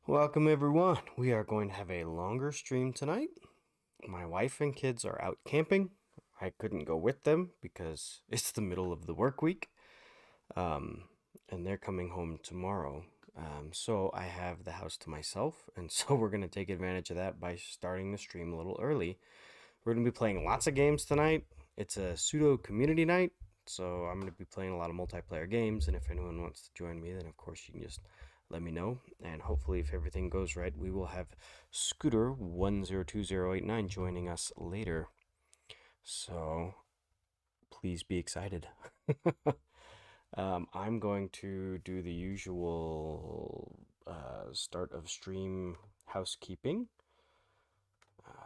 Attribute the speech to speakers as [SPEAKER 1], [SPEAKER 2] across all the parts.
[SPEAKER 1] Welcome everyone. We are going to have a longer stream tonight. My wife and kids are out camping. I couldn't go with them because it's the middle of the work week. Um, and they're coming home tomorrow. So I have the house to myself, and so we're going to take advantage of that by starting the stream a little early. We're going to be playing lots of games tonight. It's a pseudo community night, so I'm going to be playing a lot of multiplayer games, and if anyone wants to join me, then of course you can just let me know, and hopefully if everything goes right, we will have Scooter102089 joining us later. So please be excited. I'm going to do the usual start of stream housekeeping.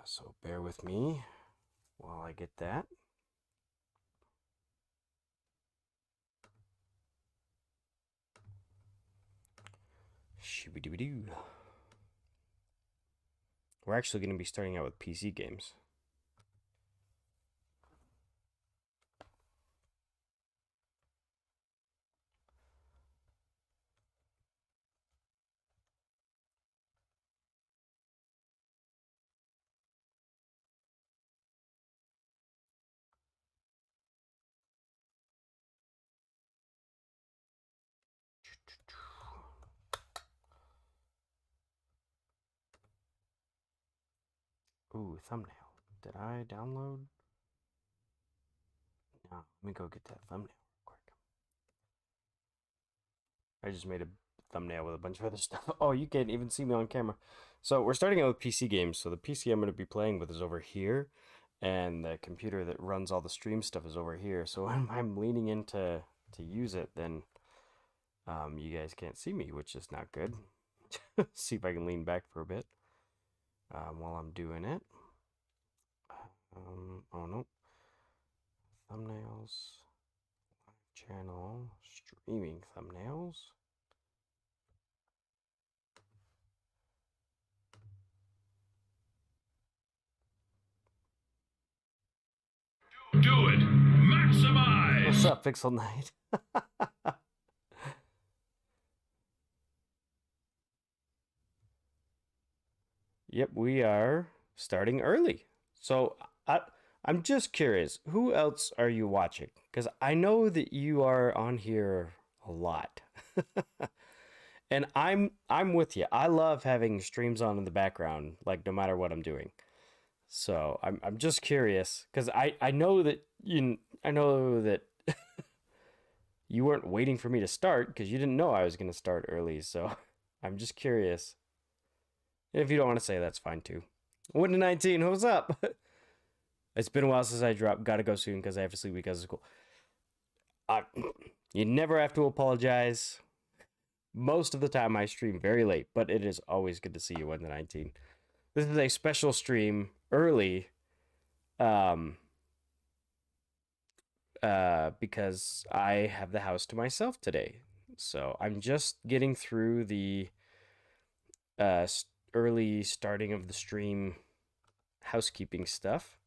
[SPEAKER 1] So bear with me while I get that. Shooby-dooby-doo. We're actually going to be starting out with PC games. Ooh, thumbnail. Did I download? No, let me go get that thumbnail real quick. I just made a thumbnail with a bunch of other stuff. Oh, you can't even see me on camera. So we're starting out with PC games. So the PC I'm going to be playing with is over here, and the computer that runs all the stream stuff is over here. So when I'm leaning in to use it, then you guys can't see me, which is not good. See if I can lean back for a bit while I'm doing it. Oh no. Thumbnails. Channel. Streaming thumbnails.
[SPEAKER 2] Do it! Maximize!
[SPEAKER 1] What's up, Pixel Knight? Yep, we are starting early. So I'm just curious, who else are you watching? Because I know that you are on here a lot. And I'm with you. I love having streams on in the background, like no matter what I'm doing. So I'm just curious because I know that you weren't waiting for me to start because you didn't know I was going to start early. So I'm just curious. If you don't want to say, that's fine too. Winter 19, what's up? It's been a while since I dropped. Gotta go soon because I have to sleep because of school. You never have to apologize. Most of the time I stream very late, but it is always good to see you, Winter 19. This is a special stream early. Because I have the house to myself today. So I'm just getting through the early starting of the stream housekeeping stuff,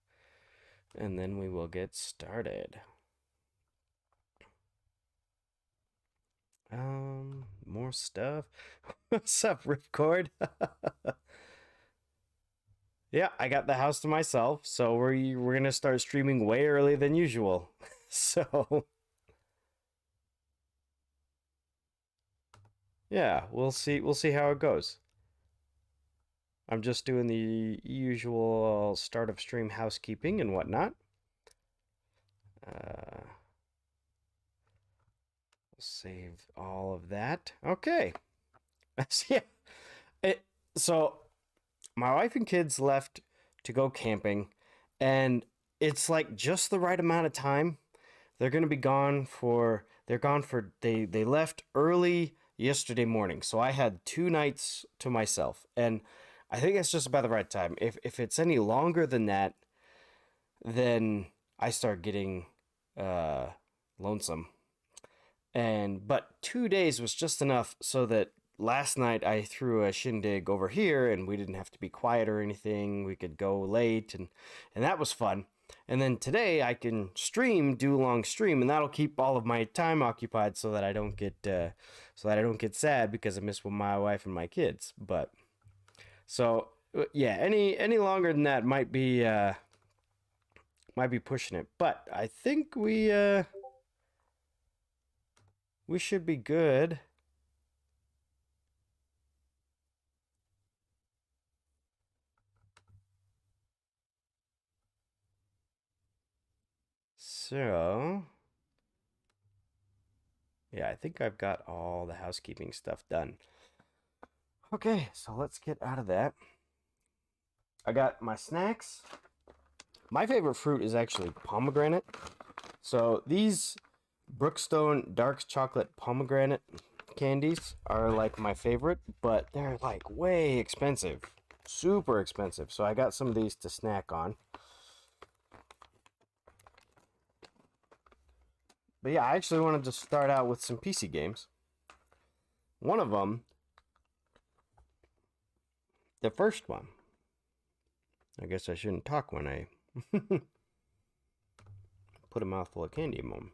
[SPEAKER 1] and then we will get started. More stuff. What's up, Ripcord? Yeah, I got the house to myself, so we're gonna start streaming way early than usual. So yeah, we'll see how it goes. I'm just doing the usual start of stream housekeeping and whatnot. Save all of that. Okay. Yeah. So my wife and kids left to go camping, and it's like just the right amount of time. They're gonna be gone for they left early yesterday morning, so I had 2 nights to myself, and I think it's just about the right time. If it's any longer than that, then I start getting lonesome. But 2 days was just enough so that last night I threw a shindig over here, and we didn't have to be quiet or anything. We could go late, and that was fun. And then today I can do a long stream, and that'll keep all of my time occupied so that I don't get sad because I miss my wife and my kids. But so yeah, any longer than that might be pushing it. But I think we should be good. So, yeah, I think I've got all the housekeeping stuff done. Okay, so let's get out of that. I got my snacks. My favorite fruit is actually pomegranate. So these Brookstone dark chocolate pomegranate candies are like my favorite, but they're like way expensive. Super expensive. So I got some of these to snack on. But yeah, I actually wanted to start out with some PC games. One of them, the first one. I guess I shouldn't talk when I put a mouthful of candy in them.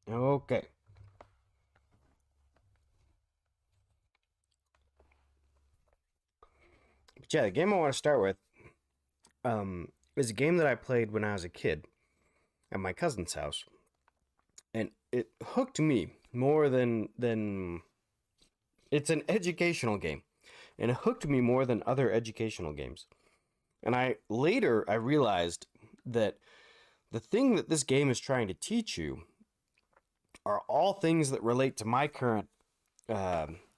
[SPEAKER 1] Okay. But yeah, the game I want to start with is a game that I played when I was a kid at my cousin's house. And it hooked me more than it's an educational game. And it hooked me more than other educational games. And I realized that the thing that this game is trying to teach you are all things that relate to my current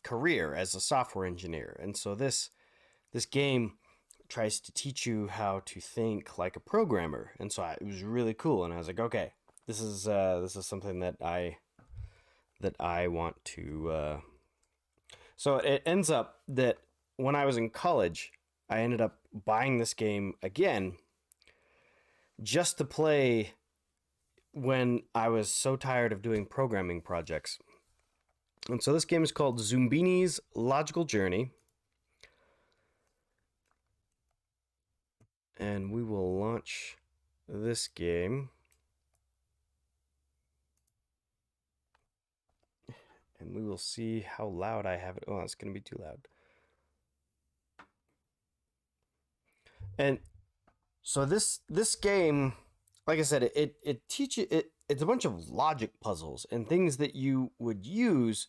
[SPEAKER 1] career as a software engineer. And so this game tries to teach you how to think like a programmer. And so it was really cool. And I was like, okay, this is something that I want to. So it ends up that when I was in college, I ended up buying this game again just to play when I was so tired of doing programming projects. And so this game is called Zoombinis Logical Journey. And we will launch this game. And we will see how loud I have it. Oh, it's going to be too loud. And so this game, like I said, it teaches it's a bunch of logic puzzles and things that you would use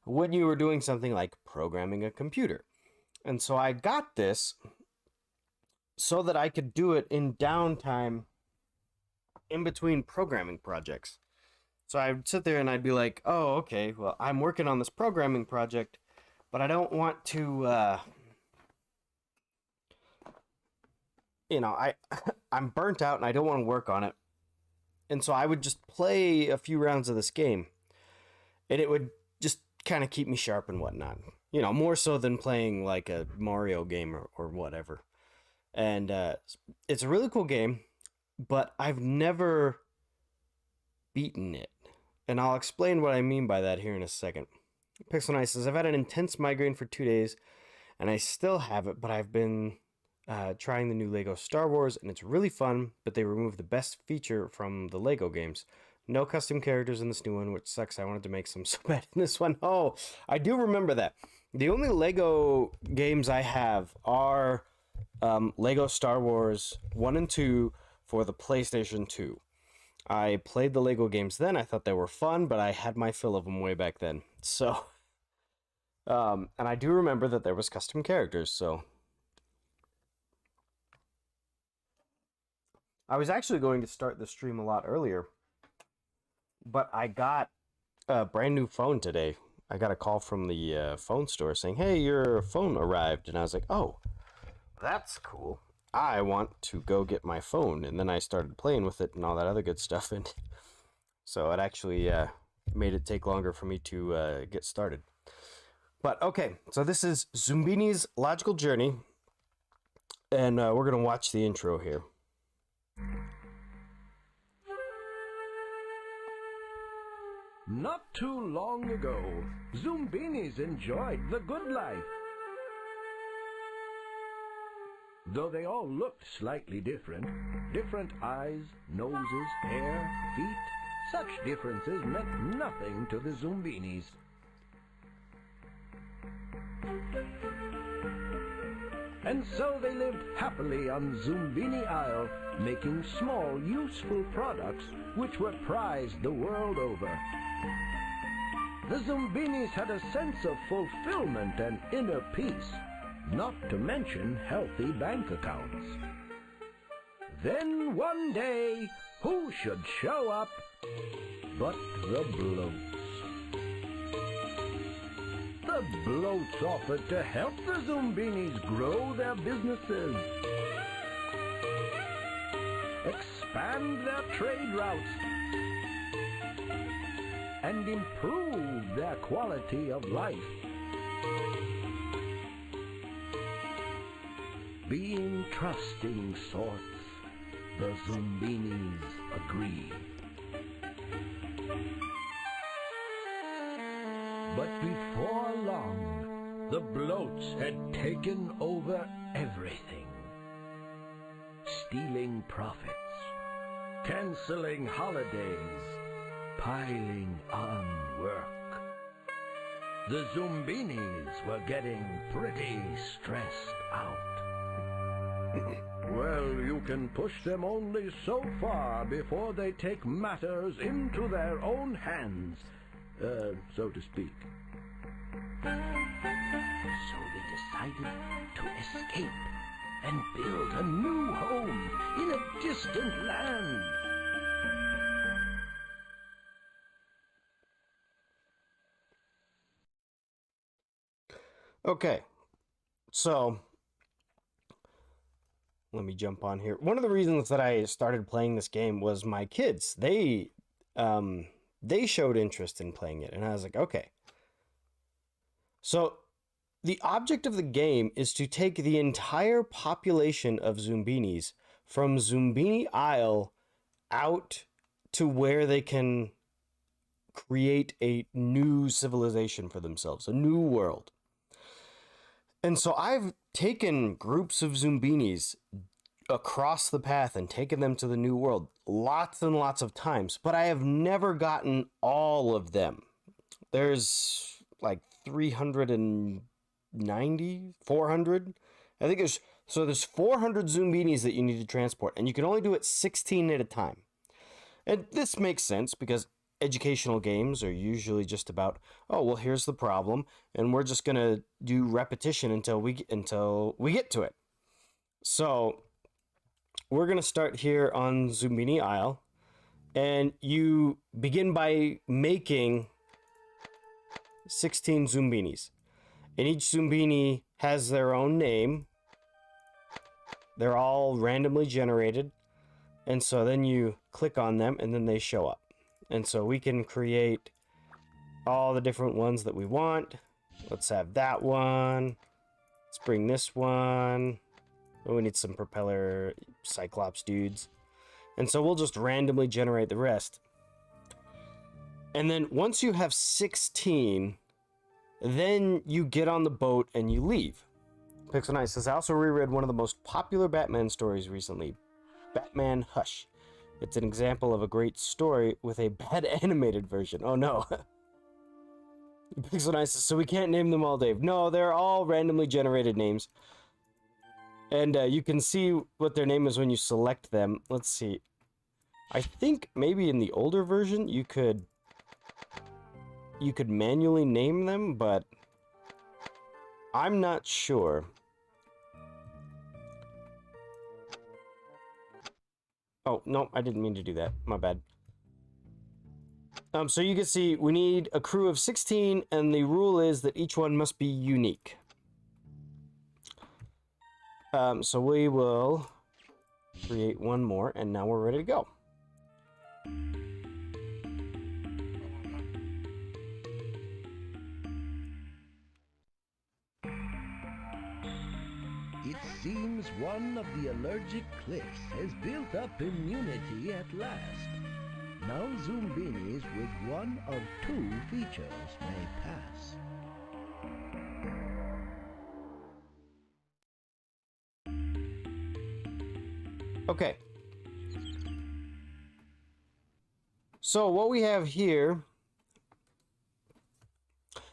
[SPEAKER 1] when you were doing something like programming a computer. And so I got this so that I could do it in downtime in between programming projects. So I would sit there and I'd be like, oh, okay, well, I'm working on this programming project, but I don't want to, I'm burnt out and I don't want to work on it. And so I would just play a few rounds of this game, and it would just kind of keep me sharp and whatnot. More so than playing like a Mario game or whatever. And it's a really cool game, but I've never beaten it. And I'll explain what I mean by that here in a second. Pixel Knight says, I've had an intense migraine for 2 days, and I still have it, but I've been trying the new Lego Star Wars, and it's really fun, but they removed the best feature from the Lego games. No custom characters in this new one, which sucks. I wanted to make some so bad in this one. Oh, I do remember that. The only Lego games I have are Lego Star Wars 1 and 2 for the PlayStation 2. I played the Lego games then. I thought they were fun, but I had my fill of them way back then. So, and I do remember that there was custom characters, so. I was actually going to start the stream a lot earlier, but I got a brand new phone today. I got a call from the phone store saying, hey, your phone arrived. And I was like, oh, that's cool. I want to go get my phone. And then I started playing with it and all that other good stuff. And so it actually made it take longer for me to get started. But okay, so this is Zoombinis Logical Journey. And we're going to watch the intro here.
[SPEAKER 3] Not too long ago, Zoombinis enjoyed the good life. Though they all looked slightly different, different eyes, noses, hair, feet, such differences meant nothing to the Zoombinis. And so they lived happily on Zoombini Isle, making small, useful products which were prized the world over. The Zoombinis had a sense of fulfillment and inner peace, not to mention healthy bank accounts. Then one day, who should show up but the bloats? The bloats offered to help the Zoombinis grow their businesses, expand their trade routes, and improve their quality of life. Being trusting sorts, the Zoombinis agreed. But before long, the bloats had taken over everything, stealing profits, canceling holidays, piling on work. The Zoombinis were getting pretty stressed out. Well, you can push them only so far before they take matters into their own hands, so to speak. So they decided to escape and build a new home in a distant land.
[SPEAKER 1] Okay, so let me jump on here. One of the reasons that I started playing this game was my kids. They showed interest in playing it, and I was like, okay. So the object of the game is to take the entire population of Zoombinis from Zoombini Isle out to where they can create a new civilization for themselves, a new world. And so I've taken groups of Zoombinis across the path and taken them to the new world lots and lots of times, but I have never gotten all of them. There's like 390, 400. I think there's 400 Zoombinis that you need to transport, and you can only do it 16 at a time. And this makes sense because educational games are usually just about, oh, well, here's the problem, and we're just going to do repetition until we get to it. So we're going to start here on Zoombini Isle, and you begin by making 16 Zoombinis. And each Zoombini has their own name. They're all randomly generated. And so then you click on them, and then they show up. And so we can create all the different ones that we want. Let's have that one. Let's bring this one. Oh, we need some propeller Cyclops dudes. And so we'll just randomly generate the rest. And then once you have 16, then you get on the boat and you leave. Pixel Knight says, I also reread one of the most popular Batman stories recently, Batman Hush. It's an example of a great story with a bad animated version. Oh no. Pixel Knight says, so we can't name them all, Dave. No, they're all randomly generated names. And you can see what their name is when you select them. Let's see. I think maybe in the older version you could manually name them, but I'm not sure. Oh, no, I didn't mean to do that. My bad. So you can see we need a crew of 16, and the rule is that each one must be unique. So we will create one more, and now we're ready to go.
[SPEAKER 4] It
[SPEAKER 3] seems one of the allergic cliffs has built up immunity at last. Now Zoombinis with one of two features may pass.
[SPEAKER 1] Okay. So what we have here,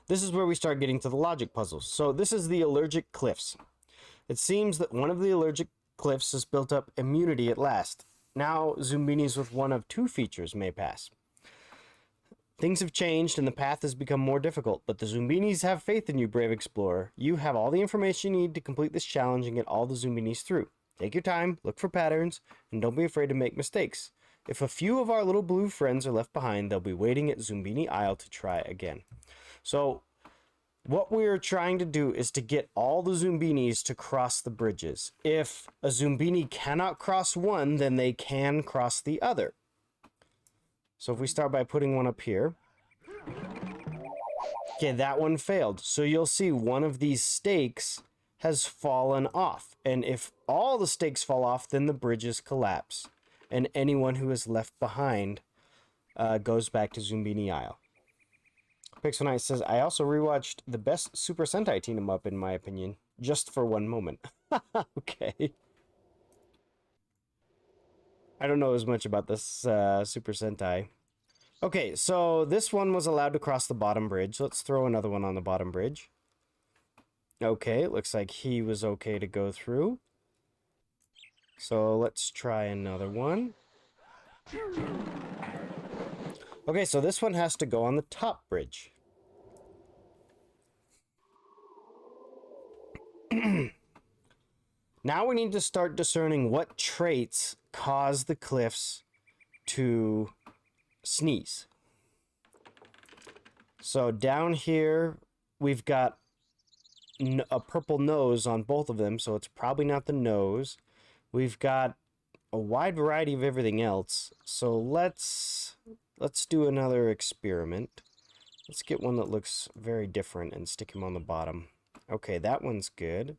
[SPEAKER 1] this is where we start getting to the logic puzzles. So this is the allergic cliffs. It seems that one of the allergic cliffs has built up immunity at last. Now Zoombinis with one of two features may pass. Things have changed and the path has become more difficult, but the Zoombinis have faith in you, brave explorer. You have all the information you need to complete this challenge and get all the Zoombinis through. Take your time, look for patterns, and don't be afraid to make mistakes. If a few of our little blue friends are left behind, they'll be waiting at Zoombini Isle to try again. So, what we're trying to do is to get all the Zoombinis to cross the bridges. If a Zoombini cannot cross one, then they can cross the other. So if we start by putting one up here. Okay, that one failed. So you'll see one of these stakes has fallen off. And if all the stakes fall off, then the bridges collapse. And anyone who is left behind goes back to Zoombini Isle. Pixel Knight says, I also rewatched the best Super Sentai team up, in my opinion, just for one moment. Okay. I don't know as much about this Super Sentai. Okay, so this one was allowed to cross the bottom bridge. Let's throw another one on the bottom bridge. Okay, it looks like he was okay to go through. So let's try another one. Okay, so this one has to go on the top bridge. Now we need to start discerning what traits cause the cliffs to sneeze. So down here, we've got a purple nose on both of them, so it's probably not the nose. We've got a wide variety of everything else. So let's do another experiment. Let's get one that looks very different and stick him on the bottom. Okay, that one's good.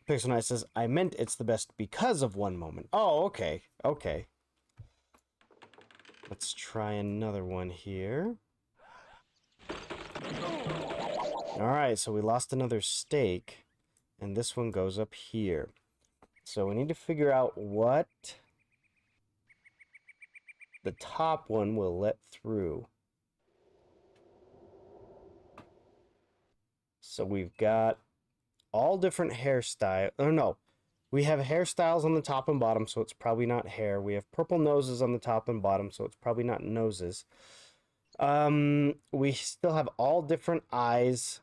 [SPEAKER 1] Pixel Knight says, I meant it's the best because of one moment. Oh, okay. Okay. Let's try another one here. Alright, so we lost another stake. And this one goes up here. So we need to figure out what the top one will let through. So we've got all different hairstyles. Oh, no. We have hairstyles on the top and bottom, so it's probably not hair. We have purple noses on the top and bottom, so it's probably not noses. We still have all different eyes.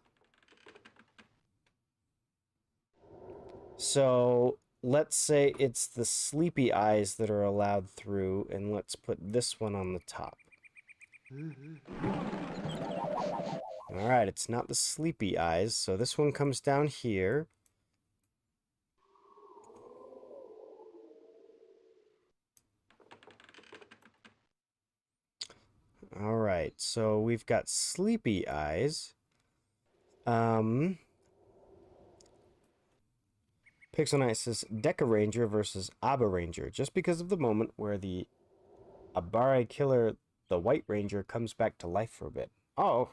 [SPEAKER 1] So let's say it's the sleepy eyes that are allowed through, and let's put this one on the top. Alright, it's not the sleepy eyes, so this one comes down here. Alright, so we've got sleepy eyes. Pixel Knight says Deca Ranger versus Abba Ranger, just because of the moment where the Abare killer, the White Ranger, comes back to life for a bit. Oh,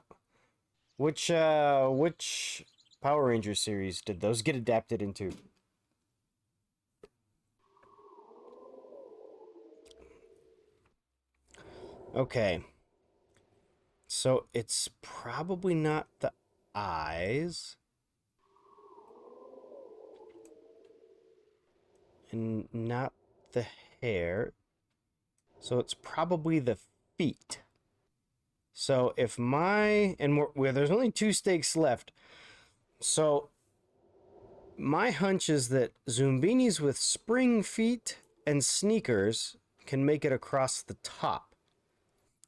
[SPEAKER 1] which Power Ranger series did those get adapted into? Okay. So it's probably not the eyes. And not the hair. So it's probably the feet. So if there's only 2 stakes left. So my hunch is that Zoombinis with spring feet and sneakers can make it across the top.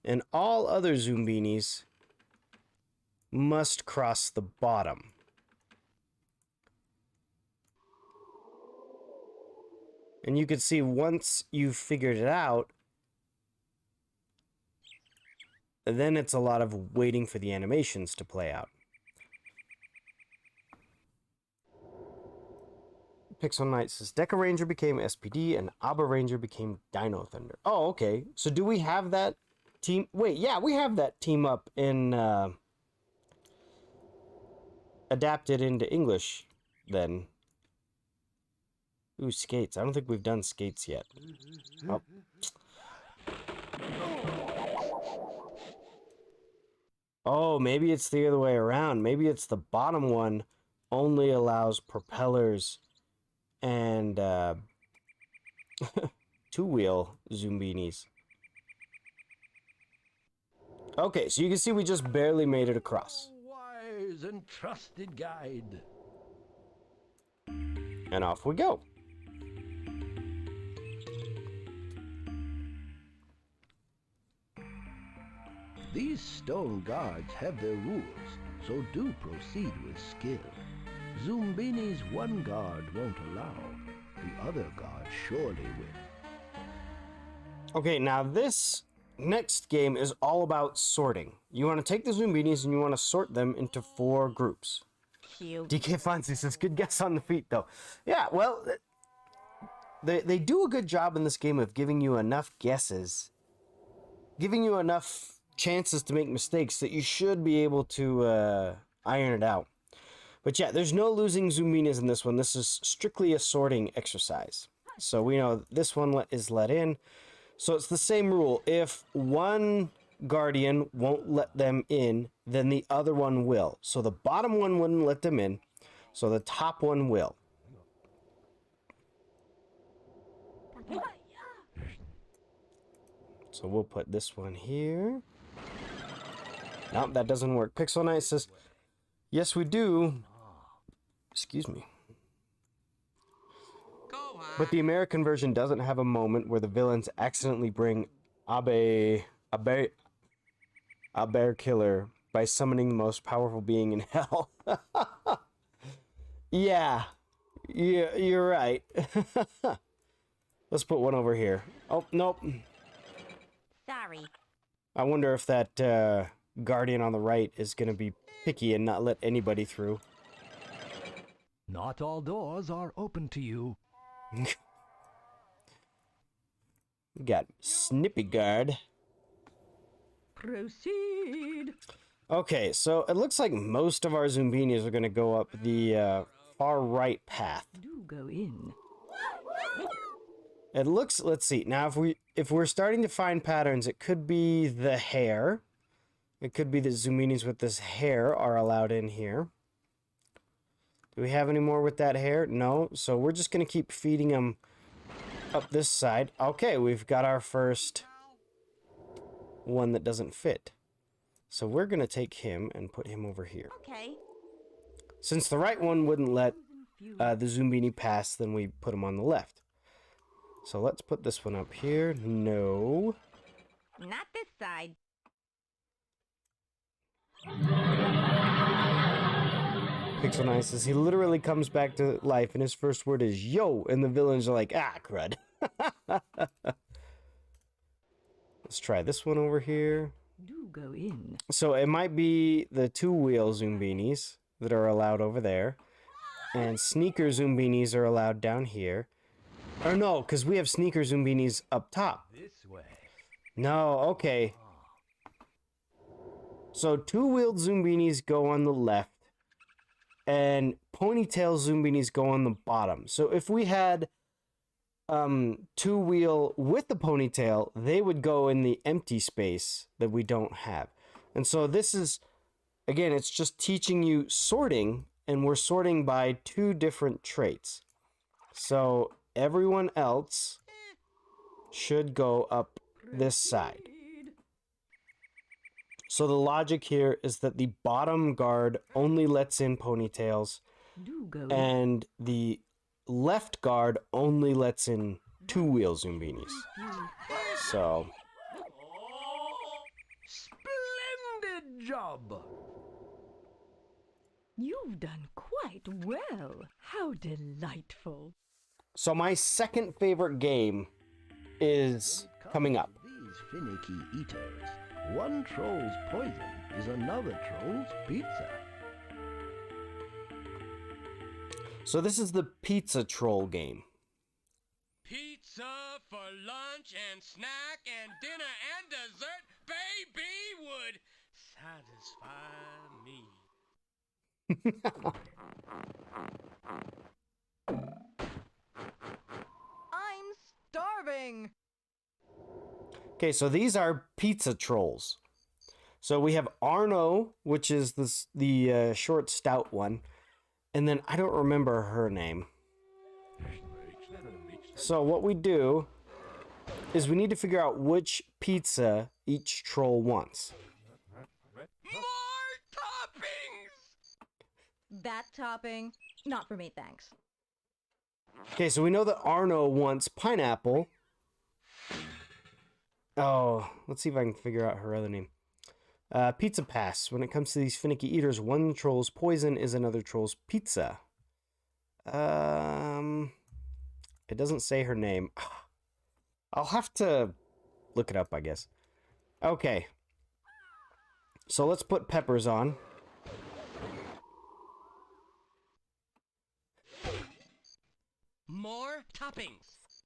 [SPEAKER 1] And all other Zoombinis must cross the bottom. And you can see once you've figured it out, then it's a lot of waiting for the animations to play out. Pixel Knight says Deca Ranger became SPD and Abba Ranger became Dino Thunder. Oh, okay. So do we have that team? Wait, yeah, we have that team up in adapted into English then. Ooh, skates. I don't think we've done skates yet. Oh. Oh, maybe it's the other way around. Maybe it's the bottom one only allows propellers and two-wheel Zoombinis. Okay, so you can see we just barely made it across.
[SPEAKER 3] Wise and trusted guide.
[SPEAKER 1] And off we go.
[SPEAKER 3] These stone guards have their rules, so do proceed with skill. Zoombini's one guard won't allow. The other guard surely will.
[SPEAKER 1] Okay, now this next game is all about sorting. You want to take the Zoombinis and you want to sort them into 4 groups.
[SPEAKER 4] Cute.
[SPEAKER 1] DK Fancy says, good guess on the feet, though. Yeah, well, they do a good job in this game of giving you enough guesses, giving you enough chances to make mistakes that you should be able to iron it out. But yeah, there's no losing Zoombinis in this one. This is strictly a sorting exercise. So we know this one is let in. So it's the same rule. If one guardian won't let them in, then the other one will. So the bottom one wouldn't let them in, so the top one will. So we'll put this one here. Nope, that doesn't work. Pixel Knight says, yes, we do. Excuse me. But the American version doesn't have a moment where the villains accidentally bring a bear killer by summoning the most powerful being in hell. Yeah, you're right. Let's put one over here. Oh, nope.
[SPEAKER 4] Sorry.
[SPEAKER 1] I wonder if that guardian on the right is going to be picky and not let anybody through.
[SPEAKER 5] Not all doors are open to you.
[SPEAKER 1] We got Snippy Guard.
[SPEAKER 4] Proceed.
[SPEAKER 1] Okay, so it looks like most of our Zoombinis are going to go up the far right path.
[SPEAKER 4] Do go in.
[SPEAKER 1] It looks, let's see. Now if we're starting to find patterns, it could be the hair. It could be the Zoombinis with this hair are allowed in here. Do we have any more with that hair? No. So we're just going to keep feeding them up this side. Okay, we've got our first one that doesn't fit. So we're going to take him and put him over here.
[SPEAKER 4] Okay.
[SPEAKER 1] Since the right one wouldn't let the Zoombini pass, then we put him on the left. So let's put this one up here. No.
[SPEAKER 4] Not this side.
[SPEAKER 1] Pixel Knight says he literally comes back to life and his first word is yo, and the villains are like, ah, crud. Let's try this one over here.
[SPEAKER 4] Do go in.
[SPEAKER 1] So it might be the two-wheel Zoombinis that are allowed over there, and sneaker Zoombinis are allowed down here. Or no, because we have sneaker Zoombinis up top.
[SPEAKER 5] This way.
[SPEAKER 1] No, okay. So two-wheeled Zoombinis go on the left, and ponytail Zoombinis go on the bottom. So if we had two-wheel with the ponytail, they would go in the empty space that we don't have. And so this is, again, it's just teaching you sorting, and we're sorting by 2 different traits. So everyone else should go up this side. So the logic here is that the bottom guard only lets in ponytails,
[SPEAKER 4] Do go in.
[SPEAKER 1] and the left guard only lets in two-wheel Zoombinis. So,
[SPEAKER 3] Splendid job!
[SPEAKER 4] You've done quite well. How delightful.
[SPEAKER 1] so my second favorite game is coming up.
[SPEAKER 3] These finicky eaters. One troll's poison is another troll's pizza.
[SPEAKER 1] So this is the pizza troll game.
[SPEAKER 6] Pizza for lunch and snack and dinner and dessert, baby, would satisfy me.
[SPEAKER 4] I'm starving.
[SPEAKER 1] Okay, so these are pizza trolls. So we have Arno, which is the short, stout one. And then I don't remember her name. So what we do is we need to figure out which pizza each troll wants.
[SPEAKER 6] More toppings!
[SPEAKER 4] That topping, not for me, thanks.
[SPEAKER 1] Okay, so we know that Arno wants pineapple. Oh, let's see if I can figure out her other name. Pizza Pass. When it comes to these finicky eaters, one troll's poison is another troll's pizza. It doesn't say her name. I'll have to look it up, I guess. Okay. So let's put peppers on.
[SPEAKER 6] More toppings.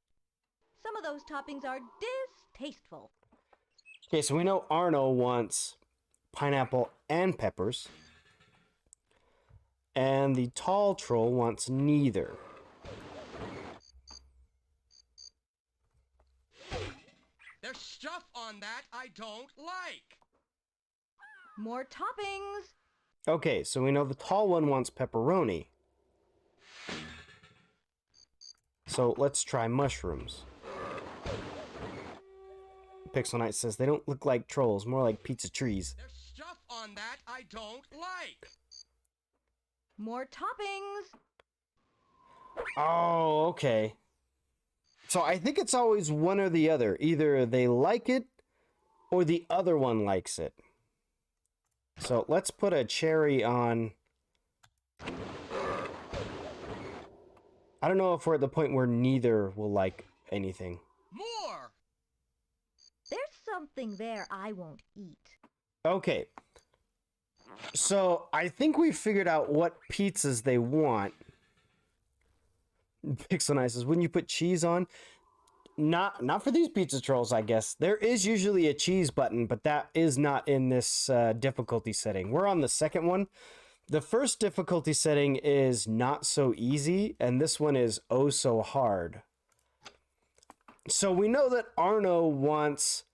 [SPEAKER 4] Some of those toppings are distasteful.
[SPEAKER 1] Okay, so we know Arno wants pineapple and peppers. And the tall troll wants neither.
[SPEAKER 6] There's stuff on that I don't like.
[SPEAKER 4] More toppings.
[SPEAKER 1] Okay, so we know the tall one wants pepperoni. So let's try mushrooms. Pixel Knight says they don't look like trolls, more like pizza trees.
[SPEAKER 6] There's stuff on that I don't like.
[SPEAKER 4] More toppings.
[SPEAKER 1] Oh, okay. So I think it's always one or the other. Either they like it or the other one likes it. So let's put a cherry on. I don't know if we're at the point where neither will like anything.
[SPEAKER 6] More!
[SPEAKER 4] There's something there I won't eat.
[SPEAKER 1] Okay. So I think we figured out what pizzas they want. Pixel Knight says, wouldn't you put cheese on? Not for these pizza trolls, I guess. There is usually a cheese button, but that is not in this difficulty setting. We're on the second one. The first difficulty setting is not so easy, and this one is oh so hard. So we know that Arno wants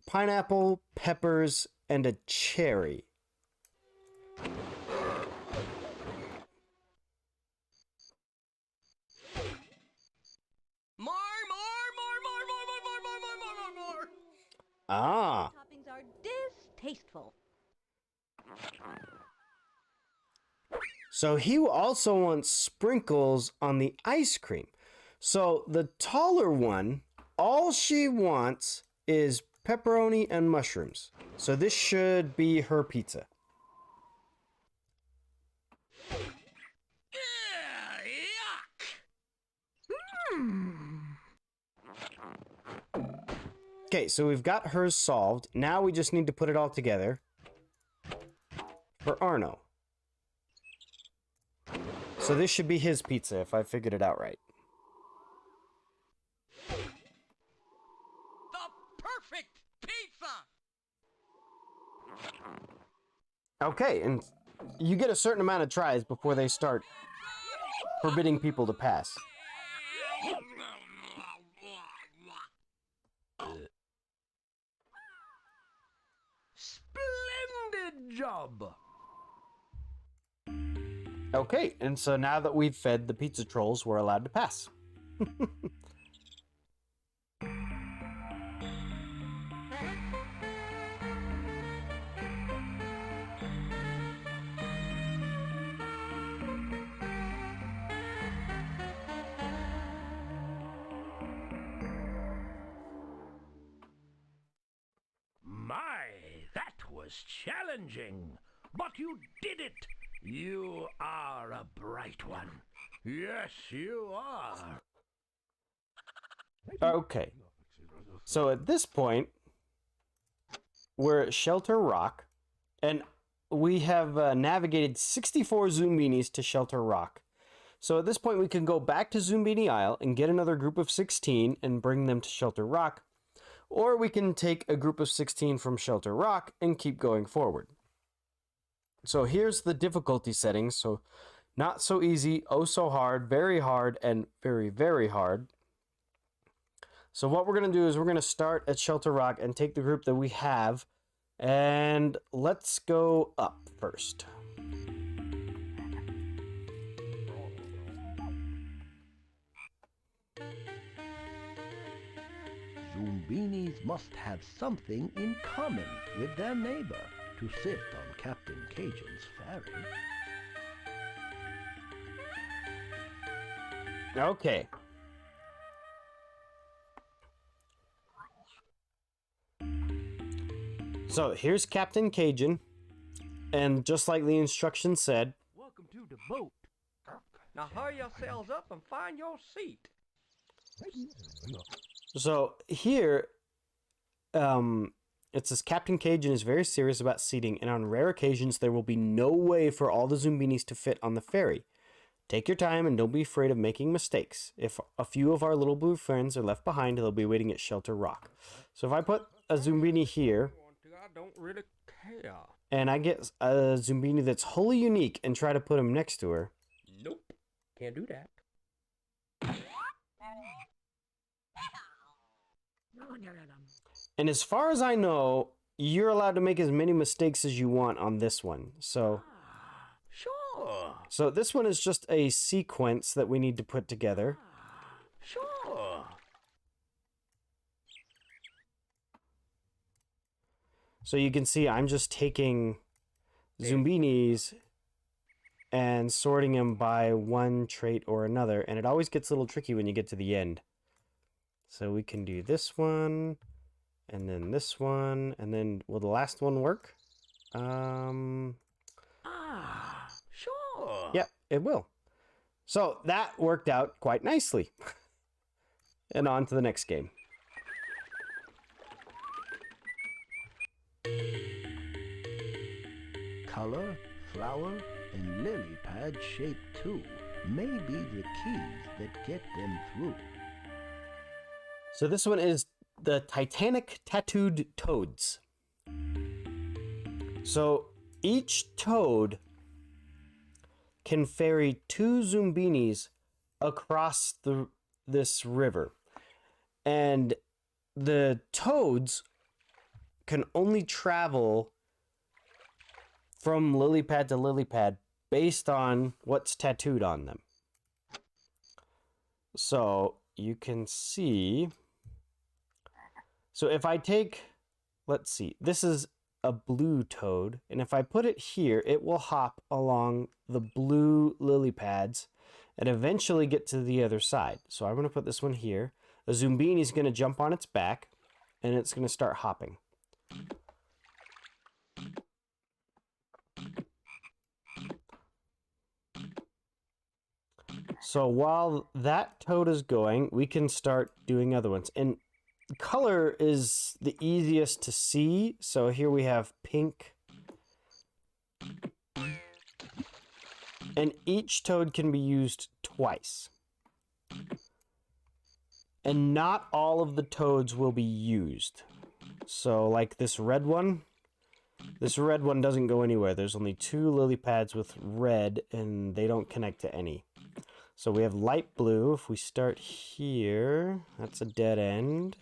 [SPEAKER 1] pineapple, peppers, and a cherry.
[SPEAKER 6] More!
[SPEAKER 1] Ah.
[SPEAKER 4] Toppings are distasteful.
[SPEAKER 1] So he also wants sprinkles on the ice cream. So the taller one, all she wants is pepperoni and mushrooms. So this should be her pizza. Okay, so we've got hers solved. Now we just need to put it all together for Arno. So this should be his pizza if I figured it out right.
[SPEAKER 6] The perfect pizza!
[SPEAKER 1] Okay, and you get a certain amount of tries before they start forbidding people to pass.
[SPEAKER 3] Splendid job!
[SPEAKER 1] Okay, and so now that we've fed the pizza trolls, we're allowed to pass.
[SPEAKER 3] My, that was challenging. But you did it. You are a bright one. Yes, you are.
[SPEAKER 1] Okay. So at this point, we're at Shelter Rock, and we have navigated 64 Zoombinis to Shelter Rock. So at this point, we can go back to Zoombini Isle and get another group of 16 and bring them to Shelter Rock. Or we can take a group of 16 from Shelter Rock and keep going forward. So here's the difficulty settings. So not so easy, oh so hard, and very, very hard. So what we're going to do is we're going to start at Shelter Rock and take the group that we have. And let's go up first.
[SPEAKER 3] Zoombinis must have something in common with their neighbor to sit on Captain Cajun's ferry.
[SPEAKER 1] Okay. So here's Captain Cajun, and just like the instructions said,
[SPEAKER 5] Welcome to the boat.
[SPEAKER 6] Now hurry yourselves up and find your seat.
[SPEAKER 1] so here, it says Captain Cajun is very serious about seating, and on rare occasions there will be no way for all the Zoombinis to fit on the ferry. Take your time and don't be afraid of making mistakes. If a few of our little blue friends are left behind, they'll be waiting at Shelter Rock. So if I put a Zoombini here,
[SPEAKER 6] I don't really care.
[SPEAKER 1] and I get a Zoombini that's wholly unique and try to put him next to her.
[SPEAKER 6] Nope. Can't do that.
[SPEAKER 1] And as far as I know, you're allowed to make as many mistakes as you want on this one. So
[SPEAKER 6] Sure.
[SPEAKER 1] this one is just a sequence that we need to put together.
[SPEAKER 6] Sure.
[SPEAKER 1] So you can see I'm just taking Zoombinis and sorting them by one trait or another, and it always gets a little tricky when you get to the end. So we can do this one, and then this one, and then will the last one work?
[SPEAKER 6] Sure.
[SPEAKER 1] Yeah, it will. So that worked out quite nicely. And on to the next game.
[SPEAKER 3] Color, flower, and lily pad shape too may be the keys that get them through.
[SPEAKER 1] So this one is the Titanic Tattooed Toads. So each toad can ferry 2 Zoombinis across this river. And the toads can only travel from lily pad to lily pad based on what's tattooed on them. So you can see, so if I take, let's see, this is a blue toad, and if I put it here, it will hop along the blue lily pads and eventually get to the other side. So I'm going to put this one here. The Zoombini is going to jump on its back, and it's going to start hopping. So while that toad is going, we can start doing other ones. And color is the easiest to see. So here we have pink. And each toad can be used twice. And not all of the toads will be used. So like this red one doesn't go anywhere. There's only 2 lily pads with red, and they don't connect to any. So we have light blue. If we start here, that's a dead end.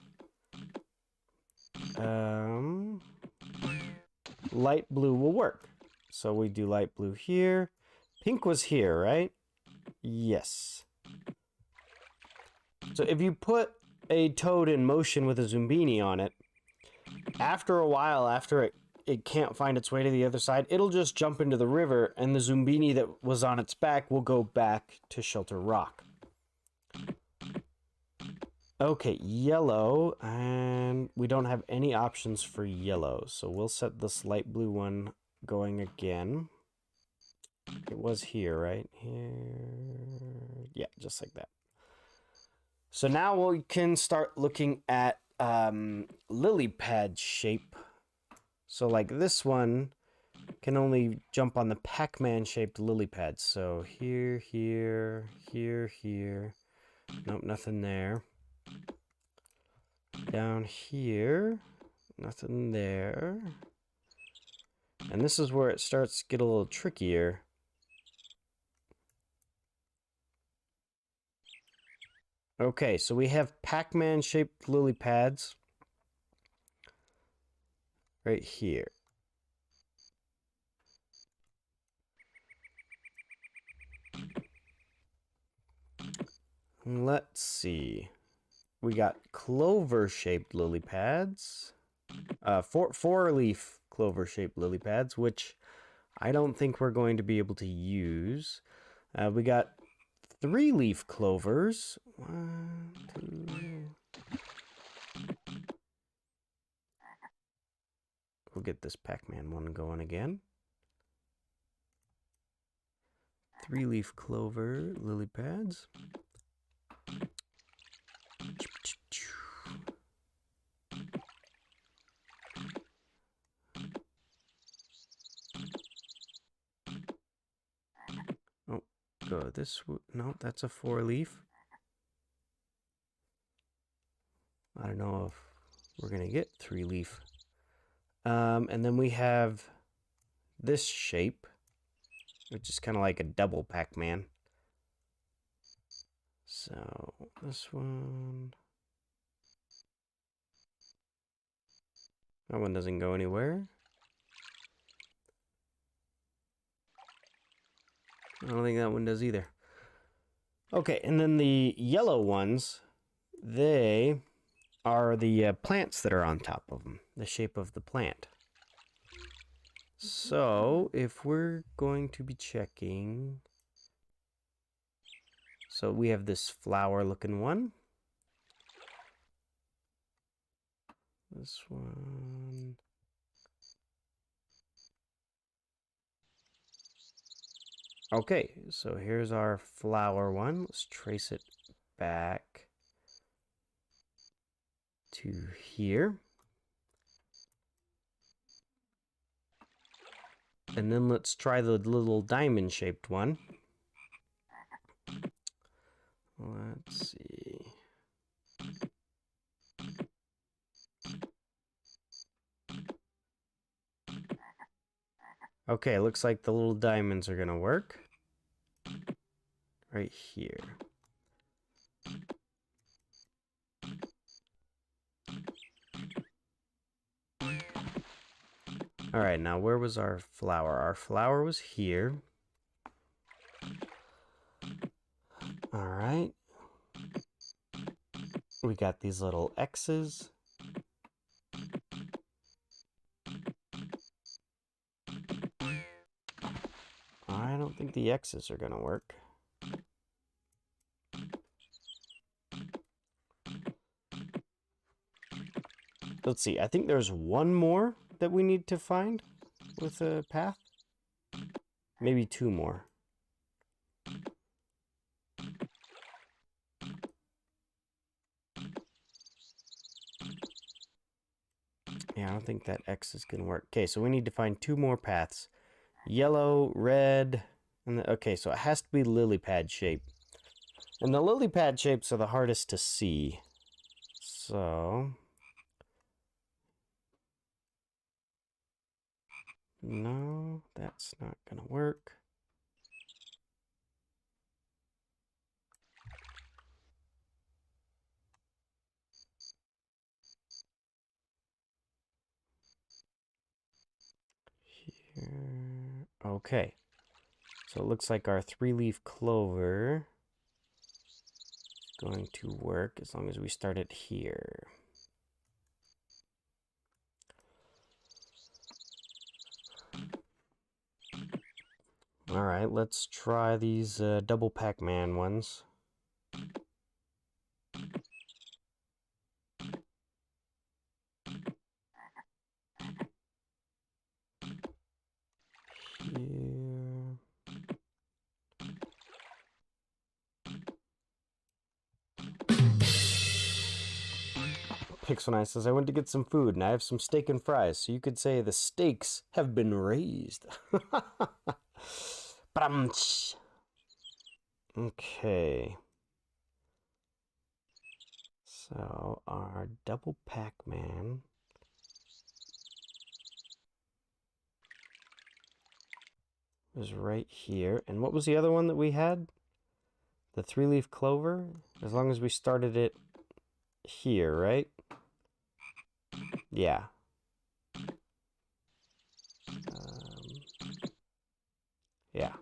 [SPEAKER 1] Light blue will work. So we do light blue here. Pink was here, right? Yes. So if you put a toad in motion with a Zoombini on it, after a while, after it can't find its way to the other side, it'll just jump into the river, and the Zoombini that was on its back will go back to Shelter Rock. Okay, yellow, and we don't have any options for yellow, so we'll set this light blue one going again. It was here, right? Here. Yeah, just like that. So now we can start looking at lily pad shape. So like this one can only jump on the Pac-Man shaped lily pads. So here, here, here, here. Nope, nothing there. Down here, nothing there. And this is where it starts to get a little trickier. Okay, so we have Pac-Man shaped lily pads right here. Let's see. We got clover-shaped lily pads. Four-leaf clover-shaped lily pads, which I don't think we're going to be able to use. We got 3-leaf clovers. 1, 2. We'll get this Pac-Man one going again. 3-leaf clover lily pads. Oh, go this. No, that's a 4-leaf. I don't know if we're gonna get 3-leaf. And then we have this shape, which is kind of like a double Pac-Man. So this one. That one doesn't go anywhere. I don't think that one does either. Okay, and then the yellow ones, they are the plants that are on top of them, the shape of the plant. So if we're going to be checking, so we have this flower looking one. This one. Okay, so here's our flower one. Let's trace it back to here. And then let's try the little diamond-shaped one. Let's see. Okay, looks like the little diamonds are gonna work. Right here. Alright, now where was our flower? Our flower was here. Alright. We got these little X's. I don't think the X's are gonna work. Let's see, I think there's one more that we need to find with a path. Maybe 2 more. Yeah, I don't think that X is gonna work. Okay, so we need to find 2 more paths. Yellow, red, and okay, so it has to be lily pad shape. And the lily pad shapes are the hardest to see. So no, that's not gonna work. Here. Okay. So it looks like our 3-leaf clover is going to work as long as we start it here. All right, let's try these double Pac-Man ones. Here. Pixel9 says, I went to get some food and I have some steak and fries. So you could say the stakes have been raised. Ba-dum-tsh. Okay. So our double Pac-Man is right here. And what was the other one that we had? The 3-leaf clover? As long as we started it here, right? Yeah. Yeah.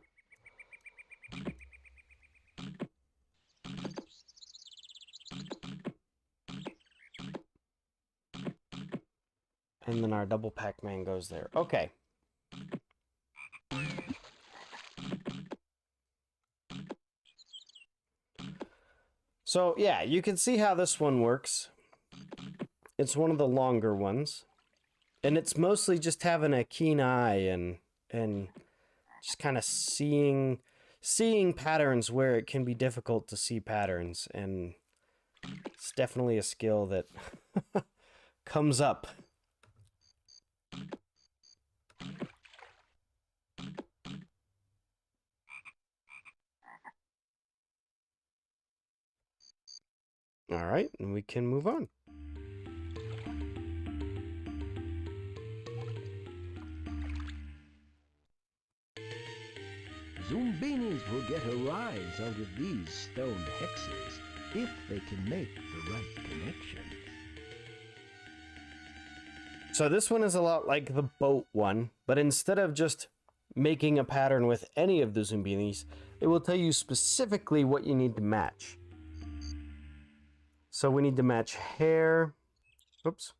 [SPEAKER 1] And then our double Pac-Man goes there. Okay. So, yeah, you can see how this one works. It's one of the longer ones. And it's mostly just having a keen eye and just kind of seeing patterns where it can be difficult to see patterns. And it's definitely a skill that comes up. All right, and we can move on.
[SPEAKER 3] Zoombinis will get a rise out of these stone hexes if they can make the right connections.
[SPEAKER 1] So this one is a lot like the boat one, but instead of just making a pattern with any of the Zoombinis, it will tell you specifically what you need to match. So we need to match hair. Oops.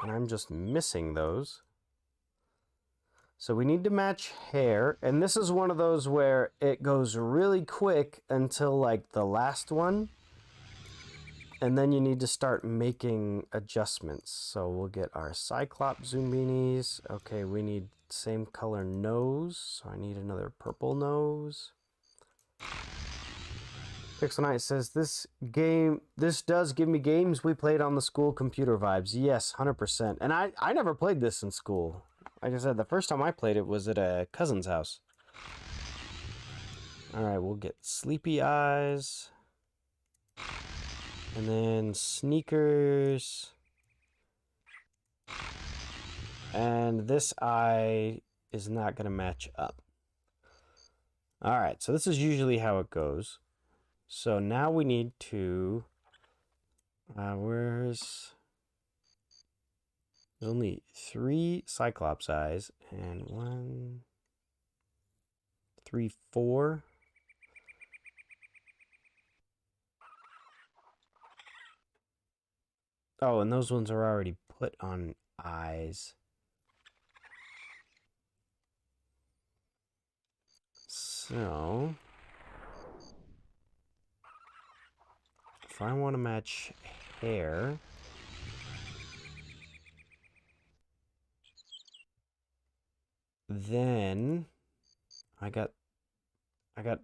[SPEAKER 1] And I'm just missing those. So we need to match hair, and this is one of those where it goes really quick until like the last one. And then you need to start making adjustments. So we'll get our Cyclops Zoombinis. Okay, we need same color nose, so I need another purple nose. Pixel Knight says, this does give me games we played on the school computer vibes. Yes, 100%. And I never played this in school. Like I said, the first time I played it was at a cousin's house. Alright, we'll get Sleepy Eyes. And then Sneakers. And this eye is not going to match up. Alright, so this is usually how it goes. So now we need to... There's only 3 Cyclops eyes. And 1, 3, 4. Oh, and those ones are already put on eyes. So... if I want to match hair... then... I got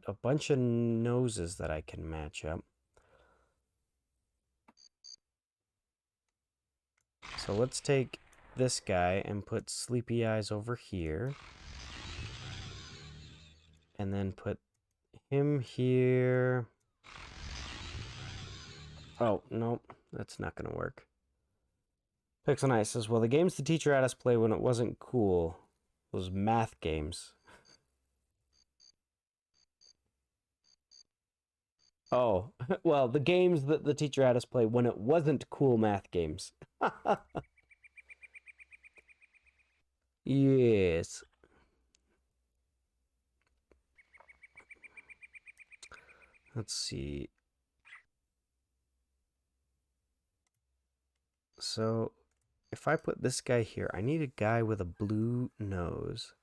[SPEAKER 1] a bunch of noses that I can match up. So let's take this guy and put Sleepy Eyes over here. And then put him here. Oh, nope. That's not going to work. Pixel Knight says, well, the games the teacher had us play when it wasn't cool was math games. Oh, well, the games that the teacher had us play when it wasn't cool math games. Yes. Let's see. So, if I put this guy here, I need a guy with a blue nose.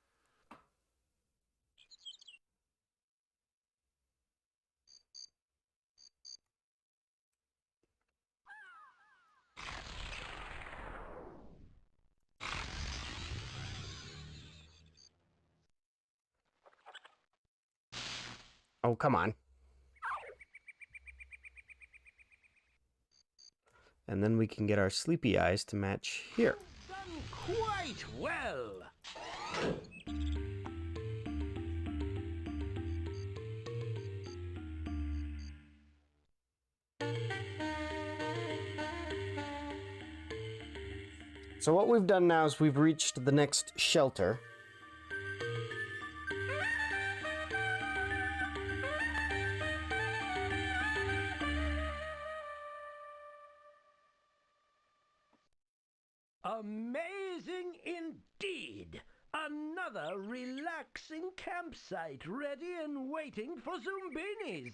[SPEAKER 1] Oh, come on. and then we can get our sleepy eyes to match here.
[SPEAKER 3] Done quite well.
[SPEAKER 1] So what we've done now is we've reached the next shelter.
[SPEAKER 3] Amazing indeed. Another relaxing campsite ready and waiting for Zoombinis.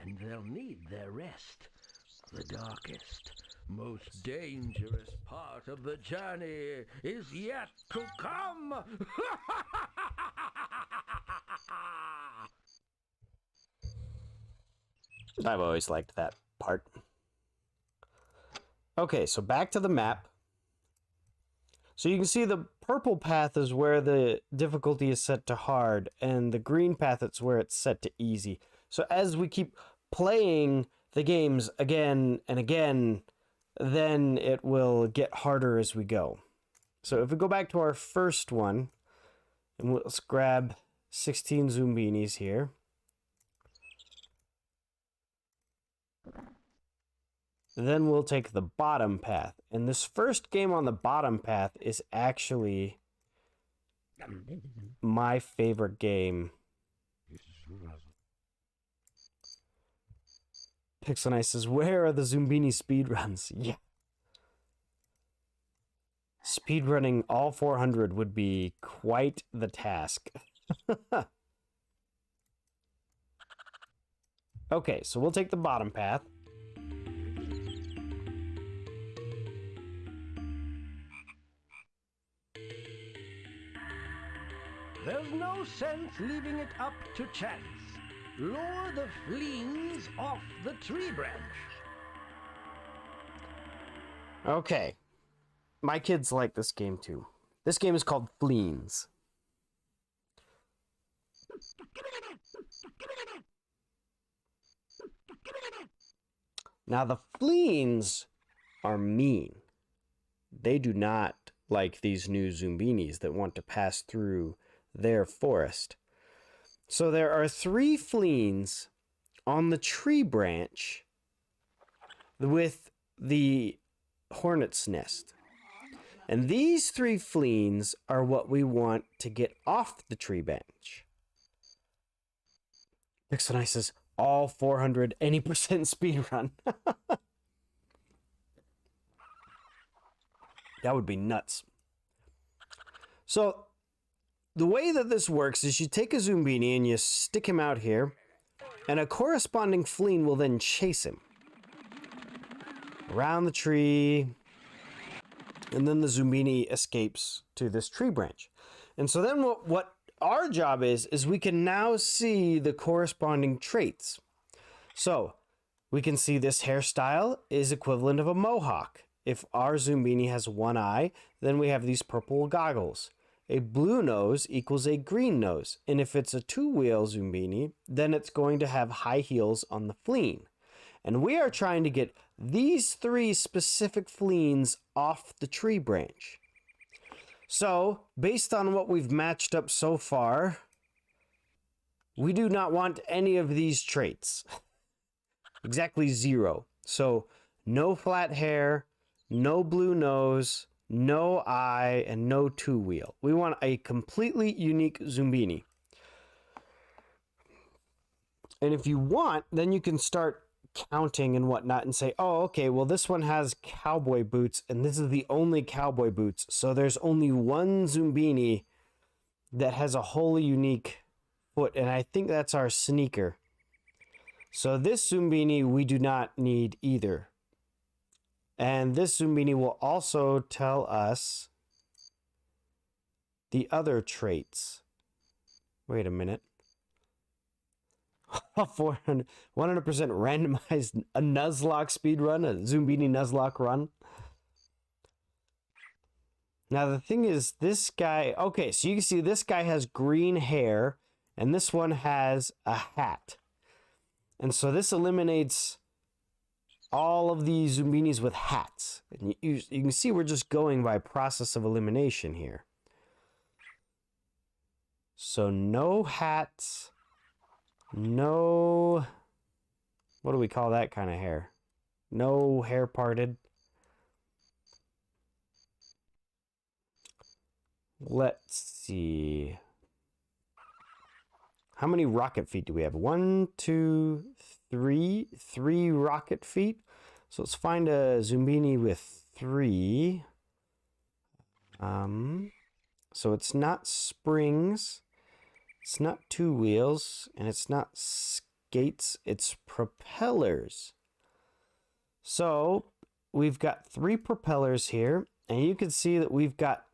[SPEAKER 3] And they'll need their rest. The darkest, most dangerous part of the journey is yet to come.
[SPEAKER 1] I've always liked that part. Okay, so back to the map. So you can see the purple path is where the difficulty is set to hard, and the green path is where it's set to easy. So as we keep playing the games again and again, then it will get harder as we go. So if we go back to our first one, and let's grab 16 Zoombinis here. Then we'll take the bottom path. And this first game on the bottom path is actually my favorite game. Pixelnice says, where are the Zoombini speedruns? Yeah. Speedrunning all 400 would be quite the task. Okay, so we'll take the bottom path.
[SPEAKER 3] There's no sense leaving it up to chance. Lure the fleas off the tree branch.
[SPEAKER 1] Okay. My kids like this game too. This game is called Fleens. Now the Fleens are mean. They do not like these new Zoombinis that want to pass through their forest. So there are 3 Fleens on the tree branch with the hornet's nest. And these 3 Fleens are what we want to get off the tree branch. Pixelnice says, all 400, any percent speed run. That would be nuts. So the way that this works is you take a Zoombini and you stick him out here, and a corresponding Fleen will then chase him around the tree, and then the Zoombini escapes to this tree branch. And so then what our job is we can now see the corresponding traits. So we can see this hairstyle is equivalent of a mohawk. If our Zoombini has 1 eye, then we have these purple goggles. A blue nose equals a green nose. And if it's a 2-wheel Zoombini, then it's going to have high heels on the Fleen. And we are trying to get these 3 specific Fleens off the tree branch. So, based on what we've matched up so far, we do not want any of these traits. Exactly 0. So, no flat hair, no blue nose, no eye, and no 2-wheel. We want a completely unique Zoombini. And if you want, then you can start counting and whatnot and say, oh, okay, well, this one has cowboy boots, and this is the only cowboy boots. So there's only one Zoombini that has a wholly unique foot, and I think that's our sneaker. So this Zoombini, we do not need either. And this Zoombini will also tell us the other traits. Wait a minute. 100% randomized a Nuzlocke speed run, a Zoombini Nuzlocke run. Now the thing is, this guy, okay, so you can see this guy has green hair, and this one has a hat. And so this eliminates all of these Zoombinis with hats. And you can see we're just going by process of elimination here. So no hats, no, what do we call that kind of hair? No hair parted. Let's see. How many rocket feet do we have? 1, 2, 3. 3 rocket feet. So let's find a Zoombini with 3. So it's not springs. It's not 2 wheels. And it's not skates. It's propellers. So we've got 3 propellers here. And you can see that we've got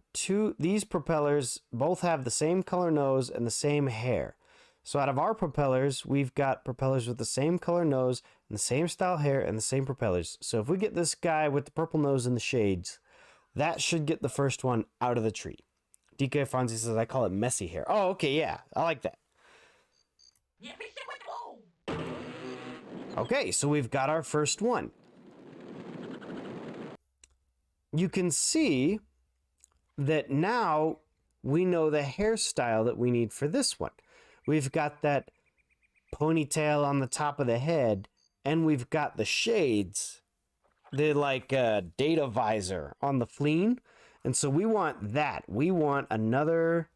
[SPEAKER 1] these propellers both have the same color nose and the same hair. So out of our propellers, we've got propellers with the same color nose and the same style hair and the same propellers. So if we get this guy with the purple nose and the shades, that should get the first one out of the tree. DK Fonzie says, I call it messy hair. Oh, okay, yeah, I like that. Okay, so we've got our first one. You can see that now we know the hairstyle that we need for this one. We've got that ponytail on the top of the head, and we've got the shades, the like data visor on the fleen. And so we want that. We want another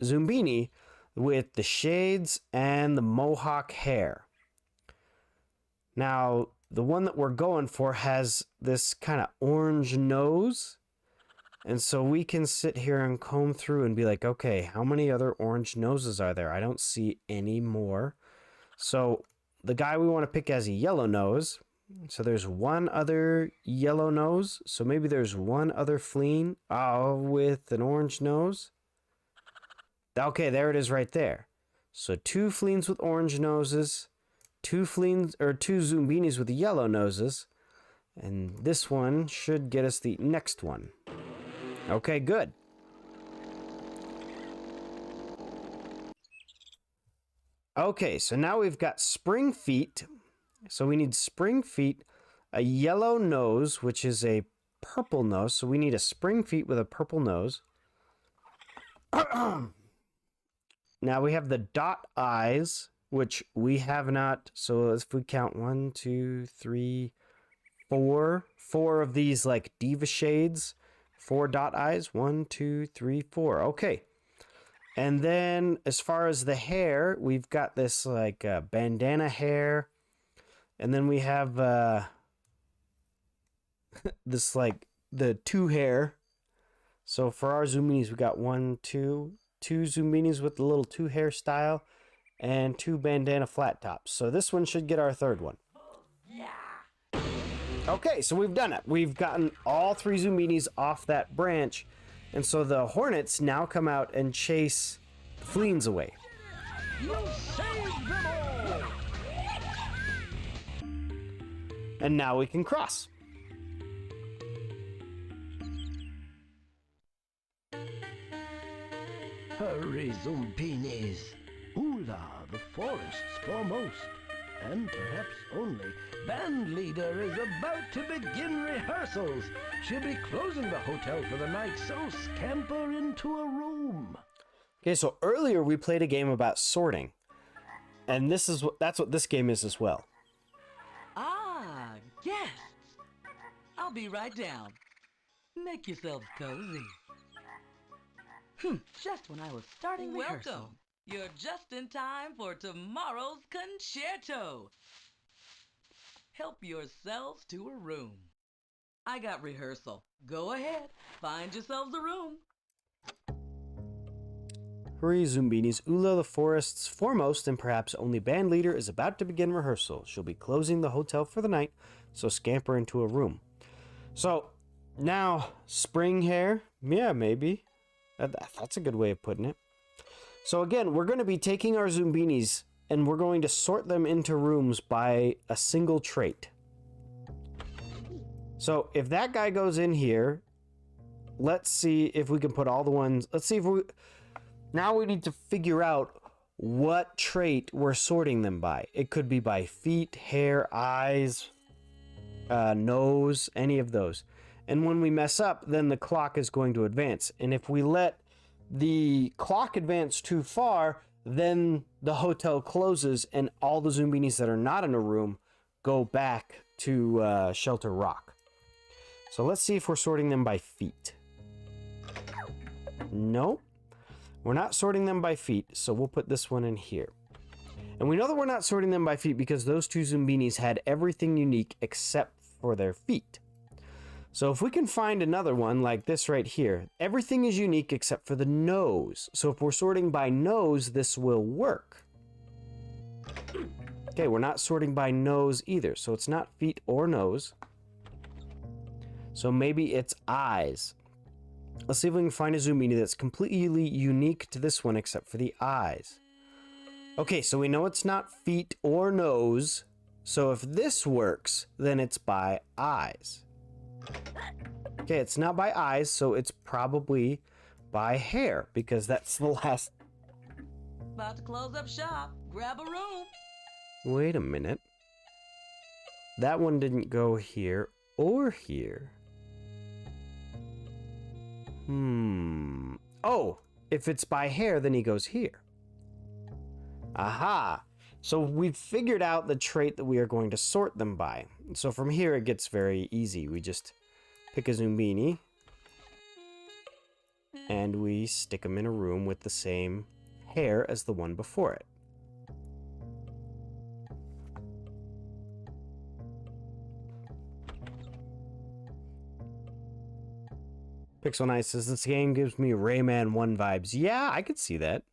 [SPEAKER 1] Zoombini with the shades and the mohawk hair. Now, the one that we're going for has this kind of orange nose. And so we can sit here and comb through and be like, okay, how many other orange noses are there? I don't see any more. So the guy we want to pick has a yellow nose. So there's one other yellow nose. So maybe there's one other fleen with an orange nose. Okay, there it is right there. So 2 fleens with orange noses, 2 Zoombinis with yellow noses. And this one should get us the next one. Okay, good. Okay, so now we've got spring feet. So we need spring feet, a yellow nose, which is a purple nose. So we need a spring feet with a purple nose. Now we have the dot eyes, which we have not. So if we count 1, 2, 3, 4. 4 of these like diva shades. 4 dot eyes. 1, 2, 3, 4. Okay. And then as far as the hair, we've got this like bandana hair. And then we have this like the 2 hair. So for our Zoombinis, we got 1, 2 Zoombinis with the little 2 hairstyle and 2 bandana flat tops. So this one should get our third one. Okay, so we've done it. We've gotten all 3 Zoombinis off that branch. And so the hornets now come out and chase the fleens away.
[SPEAKER 3] You saved them all!
[SPEAKER 1] And now we can cross.
[SPEAKER 3] Hurry, Zoombinis. Ula, the forest's foremost, and perhaps only, band leader is about to begin rehearsals. She'll be closing the hotel for the night, so scamper into a room.
[SPEAKER 1] Okay, so earlier we played a game about sorting. And that's what this game is as well.
[SPEAKER 7] Ah, guests. I'll be right down. Make yourselves cozy. Just when I was starting rehearsal. Welcome. You're just in time for tomorrow's concerto. Help yourselves to a room. I got rehearsal. Go ahead. Find yourselves a room.
[SPEAKER 1] Hurry, Zoombinis. Ula, the forest's foremost and perhaps only band leader, is about to begin rehearsal. She'll be closing the hotel for the night, so scamper into a room. So, now, spring hair? Yeah, maybe. That's a good way of putting it. So again, we're going to be taking our Zoombinis and we're going to sort them into rooms by a single trait. So if that guy goes in here, let's see if we can put all the ones. Let's see if we. Now we need to figure out what trait we're sorting them by. It could be by feet, hair, eyes, nose, any of those. And when we mess up, then the clock is going to advance. And if we let the clock advance too far, then the hotel closes and all the Zoombinis that are not in a room go back to Shelter Rock. So let's see if we're sorting them by feet. Nope. We're not sorting them by feet, so we'll put this one in here. And we know that we're not sorting them by feet because those two Zoombinis had everything unique except for their feet. So if we can find another one like this right here, everything is unique except for the nose. So if we're sorting by nose, this will work. Okay, we're not sorting by nose either, so it's not feet or nose. So maybe it's eyes. Let's see if we can find a Zoombini that's completely unique to this one except for the eyes. Okay, so we know it's not feet or nose. So if this works, then it's by eyes. Okay, it's not by eyes, so it's probably by hair, because that's the last...
[SPEAKER 7] About to close up shop. Grab a room.
[SPEAKER 1] Wait a minute. That one didn't go here or here. Oh, if it's by hair, then he goes here. Aha! So we've figured out the trait that we are going to sort them by. So from here it gets very easy. We just pick a Zoombini and we stick them in a room with the same hair as the one before it. Pixel Knight says, this game gives me Rayman 1 vibes. Yeah, I could see that.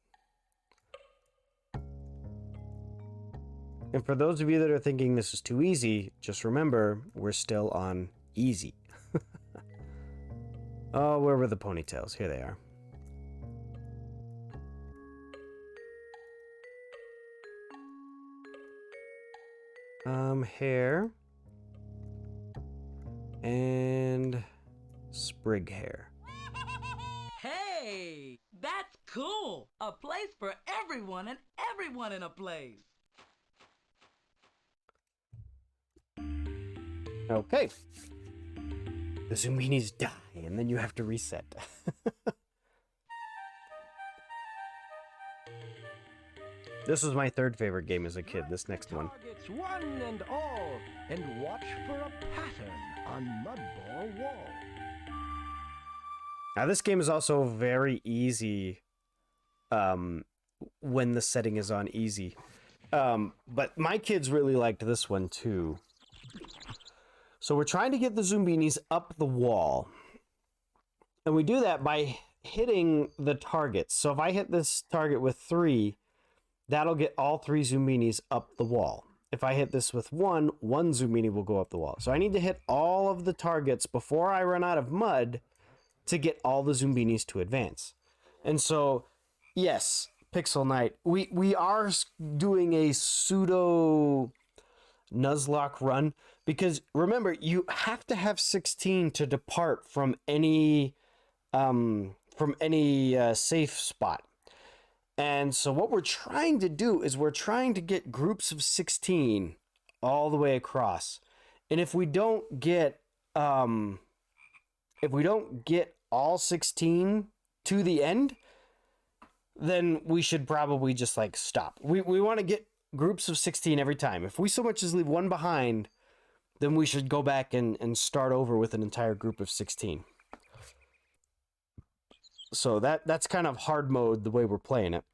[SPEAKER 1] And for those of you that are thinking this is too easy, just remember, we're still on easy. Oh, where were the ponytails? Here they are. Hair. And sprig hair.
[SPEAKER 7] Hey, that's cool. A place for everyone and everyone in a place.
[SPEAKER 1] Okay. The Zoombinis die, and then you have to reset. This was my third favorite game as a kid, this next one.
[SPEAKER 3] Targets one and all, and watch for a pattern on Mudball Wall.
[SPEAKER 1] Now, this game is also very easy when the setting is on easy. But my kids really liked this one, too. So we're trying to get the Zoombinis up the wall. And we do that by hitting the targets. So if I hit this target with 3, that'll get all 3 Zoombinis up the wall. If I hit this with 1 Zoombini will go up the wall. So I need to hit all of the targets before I run out of mud to get all the Zoombinis to advance. And so, yes, Pixel Knight, we are doing a pseudo Nuzlocke run, because remember, you have to have 16 to depart from any safe spot. And so what we're trying to do is we're trying to get groups of 16 all the way across. And if we don't get all 16 to the end, then we should probably just like stop. We want to get groups of 16 every time. If we so much as leave one behind, then we should go back and start over with an entire group of 16. So that's kind of hard mode the way we're playing it.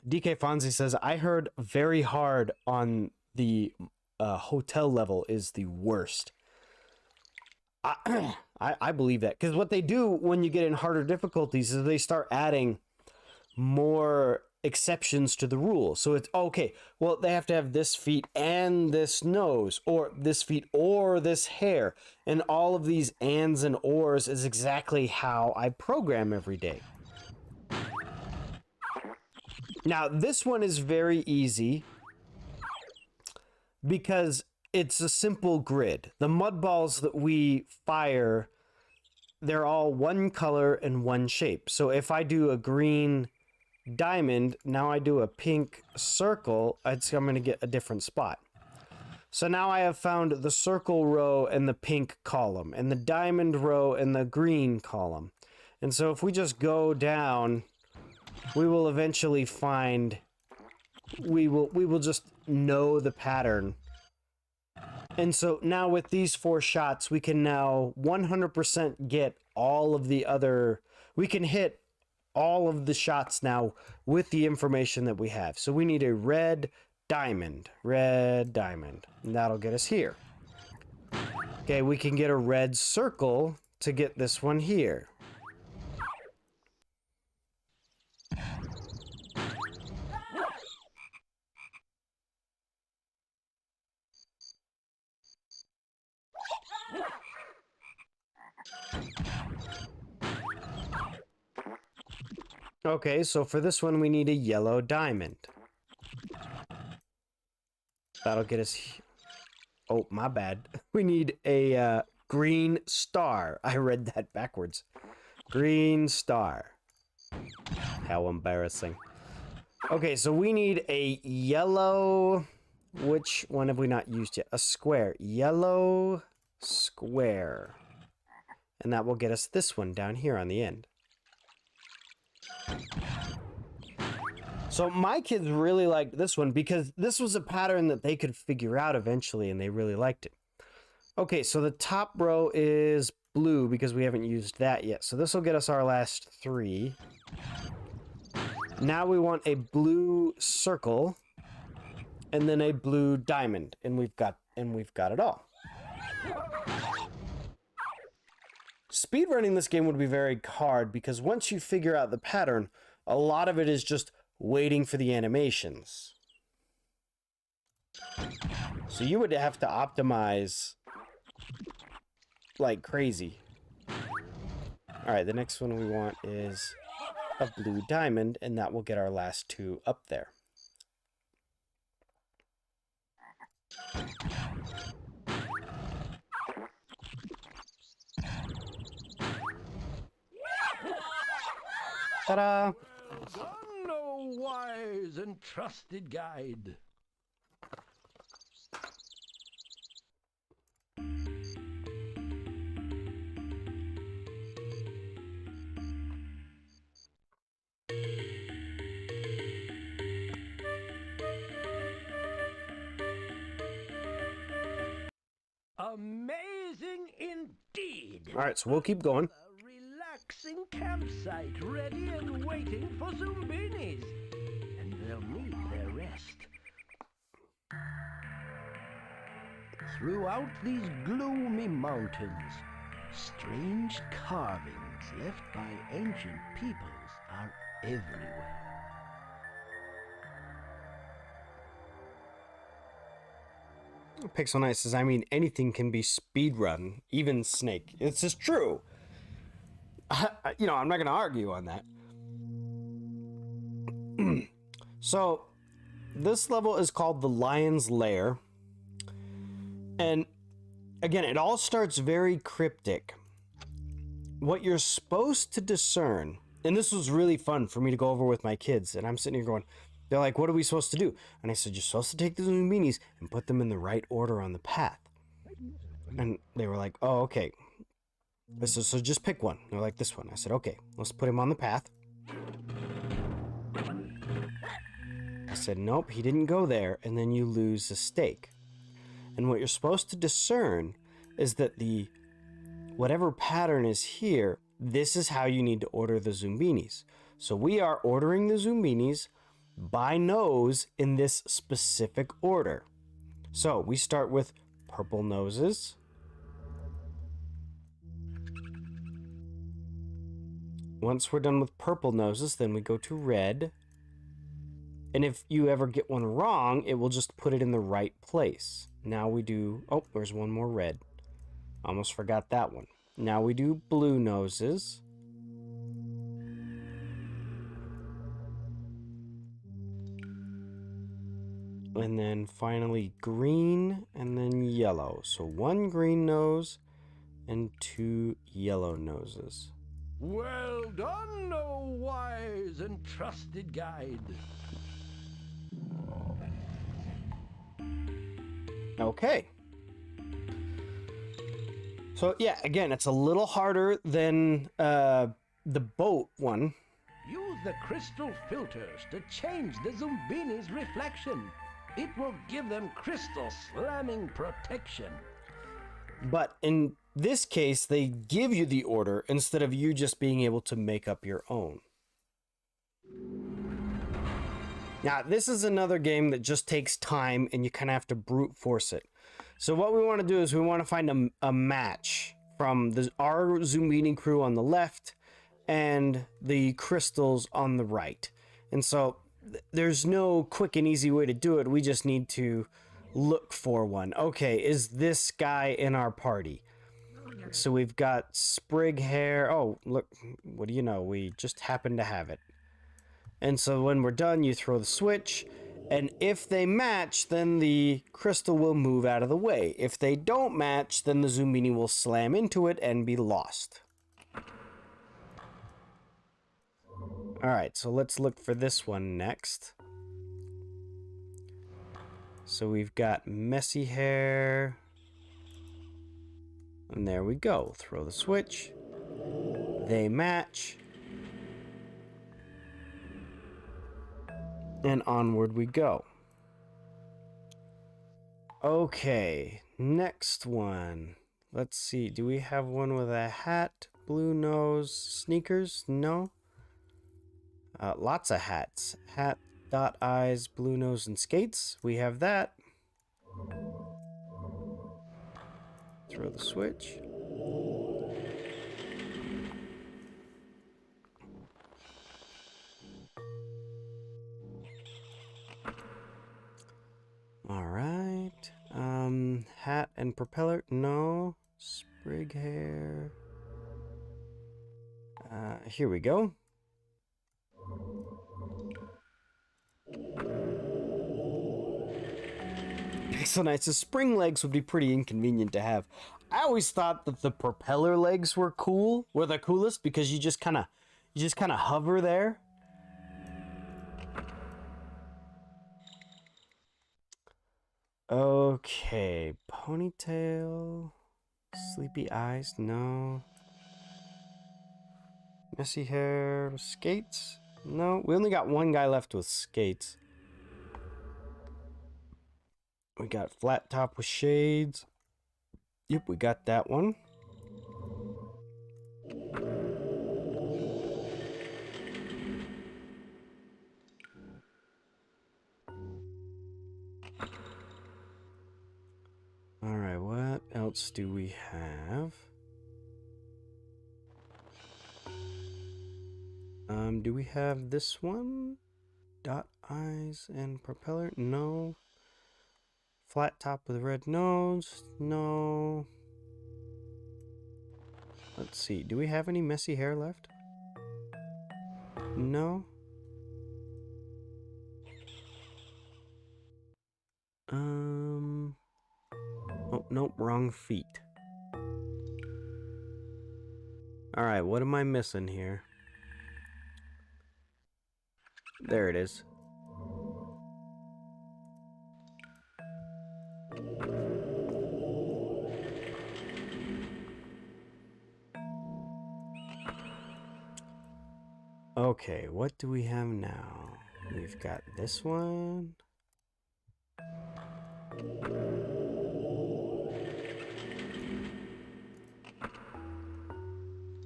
[SPEAKER 1] DK Fonzie says, I heard very hard on the hotel level is the worst. I believe that, because what they do when you get in harder difficulties is they start adding more exceptions to the rule. So it's okay, well, they have to have this feet and this nose, or this feet or this hair, and all of these ands and ors is exactly how I program every day. Now this one is very easy because it's a simple grid. The mud balls that we fire, they're all one color and one shape. So if I do a green diamond, now I do a pink circle, I'm going to get a different spot. So now I have found the circle row and the pink column, and the diamond row and the green column. And so if we just go down, we will eventually find, we will just know the pattern. And so now with these 4 shots, we can now 100% get all of the other, we can hit all of the shots now with the information that we have. So we need a red diamond, and that'll get us here. Okay, we can get a red circle to get this one here. Okay, so for this one, we need a yellow diamond. That'll get us... Oh, my bad. We need a green star. I read that backwards. Green star. How embarrassing. Okay, so we need a yellow... Which one have we not used yet? A square. Yellow square. And that will get us this one down here on the end. So my kids really liked this one because this was a pattern that they could figure out eventually, and they really liked it. Okay, so the top row is blue because we haven't used that yet. So this will get us our last 3. Now we want a blue circle and then a blue diamond, and we've got it all. Speedrunning this game would be very hard because once you figure out the pattern, a lot of it is just waiting for the animations. So you would have to optimize like crazy. Alright, the next one we want is a blue diamond, and that will get our last 2 up there. Ta-da!
[SPEAKER 3] Done, O wise and trusted guide. Amazing indeed.
[SPEAKER 1] All right, so we'll keep going.
[SPEAKER 3] A relaxing campsite ready and waiting for Zoombinis. And they'll need their rest. Throughout these gloomy mountains, strange carvings left by ancient peoples are everywhere.
[SPEAKER 1] Pixel Knight says, I mean, anything can be speedrun, even Snake. It's just true. You know, I'm not going to argue on that. So, this level is called the Lion's Lair. And, again, it all starts very cryptic. What you're supposed to discern, and this was really fun for me to go over with my kids, and I'm sitting here going, they're like, what are we supposed to do? And I said, you're supposed to take the Zoombinis and put them in the right order on the path. And they were like, oh, okay. I said, so just pick one. They're like, this one. I said, okay, let's put him on the path. I said, nope, he didn't go there. And then you lose a stake. And what you're supposed to discern is that whatever pattern is here, this is how you need to order the Zoombinis. So we are ordering the Zoombinis by nose in this specific order. So we start with purple noses. Once we're done with purple noses, then we go to red. And if you ever get one wrong, it will just put it in the right place. Now we do, oh, there's one more red. Almost forgot that one. Now we do blue noses. And then finally green, and then yellow. So 1 green nose and 2 yellow noses.
[SPEAKER 3] Well done, O wise and trusted guide.
[SPEAKER 1] Okay. So yeah, again, it's a little harder than the boat one.
[SPEAKER 3] Use the crystal filters to change the Zoombinis' reflection. It will give them crystal slamming protection.
[SPEAKER 1] But in this case, they give you the order instead of you just being able to make up your own. Now, this is another game that just takes time and you kind of have to brute force it. So what we want to do is we want to find a match from our Zoomini crew on the left and the crystals on the right. And so there's no quick and easy way to do it. We just need to look for one. Okay, is this guy in our party? So we've got Sprig hair. Oh, look, what do you know? We just happen to have it. And so when we're done, you throw the switch. And if they match, then the crystal will move out of the way. If they don't match, then the Zoomini will slam into it and be lost. Alright, so let's look for this one next. So we've got messy hair. And there we go. Throw the switch. They match. And onward we go. Okay, next one. Let's see. Do we have one with a hat, blue nose, sneakers? No. Lots of hats. Hat, dot eyes, blue nose, and skates. We have that. Throw the switch. All right. Hat and propeller. No. Sprig hair. Here we go. So nice. The spring legs would be pretty inconvenient to have. I always thought that the propeller legs were cool, were the coolest, because you just kind of hover there. Okay, ponytail, sleepy eyes, no. Messy hair, skates, no. We only got one guy left with skates. We got flat top with shades. Yep, we got that one. Alright, what else do we have? Do we have this one? Dot eyes and propeller? No. Flat top with red nose? No. Let's see. Do we have any messy hair left? No. Oh, nope, wrong feet. Alright, what am I missing here? There it is. Okay, what do we have now? We've got this one.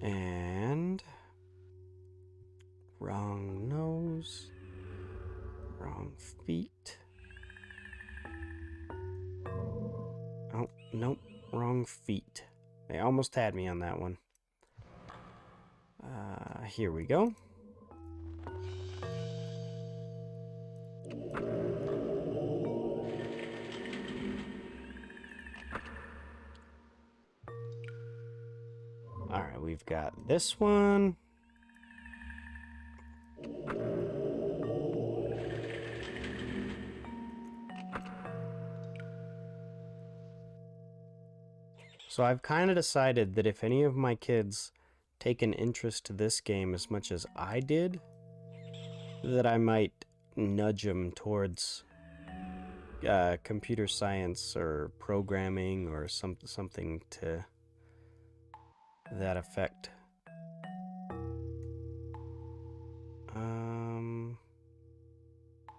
[SPEAKER 1] And wrong nose, wrong feet. Oh, nope, wrong feet. They almost had me on that one. Here we go. Alright, we've got this one. So I've kind of decided that if any of my kids take an interest to this game as much as I did, that I might nudge them towards computer science or programming or something to that effect.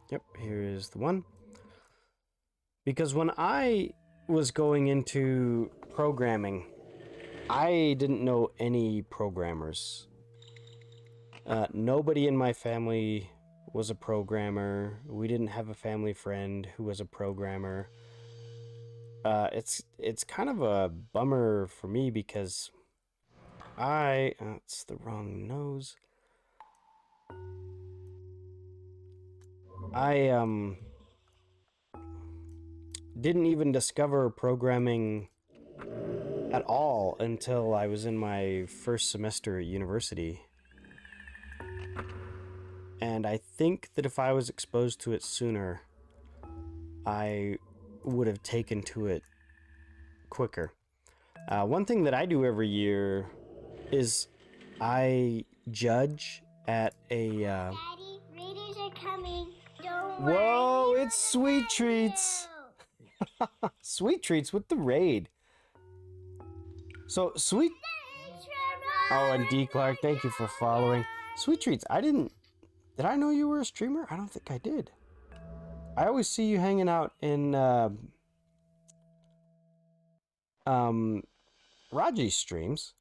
[SPEAKER 1] Yep, here is the one. Because when I was going into programming, I didn't know any programmers. Nobody in my family was a programmer. We didn't have a family friend who was a programmer. It's kind of a bummer for me because it's the wrong nose. I didn't even discover programming at all until I was in my first semester at university. And I think that if I was exposed to it sooner, I would have taken to it quicker. One thing that I do every year is I judge at a...
[SPEAKER 8] Daddy, Raiders are coming. Don't
[SPEAKER 1] Whoa,
[SPEAKER 8] worry.
[SPEAKER 1] it's Sweet Treats! Sweet Treats with the raid. So, Sweet... Oh, and D. Clark, thank you for following. Sweet Treats, Did I know you were a streamer? I don't think I did. I always see you hanging out in, Raji's streams.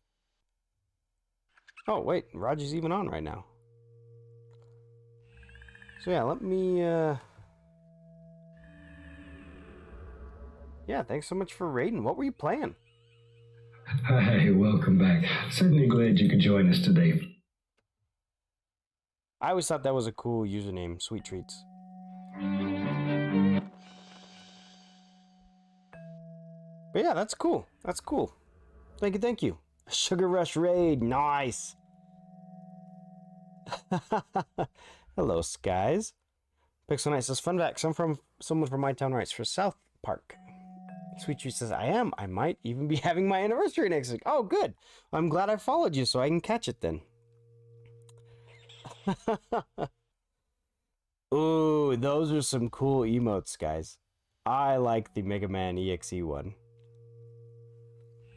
[SPEAKER 1] Oh, wait, Raji's even on right now. So yeah, let me, Yeah, thanks so much for raiding. What were you playing?
[SPEAKER 9] Hi, welcome back. Certainly glad you could join us today.
[SPEAKER 1] I always thought that was a cool username, Sweet Treats. But yeah, that's cool. That's cool. Thank you, thank you. Sugar Rush Raid, nice. Hello, Skies. Pixel Knight says, fun fact, someone from my town writes for South Park. Sweet Treat says, I am. I might even be having my anniversary next week. Oh, good. I'm glad I followed you so I can catch it then. Ooh, those are some cool emotes, guys. I like the Mega Man EXE one.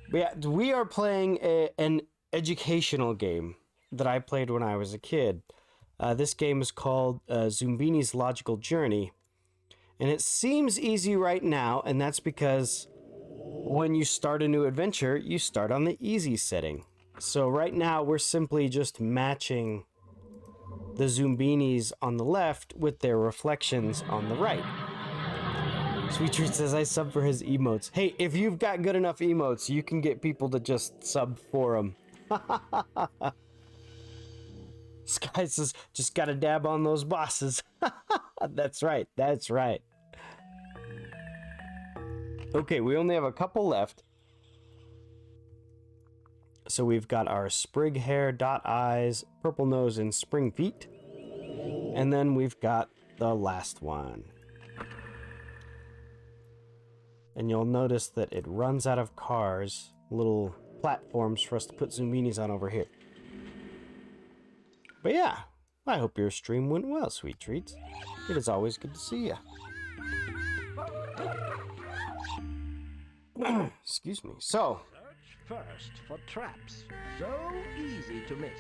[SPEAKER 1] But yeah, we are playing an educational game that I played when I was a kid. This game is called Zoombinis Logical Journey. And it seems easy right now, and that's because when you start a new adventure, you start on the easy setting. So right now, we're simply just matching the Zoombinis on the left with their reflections on the right. Sweet Treat says, I sub for his emotes. Hey, if you've got good enough emotes, you can get people to just sub for them. Sky says, just gotta dab on those bosses. That's right, that's right. Okay, we only have a couple left. So we've got our sprig hair, dot eyes, purple nose, and spring feet. And then we've got the last one. And you'll notice that it runs out of cars, little platforms for us to put Zoombinis on over here. But yeah, I hope your stream went well, Sweet Treats. It is always good to see you. Excuse me. So,
[SPEAKER 3] Search first for traps. So easy to miss.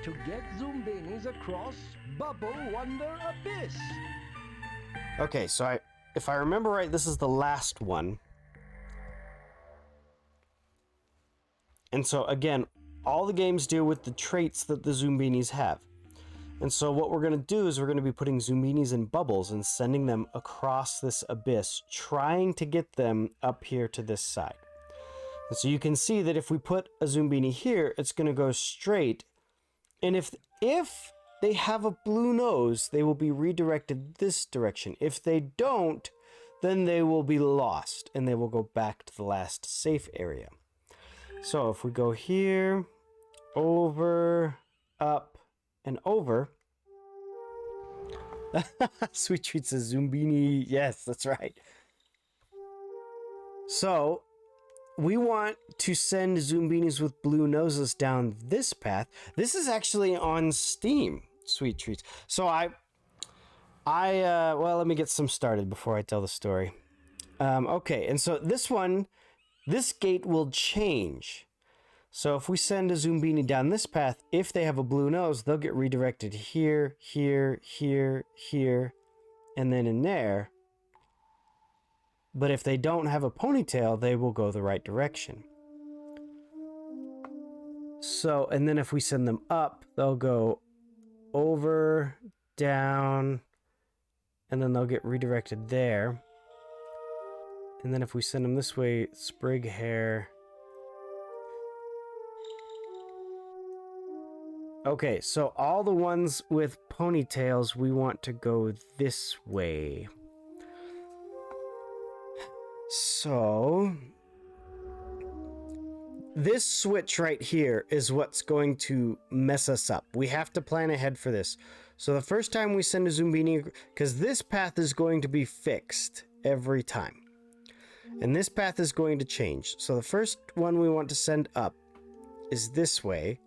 [SPEAKER 3] To get Zoombinis across Bubble Wonder Abyss.
[SPEAKER 1] okay, so if I remember right, this is the last one. And so again, all the games deal with the traits that the Zoombinis have. And so what we're going to do is we're going to be putting Zoombinis in bubbles and sending them across this abyss, trying to get them up here to this side. And so you can see that if we put a Zoombini here, it's going to go straight. And if they have a blue nose, they will be redirected this direction. If they don't, then they will be lost and they will go back to the last safe area. So if we go here, over, up, and over. Sweet Treat says Zoombini. Yes, that's right. So we want to send Zoombinis with blue noses down this path. This is actually on Steam, Sweet Treats. So Well, let me get some started before I tell the story. Okay, and so this gate will change. So if we send a Zoombini down this path, if they have a blue nose, they'll get redirected here, here, here, here, and then in there. But if they don't have a ponytail, they will go the right direction. So, and then if we send them up, they'll go over, down, and then they'll get redirected there. And then if we send them this way, sprig hair. Okay, so all the ones with ponytails, we want to go this way. So this switch right here is what's going to mess us up. We have to plan ahead for this. So the first time we send a Zoombini, because this path is going to be fixed every time. And this path is going to change. So the first one we want to send up is this way,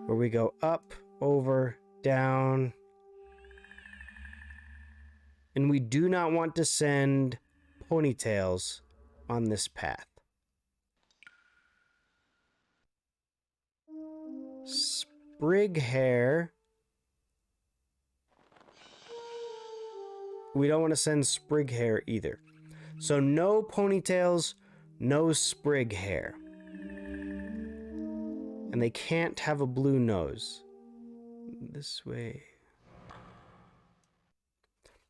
[SPEAKER 1] where we go up, over, down. And we do not want to send ponytails on this path. Sprig hair. We don't want to send sprig hair either. So no ponytails, no sprig hair. And they can't have a blue nose. This way.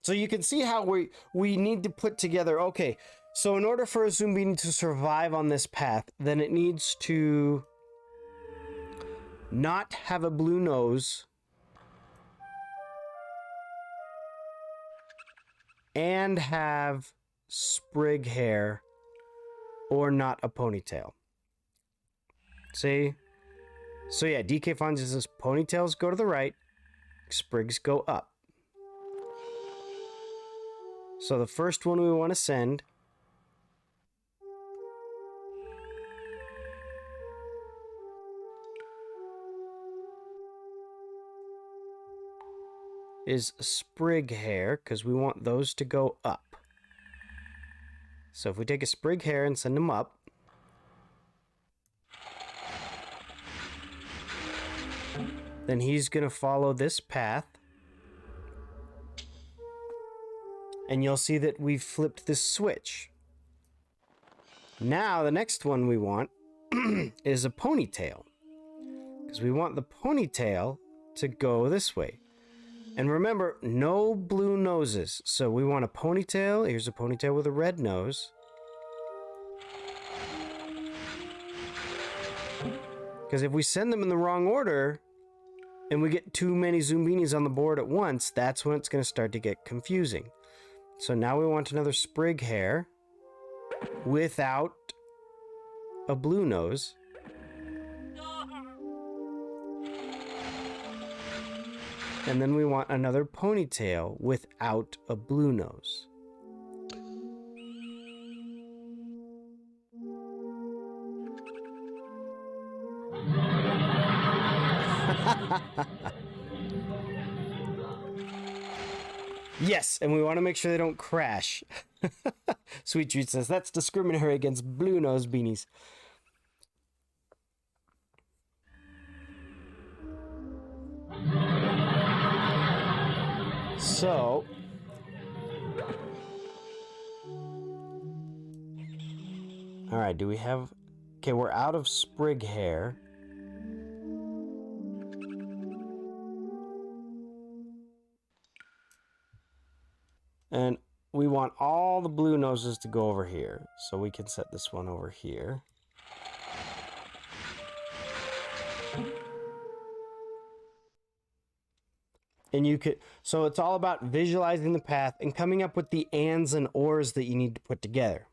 [SPEAKER 1] So you can see how we need to put together, okay, so in order for a Zoombini to survive on this path, then it needs to not have a blue nose and have sprig hair or not a ponytail. See? So yeah, DK Fonzie says ponytails go to the right, sprigs go up. So the first one we want to send is sprig hair, because we want those to go up. So if we take a sprig hair and send them up, then he's going to follow this path. And you'll see that we've flipped this switch. Now the next one we want is a ponytail. Because we want the ponytail to go this way. And remember, no blue noses. So we want a ponytail. Here's a ponytail with a red nose. Because if we send them in the wrong order, and we get too many Zoombinis on the board at once, that's when it's going to start to get confusing. So now we want another sprig hair without a blue nose. And then we want another ponytail without a blue nose. Yes, and we want to make sure they don't crash. Sweet Treat says, that's discriminatory against blue nose beanies. So, all right, do we have, okay, we're out of sprig hair. And we want all the blue noses to go over here. So we can set this one over here. And you could, so it's all about visualizing the path and coming up with the ands and ors that you need to put together.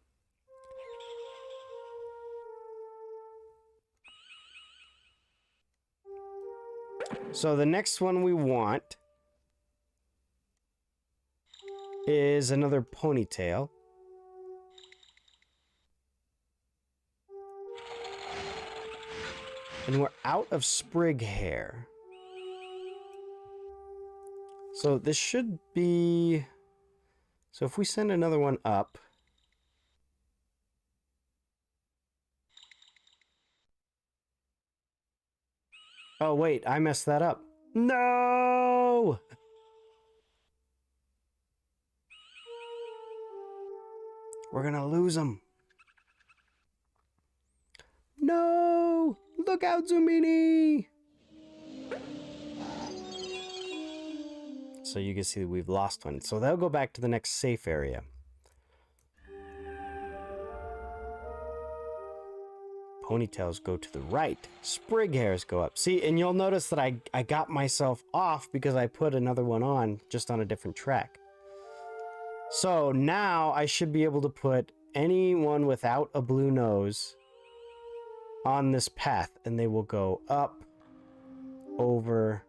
[SPEAKER 1] So the next one we want is another ponytail. And we're out of sprig hair. So this should be... So if we send another one up... Oh, wait, I messed that up. No! We're gonna lose them. No! Look out, Zoomini! So you can see that we've lost one. So they'll go back to the next safe area. Ponytails go to the right. Sprig hairs go up. See, and you'll notice that I got myself off because I put another one on, just on a different track. So now I should be able to put anyone without a blue nose on this path, and they will go up, over,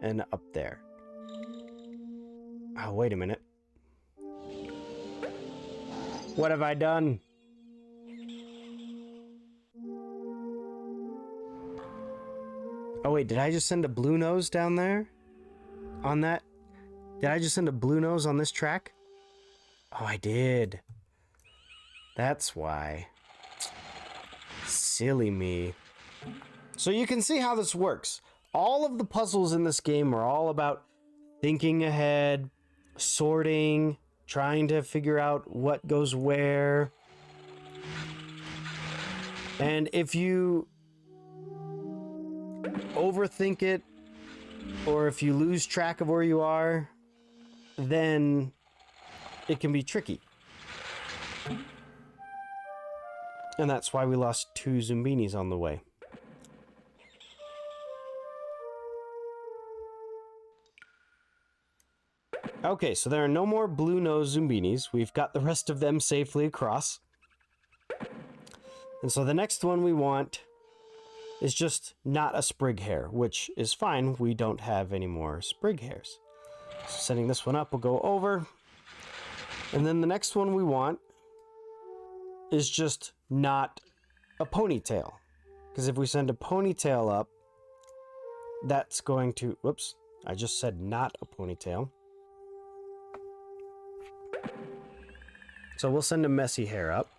[SPEAKER 1] and up there. Oh, wait a minute. What have I done? Oh, wait, did I just send a blue nose down there? On that? Did I just send a blue nose on this track? Oh, I did. That's why. Silly me. So you can see how this works. All of the puzzles in this game are all about thinking ahead, sorting, trying to figure out what goes where. And if you overthink it, or if you lose track of where you are, then it can be tricky. And that's why we lost 2 Zoombinis on the way. Okay, so there are no more blue nose Zoombinis. We've got the rest of them safely across. And so the next one we want is just not a sprig hair, which is fine. We don't have any more sprig hairs. So setting this one up, we'll go over. And then the next one we want is just not a ponytail. Because if we send a ponytail up, that's going to... Whoops, I just said not a ponytail. So we'll send a messy hair up.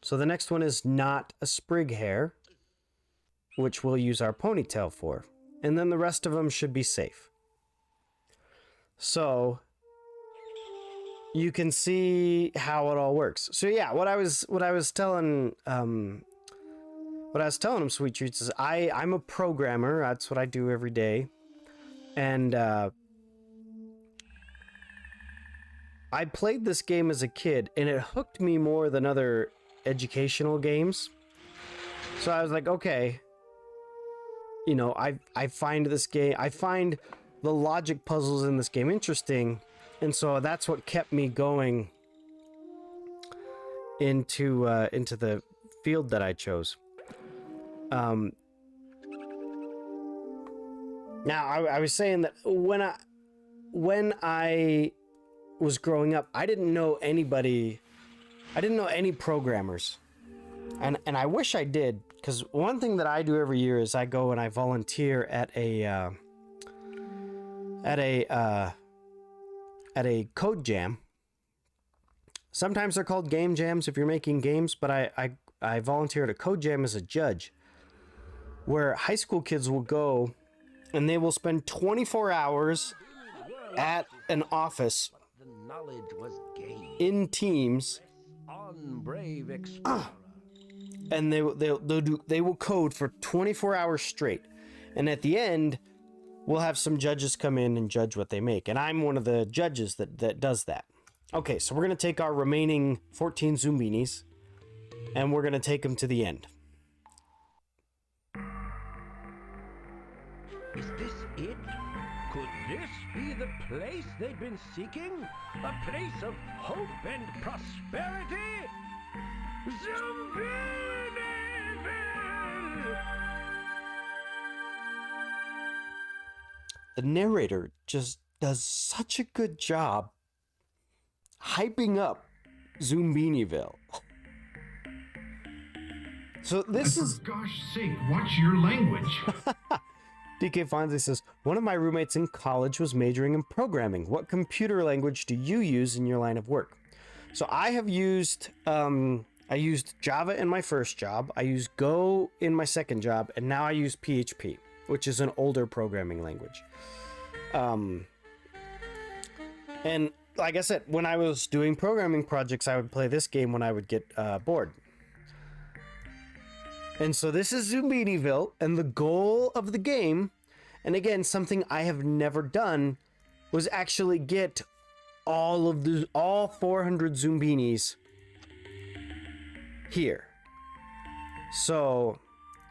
[SPEAKER 1] So the next one is not a sprig hair, which we'll use our ponytail for. And then the rest of them should be safe. So you can see how it all works. So yeah, what I was telling him, Sweet Treats, is I'm a programmer. That's what I do every day. And I played this game as a kid, and it hooked me more than other educational games. So I was like, okay, you know, I find this game, I find the logic puzzles in this game interesting, and so that's what kept me going into the field that I chose. Now I was saying that when I was growing up, I didn't know anybody. I didn't know any programmers, and I wish I did, because one thing that I do every year is I go and I volunteer at a code jam. Sometimes they're called game jams if you're making games, but I volunteer at a code jam as a judge, where high school kids will go and they will spend 24 hours at an office in teams.
[SPEAKER 3] Brave explorer.
[SPEAKER 1] And they will code for 24 hours straight, and at the end we'll have some judges come in and judge what they make, and I'm one of the judges that does that. Okay, so we're gonna take our remaining 14 Zoombinis and we're gonna take them to the end.
[SPEAKER 3] Is this it? Could this be the place they've been seeking? A place of hope and prosperity? Zoombinisville!
[SPEAKER 1] The narrator just does such a good job hyping up Zoombiniville. So this is...
[SPEAKER 2] For gosh sake, watch your language.
[SPEAKER 1] DK Fonzie says, one of my roommates in college was majoring in programming. What computer language do you use in your line of work? So I have used, I used Java in my first job. I used Go in my second job. And now I use PHP, which is an older programming language. And like I said, when I was doing programming projects, I would play this game when I would get bored. And so this is Zombiniville, and the goal of the game, and again, something I have never done, was actually get all 400 Zoombinis here. So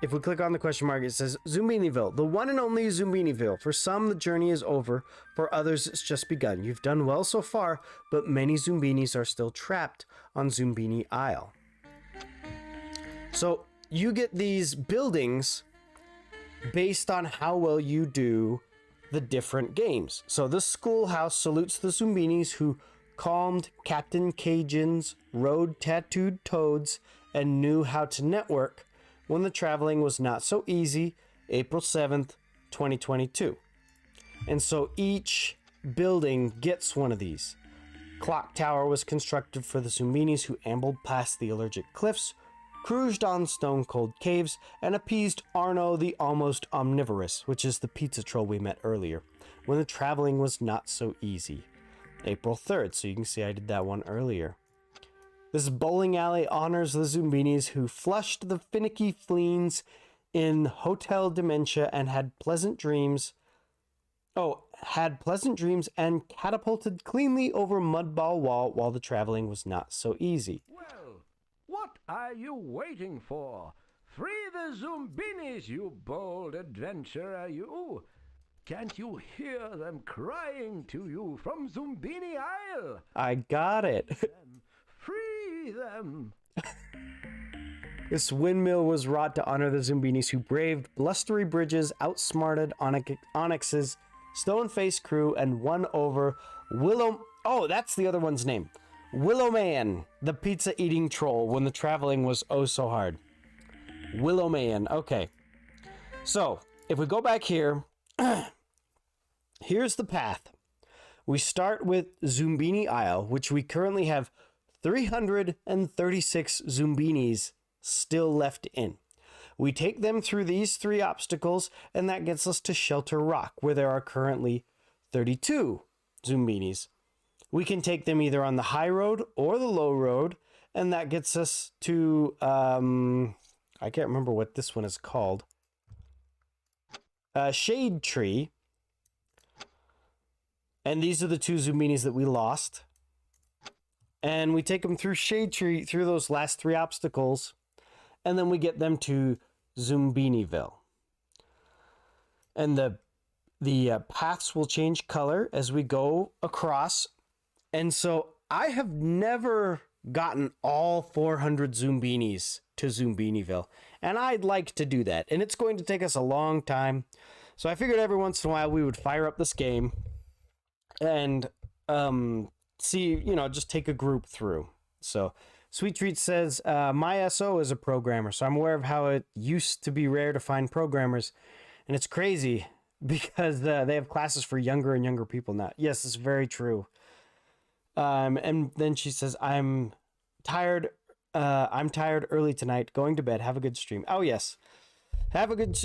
[SPEAKER 1] if we click on the question mark, it says Zombiniville, the one and only Zombiniville. For some, the journey is over. For others, it's just begun. You've done well so far, but many Zoombinis are still trapped on Zoombini Isle. So you get these buildings based on how well you do the different games. So this schoolhouse salutes the Zoombinis who calmed Captain Cajuns, rode tattooed toads, and knew how to network when the traveling was not so easy, April 7th, 2022. And so each building gets one of these. Clock Tower was constructed for the Zoombinis who ambled past the allergic cliffs, cruised on stone-cold caves, and appeased Arno the almost omnivorous, which is the pizza troll we met earlier, when the traveling was not so easy. April 3rd, so you can see I did that one earlier. This bowling alley honors the Zoombinis who flushed the finicky fleens in Hotel Dementia and had pleasant dreams and catapulted cleanly over Mudball Wall while the traveling was not so easy.
[SPEAKER 3] Well, what are you waiting for? Free the Zoombinis, you bold adventurer, you! Can't you hear them crying to you from Zoombini Isle?
[SPEAKER 1] I got it.
[SPEAKER 3] Free them!
[SPEAKER 1] This windmill was wrought to honor the Zoombinis who braved blustery bridges, outsmarted Onyx's stone-faced crew, and won over Willow... Oh, that's the other one's name. Willow Man, the pizza-eating troll, when the traveling was oh so hard. Willow Man, okay. So, if we go back here, here's the path. We start with Zoombini Isle, which we currently have 336 Zoombinis still left in. We take them through these 3 obstacles, and that gets us to Shelter Rock, where there are currently 32 Zoombinis. We can take them either on the high road or the low road, and that gets us to, I can't remember what this one is called. Shade Tree. And these are the 2 Zoombinis that we lost. And we take them through Shade Tree, through those last 3 obstacles, and then we get them to Zoombiniville. And the paths will change color as we go across. And so I have never gotten all 400 Zoombinis to Zoombiniville, and I'd like to do that. And it's going to take us a long time. So I figured every once in a while we would fire up this game and see, just take a group through. So Sweet Treat says, my SO is a programmer, so I'm aware of how it used to be rare to find programmers. And it's crazy because they have classes for younger and younger people now. Yes, it's very true. And then she says, I'm tired early tonight, going to bed. Have a good stream. Oh, yes. Have a good,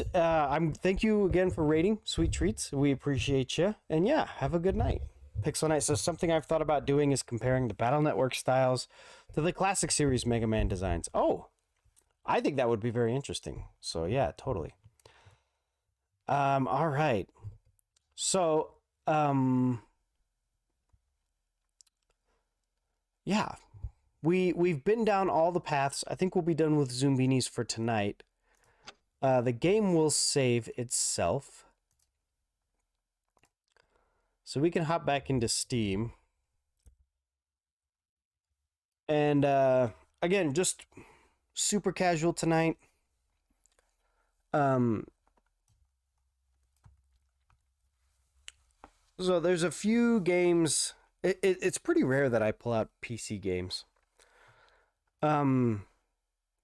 [SPEAKER 1] thank you again for rating Sweet Treats. We appreciate you. And yeah, have a good night. Pixel Knight says, something I've thought about doing is comparing the Battle Network styles to the classic series Mega Man designs. Oh, I think that would be very interesting. So yeah, totally. All right. So, yeah, we've been down all the paths. I think we'll be done with Zoombinis for tonight. The game will save itself. So we can hop back into Steam. And again, just super casual tonight. So there's a few games. It's pretty rare that I pull out PC games. But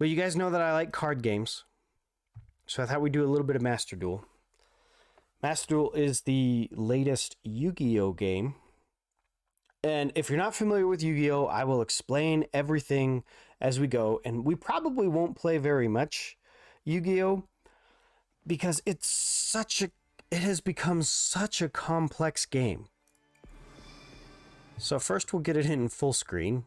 [SPEAKER 1] you guys know that I like card games. So I thought we'd do a little bit of Master Duel. Master Duel is the latest Yu-Gi-Oh game. And if you're not familiar with Yu-Gi-Oh, I will explain everything as we go. And we probably won't play very much Yu-Gi-Oh because it has become such a complex game. So first we'll get it in full screen.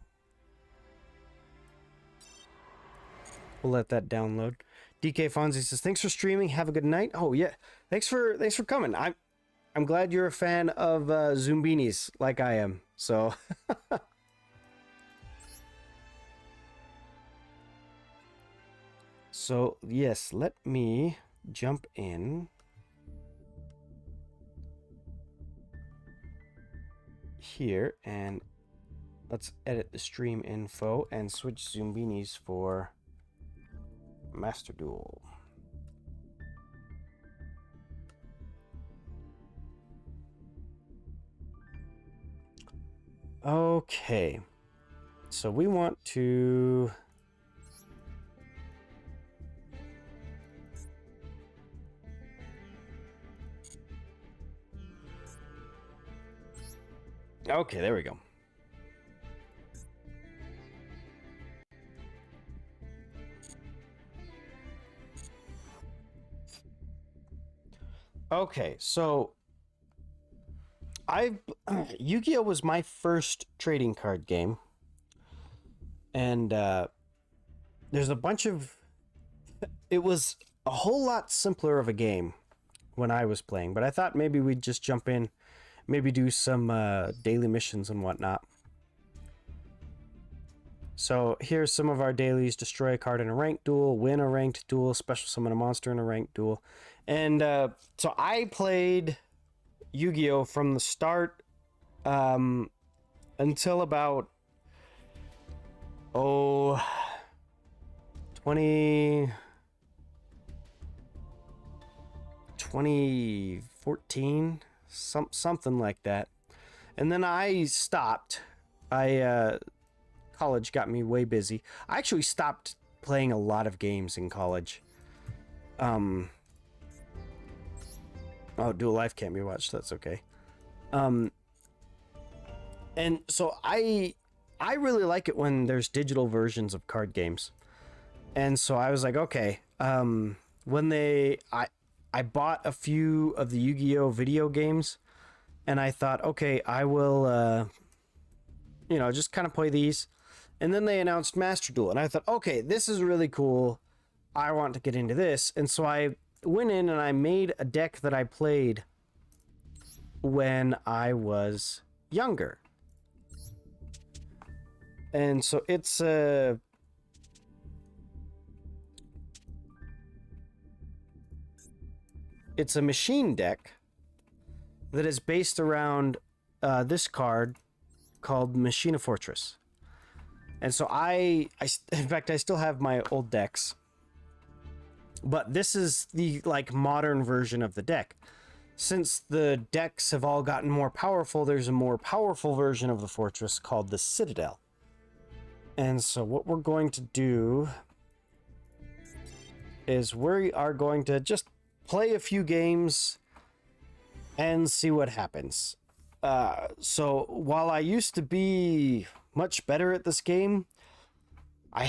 [SPEAKER 1] We'll let that download. DK Fonzie says, "Thanks for streaming. Have a good night." Oh yeah, thanks for coming. I'm glad you're a fan of Zoombinis like I am. So so yes, let me jump in here and let's edit the stream info and switch Zoombinis for Master Duel. Okay, so we want to okay, there we go. Okay, so Yu-Gi-Oh was my first trading card game, and there's a bunch of it was a whole lot simpler of a game when I was playing, but I thought maybe we'd just jump in, maybe do some daily missions and whatnot. So here's some of our dailies: destroy a card in a ranked duel, win a ranked duel, special summon a monster in a ranked duel. And so I played Yu-Gi-Oh from the start until about 2014, something like that. And then I stopped. College got me way busy. I actually stopped playing a lot of games in college. Oh, Dual Life can't be watched. That's okay. And so I really like it when there's digital versions of card games. And so I was like, okay. When I bought a few of the Yu-Gi-Oh video games, and I thought, okay, I will, just kind of play these. And then they announced Master Duel, and I thought, okay, this is really cool. I want to get into this. And so I went in and I made a deck that I played when I was younger. And so it's a machine deck that is based around this card called Machina Fortress. And so in fact, I still have my old decks. But this is the modern version of the deck. Since the decks have all gotten more powerful, there's a more powerful version of the fortress called the Citadel. And so what we're going to do is we are going to just play a few games and see what happens. So while I used to be much better at this game, I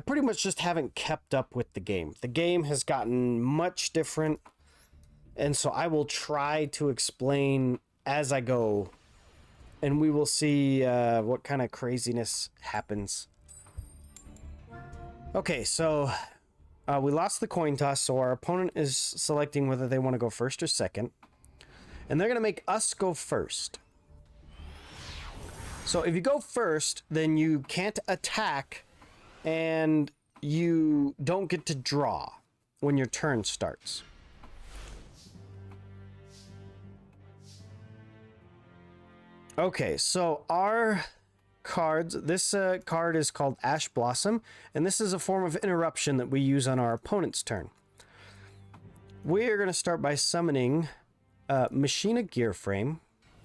[SPEAKER 1] pretty much just haven't kept up with the game. The game has gotten much different, and so I will try to explain as I go, and we will see what kind of craziness happens. Okay, so we lost the coin toss, so our opponent is selecting whether they want to go first or second, and they're going to make us go first. So if you go first, then you can't attack, and you don't get to draw when your turn starts. Okay, so our cards, this card is called Ash Blossom, and this is a form of interruption that we use on our opponent's turn. We're going to start by summoning Machina Gearframe,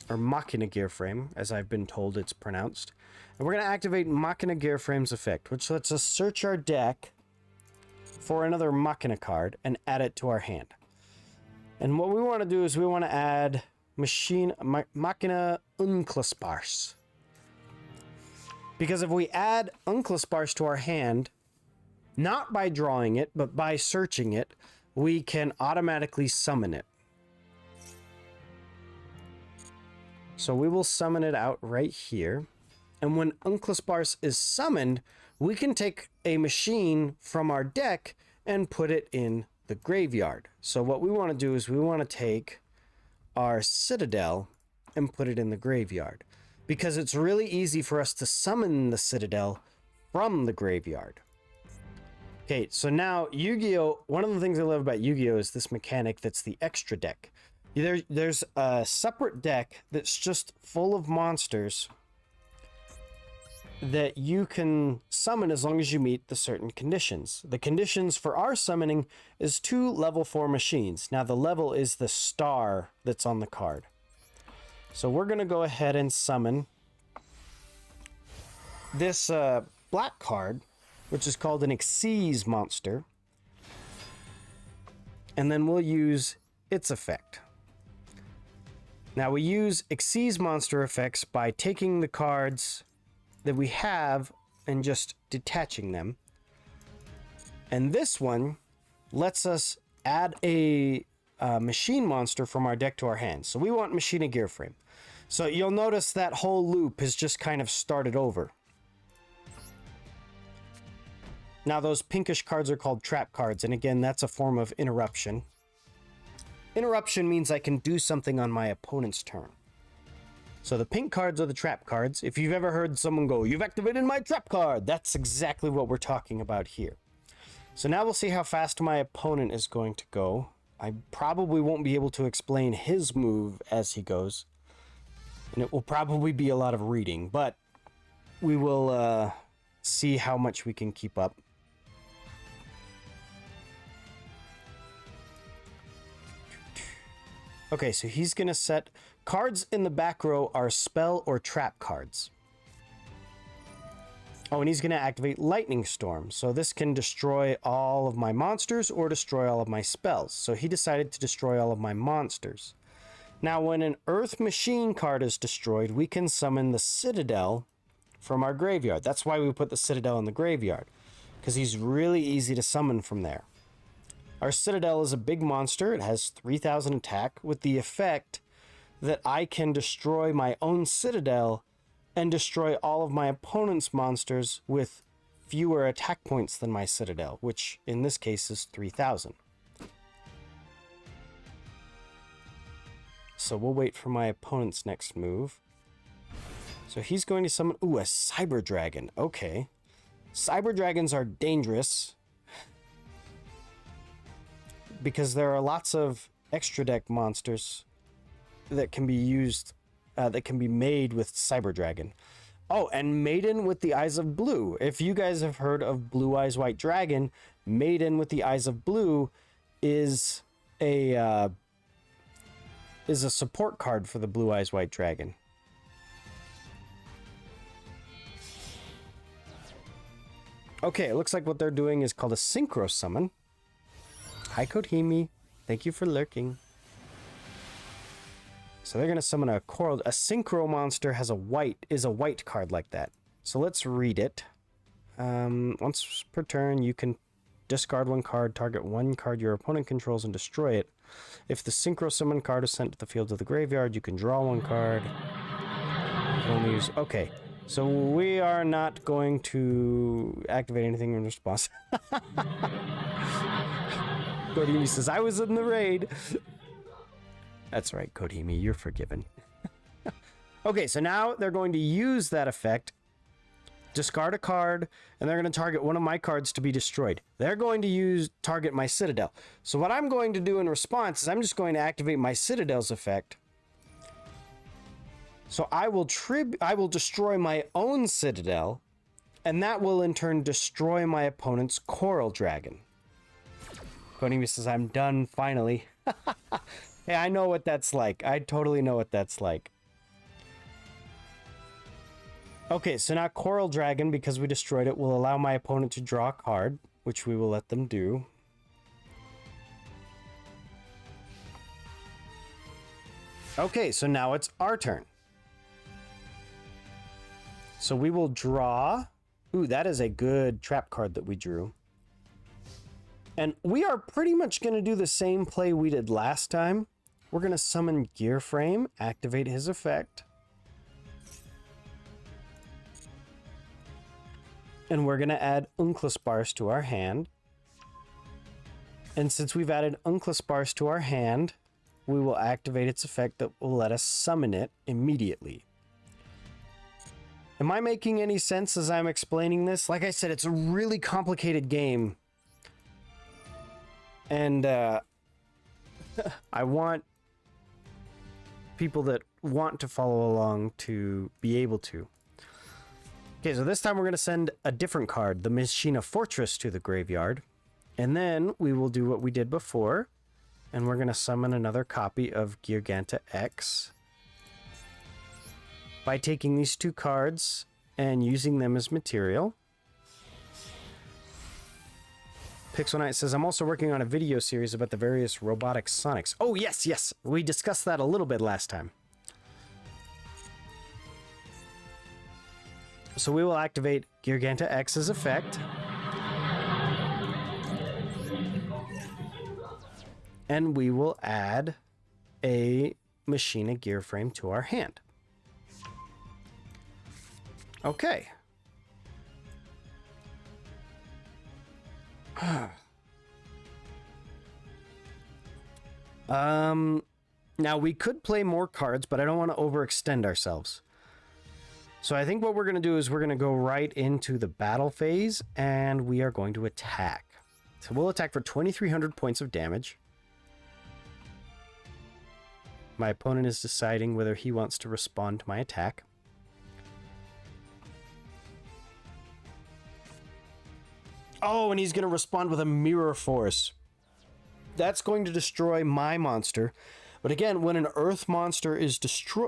[SPEAKER 1] or Machina Gearframe, as I've been told it's pronounced. And we're going to activate Machina Gearframe's effect, which lets us search our deck for another Machina card and add it to our hand. And what we want to do is we want to add Machina Unclaspars. Because if we add Unclaspars to our hand, not by drawing it, but by searching it, we can automatically summon it. So we will summon it out right here. And when Unclaspars is summoned, we can take a machine from our deck and put it in the graveyard. So what we want to do is we want to take our Citadel and put it in the graveyard, because it's really easy for us to summon the Citadel from the graveyard. Okay, so now Yu-Gi-Oh! One of the things I love about Yu-Gi-Oh! Is this mechanic that's the extra deck. There's a separate deck that's just full of monsters that you can summon as long as you meet the certain conditions. The conditions for our summoning is 2 level 4 machines. Now the level is the star that's on the card. So we're going to go ahead and summon this black card, which is called an Xyz monster. And then we'll use its effect. Now we use Xyz monster effects by taking the cards that we have and just detaching them. And this one lets us add a machine monster from our deck to our hands. So we want Machina Gear Frame. So you'll notice that whole loop has just kind of started over. Now those pinkish cards are called trap cards, and again, that's a form of interruption. Interruption means I can do something on my opponent's turn. So the pink cards are the trap cards. If you've ever heard someone go, "You've activated my trap card," that's exactly what we're talking about here. So now we'll see how fast my opponent is going to go. I probably won't be able to explain his move as he goes, and it will probably be a lot of reading, but we will see how much we can keep up. Okay, so he's going to set cards in the back row are spell or trap cards. Oh, and he's going to activate Lightning Storm. So this can destroy all of my monsters or destroy all of my spells. So he decided to destroy all of my monsters. Now, when an Earth Machine card is destroyed, we can summon the Citadel from our graveyard. That's why we put the Citadel in the graveyard, because he's really easy to summon from there. Our Citadel is a big monster. It has 3,000 attack with the effect that I can destroy my own Citadel and destroy all of my opponent's monsters with fewer attack points than my Citadel, which in this case is 3,000. So we'll wait for my opponent's next move. So he's going to summon, ooh, a Cyber Dragon. Okay. Cyber Dragons are dangerous because there are lots of extra deck monsters that can be used, that can be made with Cyber Dragon. Oh, and Maiden with the Eyes of Blue. If you guys have heard of Blue Eyes White Dragon, Maiden with the Eyes of Blue is a support card for the Blue Eyes White Dragon. Okay, it looks like what they're doing is called a Synchro Summon. Hi, Kodhimi. Thank you for lurking. So they're going to summon a coral. A Synchro monster is a white card like that. So let's read it. Once per turn, you can discard one card, target one card your opponent controls, and destroy it. If the Synchro Summon card is sent to the field of the graveyard, you can draw one card. Only use... Okay, so we are not going to activate anything in response. Kodhimi says, I was in the raid. That's right, Kodhimi, you're forgiven. Okay, so now they're going to use that effect, discard a card, and they're going to target one of my cards to be destroyed. They're going to target my Citadel. So what I'm going to do in response is I'm just going to activate my Citadel's effect. So I will destroy my own Citadel, and that will in turn destroy my opponent's Coral Dragon. Kodhimi says, I'm done, finally. Hey, I know what that's like. I totally know what that's like. Okay, so now Coral Dragon, because we destroyed it, will allow my opponent to draw a card, which we will let them do. Okay, so now it's our turn. So we will draw. Ooh, that is a good trap card that we drew. And we are pretty much going to do the same play we did last time. We're going to summon Gear Frame, activate his effect. And we're going to add Unclus Bars to our hand. And since we've added Unclus Bars to our hand, we will activate its effect that will let us summon it immediately. Am I making any sense as I'm explaining this? Like I said, it's a really complicated game. And I want people that want to follow along to be able to. Okay, so this time we're going to send a different card, the Machina Fortress, to the graveyard. And then we will do what we did before. And we're going to summon another copy of Giganta X by taking these two cards and using them as material. Pixel Knight says, I'm also working on a video series about the various robotic Sonics. Oh, yes, yes. We discussed that a little bit last time. So we will activate Giganta X's effect. And we will add a Machina Gear Frame to our hand. Okay. Now we could play more cards, but I don't want to overextend ourselves. So I think what we're going to do is we're going to go right into the battle phase, and we are going to attack. So we'll attack for 2,300 points of damage. My opponent is deciding whether he wants to respond to my attack. Oh, and he's going to respond with a Mirror Force. That's going to destroy my monster. But again, when an Earth monster is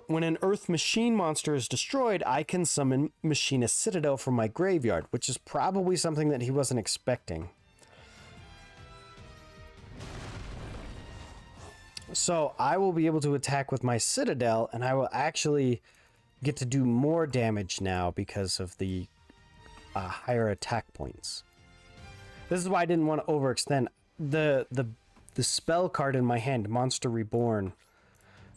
[SPEAKER 1] when an Earth Machine monster is destroyed, I can summon Machina Citadel from my graveyard, which is probably something that he wasn't expecting. So I will be able to attack with my Citadel, and I will actually get to do more damage now because of the higher attack points. This is why I didn't want to overextend. The spell card in my hand, Monster Reborn,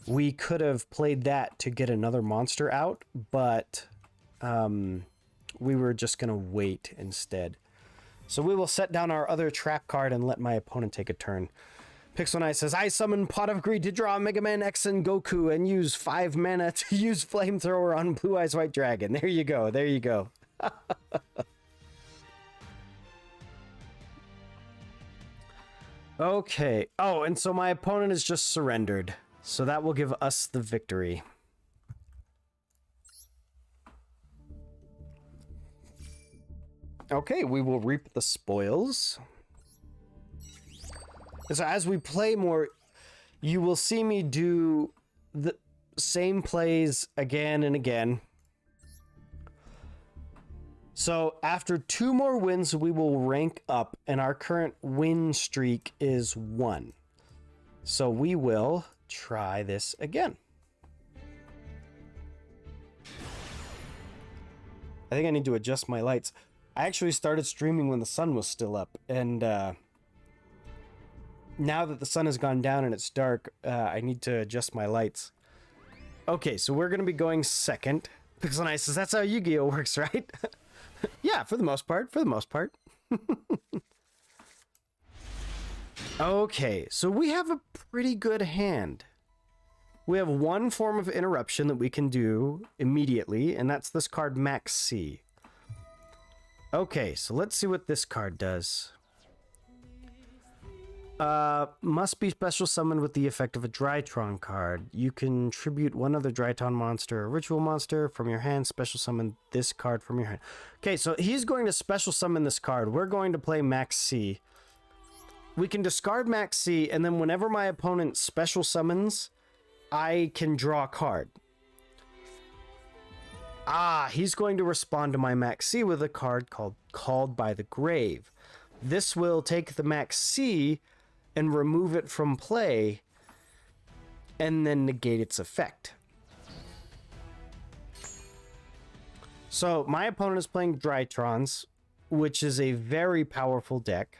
[SPEAKER 1] we could have played that to get another monster out, but we were just going to wait instead. So we will set down our other trap card and let my opponent take a turn. Pixel Knight says, I summon Pot of Greed to draw Mega Man X and Goku and use 5 mana to use Flamethrower on Blue Eyes White Dragon. There you go. There you go. Okay. Oh, and so my opponent has just surrendered. So that will give us the victory. Okay, we will reap the spoils. So as we play more, you will see me do the same plays again and again. So after 2 more wins, we will rank up, and our current win streak is 1. So we will try this again. I think I need to adjust my lights. I actually started streaming when the sun was still up, and now that the sun has gone down and it's dark, I need to adjust my lights. Okay, so we're going to be going second. Pixel Knight says, that's how Yu-Gi-Oh! Works, right? Yeah, for the most part, Okay, so we have a pretty good hand. We have one form of interruption that we can do immediately, and that's this card Max C. Okay, so let's see what this card does. Must be special summoned with the effect of a Drytron card. You can tribute one other Drytron monster or ritual monster from your hand, special summon this card from your hand. Okay, so he's going to special summon this card. We're going to play Max C. We can discard Max C, and then whenever my opponent special summons, I can draw a card. He's going to respond to my Max C with a card called Called by the Grave. This will take the Max C and remove it from play and then negate its effect. So my opponent is playing Drytrons, which is a very powerful deck,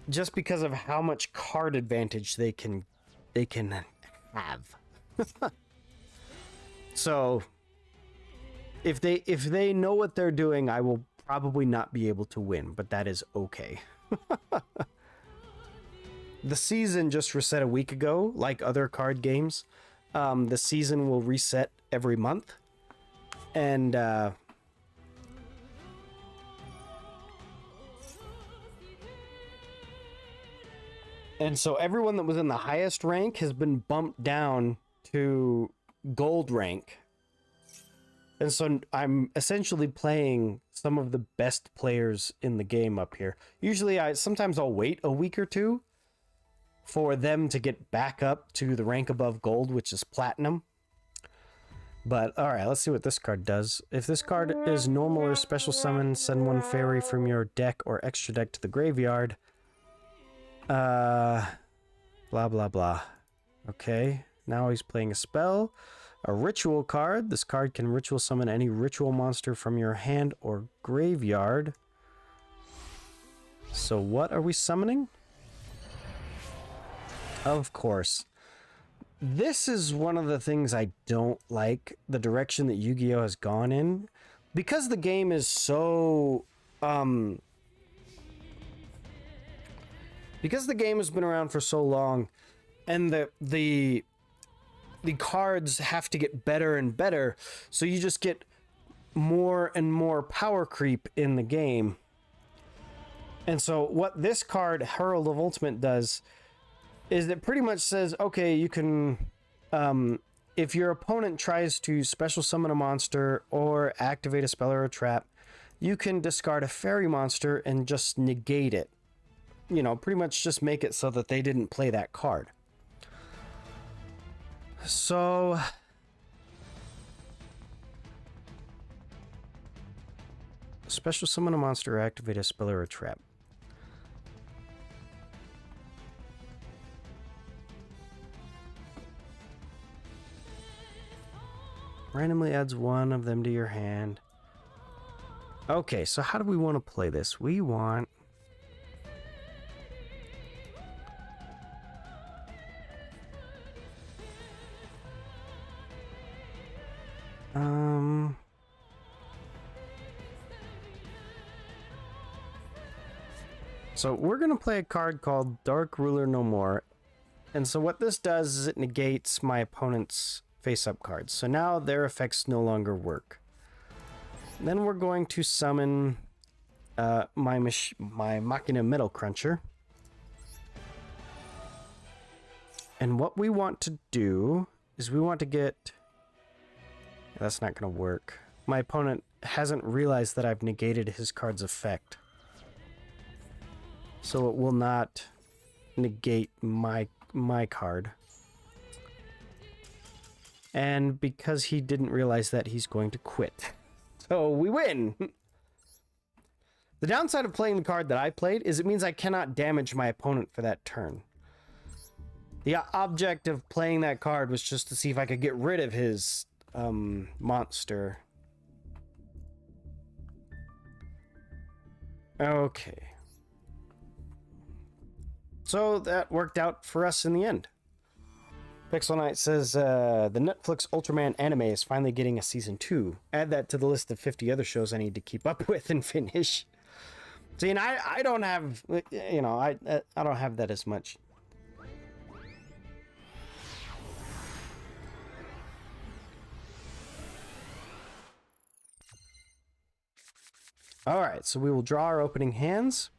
[SPEAKER 1] just because of how much card advantage they can have. So if they know what they're doing, I will probably not be able to win, but that is okay. The season just reset a week ago, like other card games. The season will reset every month. And so everyone that was in the highest rank has been bumped down to gold rank. And so I'm essentially playing some of the best players in the game up here. Usually sometimes I'll wait a week or two for them to get back up to the rank above gold, which is platinum. But all right, let's see what this card does. If this card is normal or special summon, send one fairy from your deck or extra deck to the graveyard. Blah, blah, blah. Okay, now he's playing a spell. A ritual card. This card can ritual summon any ritual monster from your hand or graveyard. So what are we summoning? Of course. This is one of the things I don't like, the direction that Yu-Gi-Oh! Has gone in. Because the game is so... because the game has been around for so long, and the cards have to get better and better, so you just get more and more power creep in the game. And so what this card, Herald of Ultimate, does is it pretty much says, okay, you can, if your opponent tries to special summon a monster or activate a spell or a trap, you can discard a fairy monster and just negate it. You know, pretty much just make it so that they didn't play that card. So... special summon a monster or activate a spell or a trap. Randomly adds one of them to your hand. Okay, so how do we want to play this? We want... So we're going to play a card called Dark Ruler No More. And so what this does is it negates my opponent's face-up cards. So now their effects no longer work. Then we're going to summon my Machina Metal Cruncher. And what we want to do is we want to get... That's not going to work. My opponent hasn't realized that I've negated his card's effect. So it will not negate my card. And because he didn't realize that, he's going to quit. So we win! The downside of playing the card that I played is it means I cannot damage my opponent for that turn. The object of playing that card was just to see if I could get rid of his monster. Okay. So that worked out for us in the end. Pixel Knight says, the Netflix Ultraman anime is finally getting a season 2. Add that to the list of 50 other shows I need to keep up with and finish. See, and I don't have, you know, I don't have that as much. All right, so we will draw our opening hands.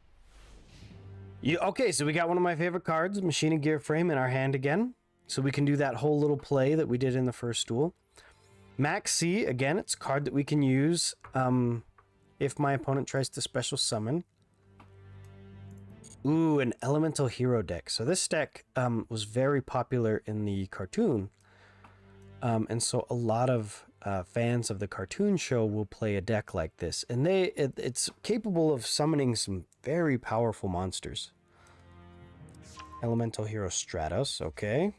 [SPEAKER 1] Okay, so we got one of my favorite cards, Machina Gear Frame, in our hand again. So we can do that whole little play that we did in the first duel. Max C, again, it's a card that we can use if my opponent tries to special summon. Ooh, an Elemental Hero deck. So this deck was very popular in the cartoon. And so a lot of fans of the cartoon show will play a deck like this. And it's capable of summoning some very powerful monsters. Elemental Hero Stratos, okay.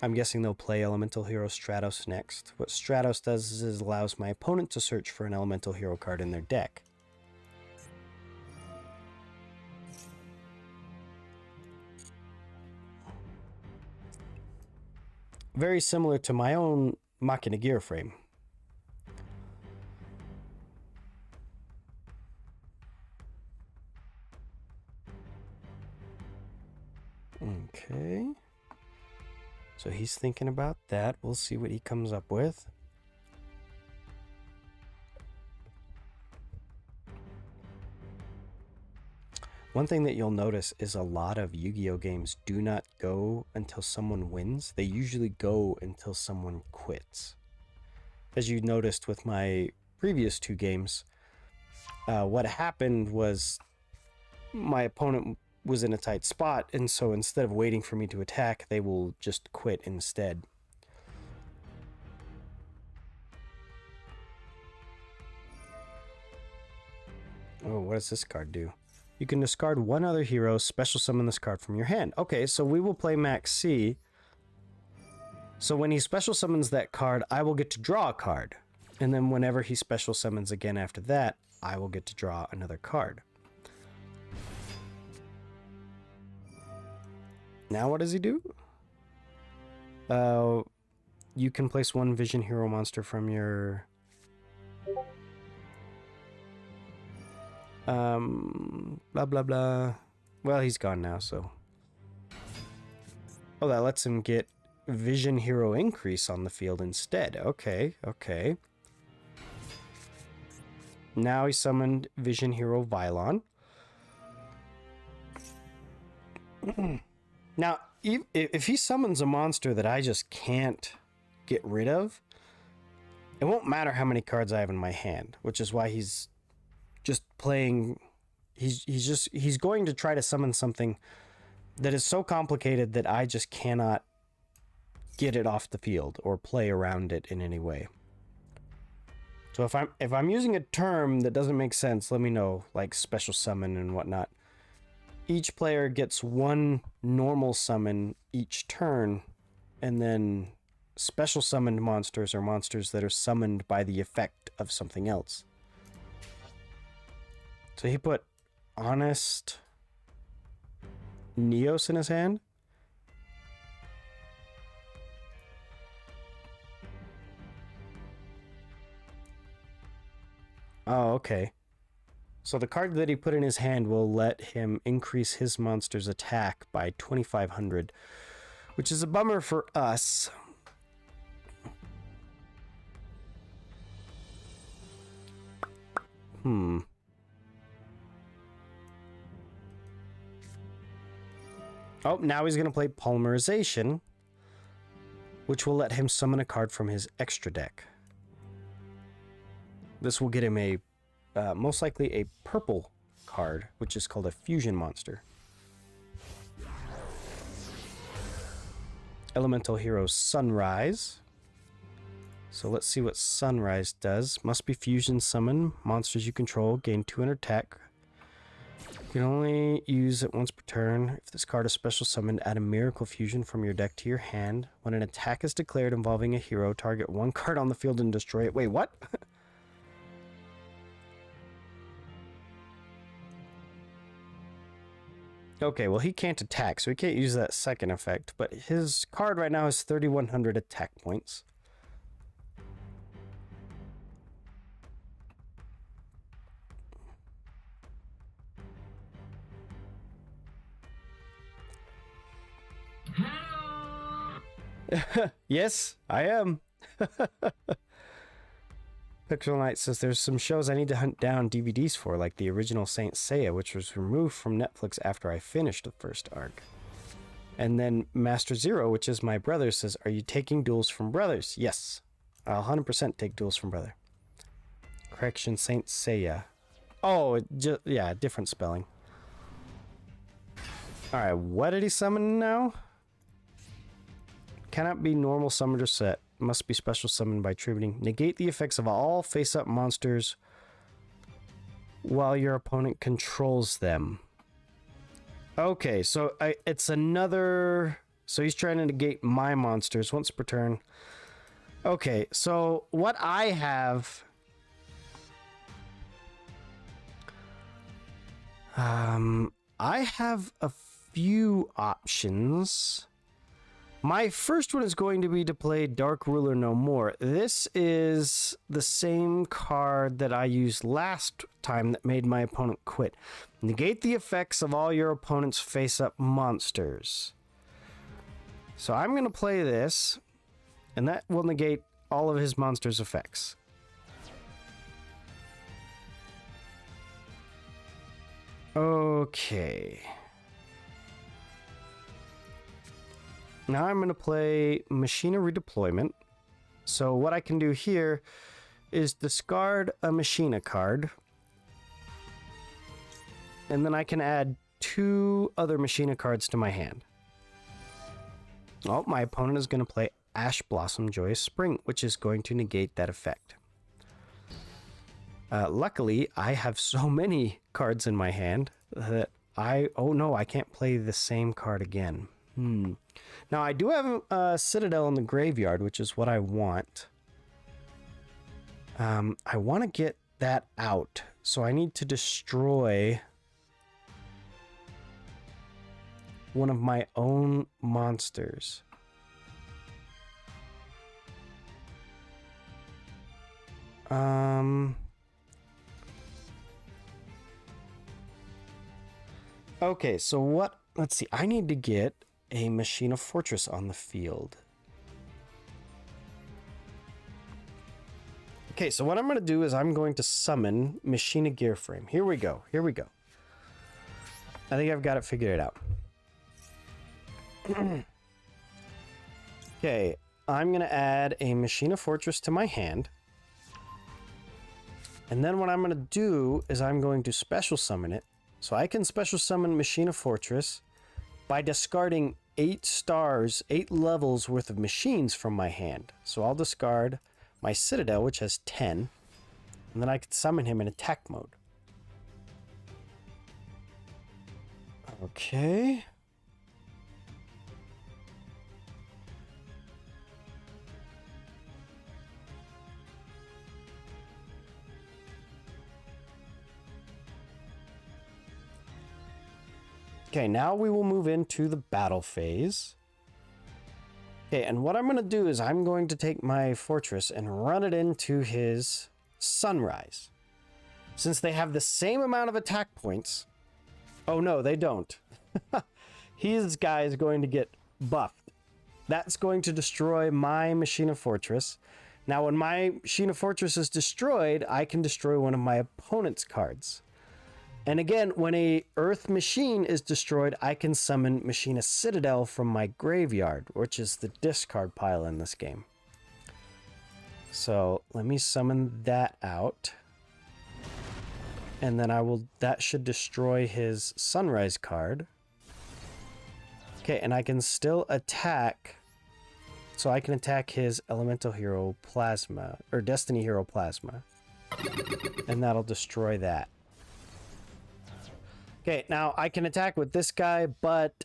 [SPEAKER 1] I'm guessing they'll play Elemental Hero Stratos next. What Stratos does is allows my opponent to search for an Elemental Hero card in their deck. Very similar to my own Machina Gear frame. Okay. So he's thinking about that. We'll see what he comes up with. One thing that you'll notice is a lot of Yu-Gi-Oh games do not go until someone wins. They usually go until someone quits. As you noticed with my previous 2 games, what happened was my opponent was in a tight spot, and so instead of waiting for me to attack, they will just quit instead. Oh, what does this card do? You can discard one other hero, special summon this card from your hand. Okay, so we will play Max C. So when he special summons that card, I will get to draw a card. And then whenever he special summons again after that, I will get to draw another card. Now what does he do? You can place one Vision Hero monster from your... blah blah blah. Well, he's gone now, so... Oh, that lets him get Vision Hero Increase on the field instead. Okay, okay. Now he summoned Vision Hero Vylon. Now, if he summons a monster that I just can't get rid of, it won't matter how many cards I have in my hand, which is why he's just playing. He's going to try to summon something that is so complicated that I just cannot get it off the field or play around it in any way. So if I'm using a term that doesn't make sense, let me know, like special summon and whatnot. Each player gets one normal summon each turn, and then special summoned monsters are monsters that are summoned by the effect of something else. So he put Honest Neos in his hand. Oh, okay. So the card that he put in his hand will let him increase his monster's attack by 2,500, which is a bummer for us. Oh, now he's going to play Polymerization, which will let him summon a card from his extra deck. This will get him a most likely a purple card, which is called a fusion monster. Elemental Hero Sunrise. So let's see what Sunrise does. Must be fusion summon. Monsters you control gain 200 attack. You can only use it once per turn. If this card is special summoned, add a Miracle Fusion from your deck to your hand. When an attack is declared involving a hero, target one card on the field and destroy it. Wait, what? Okay, well, he can't attack, so he can't use that second effect, but his card right now has 3,100 attack points. Yes, I am. Pixel Knight says there's some shows I need to hunt down DVDs for, like the original Saint Seiya, which was removed from Netflix after I finished the first arc. And then Master Zero, which is my brother, says, are you taking duels from brothers? Yes, I'll 100% take duels from brother. Correction, Saint Seiya. Oh, yeah, different spelling. Alright, what did he summon now? Cannot be normal summoned or set. Must be special summoned by tributing. Negate the effects of all face-up monsters while your opponent controls them. Okay, so it's another... So he's trying to negate my monsters once per turn. Okay, so what I have... I have a few options. My first one is going to be to play Dark Ruler No More. This is the same card that I used last time that made my opponent quit. Negate the effects of all your opponent's face-up monsters. So I'm going to play this, and that will negate all of his monsters' effects. Okay. Now I'm going to play Machina Redeployment. So what I can do here is discard a Machina card. And then I can add 2 other Machina cards to my hand. Oh, my opponent is going to play Ash Blossom Joyous Spring, which is going to negate that effect. Luckily, I have so many cards in my hand that oh no, I can't play the same card again. Now, I do have a Citadel in the graveyard, which is what I want. I want to get that out, so I need to destroy one of my own monsters. Okay, so what... Let's see. I need to get a Machina Fortress on the field. Okay, so what I'm going to do is I'm going to summon Machina Gearframe. Here we go. Here we go. I think I've got it figured out. Okay, I'm going to add a Machina Fortress to my hand. And then what I'm going to do is I'm going to special summon it. So I can special summon Machina Fortress by discarding 8 stars, 8 levels worth of machines from my hand. So I'll discard my Citadel, which has 10, and then I can summon him in attack mode. Okay. Okay, now we will move into the battle phase. Okay, and what I'm going to do is I'm going to take my fortress and run it into his Sunrise. Since they have the same amount of attack points... Oh no, they don't. His guy is going to get buffed. That's going to destroy my Machina Fortress. Now, when my Machina Fortress is destroyed, I can destroy one of my opponent's cards. And again, when a Earth Machine is destroyed, I can summon Machina Citadel from my graveyard, which is the discard pile in this game. So let me summon that out. And then that should destroy his Sunrise card. Okay, and I can still attack. So I can attack his Elemental Hero Plasma, or Destiny Hero Plasma. And that'll destroy that. Okay, now I can attack with this guy, but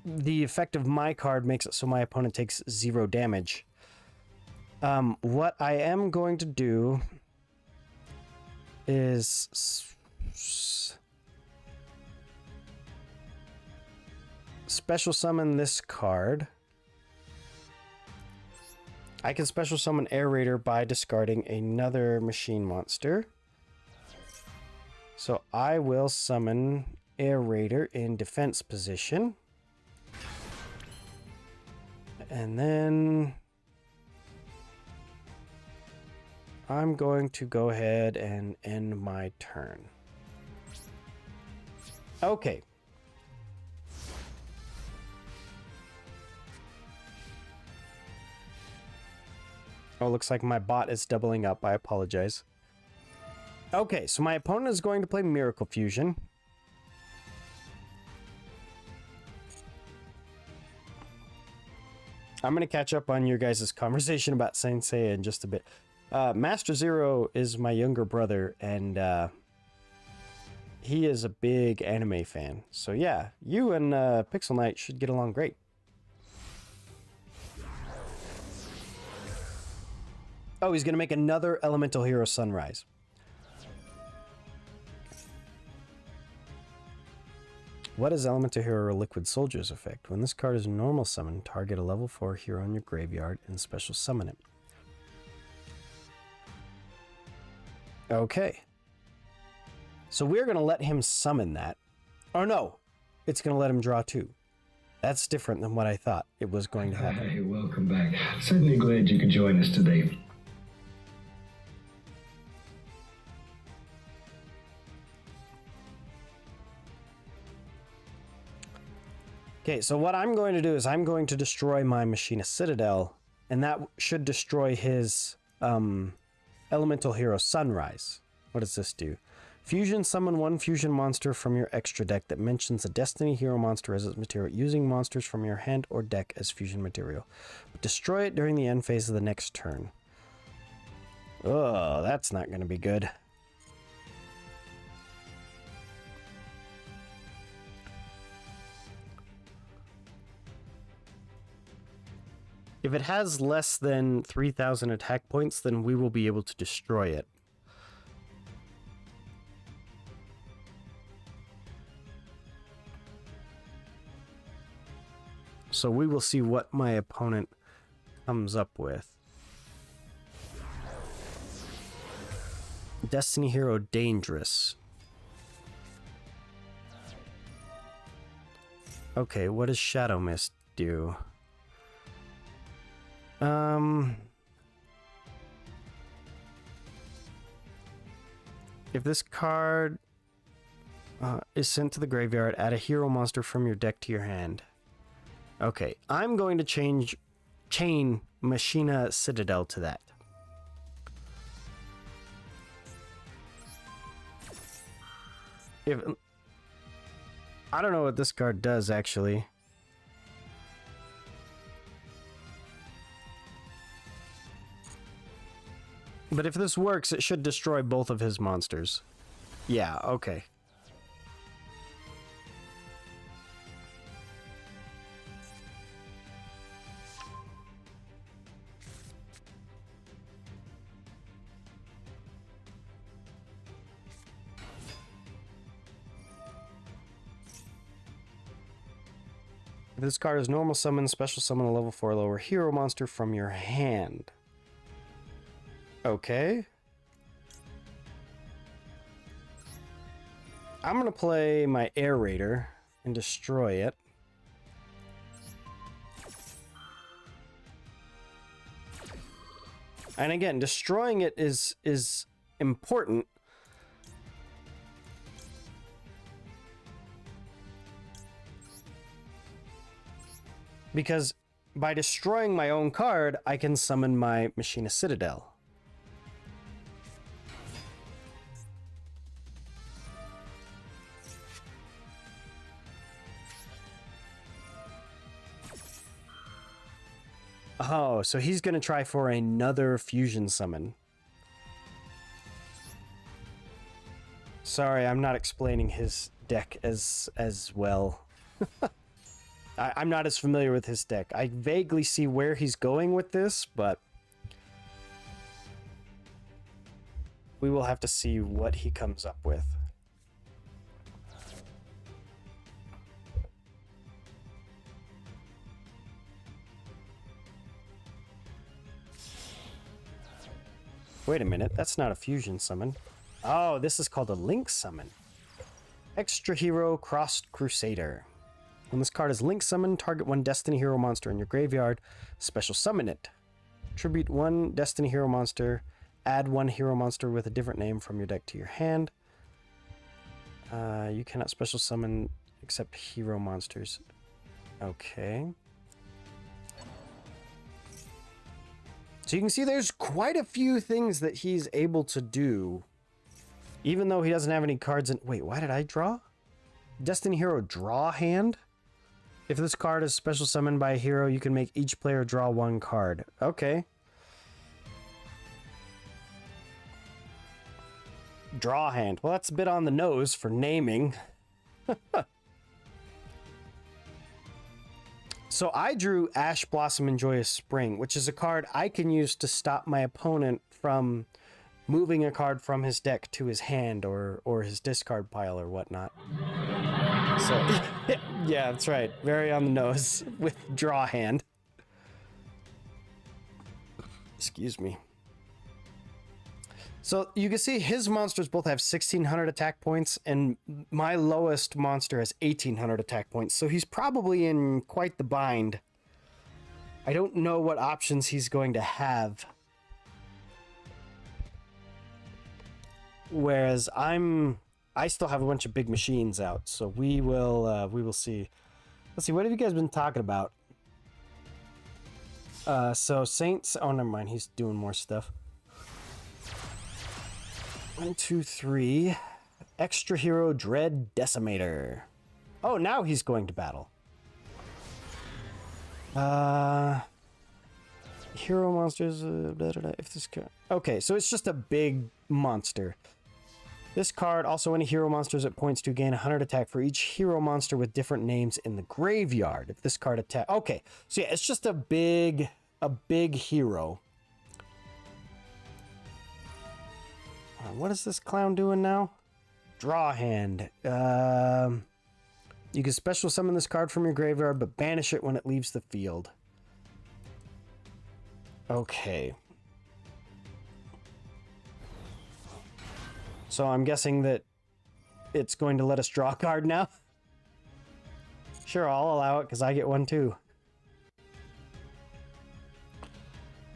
[SPEAKER 1] the effect of my card makes it so my opponent takes 0 damage. What I am going to do is special summon this card. I can special summon Air Raider by discarding another machine monster. So I will summon Air Raider in defense position. And then I'm going to go ahead and end my turn. Okay. Oh, looks like my bot is doubling up. I apologize. Okay, so my opponent is going to play Miracle Fusion. I'm going to catch up on your guys' conversation about Saint Seiya in just a bit. Master Zero is my younger brother, and he is a big anime fan. So yeah, you and Pixel Knight should get along great. Oh, he's going to make another Elemental Hero Sunrise. What is Elemental Hero Liquid Soldier's effect? When this card is normal summon, target a level 4 hero in your graveyard and special summon it. Okay. So we're going to let him summon that. Or no, it's going to let him draw 2. That's different than what I thought it was going to happen.
[SPEAKER 9] Hey, welcome back. Certainly glad you could join us today.
[SPEAKER 1] Okay, so what I'm going to do is I'm going to destroy my Machina Citadel, and that should destroy his Elemental Hero Sunrise. What does this do? Fusion, summon 1 fusion monster from your extra deck that mentions a Destiny Hero monster as its material, using monsters from your hand or deck as fusion material. But destroy it during the end phase of the next turn. Oh, that's not going to be good. If it has less than 3,000 attack points, then we will be able to destroy it. So we will see what my opponent comes up with. Destiny Hero Dangerous. Okay, what does Shadow Mist do? If this card is sent to the graveyard, add a hero monster from your deck to your hand. Okay, I'm going to chain Machina Citadel to that. I don't know what this card does, actually. But if this works, it should destroy both of his monsters. Yeah, okay. If this card is normal summon, special summon a level 4 lower hero monster from your hand. Okay. I'm going to play my Air Raider and destroy it. And again, destroying it is important. Because by destroying my own card, I can summon my Machina Citadel. Oh, so he's going to try for another fusion summon. Sorry, I'm not explaining his deck as well. I'm not as familiar with his deck. I vaguely see where he's going with this, but we will have to see what he comes up with. Wait a minute, that's not a fusion summon. Oh, this is called a link summon. Extra Hero Crossed Crusader. When this card is link summoned, target 1 Destiny Hero monster in your graveyard, special summon it. Tribute 1 Destiny Hero monster, add 1 hero monster with a different name from your deck to your hand. You cannot special summon except hero monsters. Okay. So you can see there's quite a few things that he's able to do, even though he doesn't have any cards in... Wait, why did I draw? Destiny Hero draw hand? If this card is special summoned by a hero, you can make each player draw 1 card. Okay. Draw hand. Well, that's a bit on the nose for naming. So I drew Ash Blossom and Joyous Spring, which is a card I can use to stop my opponent from moving a card from his deck to his hand or his discard pile or whatnot. So, yeah, that's right. Very on the nose with draw hand. Excuse me. So you can see his monsters both have 1,600 attack points, and my lowest monster has 1,800 attack points. So he's probably in quite the bind. I don't know what options he's going to have. Whereas I still have a bunch of big machines out, so we will see. Let's see, what have you guys been talking about? So Saints, oh never mind, he's doing more stuff. 1, 2, 3. Extra Hero Dread Decimator. Oh, now he's going to battle. Hero monsters. If this card. Okay, so it's just a big monster. This card, also any hero monsters it points to gain 100 attack for each hero monster with different names in the graveyard. If this card attack. Okay, so yeah, it's just a big hero. What is this clown doing now? Draw hand. You can special summon this card from your graveyard, but banish it when it leaves the field. Okay. So I'm guessing that it's going to let us draw a card now. Sure, I'll allow it because I get one too.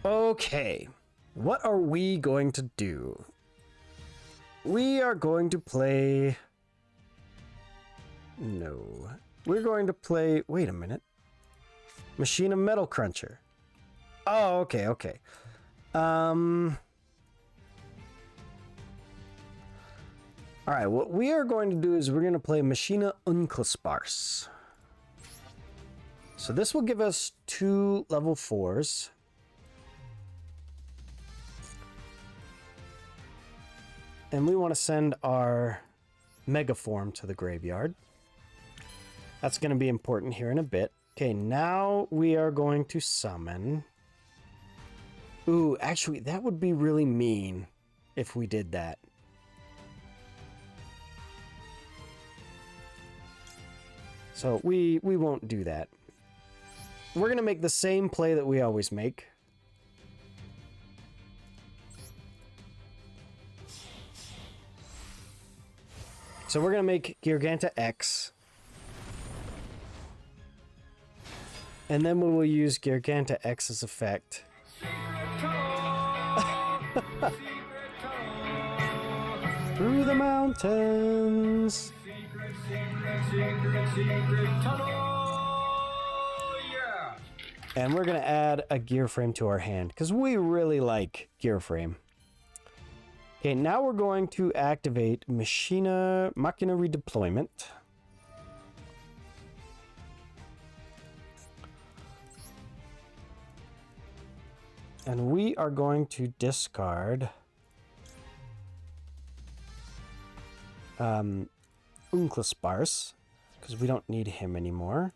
[SPEAKER 1] Okay. What are we going to do? We are going to play... No. We're going to play... Wait a minute. Machine of Metal Cruncher. Oh, okay, okay. Alright, what we are going to do is we're going to play Machina Unclaspars. So this will give us 2 level 4s. And we want to send our Megaform to the graveyard. That's going to be important here in a bit. Okay, now we are going to summon... Ooh, actually, that would be really mean if we did that. So we won't do that. We're going to make the same play that we always make. So we're going to make Garganta X. And then we will use Garganta X's effect. Through the mountains. And we're going to add a gear frame to our hand because we really like gear frame. Okay, now we're going to activate Machina Redeployment. And we are going to discard Unclaspars because we don't need him anymore.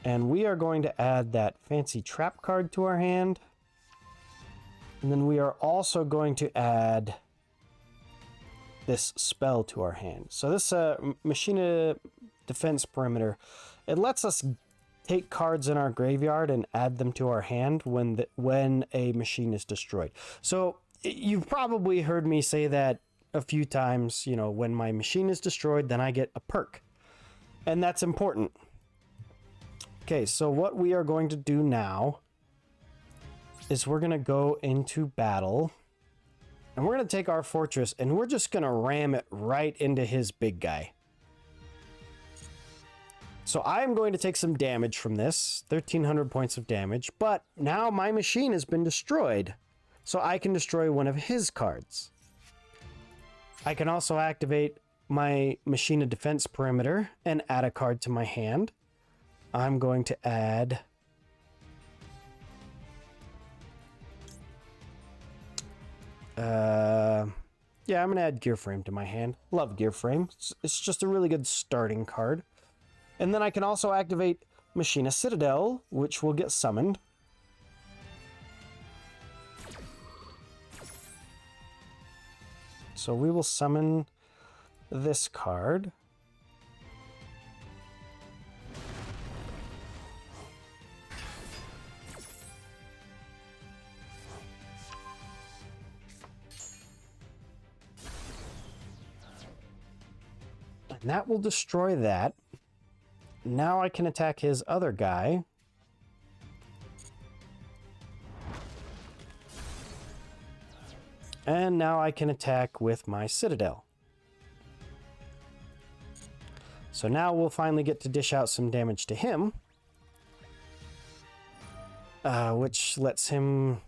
[SPEAKER 1] And we are going to add that fancy trap card to our hand. And then we are also going to add this spell to our hand. So this Machina Defense Perimeter, it lets us take cards in our graveyard and add them to our hand when a machine is destroyed. So you've probably heard me say that a few times, you know, when my machine is destroyed, then I get a perk. And that's important. Okay, so what we are going to do now is we're going to go into battle. And we're going to take our fortress and we're just going to ram it right into his big guy. So I'm going to take some damage from this, 1,300 points of damage, but now my machine has been destroyed, so I can destroy one of his cards. I can also activate my Machina Defense Perimeter and add a card to my hand. I'm going to add Yeah, I'm going to add Gear Frame to my hand. Love Gear Frame. It's just a really good starting card. And then I can also activate Machina Citadel, which will get summoned. So we will summon this card. And that will destroy that. Now I can attack his other guy. And now I can attack with my Citadel. So now we'll finally get to dish out some damage to him. Which lets him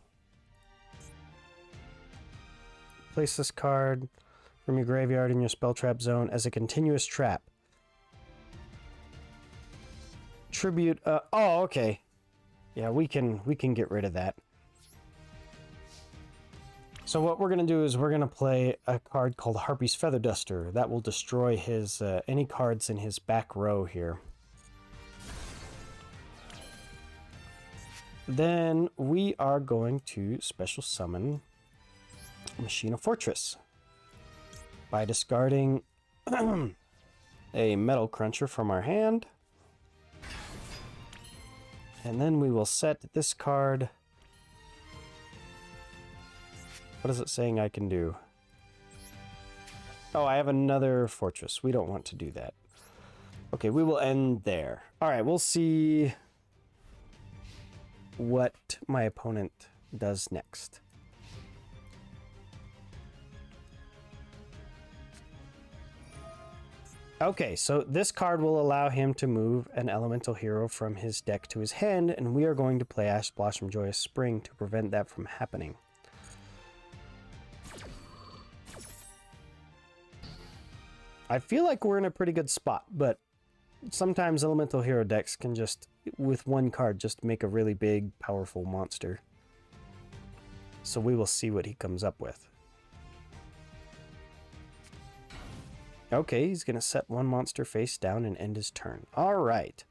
[SPEAKER 1] place this card from your graveyard in your spell trap zone as a continuous trap. Tribute, oh, okay. Yeah, we can get rid of that. So what we're going to do is we're going to play a card called Harpy's Feather Duster. That will destroy his any cards in his back row here. Then we are going to special summon Machina Fortress by discarding a Metal Cruncher from our hand. And then we will set this card. What is it saying I can do? Oh, I have another fortress. We don't want to do that. Okay, we will end there. All right, we'll see what my opponent does next. Okay, so this card will allow him to move an elemental hero from his deck to his hand, and we are going to play Ash Blossom Joyous Spring to prevent that from happening. I feel like we're in a pretty good spot, but sometimes elemental hero decks can just, with one card, just make a really big, powerful monster. So we will see what he comes up with. Okay, he's going to set one monster face down and end his turn. All right.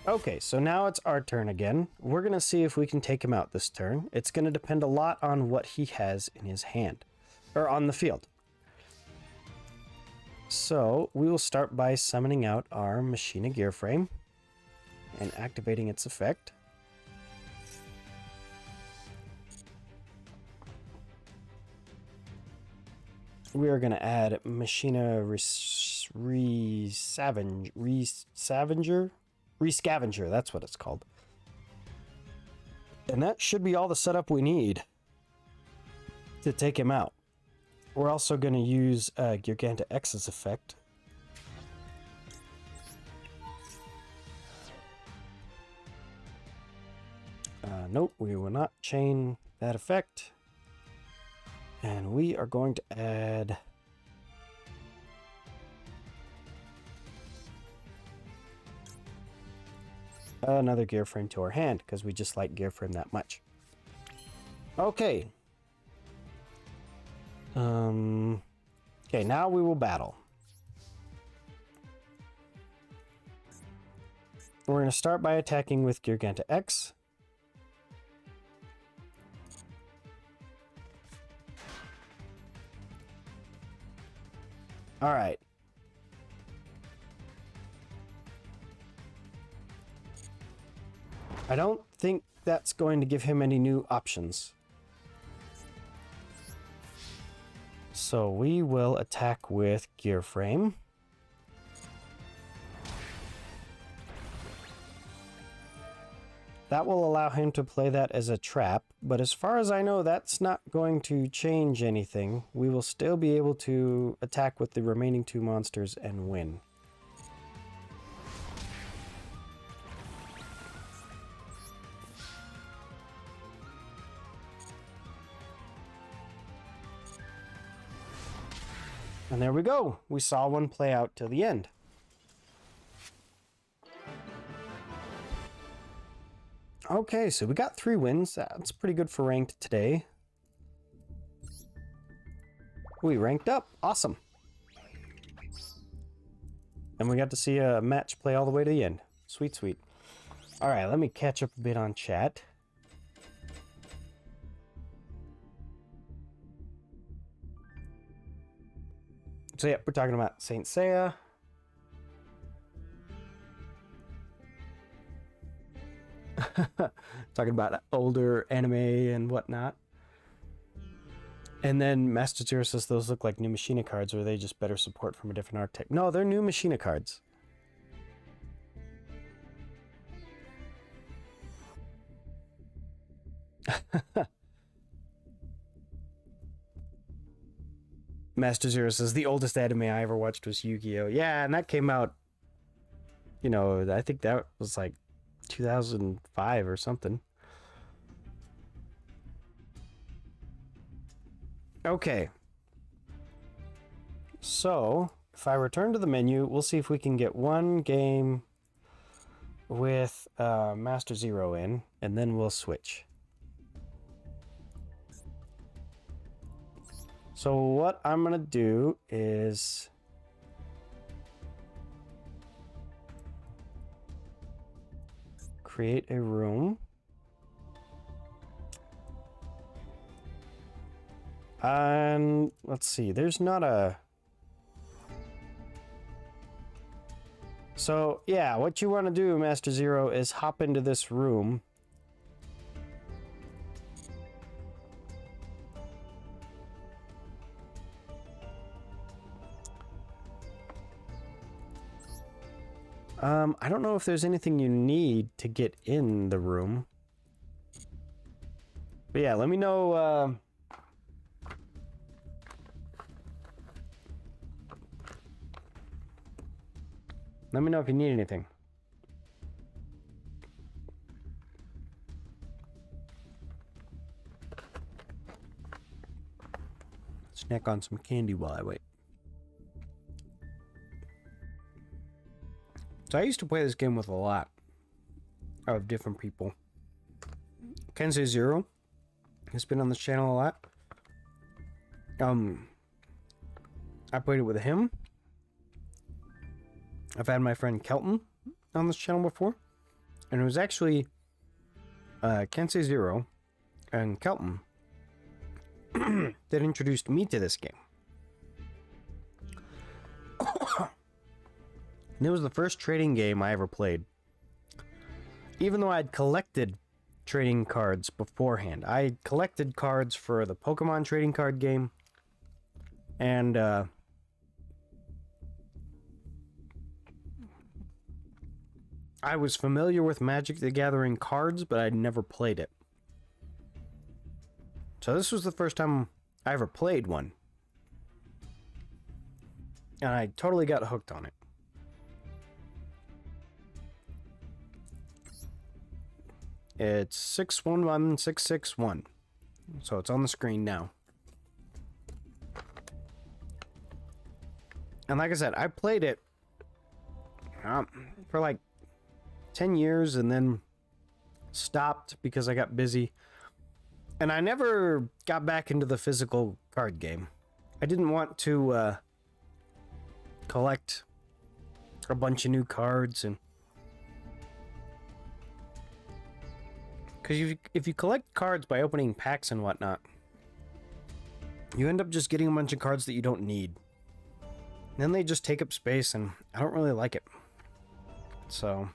[SPEAKER 1] Okay, so now it's our turn again. We're going to see if we can take him out this turn. It's going to depend a lot on what he has in his hand, or on the field. So we will start by summoning out our Machina Gear Frame and activating its effect. We are going to add Machina Rescavenger, that's what it's called. And that should be all the setup we need to take him out. We're also going to use Giganta X's effect. Nope, we will not chain that effect. And we are going to add another Gear Frame to our hand, because we just like Gear Frame that much. Okay. Okay, now we will battle. We're going to start by attacking with Giganta X. All right. I don't think that's going to give him any new options. So we will attack with Gear Frame. That will allow him to play that as a trap, but as far as I know, that's not going to change anything. We will still be able to attack with the remaining two monsters and win. And there we go. We saw one play out till the end. Okay, so we got 3 wins. That's pretty good for ranked today. We ranked up. Awesome. And we got to see a match play all the way to the end. Sweet, sweet. All right, let me catch up a bit on chat. So yeah, we're talking about Saint Seiya. Talking about older anime and whatnot. And then Master Zero says those look like new Machina cards, or are they just better support from a different archetype? No, they're new Machina cards. Master Zero says the oldest anime I ever watched was Yu-Gi-Oh! Yeah, and that came out, you know, I think that was like 2005 or something. Okay. So, if I return to the menu, we'll see if we can get one game with Master Zero in, and then we'll switch. So what I'm gonna do is create a room. And let's see, there's not a... So yeah, what you want to do, Master Zero, is hop into this room. I don't know if there's anything you need to get in the room. But yeah, let me know, let me know if you need anything. Snack on some candy while I wait. So I used to play this game with a lot of different people. Kensei Zero has been on this channel a lot. I played it with him. I've had my friend Kelton on this channel before. And it was actually Kensei Zero and Kelton that introduced me to this game. And it was the first trading game I ever played. Even though I'd collected trading cards beforehand. I collected cards for the Pokemon trading card game. And I was familiar with Magic the Gathering cards, but I'd never played it. So this was the first time I ever played one. And I totally got hooked on it. It's 611661. So it's on the screen now. And like I said, I played it for like 10 years and then stopped because I got busy. And I never got back into the physical card game. I didn't want to collect a bunch of new cards, and because if you collect cards by opening packs and whatnot, you end up just getting a bunch of cards that you don't need. And then they just take up space, and I don't really like it. So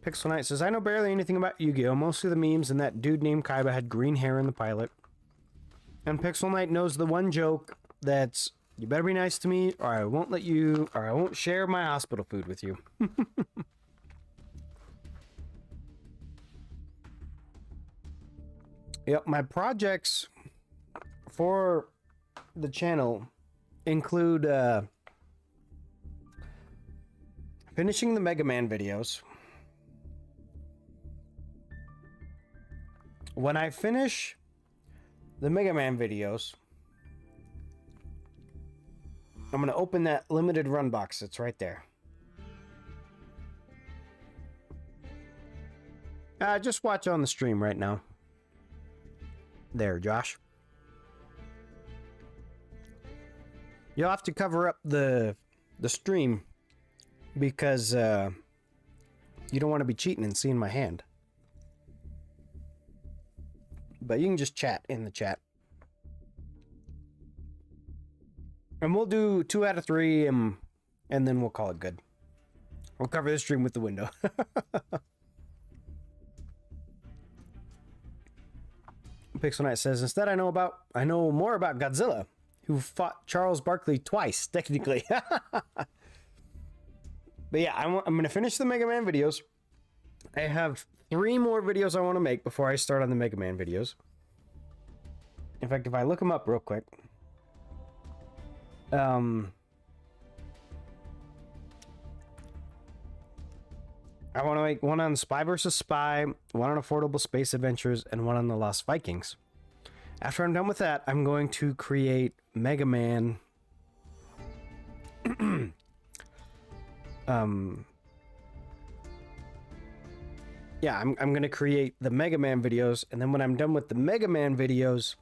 [SPEAKER 1] Pixel Knight says, I know barely anything about Yu-Gi-Oh! Mostly the memes, and that dude named Kaiba had green hair in the pilot. And Pixel Knight knows the one joke that's, you better be nice to me, or I won't share my hospital food with you. Yep, my projects for the channel include finishing the Mega Man videos. When I finish the Mega Man videos, I'm going to open that limited run box. It's right there. Just watch on the stream right now. There, Josh. You'll have to cover up the stream because you don't want to be cheating and seeing my hand. But you can just chat in the chat. And we'll do 2 out of 3 and then we'll call it good. We'll cover the stream with the window. Pixel Knight says, instead I know more about Godzilla, who fought Charles Barkley twice, technically. But yeah, I'm going to finish the Mega Man videos. I have 3 more videos I want to make before I start on the Mega Man videos. In fact, if I look them up real quick. I want to make one on Spy vs. Spy, one on Affordable Space Adventures, and one on the Lost Vikings. After I'm done with that, I'm going to create Mega Man. Yeah, I'm going to create the Mega Man videos, and then when I'm done with the Mega Man videos,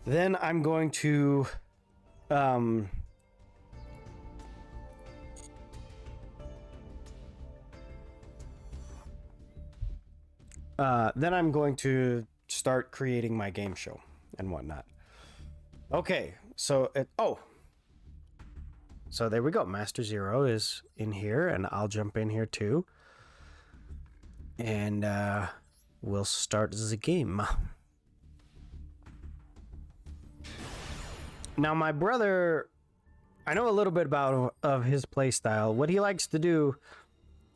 [SPEAKER 1] then I'm going to then I'm going to start creating my game show and whatnot. Okay, so so there we go. Master Zero is in here, and I'll jump in here too. And we'll start the game. Now, my brother, I know a little bit about of his play style. What he likes to do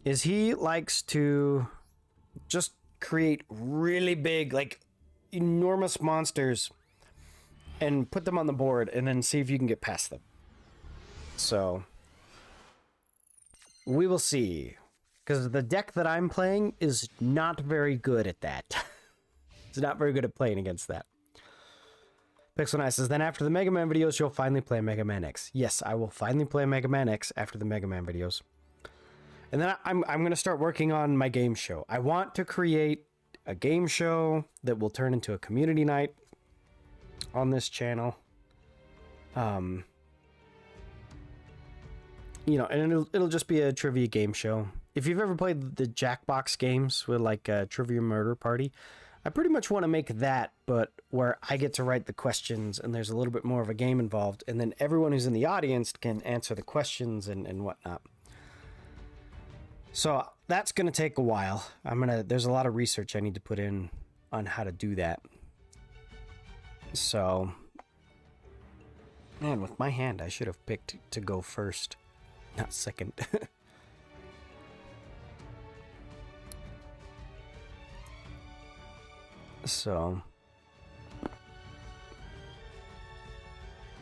[SPEAKER 1] is he likes to just create really big, like enormous monsters and put them on the board and then see if you can get past them. So we will see, because the deck that I'm playing is not very good at that. It's not very good at playing against that. Pixel Knight says, then after the Mega Man videos, you'll finally play Mega Man X. Yes, I will finally play Mega Man X after the Mega Man videos. And then I'm going to start working on my game show. I want to create a game show that will turn into a community night on this channel. You know, and it'll just be a trivia game show. If you've ever played the Jackbox games with like a Trivia Murder Party, I pretty much want to make that, but where I get to write the questions and there's a little bit more of a game involved, and then everyone who's in the audience can answer the questions and whatnot. So that's going to take a while. There's a lot of research I need to put in on how to do that. So, man, with my hand, I should have picked to go first, not second. So,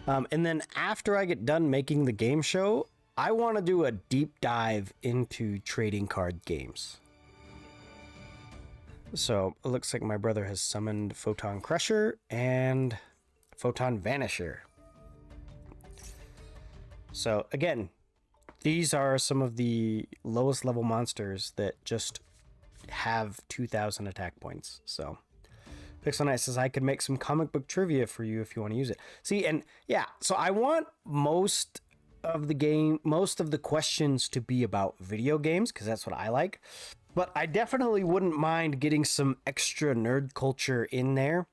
[SPEAKER 1] and then after I get done making the game show, I want to do a deep dive into trading card games. So it looks like my brother has summoned Photon Crusher and Photon Vanisher. So again, these are some of the lowest level monsters that just have 2,000 attack points. So Pixel Knight says, I could make some comic book trivia for you if you want to use it. See, and yeah, so I want most of the questions to be about video games, because that's what I like. But I definitely wouldn't mind getting some extra nerd culture in there.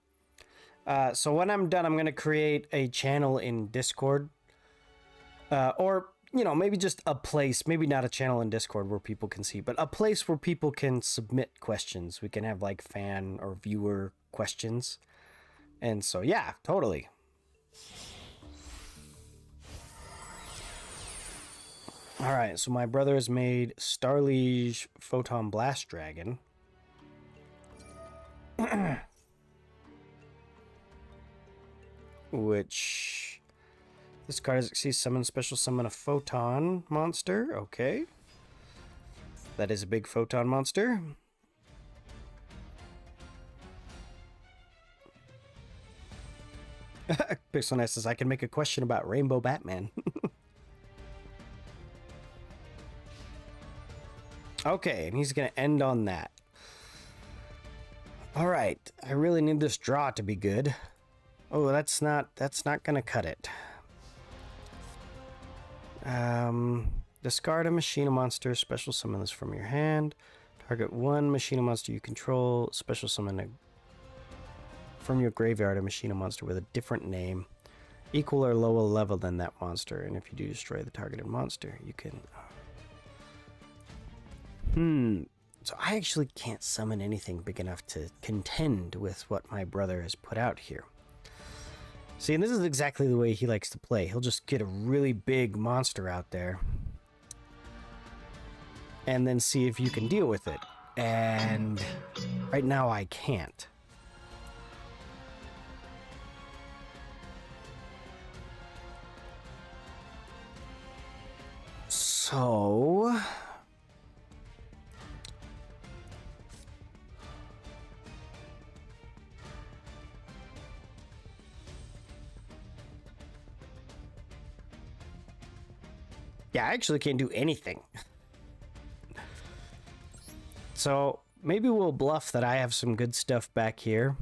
[SPEAKER 1] So when I'm done, I'm going to create a channel in Discord. Or, you know, maybe just a place, maybe not a channel in Discord where people can see, but a place where people can submit questions. We can have like fan or viewer questions. And so, yeah, totally. All right, so my brother has made Starliege Photon Blast Dragon. Which, this card is succeeds summon special summon a photon monster. Okay. That is a big photon monster. Pixel says, I can make a question about Rainbow Batman. Okay, and he's going to end on that. All right, I really need this draw to be good. Oh, that's not going to cut it. Discard a Machina monster, special summon this from your hand. Target one Machina monster you control, special summon from your graveyard a Machina monster with a different name, equal or lower level than that monster, and if you do destroy the targeted monster, you can... So I actually can't summon anything big enough to contend with what my brother has put out here. See, and this is exactly the way he likes to play. He'll just get a really big monster out there and then see if you can deal with it. And right now I can't. So... yeah, I actually can't do anything. So maybe we'll bluff that I have some good stuff back here.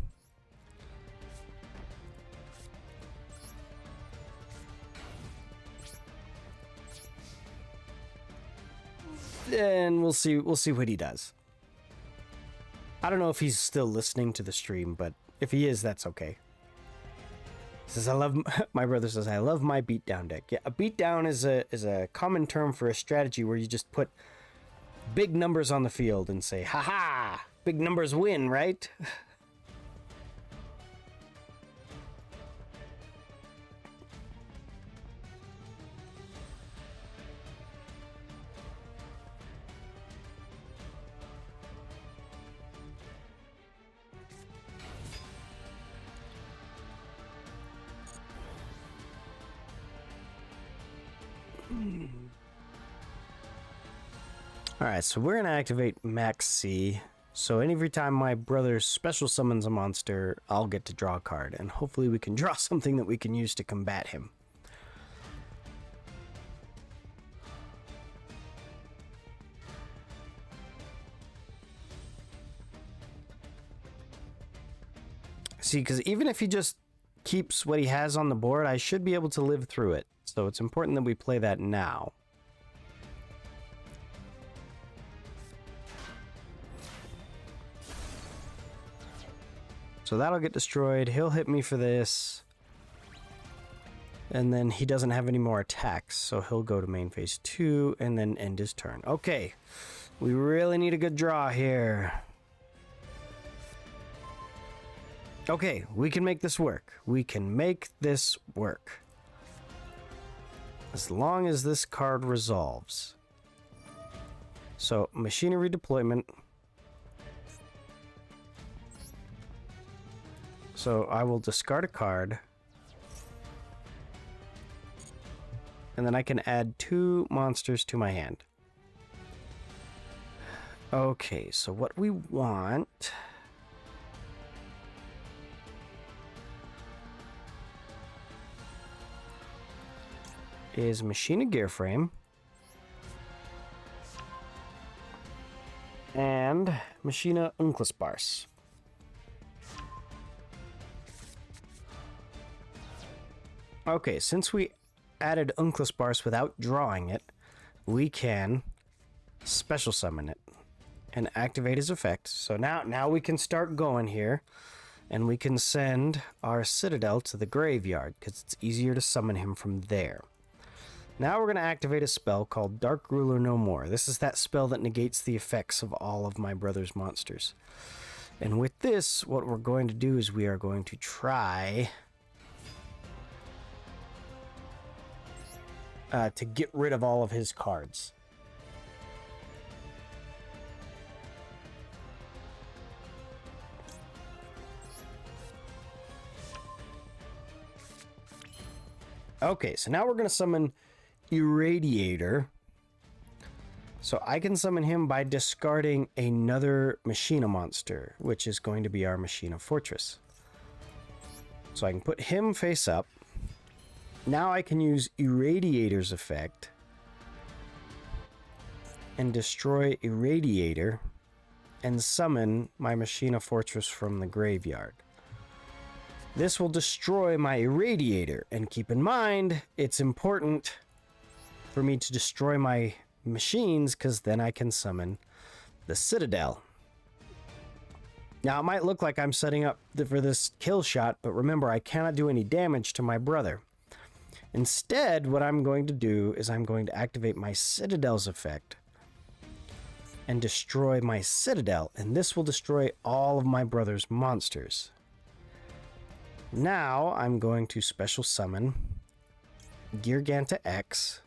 [SPEAKER 1] And we'll see what he does. I don't know if he's still listening to the stream, but if he is, that's okay. Says my brother says I love my beatdown deck. Yeah, a beatdown is a common term for a strategy where you just put big numbers on the field and say, haha, big numbers win, right? Alright, so we're going to activate Max C. So every time my brother special summons a monster, I'll get to draw a card. And hopefully we can draw something that we can use to combat him. See, because even if he just keeps what he has on the board, I should be able to live through it. So it's important that we play that now. So that'll get destroyed. He'll hit me for this. And then he doesn't have any more attacks, so he'll go to main phase 2 and then end his turn. Okay, we really need a good draw here. Okay, we can make this work. We can make this work. As long as this card resolves. So, machinery deployment. So I will discard a card. And then I can add 2 monsters to my hand. Okay, so what we want... is Machina Gear Frame. And Machina Unklisbars. Okay, since we added Unklisbars without drawing it, we can special summon it and activate his effect. So now we can start going here, and we can send our Citadel to the graveyard because it's easier to summon him from there. Now we're going to activate a spell called Dark Ruler No More. This is that spell that negates the effects of all of my brother's monsters. And with this, what we're going to do is we are going to try... to get rid of all of his cards. Okay, so now we're going to summon Irradiator. So I can summon him by discarding another Machina monster, which is going to be our Machina Fortress. So I can put him face up. Now I can use Irradiator's effect and destroy Irradiator and summon my Machina Fortress from the graveyard. This will destroy my Irradiator, and keep in mind, it's important for me to destroy my machines because then I can summon the Citadel. Now, it might look like I'm setting up for this kill shot, but remember, I cannot do any damage to my brother. Instead, what I'm going to do is I'm going to activate my Citadel's effect and destroy my Citadel, and this will destroy all of my brother's monsters. Now, I'm going to special summon Gearganta X.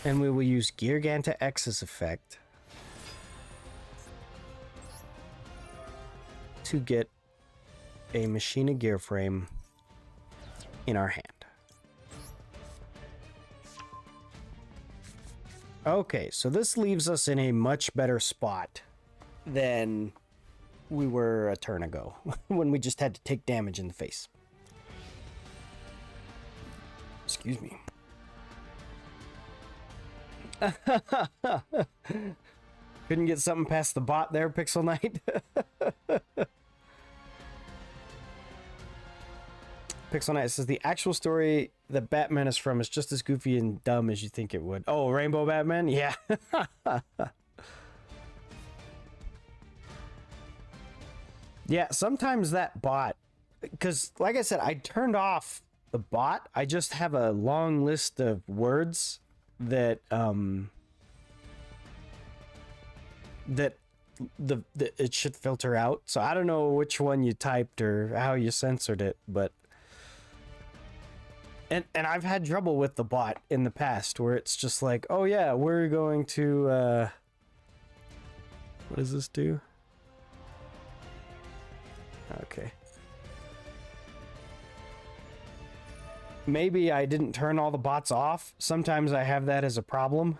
[SPEAKER 1] And we will use Gearganta X's effect to get a Machina Gear Frame in our hand. Okay, so this leaves us in a much better spot than we were a turn ago, when we just had to take damage in the face. Excuse me. Couldn't get something past the bot there, Pixel Knight. Pixel Knight says the actual story that Batman is from is just as goofy and dumb as you think it would. Oh, Rainbow Batman? Yeah. Yeah, sometimes that bot, because like I said, I turned off the bot. I just have a long list of words that it should filter out. So I don't know which one you typed or how you censored it, but and I've had trouble with the bot in the past where it's just like, oh yeah, we're going to what does this do? Okay. Maybe I didn't turn all the bots off. Sometimes I have that as a problem.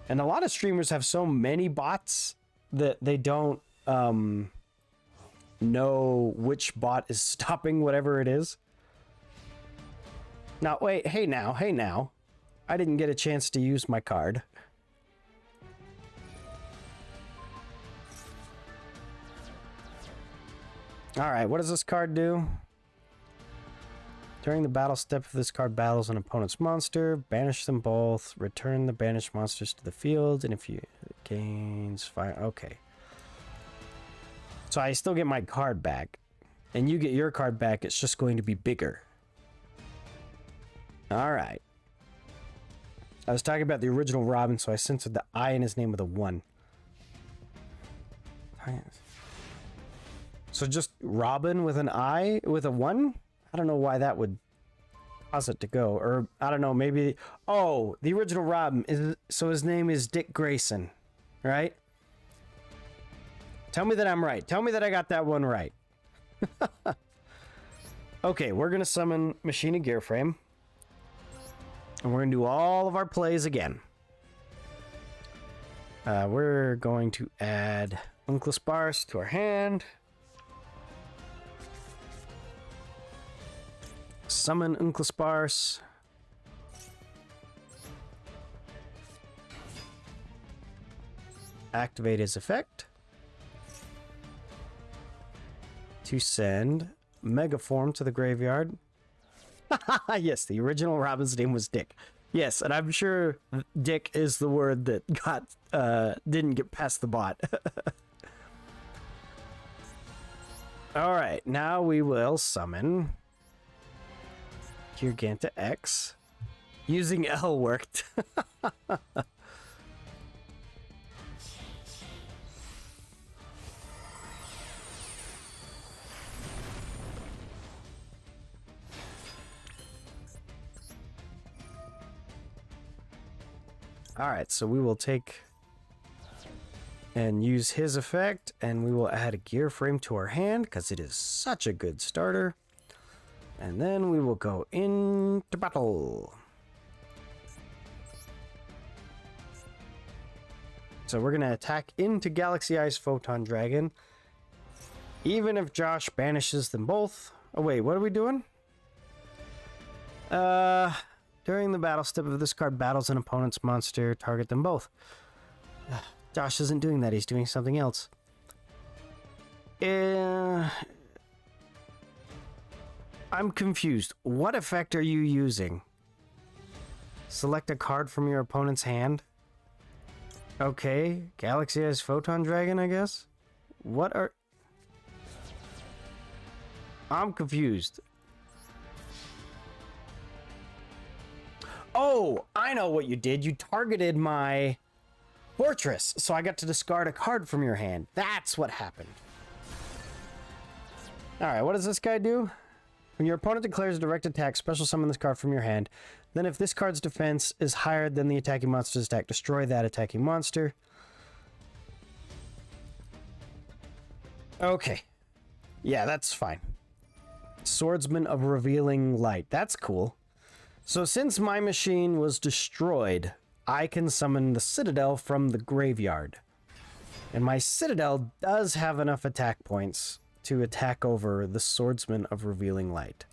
[SPEAKER 1] And a lot of streamers have so many bots that they don't know which bot is stopping whatever it is. Now, wait, hey now. I didn't get a chance to use my card. Alright, what does this card do? During the battle step, if this card battles an opponent's monster, banish them both, return the banished monsters to the field, and if you gains fire. Okay. So I still get my card back, and you get your card back, it's just going to be bigger. Alright. I was talking about the original Robin, so I censored the I in his name with a 1. So just Robin with an I with a 1? I don't know why that would cause it to go. Or, I don't know, maybe... Oh, the original Robin is... So his name is Dick Grayson, right? Tell me that I'm right. Tell me that I got that one right. Okay, we're going to summon Machina Gear Frame. And we're going to do all of our plays again. We're going to add Uncla Sparse to our hand. Summon Uncla Sparse. Activate his effect. To send Megaform to the graveyard. Yes, the original Robin's name was Dick. Yes, and I'm sure Dick is the word that didn't get past the bot. Alright, now we will summon Gearganta X. Using L worked. Alright, so we will take and use his effect, and we will add a gear frame to our hand because it is such a good starter. And then we will go into battle. So we're going to attack into Galaxy Eyes Photon Dragon. Even if Josh banishes them both. Oh, wait, what are we doing? During the battle step of this card battles an opponent's monster, target them both. Josh isn't doing that, he's doing something else. I'm confused. What effect are you using? Select a card from your opponent's hand? Okay, Galaxy Eyes Photon Dragon, I guess? What are... I'm confused. Oh, I know what you did. You targeted my fortress, so I got to discard a card from your hand. That's what happened. Alright, what does this guy do? When your opponent declares a direct attack, special summon this card from your hand. Then if this card's defense is higher than the attacking monster's attack, destroy that attacking monster. Okay. Yeah, that's fine. Swordsman of Revealing Light. That's cool. So since my machine was destroyed, I can summon the Citadel from the graveyard. And my Citadel does have enough attack points to attack over the Swordsman of Revealing Light.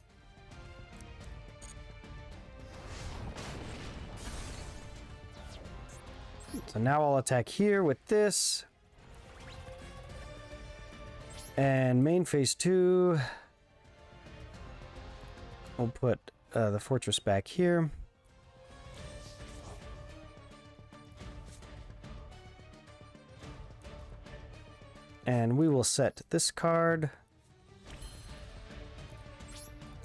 [SPEAKER 1] So now I'll attack here with this. And main phase 2... We'll put the fortress back here. And we will set this card.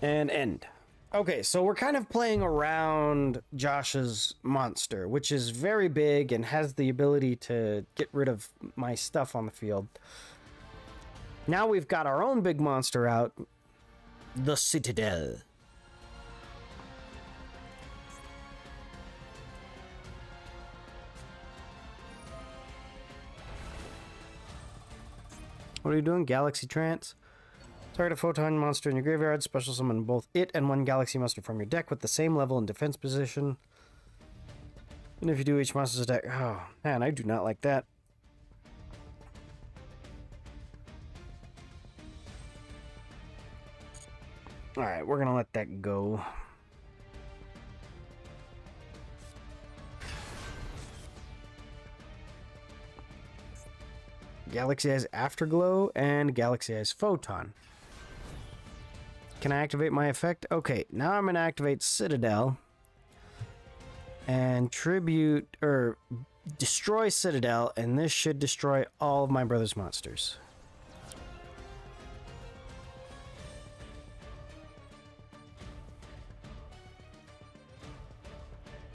[SPEAKER 1] And end. Okay, so we're kind of playing around Josh's monster, which is very big and has the ability to get rid of my stuff on the field. Now we've got our own big monster out, the Citadel. What are you doing? Galaxy Trance. Target a photon monster in your graveyard. Special summon both it and one galaxy monster from your deck with the same level and defense position. And if you do, each monster's attack... Oh, man, I do not like that. Alright, we're gonna let that go. Galaxy Eyes Afterglow and Galaxy Eyes Photon. Can I activate my effect? Okay, now I'm going to activate Citadel. And tribute, or destroy Citadel, and this should destroy all of my brother's monsters.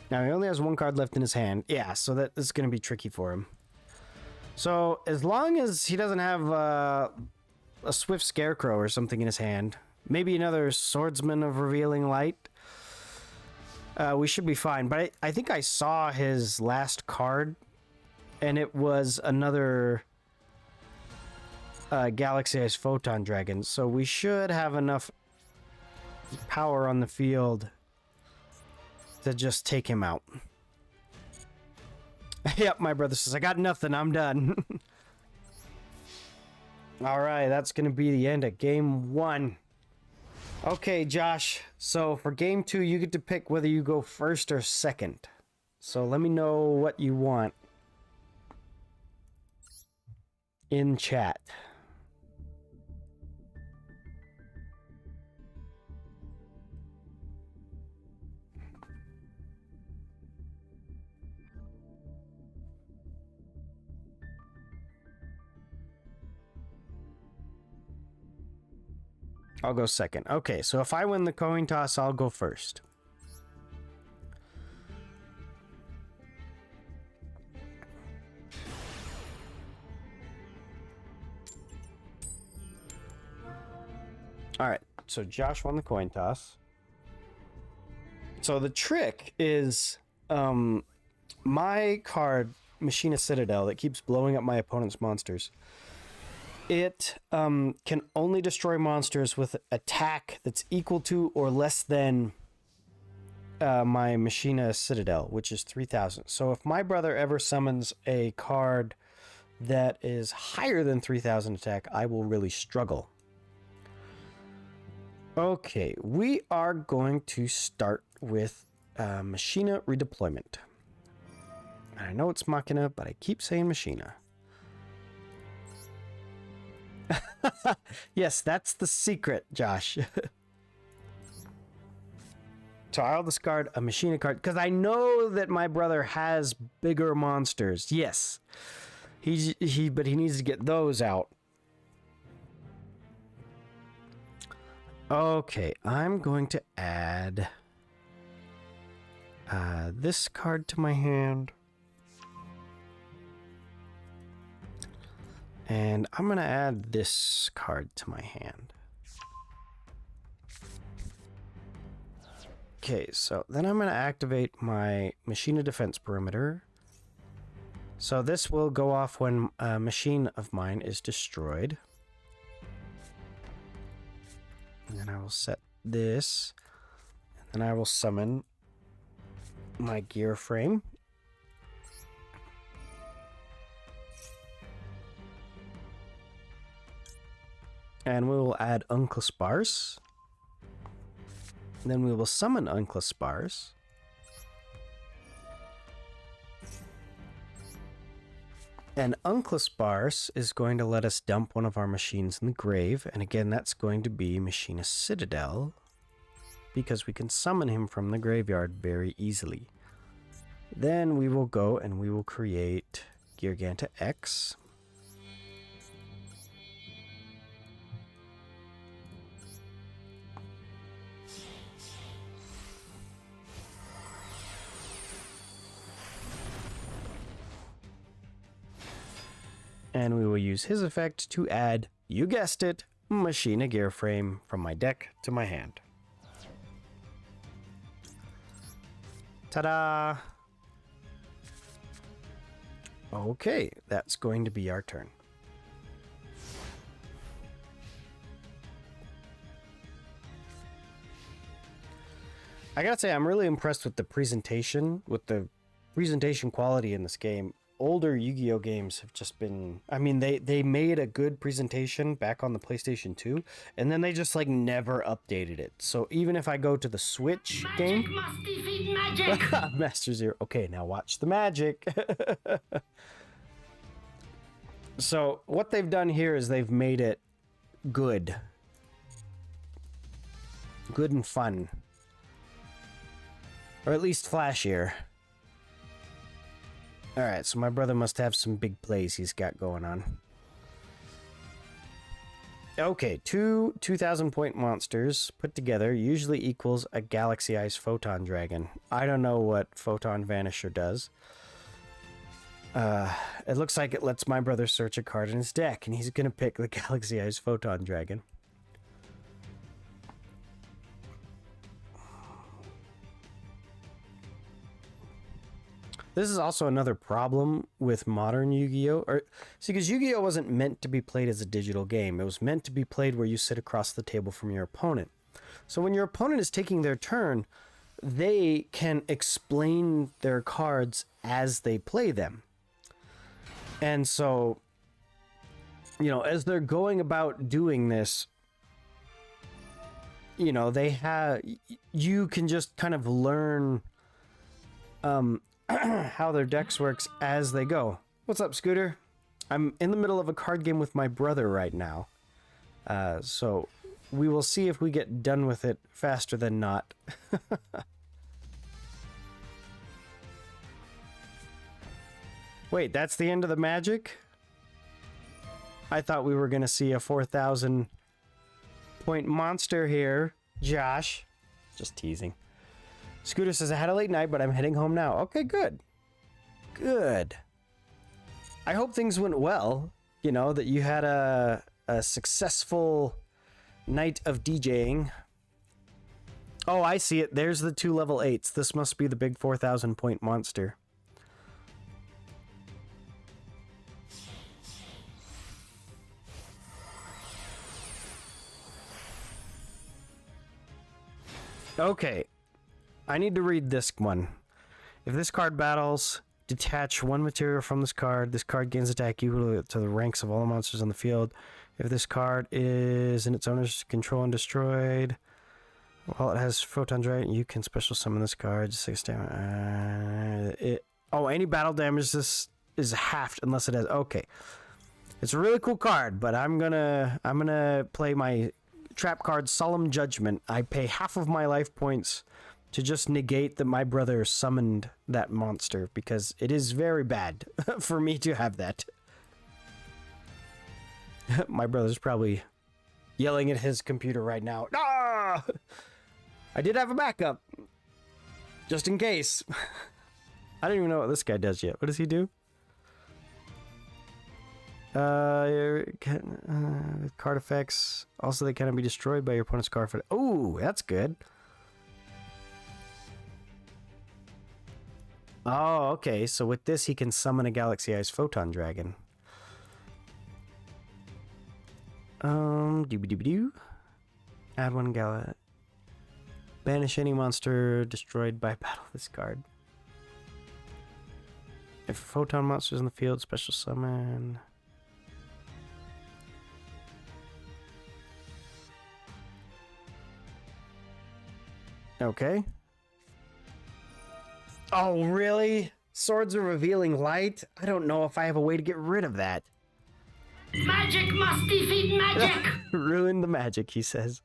[SPEAKER 1] Now he only has one card left in his hand. Yeah, so that is going to be tricky for him. So, as long as he doesn't have a Swift Scarecrow or something in his hand, maybe another Swordsman of Revealing Light, we should be fine. But I think I saw his last card, and it was another Galaxy Eyes Photon Dragon. So we should have enough power on the field to just take him out. Yep, my brother says, I got nothing, I'm done. Alright, that's going to be the end of game 1. Okay, Josh, so for game 2, you get to pick whether you go first or second. So let me know what you want in chat. I'll go second. Okay, so if I win the coin toss, I'll go first. Alright, so Josh won the coin toss. So the trick is my card, Machina Citadel, that keeps blowing up my opponent's monsters. It can only destroy monsters with attack that's equal to or less than my Machina Citadel, which is 3,000. So if my brother ever summons a card that is higher than 3,000 attack, I will really struggle. Okay, we are going to start with Machina Redeployment. I know it's Machina, but I keep saying Machina. Yes, that's the secret, Josh. So I'll discard a Machina card because I know that my brother has bigger monsters. Yes, but he needs to get those out. Okay, I'm going to add this card to my hand. And I'm going to add this card to my hand. Okay, so then I'm going to activate my Machina Defense Perimeter. So this will go off when a machine of mine is destroyed. And then I will set this. And then I will summon my gear frame. And we will add Uncle Sparse. Then we will summon Uncle Sparse. And Uncle Sparse is going to let us dump one of our machines in the grave. And again, that's going to be Machina Citadel, because we can summon him from the graveyard very easily. Then we will go and we will create Garganta X. And we will use his effect to add, you guessed it, Machina Gear Frame from my deck to my hand. Ta-da! Okay, that's going to be our turn. I gotta say, I'm really impressed with the presentation quality in this game. Older Yu-Gi-Oh games have just been, I mean, they made a good presentation back on the PlayStation 2, and then they just like never updated it. So even if I go to the Switch game,
[SPEAKER 8] must defeat magic.
[SPEAKER 1] Master Zero. Okay, now watch the magic. So what they've done here is they've made it good and fun, or at least flashier. Alright, so my brother must have some big plays he's got going on. Okay, two 2,000 point monsters put together usually equals a Galaxy Eyes Photon Dragon. I don't know what Photon Vanisher does. It looks like it lets my brother search a card in his deck, and he's gonna pick the Galaxy Eyes Photon Dragon. This is also another problem with modern Yu-Gi-Oh! See, because Yu-Gi-Oh! Wasn't meant to be played as a digital game. It was meant to be played where you sit across the table from your opponent. So when your opponent is taking their turn, they can explain their cards as they play them. And so, you know, as they're going about doing this, you know, you can just kind of learn how their decks works as they go. What's up, Scooter? I'm in the middle of a card game with my brother right now. So we will see if we get done with it faster than not. Wait, that's the end of the magic? I thought we were going to see a 4,000 point monster here, Josh. Just teasing. Scooter says, I had a late night, but I'm heading home now. Okay, good. Good. I hope things went well. You know, that you had a successful night of DJing. Oh, I see it. There's the 2 level 8s. This must be the big 4,000 point monster. Okay. I need to read this one. If this card battles, detach one material from this card. This card gains attack equal to the ranks of all the monsters on the field. If this card is in its owner's control and destroyed, while it has photons, right, you can special summon this card. Just 6 damage. Any battle damage this is halved unless it has. Okay, it's a really cool card, but I'm gonna play my trap card, Solemn Judgment. I pay half of my life points to just negate that my brother summoned that monster, because it is very bad for me to have that. My brother's probably yelling at his computer right now. Ah! I did have a backup, just in case. I don't even know what this guy does yet. What does he do? Card effects. Also, they cannot be destroyed by your opponent's card. Oh, that's good. Oh, okay. So with this, he can summon a Galaxy Eyes Photon Dragon. Doobie-doobie-doo. Add one Gala. Banish any monster destroyed by battle this card. If a photon monster is in the field, special summon. Okay. Oh, really? Swords of Revealing Light? I don't know if I have a way to get rid of that.
[SPEAKER 8] Magic must defeat magic!
[SPEAKER 1] Ruin the magic, he says.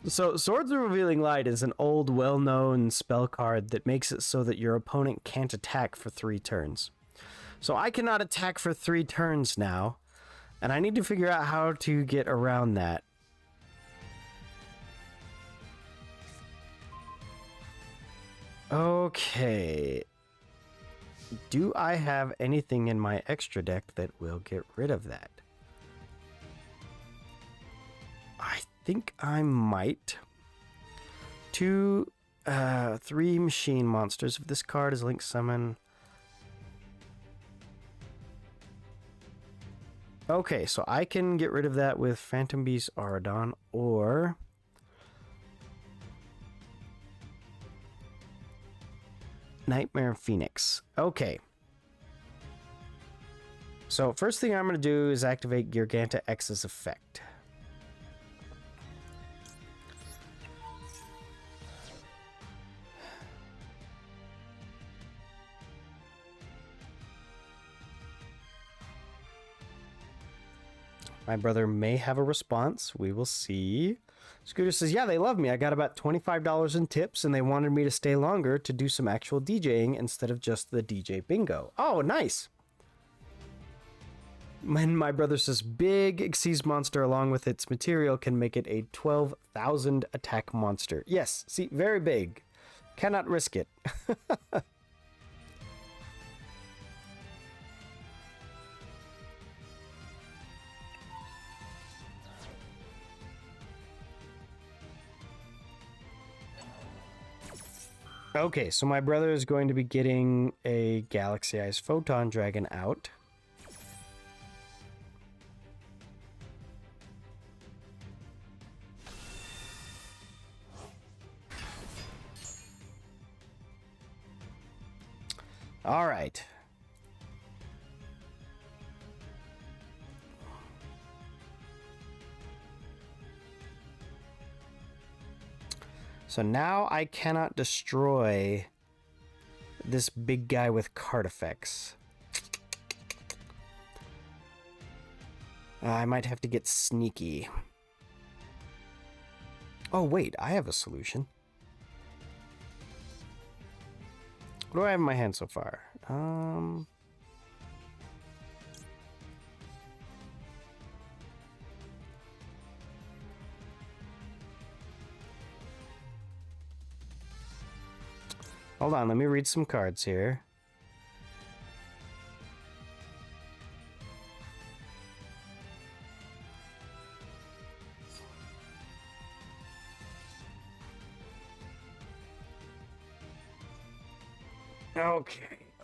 [SPEAKER 1] So, Swords of Revealing Light is an old, well-known spell card that makes it so that your opponent can't attack for 3 turns. So I cannot attack for 3 turns now, and I need to figure out how to get around that. Okay. Do I have anything in my extra deck that will get rid of that? I think I might. 3 machine monsters. If this card is Link Summon. Okay, so I can get rid of that with Phantom Beast Auradon or Nightmare Phoenix. Okay. So first thing I'm going to do is activate Giganta X's effect. My brother may have a response. We will see. Scooter says, yeah, they love me. I got about $25 in tips, and they wanted me to stay longer to do some actual DJing instead of just the DJ bingo. Oh, nice. And my brother says, big Xyz monster along with its material can make it a 12,000 attack monster. Yes, see, very big. Cannot risk it. Okay, so my brother is going to be getting a Galaxy Eyes Photon Dragon out. All right. So now I cannot destroy this big guy with card effects. I might have to get sneaky. Oh wait, I have a solution. What do I have in my hand so far? Hold on, let me read some cards here.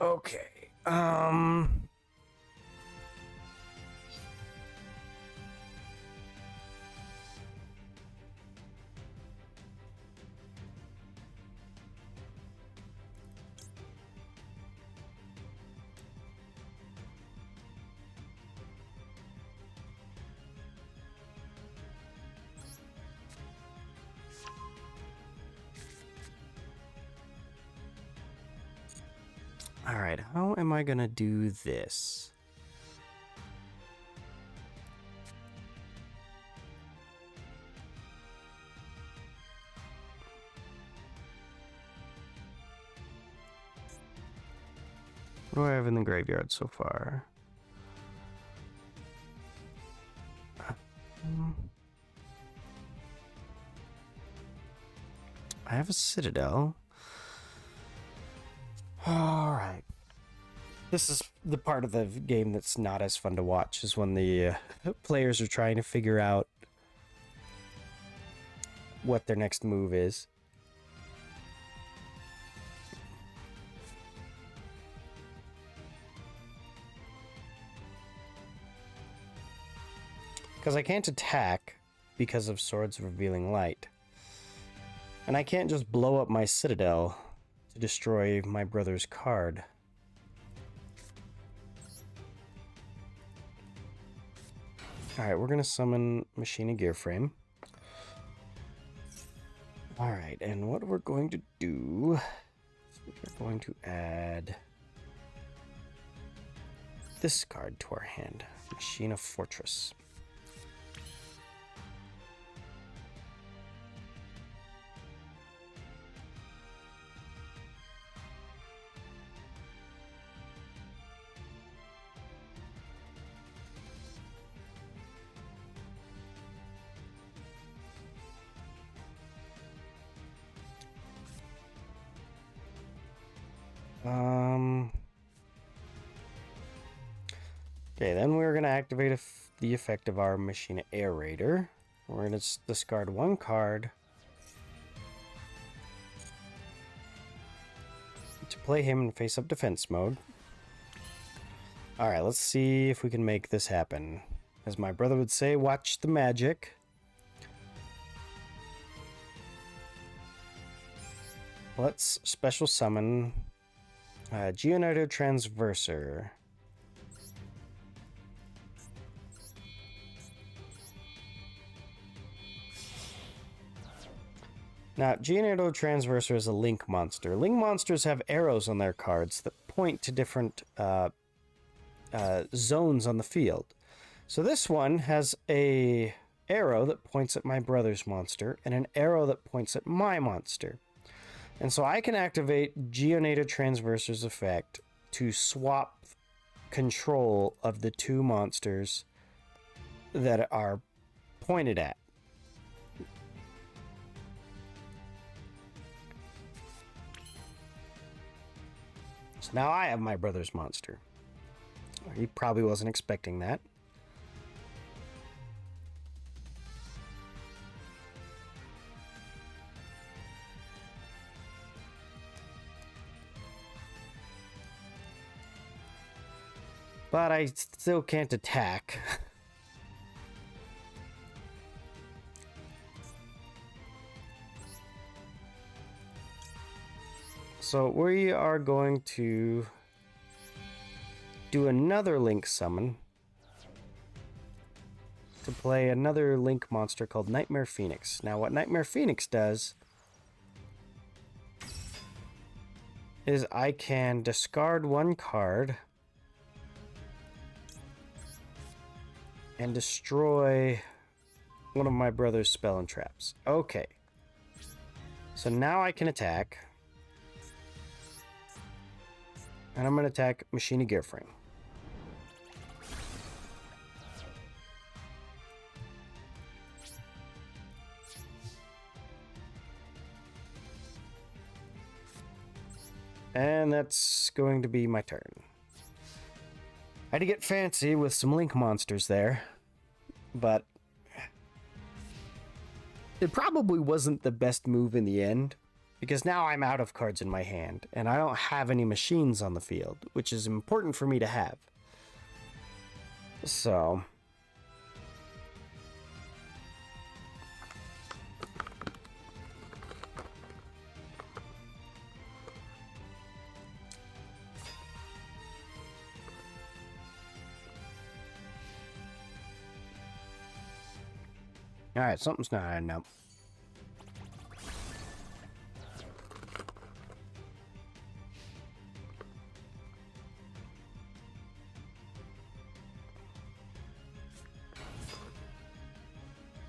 [SPEAKER 1] Okay. Alright, how am I gonna do this? What do I have in the graveyard so far? I have a citadel. Alright. This is the part of the game that's not as fun to watch, is when the players are trying to figure out what their next move is. Because I can't attack because of Swords of Revealing Light. And I can't just blow up my citadel to destroy my brother's card. Alright, we're going to summon Machina Gearframe. Alright, and what we're going to do is we're going to add this card to our hand. Machina Fortress. Okay, then we're going to activate the effect of our Machina Aerator. We're going to discard one card to play him in face-up defense mode. Alright, let's see if we can make this happen. As my brother would say, watch the magic. Let's special summon Geonito Transverser. Now, Geonito Transverser is a link monster. Link monsters have arrows on their cards that point to different zones on the field. So this one has a arrow that points at my brother's monster and an arrow that points at my monster. And so I can activate Geonito Transverser's effect to swap control of the two monsters that are pointed at. So now I have my brother's monster. He probably wasn't expecting that. But I still can't attack. So we are going to do another Link summon to play another Link monster called Nightmare Phoenix. Now what Nightmare Phoenix does is I can discard one card and destroy one of my brother's spell and traps. Okay. So now I can attack. And I'm going to attack Machina Gearframe. And that's going to be my turn. I had to get fancy with some Link monsters there, but it probably wasn't the best move in the end, because now I'm out of cards in my hand, and I don't have any machines on the field, which is important for me to have. So alright, something's not adding up.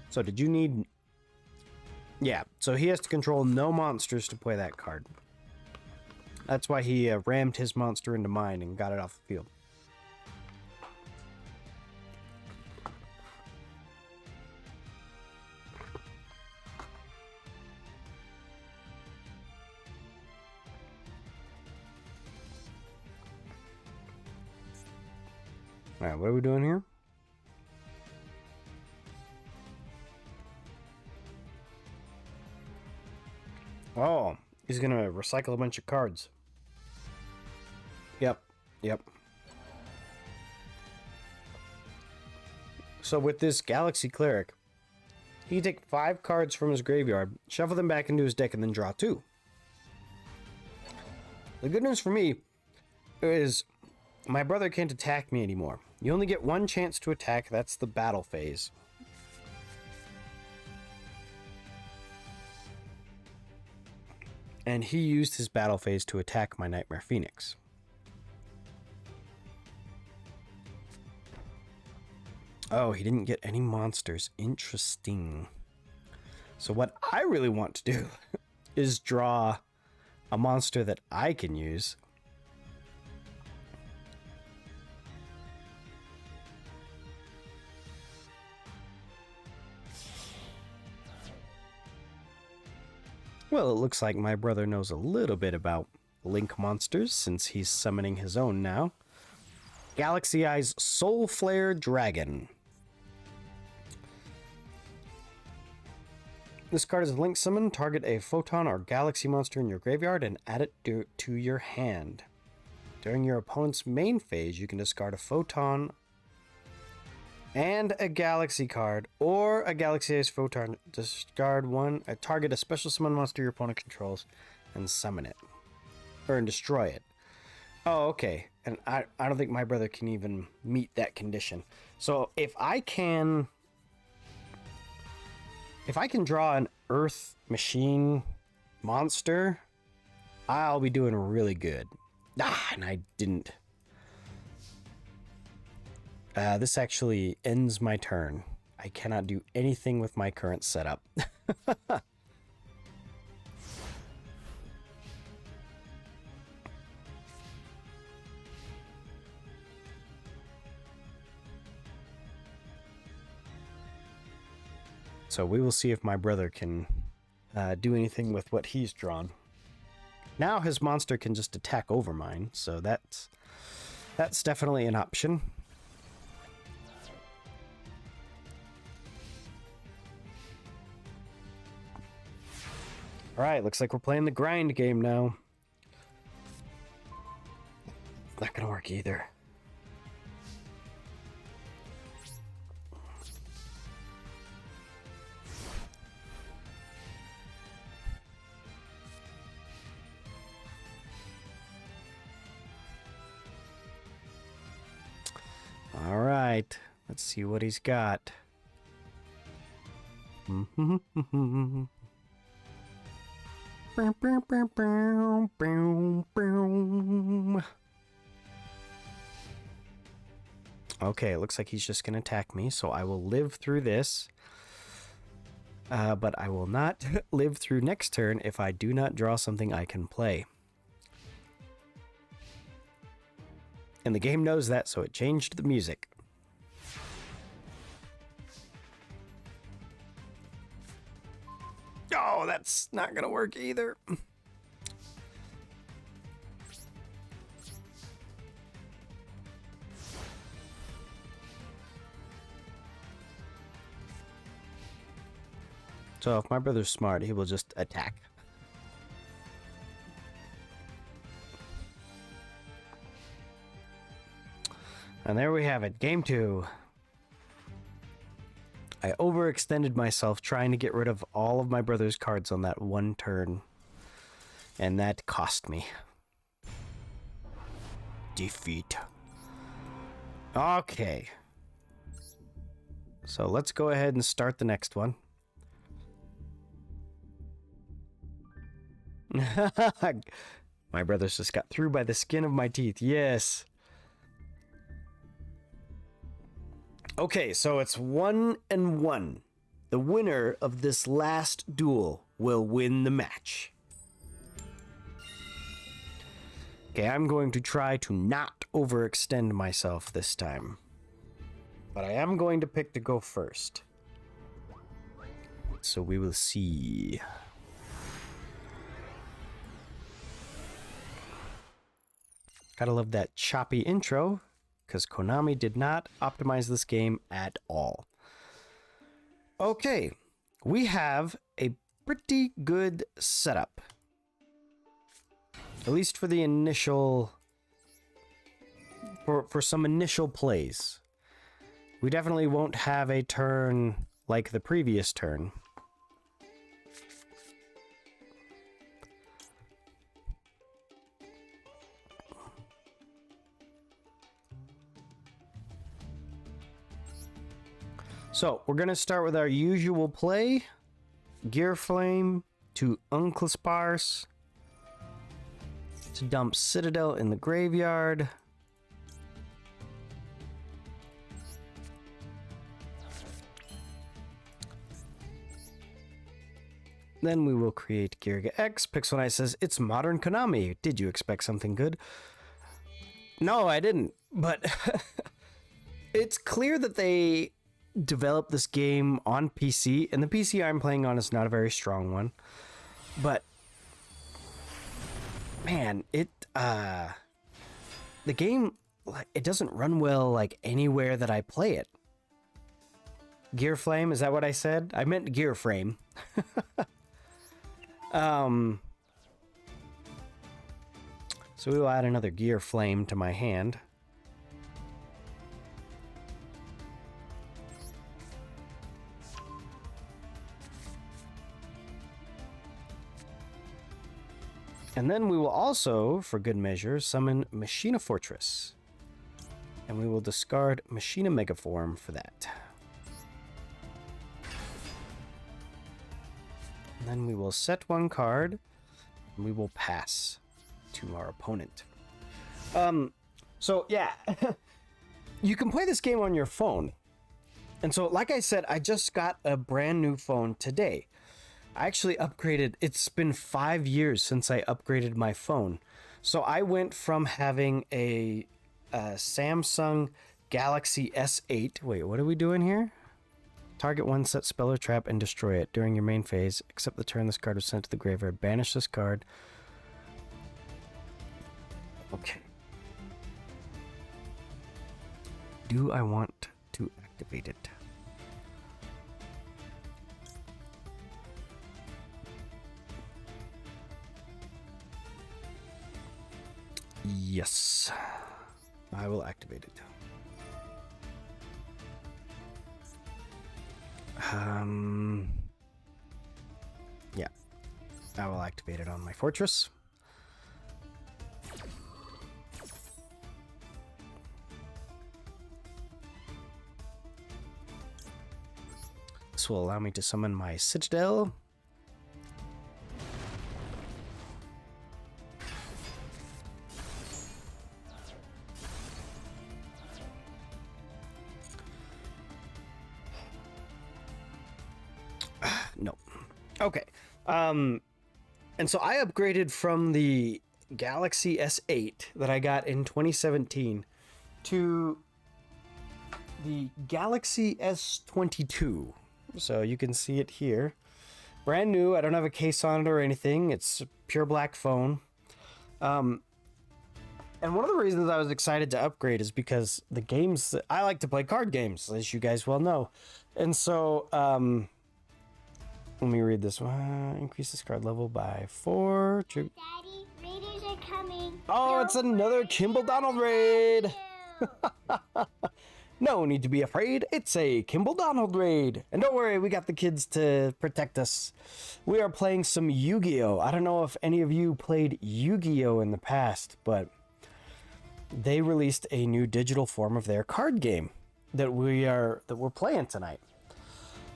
[SPEAKER 1] So did you need... Yeah, so he has to control no monsters to play that card. That's why he rammed his monster into mine and got it off the field. Alright, what are we doing here? Oh, he's gonna recycle a bunch of cards. Yep. So with this Galaxy Cleric, he can take 5 cards from his graveyard, shuffle them back into his deck, and then draw 2. The good news for me is my brother can't attack me anymore. You only get 1 chance to attack, that's the battle phase. And he used his battle phase to attack my Nightmare Phoenix. Oh, he didn't get any monsters. Interesting. So what I really want to do is draw a monster that I can use. Well, it looks like my brother knows a little bit about Link monsters since he's summoning his own now. Galaxy Eyes Soul Flare Dragon. This card is a Link summon. Target a photon or galaxy monster in your graveyard and add it to your hand. During your opponent's main phase, you can discard a photon and a galaxy card, or a Galaxy Eyes photon. Discard one, target a special summon monster your opponent controls, and summon it. Or destroy it. Oh, okay. And I don't think my brother can even meet that condition. So if I can draw an Earth Machine monster, I'll be doing really good. And I didn't. This actually ends my turn. I cannot do anything with my current setup. So we will see if my brother can do anything with what he's drawn. Now his monster can just attack over mine, so that's definitely an option. Alright, looks like we're playing the grind game now. Not gonna work either. Alright, let's see what he's got. Okay, it looks like he's just gonna attack me, so I will live through this. But I will not live through next turn if I do not draw something I can play. And the game knows that, so it changed the music. Oh, that's not gonna work either. So if my brother's smart, he will just attack. And there we have it, game 2. I overextended myself trying to get rid of all of my brother's cards on that one turn. And that cost me. Defeat. Okay. So let's go ahead and start the next one. My brothers just got through by the skin of my teeth. Yes. Okay, so it's 1-1. the winner of this last duel will win the match. Okay, I'm going to try to not overextend myself this time. But I am going to pick to go first. So we will see. Gotta love that choppy intro, because Konami did not optimize this game at all. Okay, we have a pretty good setup. At least for the initial... For some initial plays. We definitely won't have a turn like the previous turn. So, we're going to start with our usual play. Gear Flame to Uncle Sparse. To dump Citadel in the graveyard. Then we will create Gearga X. Pixel says, it's modern Konami. Did you expect something good? No, I didn't. But it's clear that they developed this game on PC. And the PC I'm playing on is not a very strong one. But, man, the game, it doesn't run well, like, anywhere that I play it. Gear Flame, is that what I said? I meant Gear Frame. So we will add another Gear Flame to my hand. And then we will also, for good measure, summon Machina Fortress. And we will discard Machina Megaform for that. And then we will set one card, and we will pass to our opponent. So yeah, you can play this game on your phone. And so, like I said, I just got a brand new phone today. I actually upgraded. It's been 5 years since I upgraded my phone. So I went from having a Samsung Galaxy S8. Wait, what are we doing here? Target one, set spell or trap, and destroy it during your main phase. Except the turn this card was sent to the graveyard. Banish this card. Okay. Do I want to activate it? Yes. I will activate it. Yeah. I will activate it on my fortress. This will allow me to summon my Citadel. No. Okay. And so I upgraded from the Galaxy S8 that I got in 2017 to the Galaxy S22. So you can see it here. Brand new. I don't have a case on it or anything. It's a pure black phone. And one of the reasons I was excited to upgrade is because the games that I like to play card games, as you guys well know. And so, let me read this one. Increase this card level by 4.
[SPEAKER 8] Daddy, raiders are coming.
[SPEAKER 1] Oh, it's another Kimball Donald raid. No need to be afraid. It's a Kimball Donald raid. And don't worry, we got the kids to protect us. We are playing some Yu-Gi-Oh! I don't know if any of you played Yu-Gi-Oh! In the past, but they released a new digital form of their card game that we're playing tonight.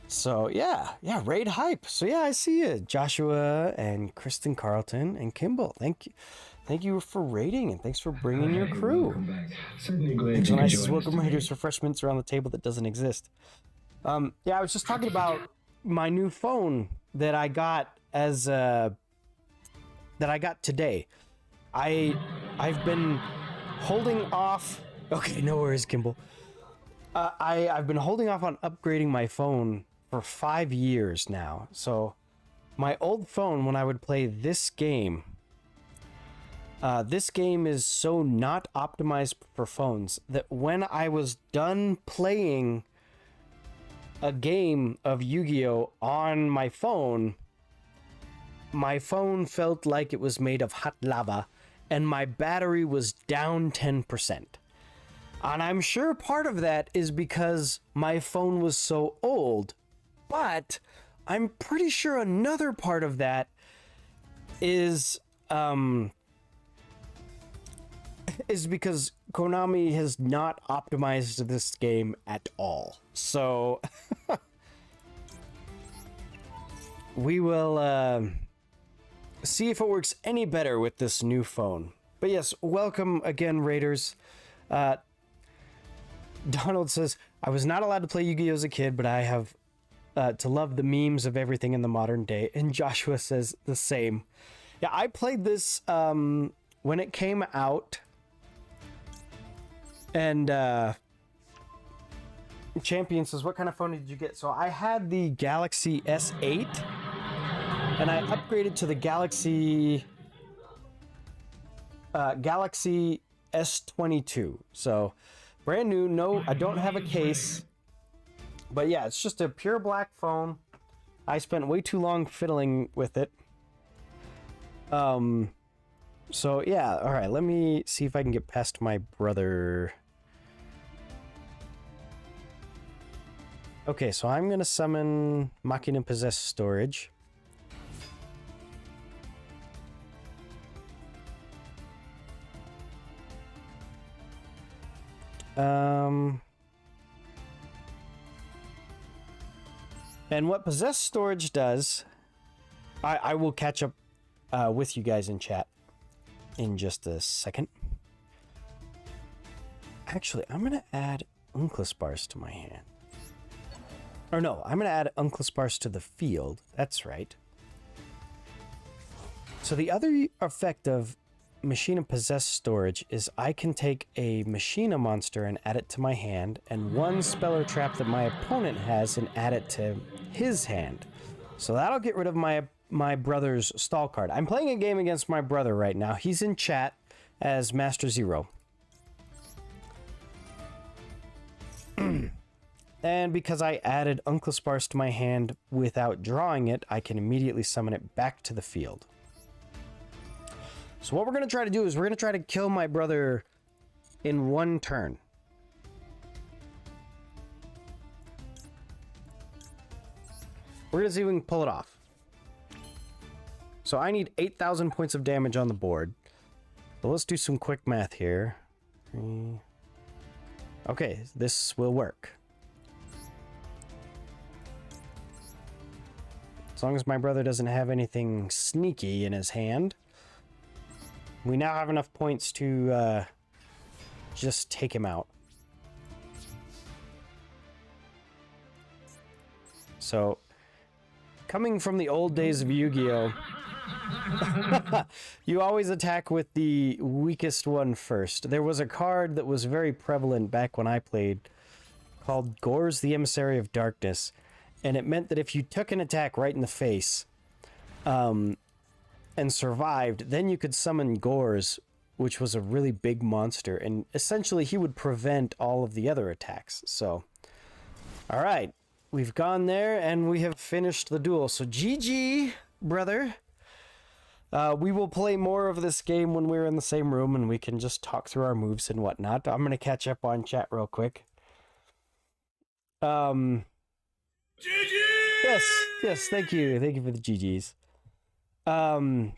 [SPEAKER 1] So yeah, raid hype. So yeah, I see you, Joshua and Kristen Carlton and Kimball. Thank you for raiding, and thanks for bringing your crew.
[SPEAKER 9] Welcome back. Certainly glad
[SPEAKER 1] It's
[SPEAKER 9] you could
[SPEAKER 1] nice
[SPEAKER 9] join us
[SPEAKER 1] welcome
[SPEAKER 9] today.
[SPEAKER 1] raiders refreshments around the table that doesn't exist. Yeah, I was just talking about my new phone that I got today. I've been holding off. Okay, no worries, Kimball. I've been holding off on upgrading my phone for 5 years now. So my old phone, when I would play this game is so not optimized for phones that when I was done playing a game of Yu-Gi-Oh on my phone felt like it was made of hot lava and my battery was down 10%. And I'm sure part of that is because my phone was so old, but I'm pretty sure another part of that is because Konami has not optimized this game at all. So we will see if it works any better with this new phone. But yes, welcome again, Raiders. Donald says, I was not allowed to play Yu-Gi-Oh as a kid, but I have to love the memes of everything in the modern day. And Joshua says the same. Yeah, I played this when it came out. And Champion says, what kind of phone did you get? So I had the Galaxy S8. And I upgraded to the Galaxy S22. So brand new. No, I don't have a case. But yeah, it's just a pure black phone. I spent way too long fiddling with it. So yeah, all right, let me see if I can get past my brother. Okay, so I'm gonna summon Machina Possess Storage. And what Possess Storage does, I will catch up with you guys in chat in just a second. Actually, I'm gonna add Unclespars to my hand. Or no, I'm gonna add Unclespars to the field. That's right. So the other effect of Machina Possess Storage is I can take a Machina monster and add it to my hand, and one Speller Trap that my opponent has and add it to his hand. So that'll get rid of my brother's stall card. I'm playing a game against my brother right now. He's in chat as Master Zero. And because I added Unclespars to my hand without drawing it, I can immediately summon it back to the field. So what we're going to try to do is we're going to try to kill my brother in one turn. We're going to see if we can pull it off. So I need 8,000 points of damage on the board. So let's do some quick math here. Okay, this will work. As long as my brother doesn't have anything sneaky in his hand. We now have enough points to just take him out. So, coming from the old days of Yu-Gi-Oh! You always attack with the weakest one first. There was a card that was very prevalent back when I played called Gorz the Emissary of Darkness. And it meant that if you took an attack right in the face and survived, then you could summon Gorz, which was a really big monster. And essentially he would prevent all of the other attacks. So, all right. We've gone there and we have finished the duel. So GG, brother. We will play more of this game when we're in the same room and we can just talk through our moves and whatnot. I'm going to catch up on chat real quick. GG! Yes, thank you. Thank you for the GGs.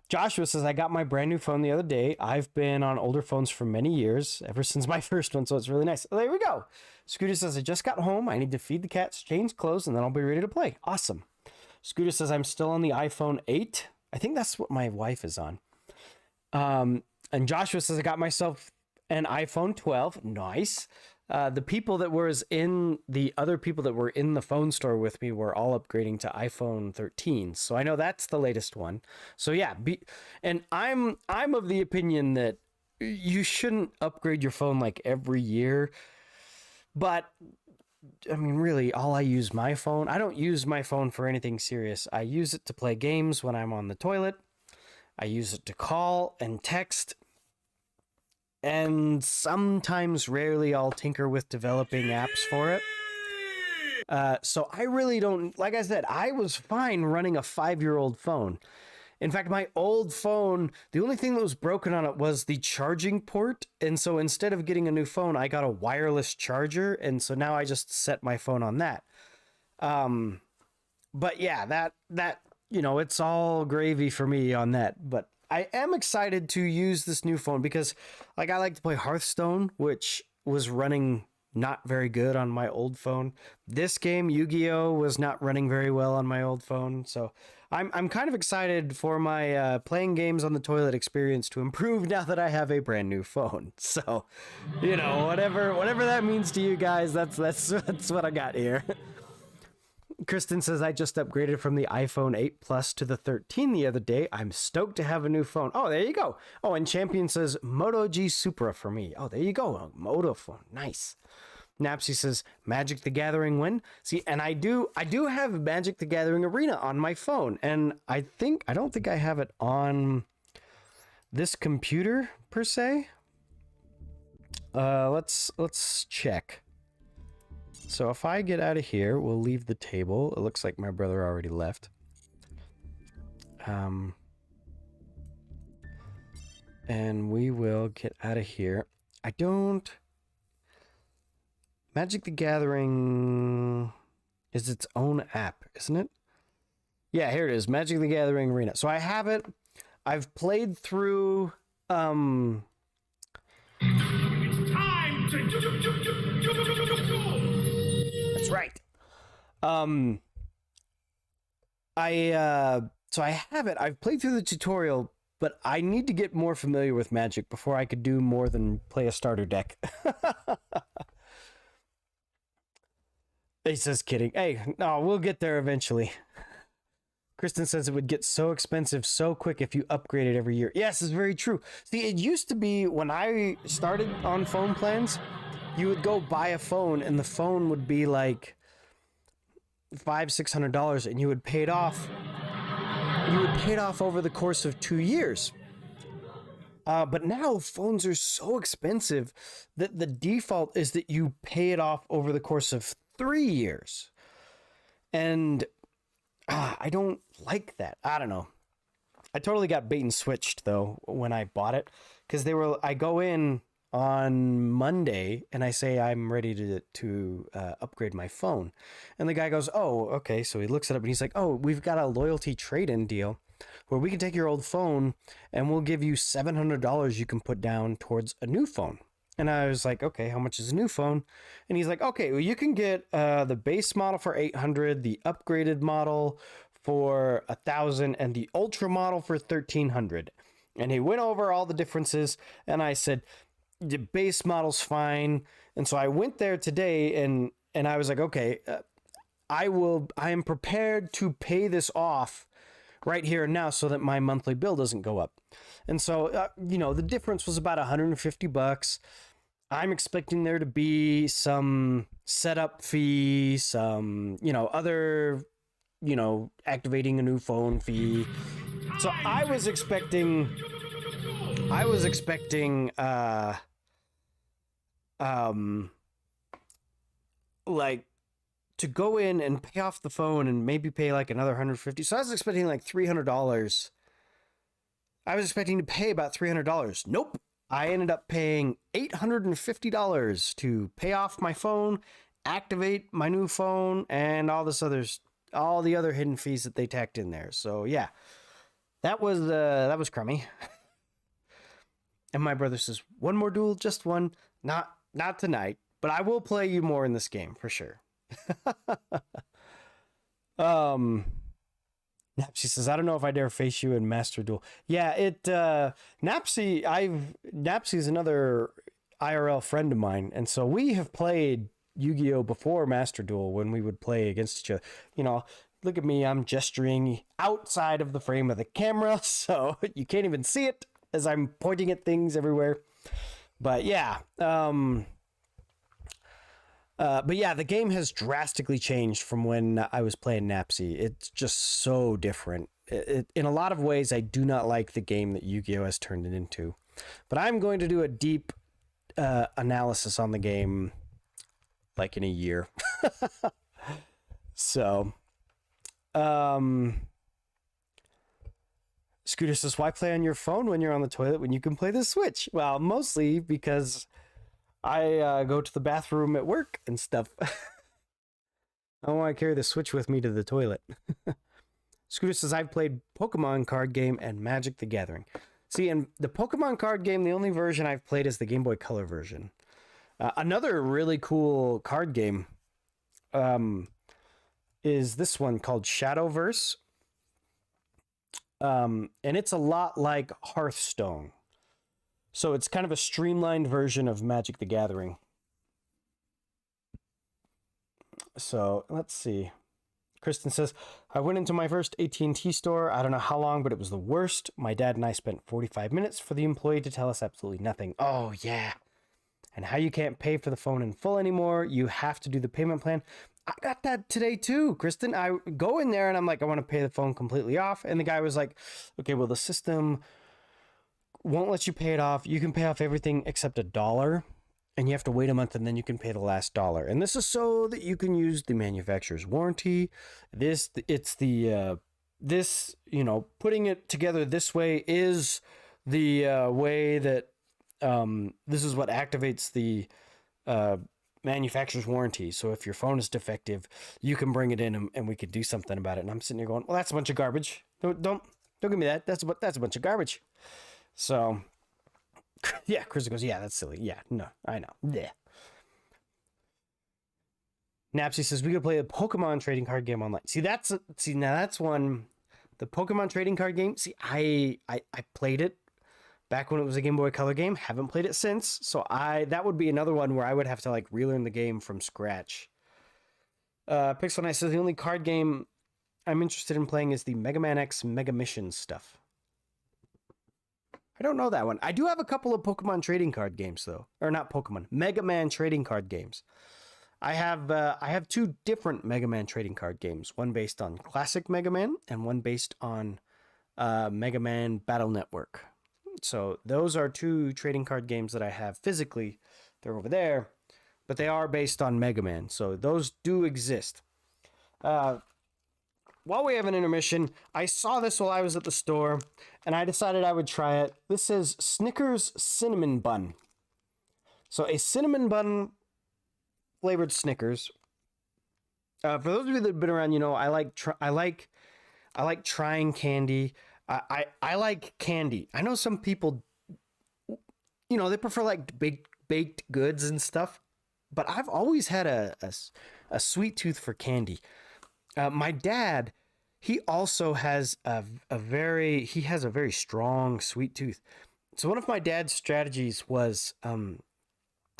[SPEAKER 1] Joshua says, I got my brand new phone the other day. I've been on older phones for many years, ever since my first one, so it's really nice. There we go. Scooter says, I just got home. I need to feed the cats, change clothes, and then I'll be ready to play. Awesome. Scooter says, I'm still on the iPhone 8. I think that's what my wife is on. And Joshua says, I got myself an iPhone 12. Nice. The people that were the other people that were in the phone store with me were all upgrading to iPhone 13. So I know that's the latest one. So yeah, and I'm of the opinion that you shouldn't upgrade your phone like every year. But I mean, really, I don't use my phone for anything serious. I use it to play games when I'm on the toilet. I use it to call and text. And sometimes, rarely, I'll tinker with developing apps for it. So I really don't, like I said, I was fine running a 5-year-old phone. In fact, my old phone, the only thing that was broken on it was the charging port. And so instead of getting a new phone, I got a wireless charger. And so now I just set my phone on that. But yeah, that, it's all gravy for me on that. But I am excited to use this new phone because I like to play Hearthstone, which was running not very good on my old phone. This game, Yu-Gi-Oh, was not running very well on my old phone. So I'm kind of excited for my playing games on the toilet experience to improve now that I have a brand new phone. So, whatever that means to you guys, that's what I got here. Kristen says, I just upgraded from the iPhone 8 Plus to the 13 the other day. I'm stoked to have a new phone. Oh, there you go. Oh, and Champion says, Moto G Supra for me. Oh, there you go. A Moto phone. Nice. Napsy says, Magic the Gathering when? See, and I do have Magic the Gathering Arena on my phone. And I don't think I have it on this computer, per se. Let's check. So if I get out of here, we'll leave the table. It looks like my brother already left. And we will get out of here. Magic the Gathering is its own app, isn't it? Yeah, here it is. Magic the Gathering Arena. So I have it. I've played through...
[SPEAKER 2] It's time to
[SPEAKER 1] That's right. So I have it. I've played through the tutorial, but I need to get more familiar with Magic before I could do more than play a starter deck. He says, kidding. Hey, no, we'll get there eventually. Kristen says it would get so expensive so quick if you upgraded every year. Yes, it's very true. See, it used to be when I started on phone plans, you would go buy a phone and the phone would be like $500-$600 and you would pay it off. You would pay it off over the course of 2 years. But now phones are so expensive that the default is that you pay it off over the course of 3 years. And I don't like that. I don't know. I totally got bait and switched though when I bought it, because I go in on Monday and I say I'm ready to upgrade my phone, and the guy goes, oh, okay. So he looks it up and he's like, oh, we've got a loyalty trade-in deal where we can take your old phone and we'll give you $700 you can put down towards a new phone. And I was like, okay, how much is a new phone? And he's like, okay, well, you can get the base model for $800, the upgraded model for $1,000, and the ultra model for $1,300. And he went over all the differences, and I said, the base model's fine. And so I went there today, and I was like, okay, I am prepared to pay this off right here and now so that my monthly bill doesn't go up. And so, the difference was about $150. I'm expecting there to be some setup fee, some, other, activating a new phone fee. So I was expecting, like, to go in and pay off the phone and maybe pay like another $150. So I was expecting like $300. I was expecting to pay about $300. Nope. I ended up paying $850 to pay off my phone, activate my new phone, and all the other hidden fees that they tacked in there. So yeah, that was crummy. And my brother says, one more duel, just one. Not tonight, but I will play you more in this game for sure. Napsy says, I don't know if I dare face you in Master Duel. Yeah, Napsy's another IRL friend of mine, and so we have played Yu-Gi-Oh before Master Duel when we would play against each other. You know, look at me, I'm gesturing outside of the frame of the camera, so you can't even see it as I'm pointing at things everywhere. But yeah, the game has drastically changed from when I was playing Napsy. It's just so different. In a lot of ways, I do not like the game that Yu-Gi-Oh has turned it into. But I'm going to do a deep analysis on the game like in a year. So, Scooter says, why play on your phone when you're on the toilet when you can play the Switch? Well, mostly because I go to the bathroom at work and stuff. I don't want to carry the Switch with me to the toilet. Scooter says, I've played Pokemon card game and Magic the Gathering. See, in the Pokemon card game, the only version I've played is the Game Boy Color version. Another really cool card game is this one called Shadowverse. And it's a lot like Hearthstone. So it's kind of a streamlined version of Magic the Gathering. So let's see. Kristen says, I went into my first AT&T store. I don't know how long, but it was the worst. My dad and I spent 45 minutes for the employee to tell us absolutely nothing. Oh, yeah. And how you can't pay for the phone in full anymore. You have to do the payment plan. I got that today too, Kristen. I go in there and I'm like, I want to pay the phone completely off. And the guy was like, okay, well, the system won't let you pay it off. You can pay off everything except $1. And you have to wait a month and then you can pay the last $1. And this is so that you can use the manufacturer's warranty. This, you know, putting it together this way is the way that this is what activates the manufacturer's warranty. So if your phone is defective, you can bring it in and we could do something about it. And I'm sitting here going, well, that's a bunch of garbage. Don't give me that. That's a bunch of garbage. So yeah, Chris goes, yeah, that's silly. Yeah, no, I know. Yeah. Napsy says we could play a Pokemon trading card game online. Now that's one. The Pokemon trading card game. See, I played it back when it was a Game Boy Color game. Haven't played it since. So that would be another one where I would have to like relearn the game from scratch. Pixel Knight says the only card game I'm interested in playing is the Mega Man X Mega Mission stuff. I don't know that one. I do have a couple of Pokemon trading card games though, or not Pokemon, Mega Man trading card games. I have two different Mega Man trading card games. One based on classic Mega Man and one based on Mega Man Battle Network. So those are two trading card games that I have physically. They're over there, but they are based on Mega Man. So those do exist. While we have an intermission, I saw this while I was at the store, and I decided I would try it. This says Snickers Cinnamon Bun. So a cinnamon bun flavored Snickers. For those of you that have been around, you know I like trying candy. I like candy. I know some people, you know, they prefer like baked goods and stuff, but I've always had a sweet tooth for candy. My dad, he also has a very strong sweet tooth. So one of my dad's strategies was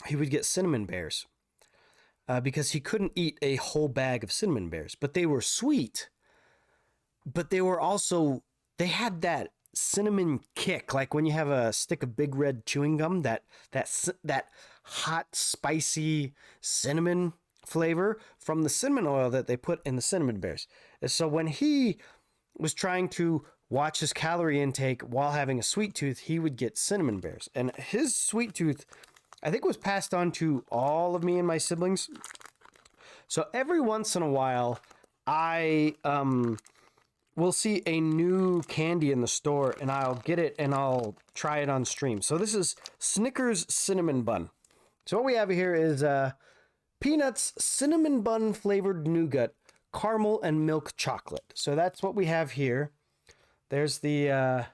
[SPEAKER 1] he would get cinnamon bears because he couldn't eat a whole bag of cinnamon bears, but they were sweet. But they were also, they had that cinnamon kick, like when you have a stick of Big Red chewing gum, that hot, spicy cinnamon flavor from the cinnamon oil that they put in the cinnamon bears. And so when he was trying to watch his calorie intake while having a sweet tooth, he would get cinnamon bears. And his sweet tooth, I think, was passed on to all of me and my siblings. So every once in a while, I will see a new candy in the store and I'll get it and I'll try it on stream. So this is Snickers Cinnamon Bun. So what we have here is peanuts, cinnamon bun flavored nougat, caramel, and milk chocolate. So that's what we have here. There's the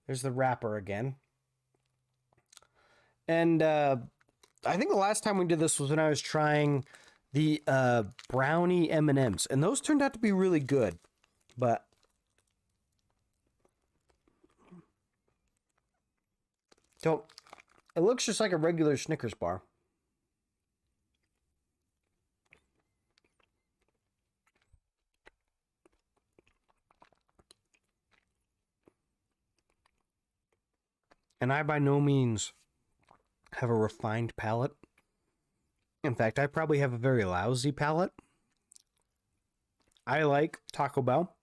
[SPEAKER 1] wrapper again. And I think the last time we did this was when I was trying the brownie M&Ms, and those turned out to be really good. But so It looks just like a regular Snickers bar. And I by no means have a refined palate. In fact, I probably have a very lousy palate. I like Taco Bell.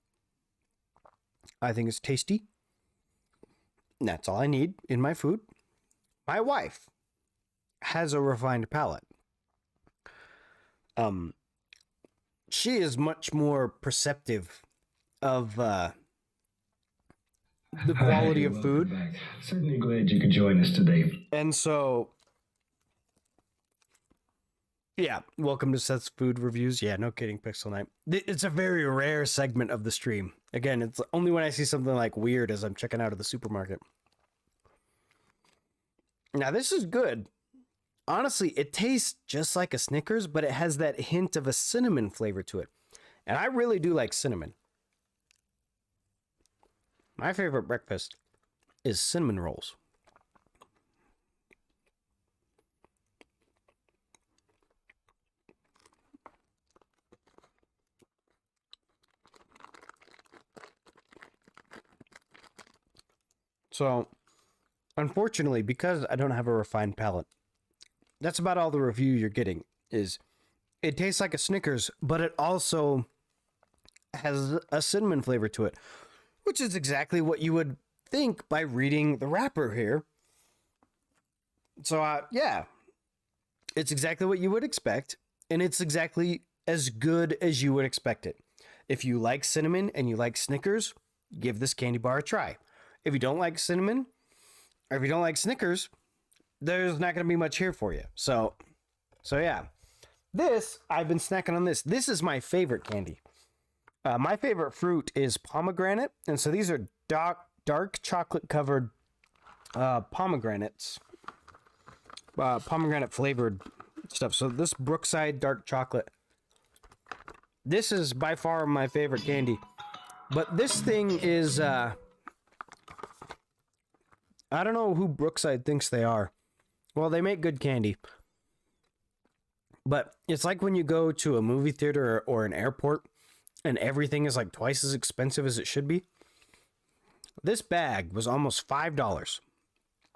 [SPEAKER 1] I think it's tasty. And that's all I need in my food. My wife has a refined palate. She is much more perceptive of the quality of food.
[SPEAKER 9] Back. Certainly glad you could join us today.
[SPEAKER 1] And so, yeah, welcome to Seth's Food Reviews. Yeah, no kidding, Pixel Night. It's a very rare segment of the stream. Again, it's only when I see something like weird as I'm checking out of the supermarket. Now, this is good. Honestly, it tastes just like a Snickers, but it has that hint of a cinnamon flavor to it. And I really do like cinnamon. My favorite breakfast is cinnamon rolls. So, unfortunately, because I don't have a refined palate, that's about all the review you're getting. Is it tastes like a Snickers, but it also has a cinnamon flavor to it, which is exactly what you would think by reading the wrapper here. So, yeah, it's exactly what you would expect, and it's exactly as good as you would expect it. If you like cinnamon and you like Snickers, give this candy bar a try. If you don't like cinnamon, or if you don't like Snickers, there's not going to be much here for you. So yeah. This, I've been snacking on this. This is my favorite candy. My favorite fruit is pomegranate. And so these are dark chocolate covered pomegranates. Pomegranate flavored stuff. So this Brookside dark chocolate. This is by far my favorite candy. But this thing is... I don't know who Brookside thinks they are. Well, they make good candy. But it's like when you go to a movie theater or an airport and everything is like twice as expensive as it should be. This bag was almost $5.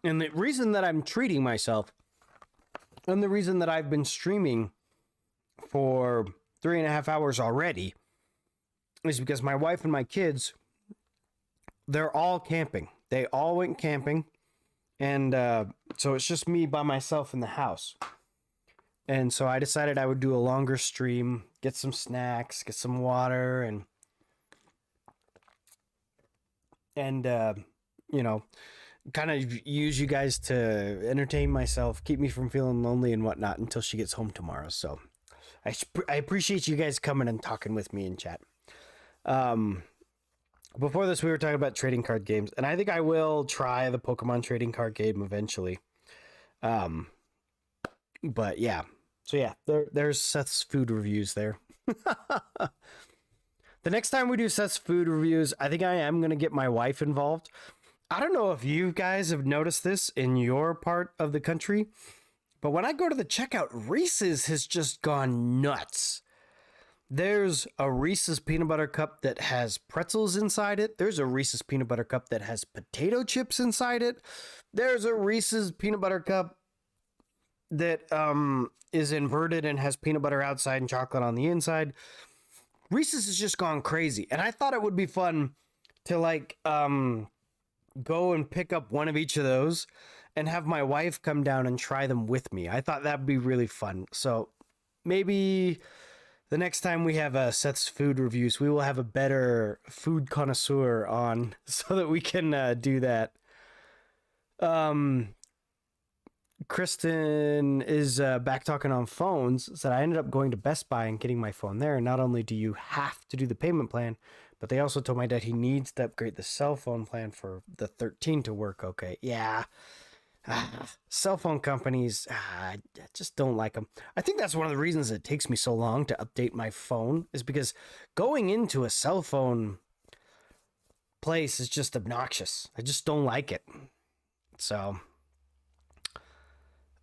[SPEAKER 1] And the reason that I'm treating myself and the reason that I've been streaming for 3.5 hours already is because my wife and my kids, they're all camping. They all went camping, and so it's just me by myself in the house. And so I decided I would do a longer stream, get some snacks, get some water, and you know, kind of use you guys to entertain myself, keep me from feeling lonely and whatnot until she gets home tomorrow. So I appreciate you guys coming and talking with me in chat. Before this, we were talking about trading card games, and I think I will try the Pokemon trading card game eventually. But yeah, so yeah, there's Seth's food reviews there. The next time we do Seth's food reviews, I think I am going to get my wife involved. I don't know if you guys have noticed this in your part of the country, but when I go to the checkout, Reese's has just gone nuts. There's a Reese's peanut butter cup that has pretzels inside it. There's a Reese's peanut butter cup that has potato chips inside it. There's a Reese's peanut butter cup that is inverted and has peanut butter outside and chocolate on the inside. Reese's has just gone crazy. And I thought it would be fun to like go and pick up one of each of those and have my wife come down and try them with me. I thought that'd be really fun. So maybe the next time we have Seth's food reviews, we will have a better food connoisseur on so that we can do that. Kristen is back talking on phones. Said I ended up going to Best Buy and getting my phone there. And not only do you have to do the payment plan, but they also told my dad he needs to upgrade the cell phone plan for the 13 to work okay. Yeah. Cell phone companies, I just don't like them. I think that's one of the reasons it takes me so long to update my phone is because going into a cell phone place is just obnoxious. I just don't like it. So,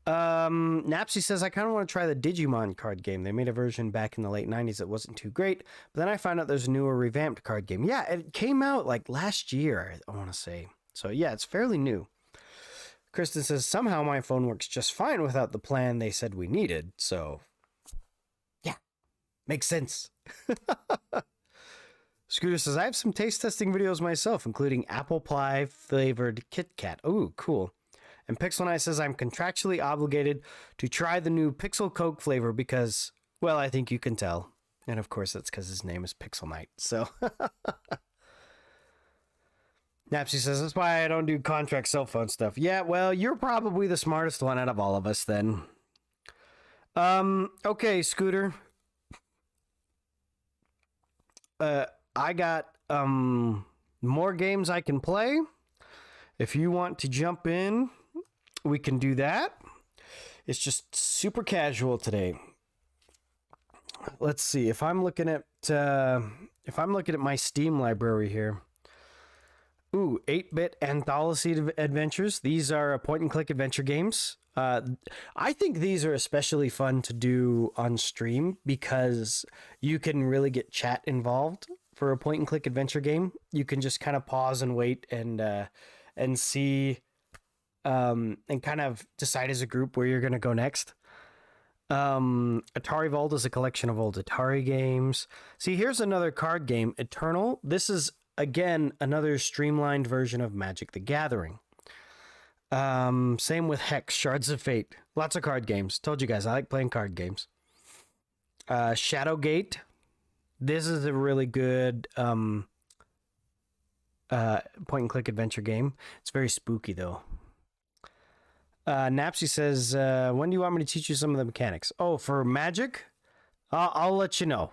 [SPEAKER 1] Napsy says, I kind of want to try the Digimon card game. They made a version back in the late 90s that wasn't too great, but then I found out there's a newer revamped card game. Yeah, it came out like last year, I want to say. So yeah, it's fairly new. Kristen says, somehow my phone works just fine without the plan they said we needed. So yeah, makes sense. Scooter says, I have some taste testing videos myself, including apple pie flavored Kit Kat. Ooh, cool. And Pixel Knight says, I'm contractually obligated to try the new Pixel Coke flavor because, well, I think you can tell. And of course, that's because his name is Pixel Knight. So, Napsy says, that's why I don't do contract cell phone stuff. Yeah, well, you're probably the smartest one out of all of us then. Okay, Scooter. I got, more games I can play. If you want to jump in, we can do that. It's just super casual today. Let's see if I'm looking at my Steam library here. Ooh, 8-bit anthology adventures. These are point and click adventure games. I think these are especially fun to do on stream because you can really get chat involved for a point and click adventure game. You can just kind of pause and wait and see and kind of decide as a group where you're going to go next. Atari Vault is a collection of old Atari games. See, here's another card game, Eternal. This is, again, another streamlined version of Magic the Gathering. Same with Hex, Shards of Fate. Lots of card games. Told you guys, I like playing card games. Shadowgate. This is a really good point and click adventure game. It's very spooky, though. Napsy says, when do you want me to teach you some of the mechanics? Oh, for Magic? I'll let you know.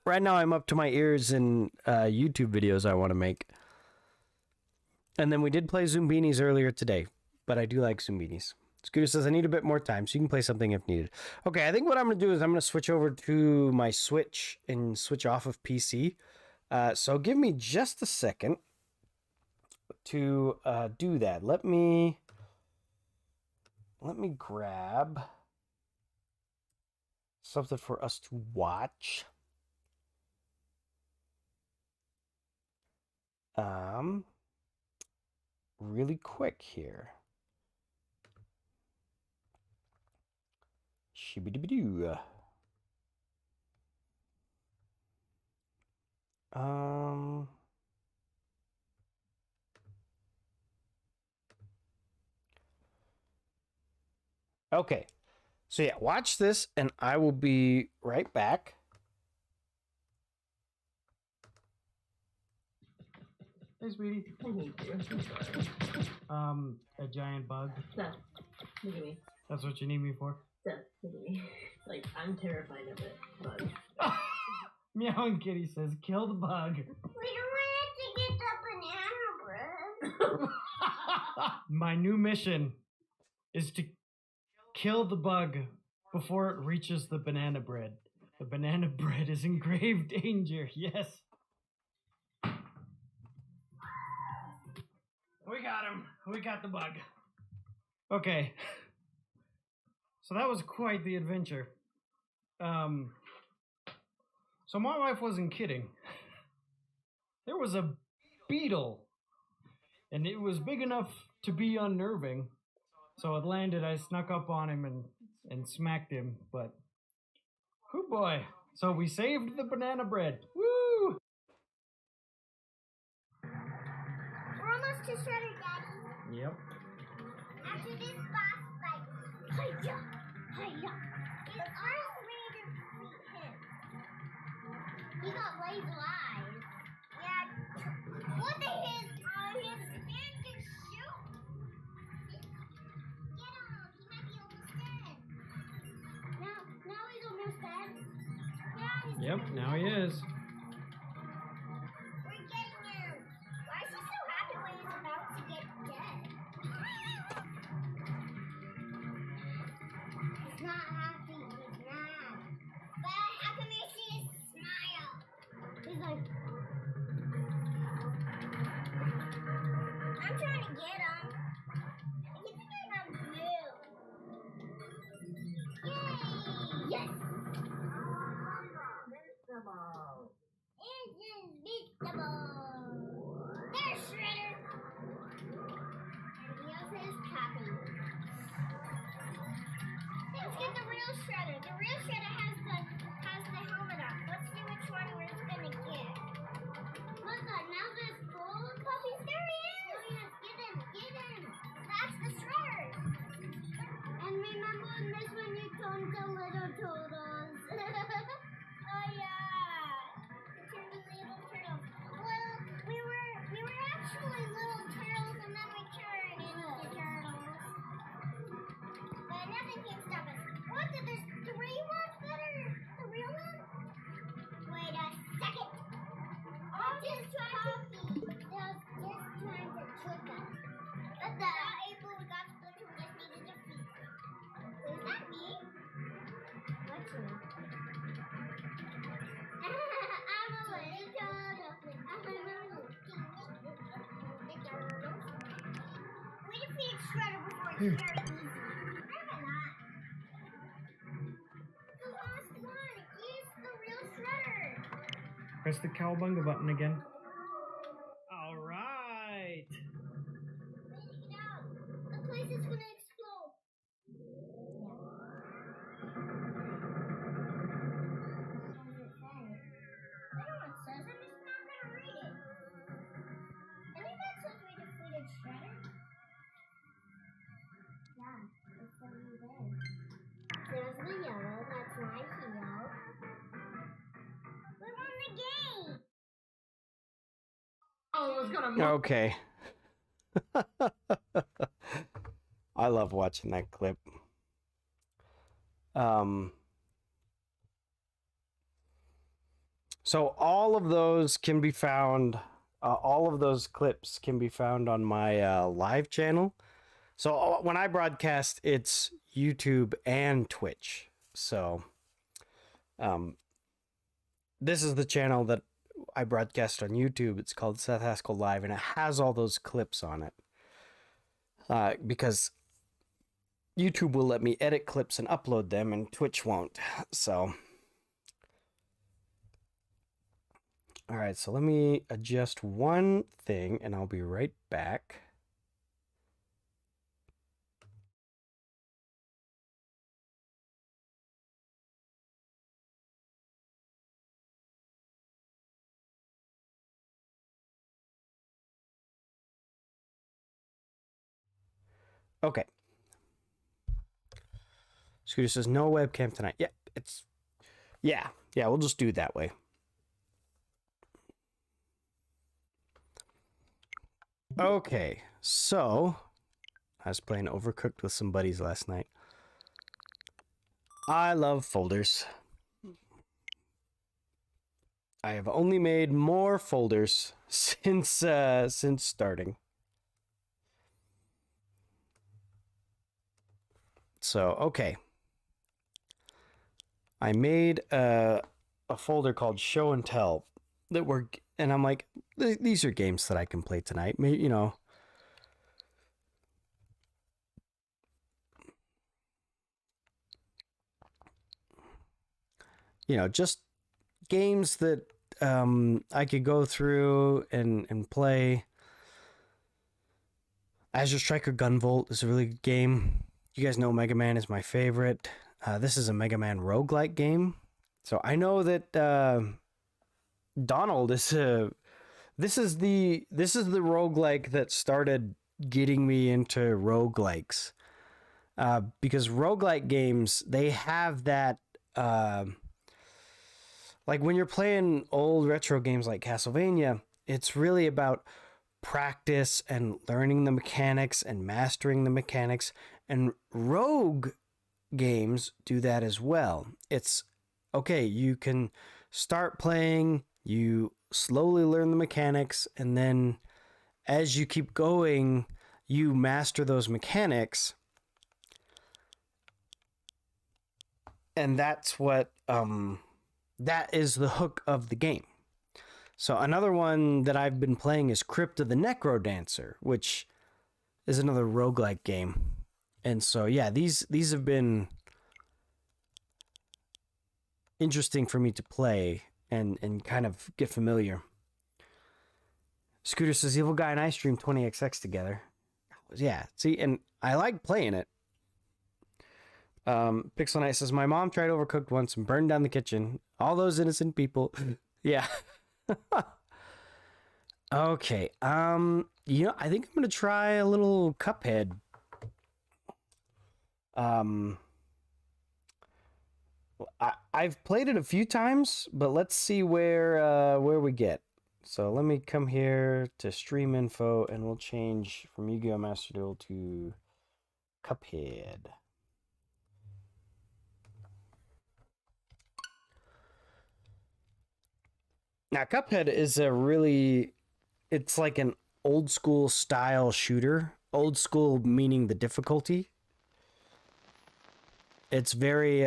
[SPEAKER 1] Right now I'm up to my ears in YouTube videos I want to make. And then we did play Zoombinis earlier today, but I do like Zoombinis. Scooter says, I need a bit more time, so you can play something if needed. Okay, I think what I'm going to do is I'm going to switch over to my Switch and switch off of PC. So give me just a second to do that. Let me grab something for us to watch. Really quick here. Shibidi-bidoo. Okay. So yeah, watch this and I will be right back. Hey, sweetie. I need you. A giant bug.
[SPEAKER 10] Seth, look at me.
[SPEAKER 1] That's what you need me for?
[SPEAKER 10] Seth, look at me. Like, I'm terrified of it. Bug.
[SPEAKER 1] Meowing Kitty says, kill the bug.
[SPEAKER 8] We don't want to get the banana bread.
[SPEAKER 1] My new mission is to kill the bug before it reaches the banana bread. The banana bread is in grave danger, yes. We got him. We got the bug. Okay. So that was quite the adventure. So my wife wasn't kidding. There was a beetle, and it was big enough to be unnerving. So it landed, I snuck up on him and smacked him, but oh boy. So we saved the banana bread. Woo!
[SPEAKER 8] We're almost to Shredder, Daddy.
[SPEAKER 1] Yep.
[SPEAKER 8] After this boss fight, hiya, hiya. It's almost ready to defeat him. He got laser eyes. Yeah. What the his hand can shoot? Get him. He might be almost dead. Now he's almost dead. Yeah, he's
[SPEAKER 1] Yep, now he is.
[SPEAKER 8] We're getting him. Why is he so happy when he's about to get dead? He's not happy. He's mad. But how come you see his smile? He's like, I'm trying to get him. He thinks I'm blue. real shredder. The real shredder has the helmet on. Let's see which one we're gonna get. Look, now there's full puppies. There he is. Oh, yes, get him. That's the shredder. And remember in this one you turned to little turtles. Oh yeah. You turned to little turtles. Well, we were actually little turtles and then we turned into turtles. But nothing can stop us. What? There's 3 ones that are the real one? Wait a second. I'm just trying to trick us. But the April we got Splinter, we just needed to defeat. Is that me? What's your name? I'm a little turtle. We defeated Shredder before. It's very easy. Maybe not. The last one. He's the real Shredder.
[SPEAKER 1] Press the cowabunga button again.
[SPEAKER 11] All right.
[SPEAKER 8] Wait it out. The place is gonna explode. What does it say? I know what it says. I'm just not gonna read it. I think that says we defeated Shredder. Yeah, it's over there. There's the yellow. That's my hero. We won the game.
[SPEAKER 11] Oh, it was gonna.
[SPEAKER 1] Okay. I love watching that clip. So all of those can be found, all of those clips can be found on my live channel. So when I broadcast, it's YouTube and Twitch. So this is the channel that I broadcast on YouTube. It's called Seth Haskell Live, and it has all those clips on it. Because YouTube will let me edit clips and upload them, and Twitch won't. So, all right, so let me adjust one thing, and I'll be right back. Okay. Scooter says no webcam tonight. Yeah, we'll just do it that way. Okay, so I was playing Overcooked with some buddies last night. I love folders. I have only made more folders since starting. So, okay. I made a folder called Show and Tell and I'm like, these are games that I can play tonight. Maybe, just games that I could go through and play. Azure Striker Gunvolt is a really good game. You guys know Mega Man is my favorite. This is a Mega Man roguelike game. So I know that Donald is this is the roguelike that started getting me into roguelikes. Because roguelike games, they have that like when you're playing old retro games like Castlevania, it's really about practice and learning the mechanics and mastering the mechanics, and rogue games do that as well. It's okay, you can start playing, you slowly learn the mechanics, and then as you keep going, you master those mechanics, and that's what that is the hook of the game. So another one that I've been playing is Crypt of the Necrodancer, which is another roguelike game. And so, yeah, these have been interesting for me to play and kind of get familiar. Scooter says, Evil Guy and I streamed 20XX together. Yeah, see, and I like playing it. Pixel Knight says, my mom tried overcooked once and burned down the kitchen. All those innocent people. Yeah. Okay. You know, I think I'm gonna try a little Cuphead. I've played it a few times, but let's see where we get. So let me come here to stream info, and we'll change from Yu-Gi-Oh! Master Duel to Cuphead. Now, Cuphead is it's like an old school style shooter. Old school meaning the difficulty. It's very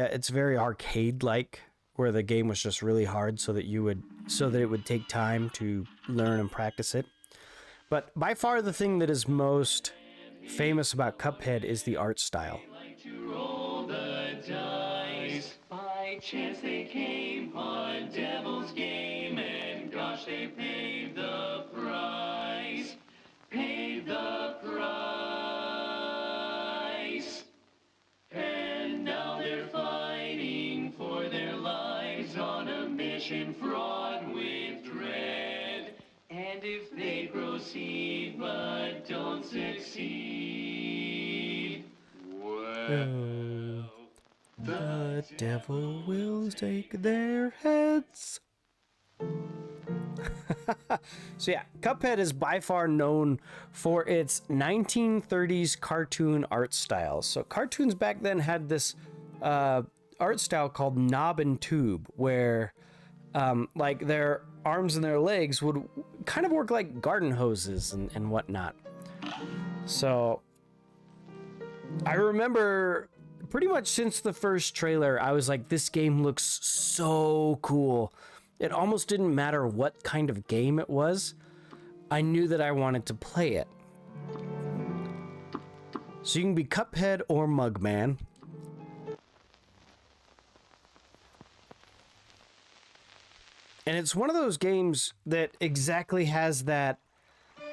[SPEAKER 1] arcade like, where the game was just really hard so that it would take time to learn and practice it. But by far the thing that is most famous about Cuphead is the art style.
[SPEAKER 12] By chance they came on Devil's Game, and gosh, they paid the price. Paid the price. And now they're fighting for their lives on a mission fraught with dread. And if they proceed but don't succeed, well,
[SPEAKER 1] the devil will take their heads. So yeah, Cuphead is by far known for its 1930s cartoon art style. So cartoons back then had this art style called knob and tube, where like their arms and their legs would kind of work like garden hoses and whatnot. So I remember pretty much since the first trailer, I was like, this game looks so cool. It almost didn't matter what kind of game it was. I knew that I wanted to play it. So you can be Cuphead or Mugman. And it's one of those games that exactly has that,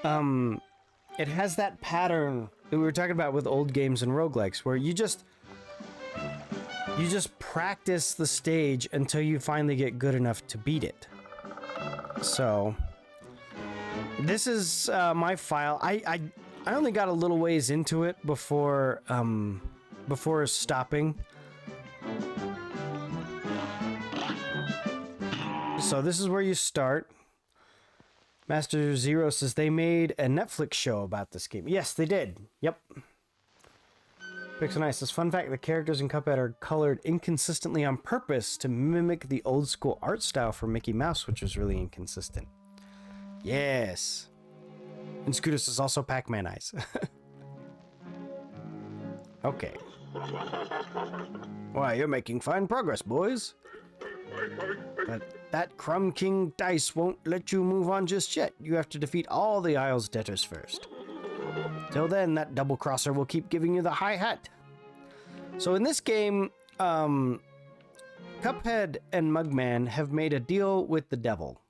[SPEAKER 1] it has that pattern that we were talking about with old games and roguelikes, where you just practice the stage until you finally get good enough to beat it. So this is my file. I only got a little ways into it before stopping. So this is where you start. Master Zero says they made a Netflix show about this game. Yes, they did. Yep. Pixel Knight says, fun fact, the characters in Cuphead are colored inconsistently on purpose to mimic the old school art style for Mickey Mouse, which was really inconsistent. Yes. And Scooter says also Pac-Man eyes. Okay. Why, you're making fine progress, boys. But that Crumb King dice won't let you move on just yet. You have to defeat all the Isle's debtors first. Till then, that double crosser will keep giving you the high hat. So in this game, Cuphead and Mugman have made a deal with the devil.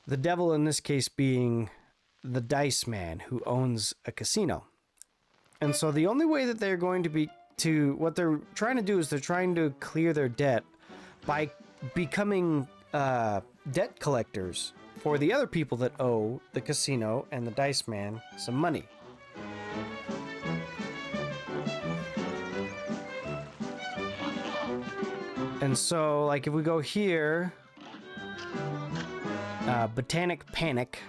[SPEAKER 1] The devil in this case being the Dice Man, who owns a casino. And so the only way that they're going to be what they're trying to do is they're trying to clear their debt by becoming debt collectors for the other people that owe the casino and the Dice Man some money. And so, like, if we go here, Botanic Panic.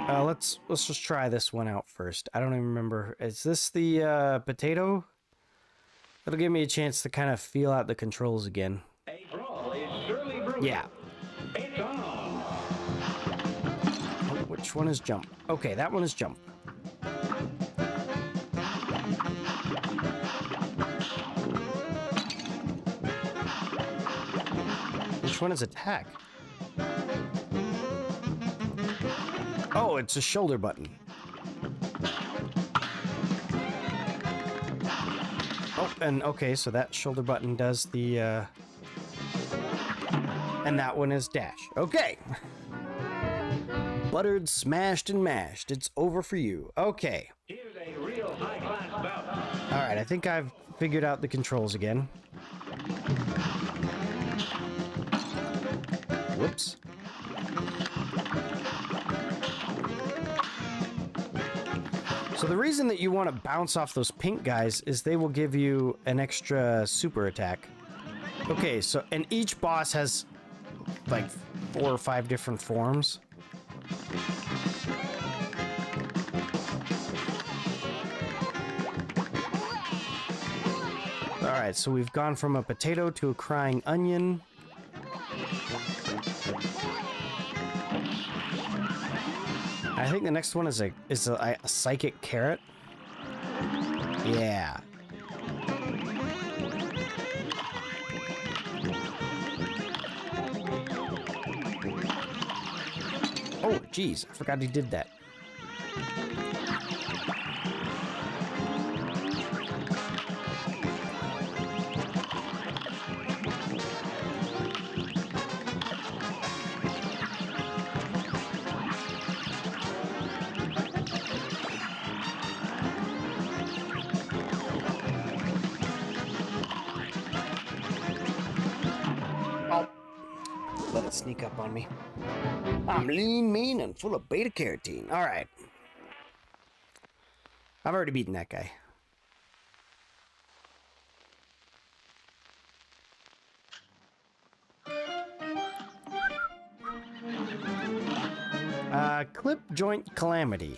[SPEAKER 1] Let's just try this one out first. I don't even remember. Is this the potato? It'll give me a chance to kind of feel out the controls again. Yeah. Oh, which one is jump? Okay, that one is jump. Which one is attack? Oh, it's a shoulder button. Oh, and okay, so that shoulder button does the, and that one is dash. Okay. Buttered, smashed, and mashed. It's over for you. Okay.
[SPEAKER 12] Here's a real high-class bout
[SPEAKER 1] Alright, I think I've figured out the controls again. Whoops. So the reason that you want to bounce off those pink guys is they will give you an extra super attack. Okay, so, and each boss has like 4 or 5 different forms. Alright, so we've gone from a potato to a crying onion. I think the next one is a psychic carrot. Yeah. Oh, geez, I forgot he did that. Let it sneak up on me. I'm lean, mean, and full of beta carotene. All right. I've already beaten that guy. Clip joint calamity.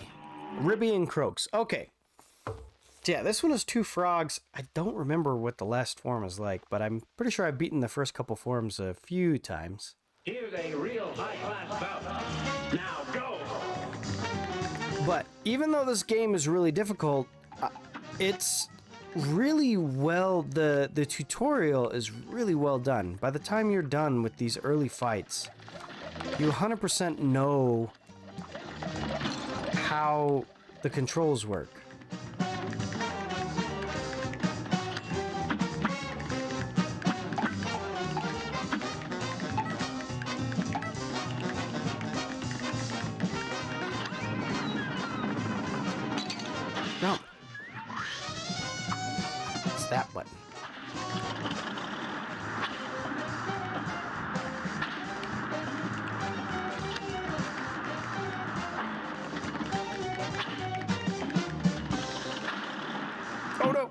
[SPEAKER 1] Ribby and Croaks. Okay. Yeah, this one is 2 frogs. I don't remember what the last form is like, but I'm pretty sure I've beaten the first couple forms a few times.
[SPEAKER 12] Here's a real high-class bout. Now go!
[SPEAKER 1] But even though this game is really difficult, it's really well, the tutorial is really well done. By the time you're done with these early fights, you 100% know how the controls work. No. It's that button. Oh no!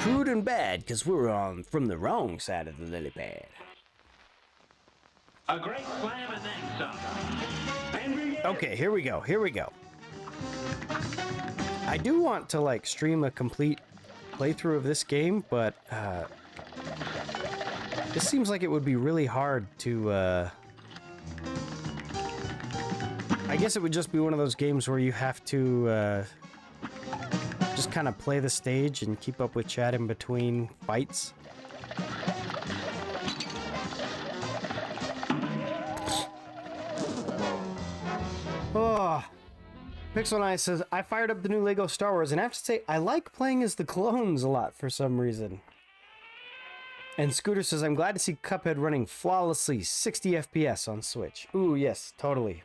[SPEAKER 1] Crude and bad, because we're from the wrong side of the lily pad.
[SPEAKER 12] A great slam and then some.
[SPEAKER 1] Okay, here we go. Here we go. I do want to like stream a complete playthrough of this game, but this seems like it would be really hard to I guess it would just be one of those games where you have to just kind of play the stage and keep up with chat in between fights. Oh, Pixel Knight says, I fired up the new Lego Star Wars, and I have to say, I like playing as the clones a lot for some reason. And Scooter says, I'm glad to see Cuphead running flawlessly, 60 FPS on Switch. Ooh, yes, totally.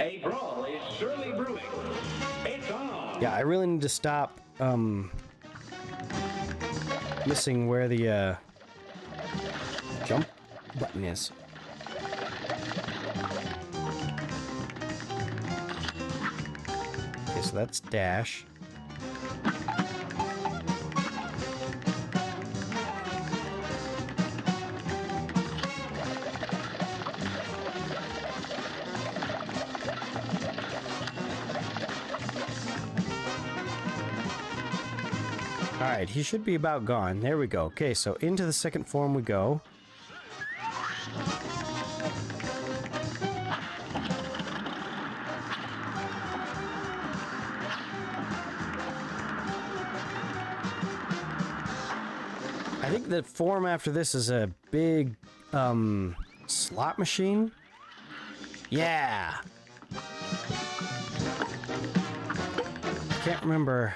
[SPEAKER 12] A brawl is surely brewing. It's on.
[SPEAKER 1] Yeah, I really need to stop missing where the jump button is. Okay, so that's dash. Alright, he should be about gone. There we go. Okay, so into the second form we go. I think the form after this is a big, slot machine. Yeah! Can't remember.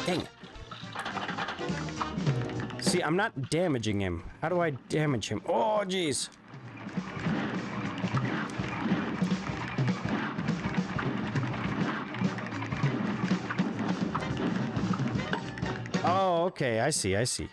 [SPEAKER 1] Dang it. See, I'm not damaging him. How do I damage him? Oh, jeez. Oh, okay. I see. I see.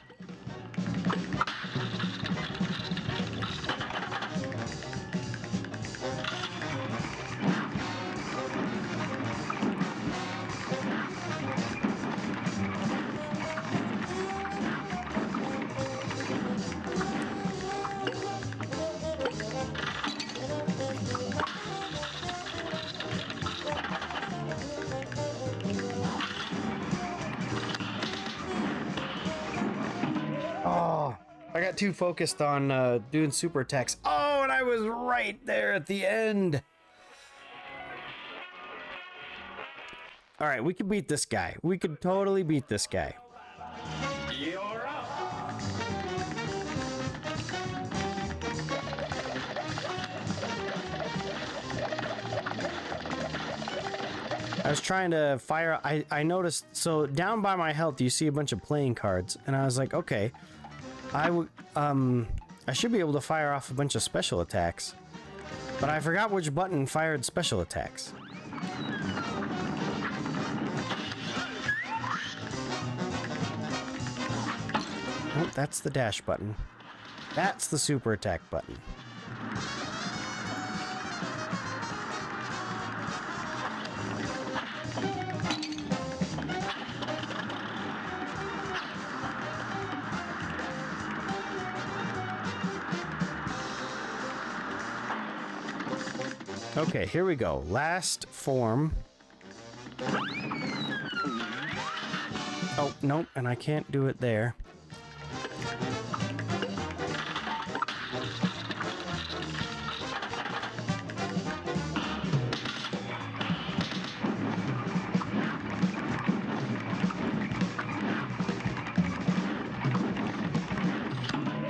[SPEAKER 1] Oh, I got too focused on doing super attacks. Oh, and I was right there at the end. All right, we could beat this guy. We could totally beat this guy.
[SPEAKER 12] You're up.
[SPEAKER 1] I was trying to fire. I noticed, so down by my health, you see a bunch of playing cards, and I was like, okay, I should be able to fire off a bunch of special attacks, but I forgot which button fired special attacks. Oh, that's the dash button. That's the super attack button. Okay, here we go. Last form. Oh, nope, and I can't do it there.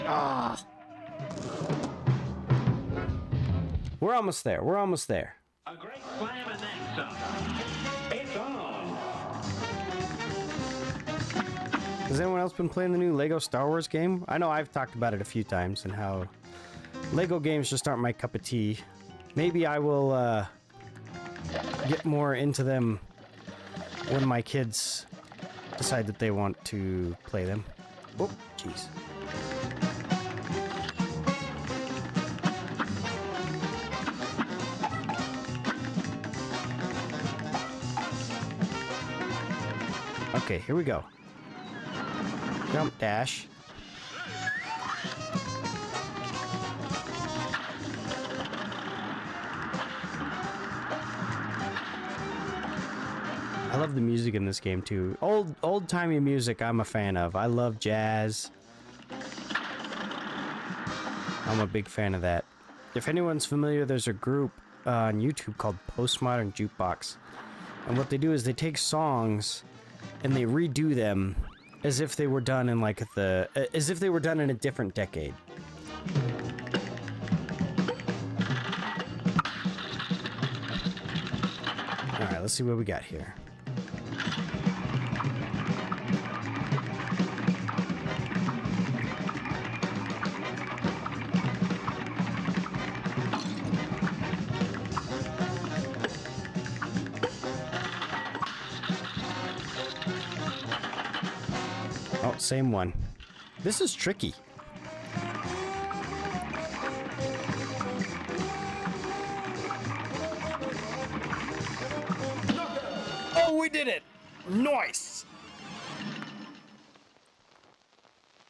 [SPEAKER 1] Ah! We're almost there. We're almost there.
[SPEAKER 12] A great slam and then some. It's on.
[SPEAKER 1] Has anyone else been playing the new Lego Star Wars game? I know I've talked about it a few times and how Lego games just aren't my cup of tea. Maybe I will get more into them when my kids decide that they want to play them. Oh, jeez. Okay, here we go. Jump, dash. I love the music in this game too. Old-timey music I'm a fan of. I love jazz. I'm a big fan of that. If anyone's familiar, there's a group on YouTube called Postmodern Jukebox. And what they do is they take songs and they redo them as if they were done in as if they were done in a different decade. All right, let's see what we got here. Oh, same one. This is tricky. Oh, we did it! Nice!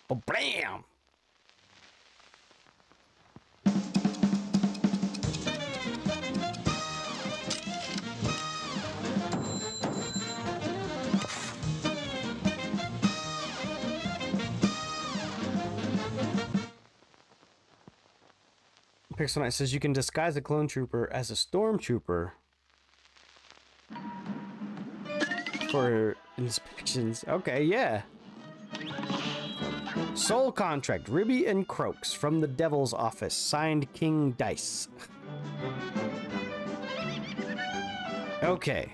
[SPEAKER 1] Oh, bam! Pixel Knight says you can disguise a clone trooper as a stormtrooper for inspections. Okay, yeah. Soul contract, Ribby and Croaks from the Devil's Office. Signed King Dice. Okay.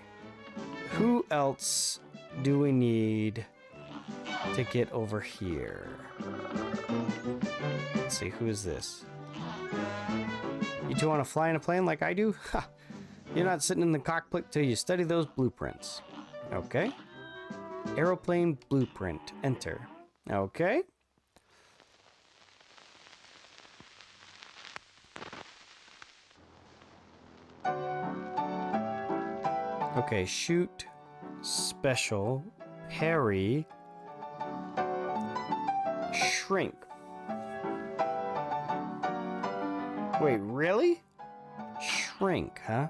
[SPEAKER 1] Who else do we need to get over here. Let's see, who is this? You two want to fly in a plane like I do? Ha! You're not sitting in the cockpit till you study those blueprints. Okay. Aeroplane blueprint. Enter. Okay. Okay, shoot, special, parry, shrink. Wait, really? Shrink, huh?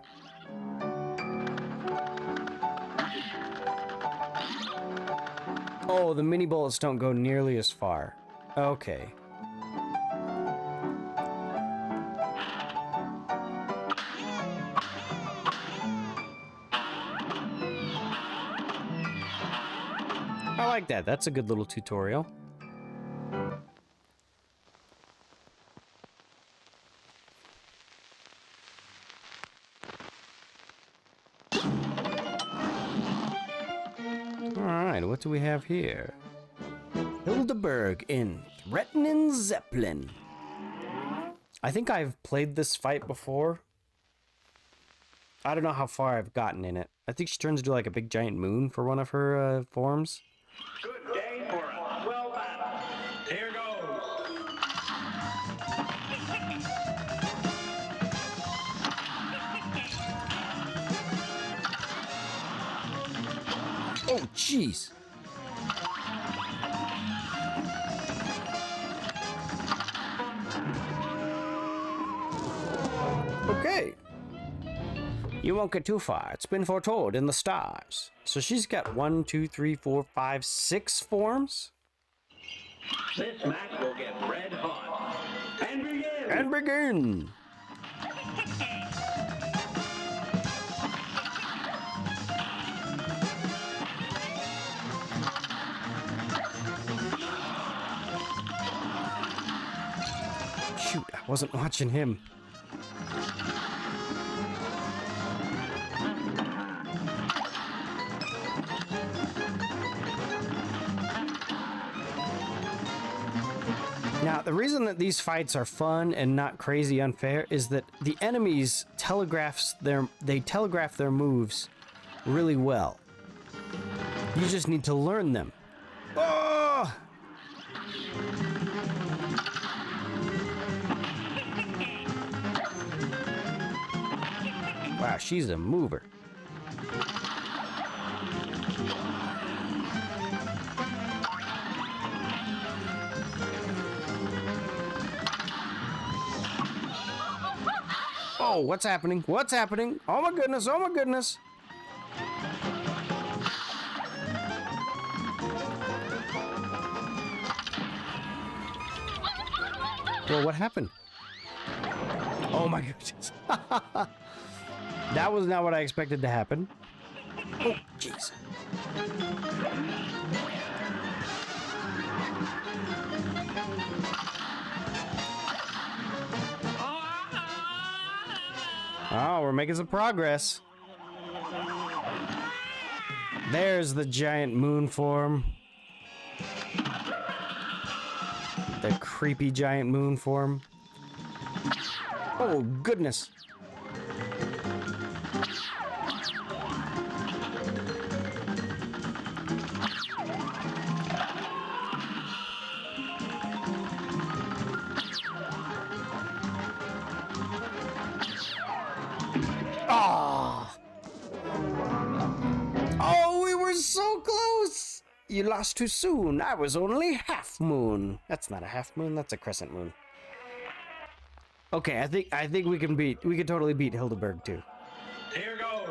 [SPEAKER 1] Oh, the mini bullets don't go nearly as far. Okay. I like that. That's a good little tutorial. Alright, what do we have here? Hildeberg in Threatening Zeppelin. I think I've played this fight before. I don't know how far I've gotten in it. I think she turns into like a big giant moon for one of her forms.
[SPEAKER 12] Good day for a well battle. Here goes.
[SPEAKER 1] Oh, jeez. Okay. You won't get too far. It's been foretold in the stars. So she's got 1, 2, 3, 4, 5, 6 forms?
[SPEAKER 12] This match will get red hot. And begin.
[SPEAKER 1] And begin. Shoot, I wasn't watching him. Now, the reason that these fights are fun and not crazy unfair is that the enemies telegraph their moves really well. You just need to learn them. Oh! Wow, she's a mover. Oh, what's happening? What's happening? Oh my goodness, oh my goodness. Well, what happened? Oh my goodness. That was not what I expected to happen. Oh, jeez. Oh, we're making some progress. There's the giant moon form. The creepy giant moon form. Oh, goodness. Oh, we were so close! You lost too soon. I was only half moon. That's not a half moon, that's a crescent moon. Okay, I think we can totally beat Hildeberg too.
[SPEAKER 12] Here goes.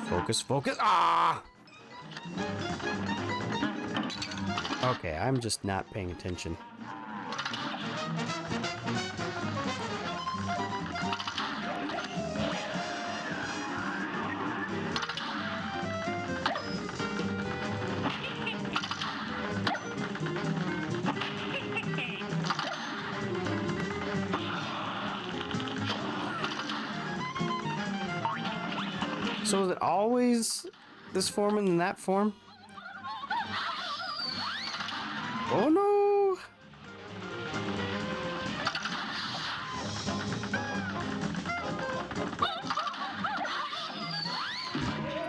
[SPEAKER 1] Focus, focus. Ah! Okay, I'm just not paying attention. So is it always this form and then that form? Oh no!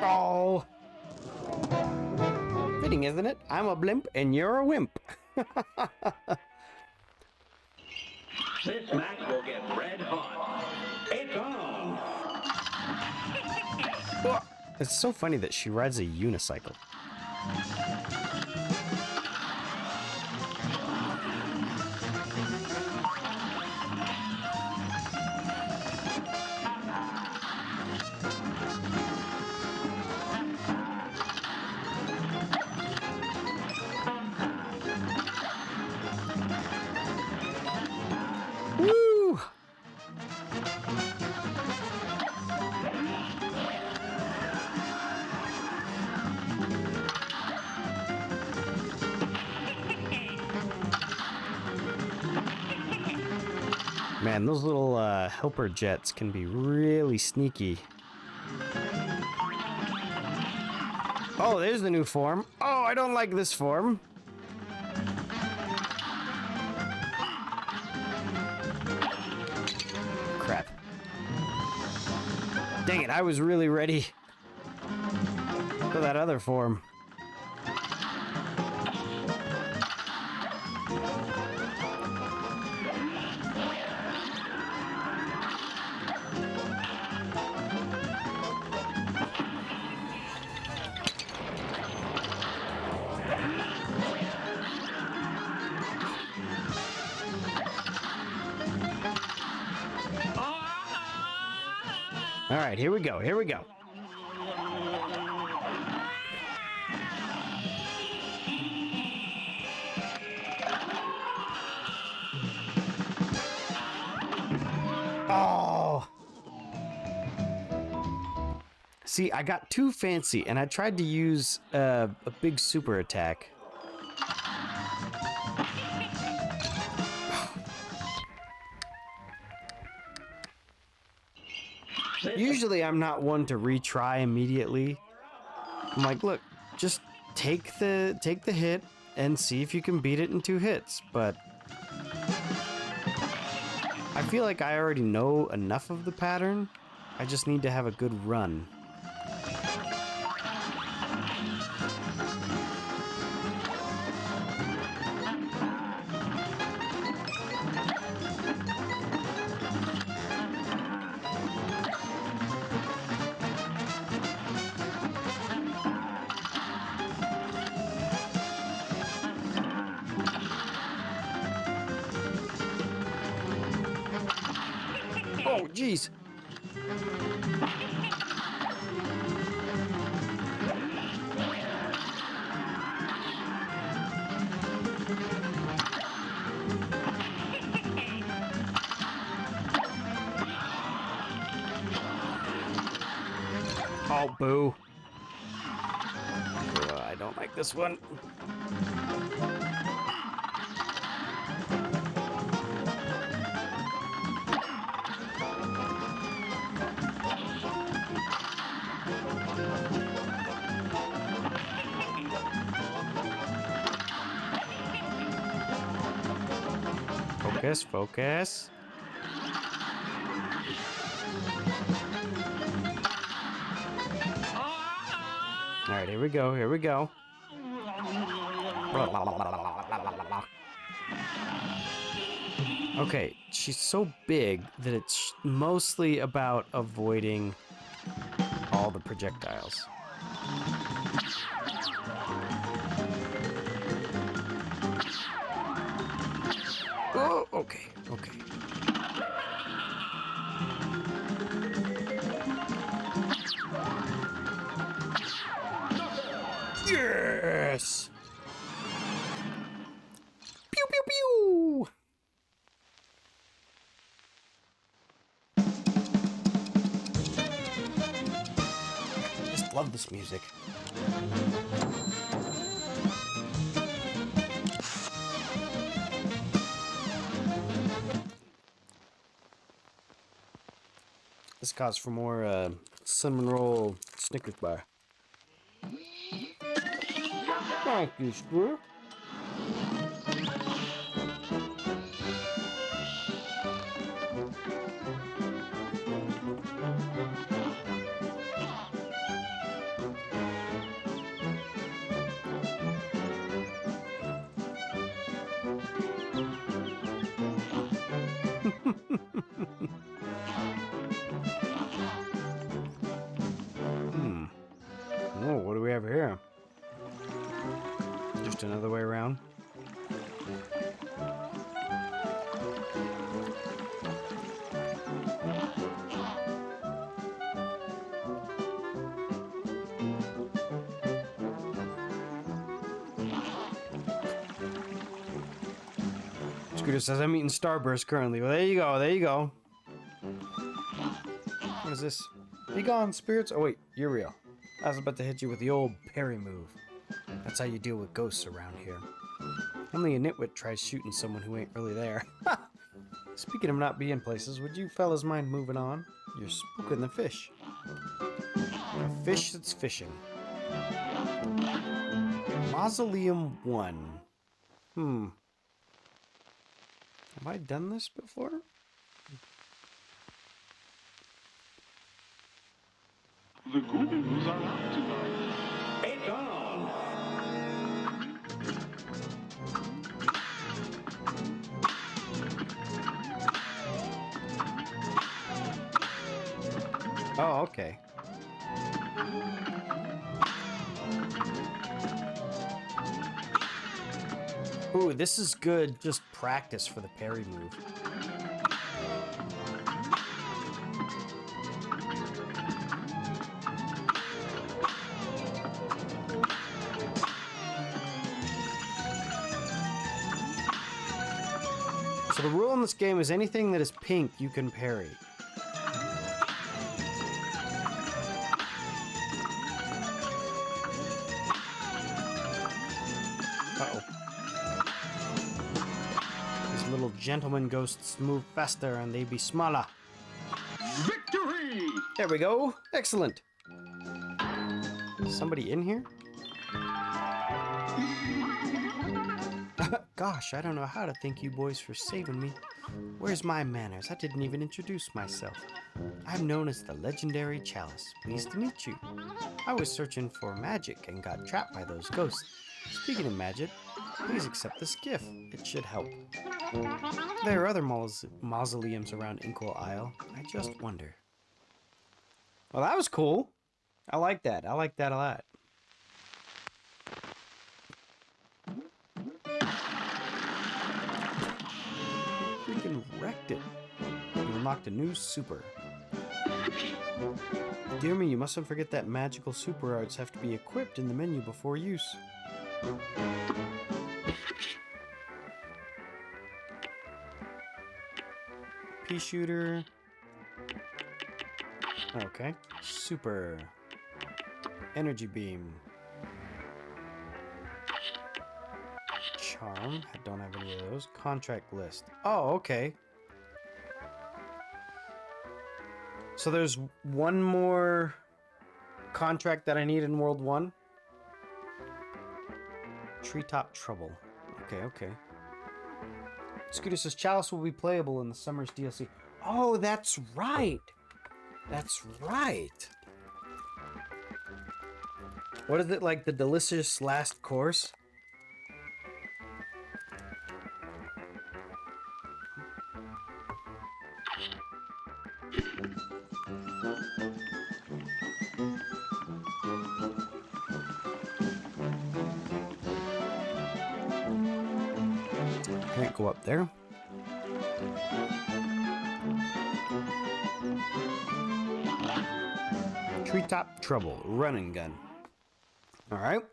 [SPEAKER 1] Oh! Fitting, isn't it? I'm a blimp and you're a wimp.
[SPEAKER 12] This match will get red hot. It's on!
[SPEAKER 1] It's so funny that she rides a unicycle. Woo! Man, those little helper jets can be really sneaky. Oh, there's the new form. Oh, I don't like this form. Crap. Dang it, I was really ready for that other form. All right, here we go. Here we go. Oh. See, I got too fancy and I tried to use a big super attack. Usually I'm not one to retry immediately. I'm like, look, just take the hit and see if you can beat it in 2 hits, but I feel like I already know enough of the pattern. I just need to have a good run. Oh, jeez. Oh, boo. I don't like this one. Focus, focus. All right, here we go, here we go. Okay, she's so big that it's mostly about avoiding all the projectiles. Oh, okay, okay. Yes! Pew, pew, pew! I just love this music. This calls for more cinnamon roll Snickers bar. Thank you, Screw. Oh, what do we have here? Just another way around. Scooter says I'm eating Starburst currently. Well, there you go. There you go. What is this? Be gone, spirits. Oh, wait. You're real. I was about to hit you with the old parry move. That's how you deal with ghosts around here. Only a nitwit tries shooting someone who ain't really there. Speaking of not being places, would you fellas mind moving on? You're spooking the fish. A fish that's fishing. Mausoleum 1. Have I done this before?
[SPEAKER 12] The Zoombinis are out tonight. It's on!
[SPEAKER 1] Oh, okay. Ooh, this is good. Just practice for the parry move. So the rule in this game is anything that is pink, you can parry. Uh-oh. These little gentleman ghosts move faster and they be smaller.
[SPEAKER 12] Victory!
[SPEAKER 1] There we go. Excellent. Somebody in here? Gosh, I don't know how to thank you boys for saving me. Where's my manners? I didn't even introduce myself. I'm known as the legendary Chalice. Pleased to meet you. I was searching for magic and got trapped by those ghosts. Speaking of magic, please accept this gift. It should help. There are other mausoleums around Inkwell Isle. I just wonder. Well, that was cool. I like that. I like that a lot. Freaking wrecked it. You unlocked a new super. Dear me, you mustn't forget that magical super arts have to be equipped in the menu before use. Pea shooter. Okay. Super. Energy beam. Charm. I don't have any of those. Contract list. Oh, okay. So there's one more contract that I need in World 1. Treetop Trouble. Okay, okay. Scooter says Chalice will be playable in the summer's DLC. Oh, that's right. That's right. What is it, like the delicious last course? Can't go up there. Treetop Trouble, run and gun. Alright.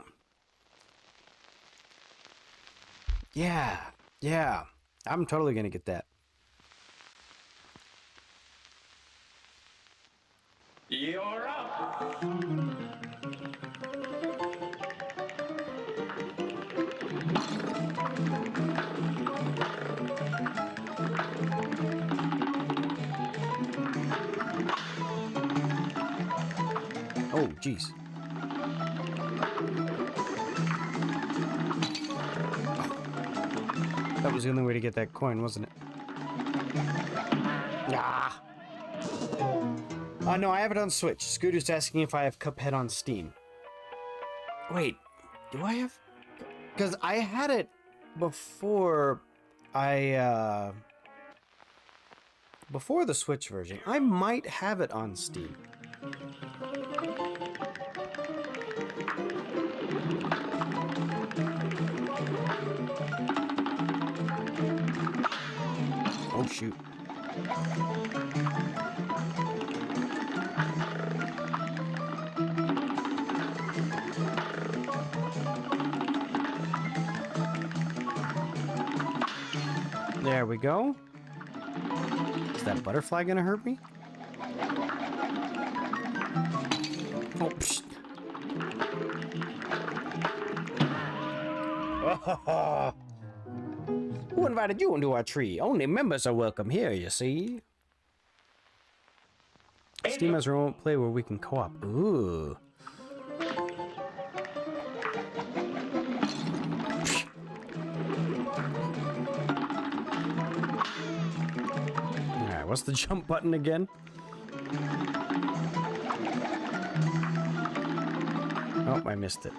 [SPEAKER 1] Yeah, yeah. I'm totally gonna get that.
[SPEAKER 12] You're up!
[SPEAKER 1] Oh, jeez. That was the only way to get that coin, wasn't it? Ah. No, I have it on Switch. Scooter's asking if I have Cuphead on Steam. Wait, do I have? Because I had it before before the Switch version. I might have it on Steam. Oh, shoot. There we go. Is that butterfly gonna hurt me? Oh, psst. Oh, who invited you into our tree? Only members are welcome here, you see. Steam has remote play where we can co-op. Ooh. Alright, what's the jump button again? Oh, I missed it.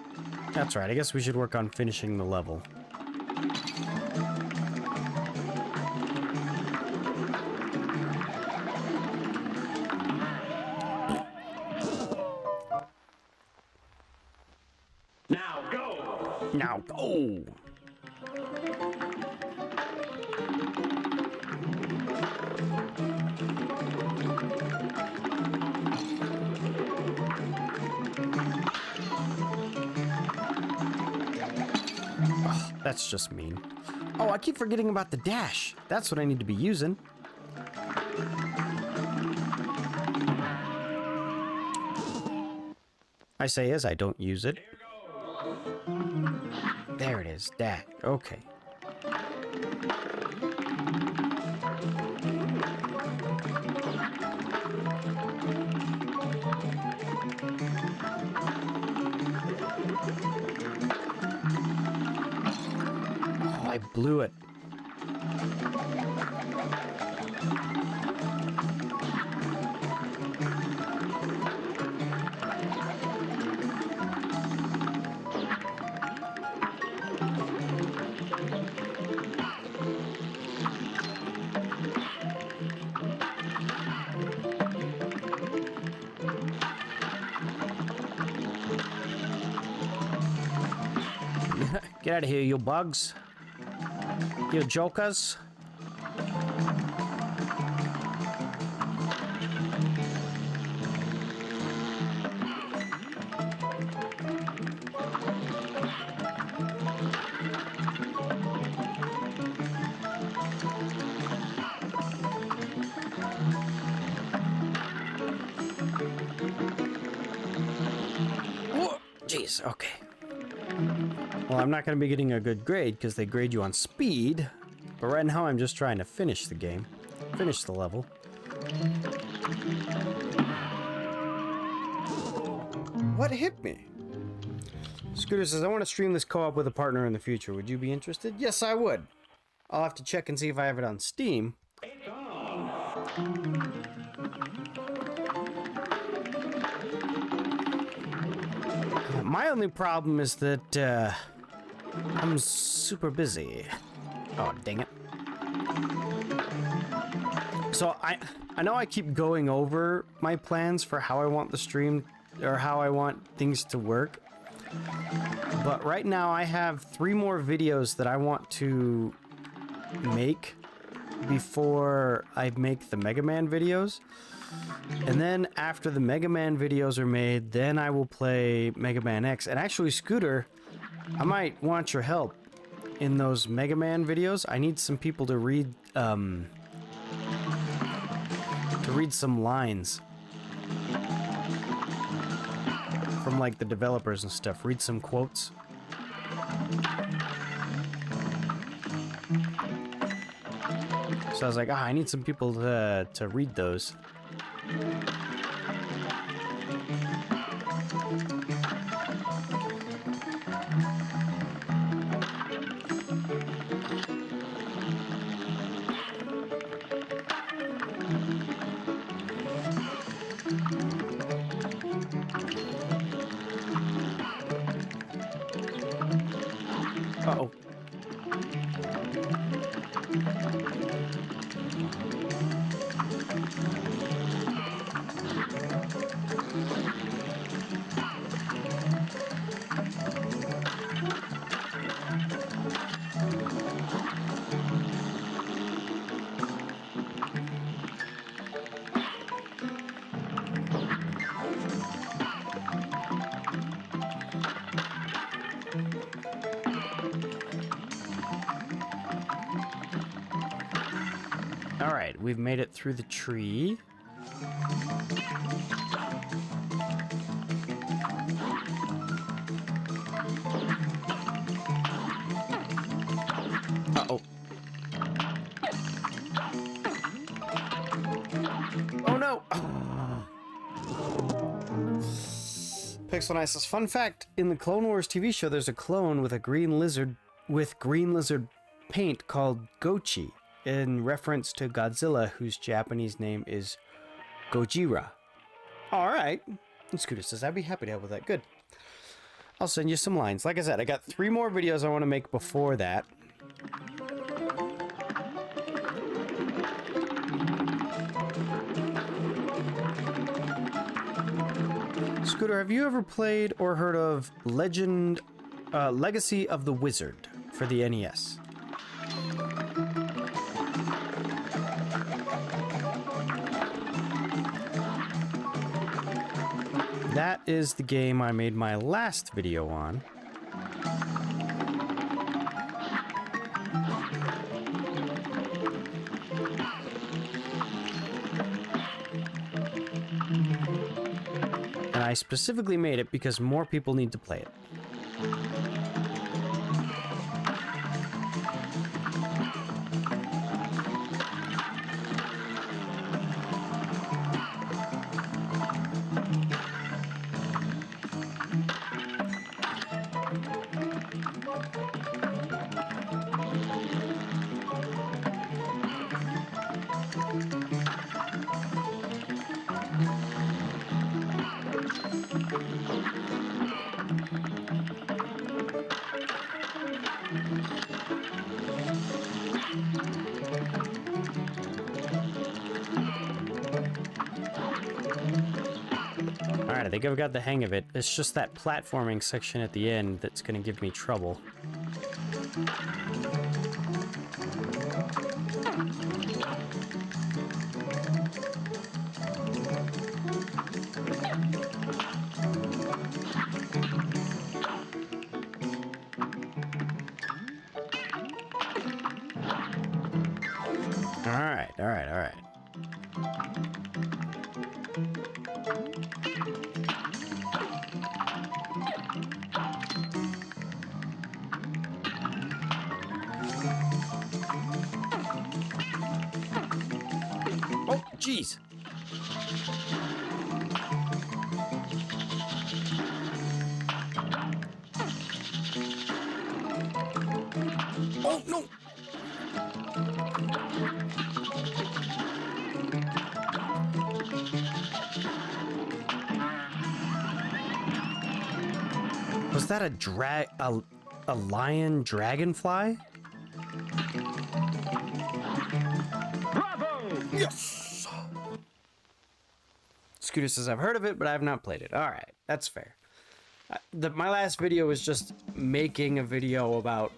[SPEAKER 1] That's right, I guess we should work on finishing the level.
[SPEAKER 12] Now go!
[SPEAKER 1] Now go! Oh, that's just mean. Oh, I keep forgetting about the dash. That's what I need to be using. I say as I don't use it. There it is, dash. Okay. Oh, I blew it. Get out of here, you bugs. You jokers. Whoa, jeez, okay. Well, I'm not going to be getting a good grade because they grade you on speed, but right now I'm just trying to finish the game, finish the level. What hit me? Scooter says, I want to stream this co-op with a partner in the future. Would you be interested? Yes, I would. I'll have to check and see if I have it on Steam. My only problem is that I'm super busy. Oh, dang it. So I know I keep going over my plans for how I want the stream or how I want things to work. But right now I have 3 more videos that I want to make before I make the Mega Man videos. And then after the Mega Man videos are made, then I will play Mega Man X. And actually, Scooter, I might want your help in those Mega Man videos. I need some people to read some lines from like the developers and stuff. Read some quotes. So I was like, I need some people to read those. All right, we've made it through the tree. Uh-oh. Oh no! Pixel Nice says, fun fact, in the Clone Wars TV show, there's a clone with a green lizard paint called Gochi, in reference to Godzilla, whose Japanese name is Gojira. Alright. And Scooter says, I'd be happy to help with that. Good. I'll send you some lines. Like I said, I got 3 more videos I want to make before that. Scooter, have you ever played or heard of Legacy of the Wizard for the NES? That is the game I made my last video on. And I specifically made it because more people need to play it. Alright, I think I've got the hang of it. It's just that platforming section at the end that's going to give me trouble. Alright. Oh, jeez. Oh, no. Was that a lion dragonfly?
[SPEAKER 2] Bravo!
[SPEAKER 1] Yes! Scooter says, I've heard of it, but I have not played it. Alright, that's fair. My last video was just making a video about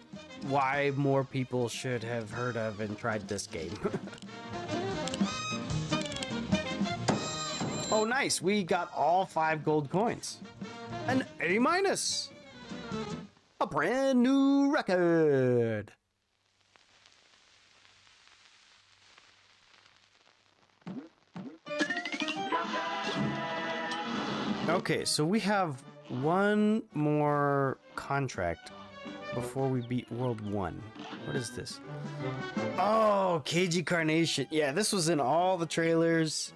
[SPEAKER 1] why more people should have heard of and tried this game. Oh, nice. We got all 5 gold coins. An A-. A brand new record. Okay, so we have one more contract before we beat World 1. What is this? Oh, KG Carnation. Yeah, this was in all the trailers.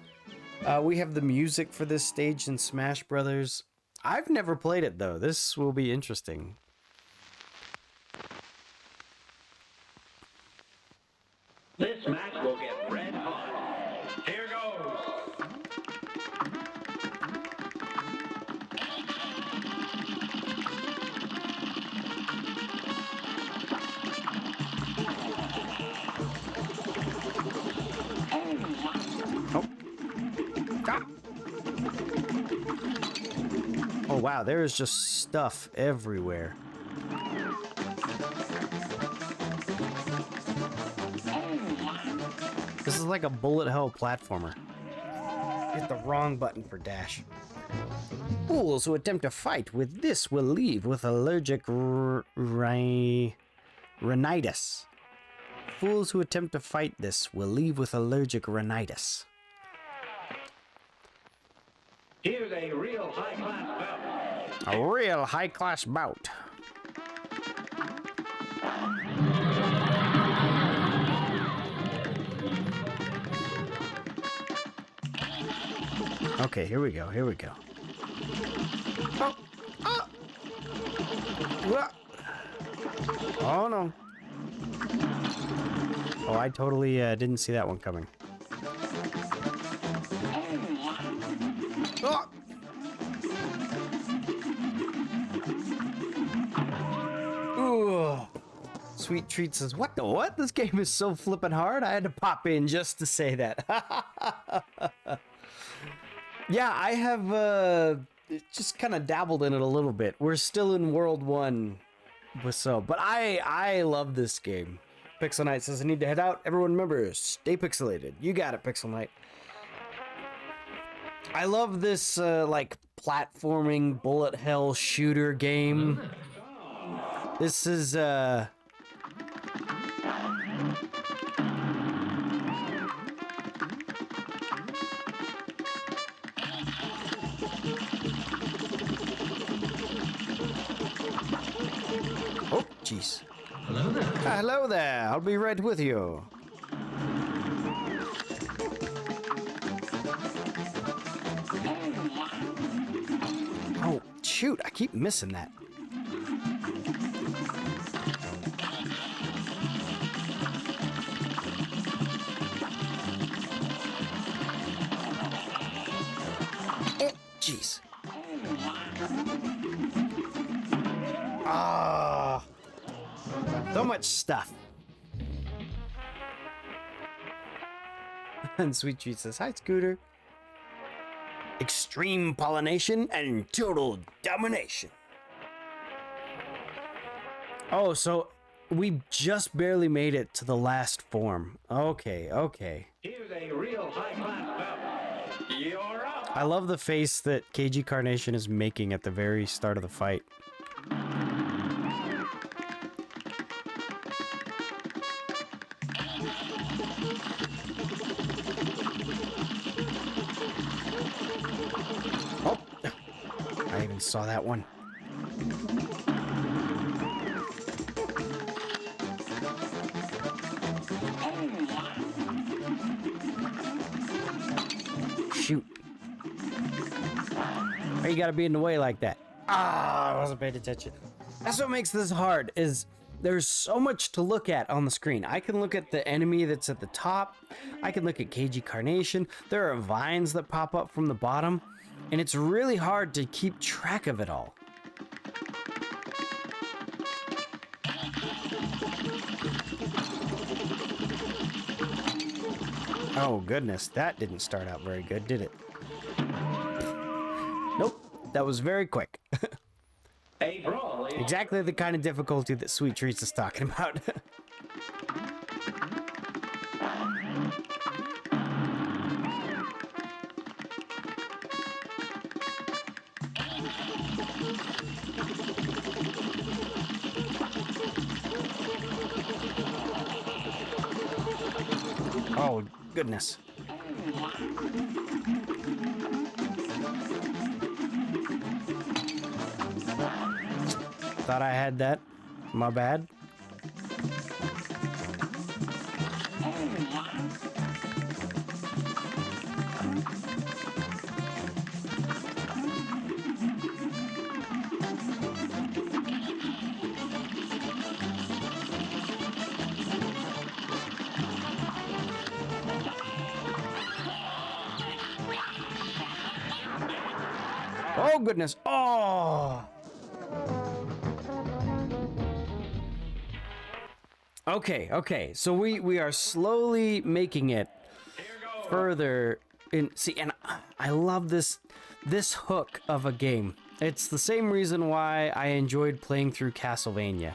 [SPEAKER 1] We have the music for this stage in Smash Brothers. I've never played it, though. This will be interesting.
[SPEAKER 12] This match will get red hot. Here goes.
[SPEAKER 1] Oh, wow, there is just stuff everywhere. This is like a bullet hell platformer. Hit the wrong button for dash. Fools who attempt to fight with this will leave with allergic rhinitis. fools who attempt to fight this will leave with allergic rhinitis.
[SPEAKER 12] Here's a real high-class bout.
[SPEAKER 1] A real high-class bout. Okay, here we go. Here we go. Oh, oh. Oh no. Oh, I totally didn't see that one coming. Oh. Ooh. Sweet Treat says, what the what? This game is so flippin' hard. I had to pop in just to say that. Yeah, I have just kind of dabbled in it a little bit. We're still in World 1 but I love this game. Pixel Knight says I need to head out. Everyone remember, stay pixelated. You got it, Pixel Knight. I love this like platforming bullet hell shooter game. This is oh, jeez.
[SPEAKER 9] Hello there.
[SPEAKER 1] Hello there. I'll be right with you. Oh, shoot. I keep missing that. Oh, jeez. Ah. So much stuff. And Sweet Treat says, hi, Scooter. Extreme pollination and total domination. Oh, so we just barely made it to the last form. Okay, okay.
[SPEAKER 12] Here's a real high-class bout. You're up.
[SPEAKER 1] I love the face that KG Carnation is making at the very start of the fight. Oh, I even saw that one. Shoot. Why you gotta be in the way like that? Ah, I wasn't paying attention. That's what makes this hard, is there's so much to look at on the screen. I can look at the enemy that's at the top. I can look at KG Carnation. There are vines that pop up from the bottom, and it's really hard to keep track of it all. Oh goodness, that didn't start out very good, did it? Nope, that was very quick.
[SPEAKER 12] A brawl is
[SPEAKER 1] Exactly the kind of difficulty that Sweet Treats is talking about. Oh, goodness. Thought I had that. My bad. Oh, goodness. Oh. Okay, okay. So we are slowly making it further in. See, and I love this hook of a game. It's the same reason why I enjoyed playing through Castlevania.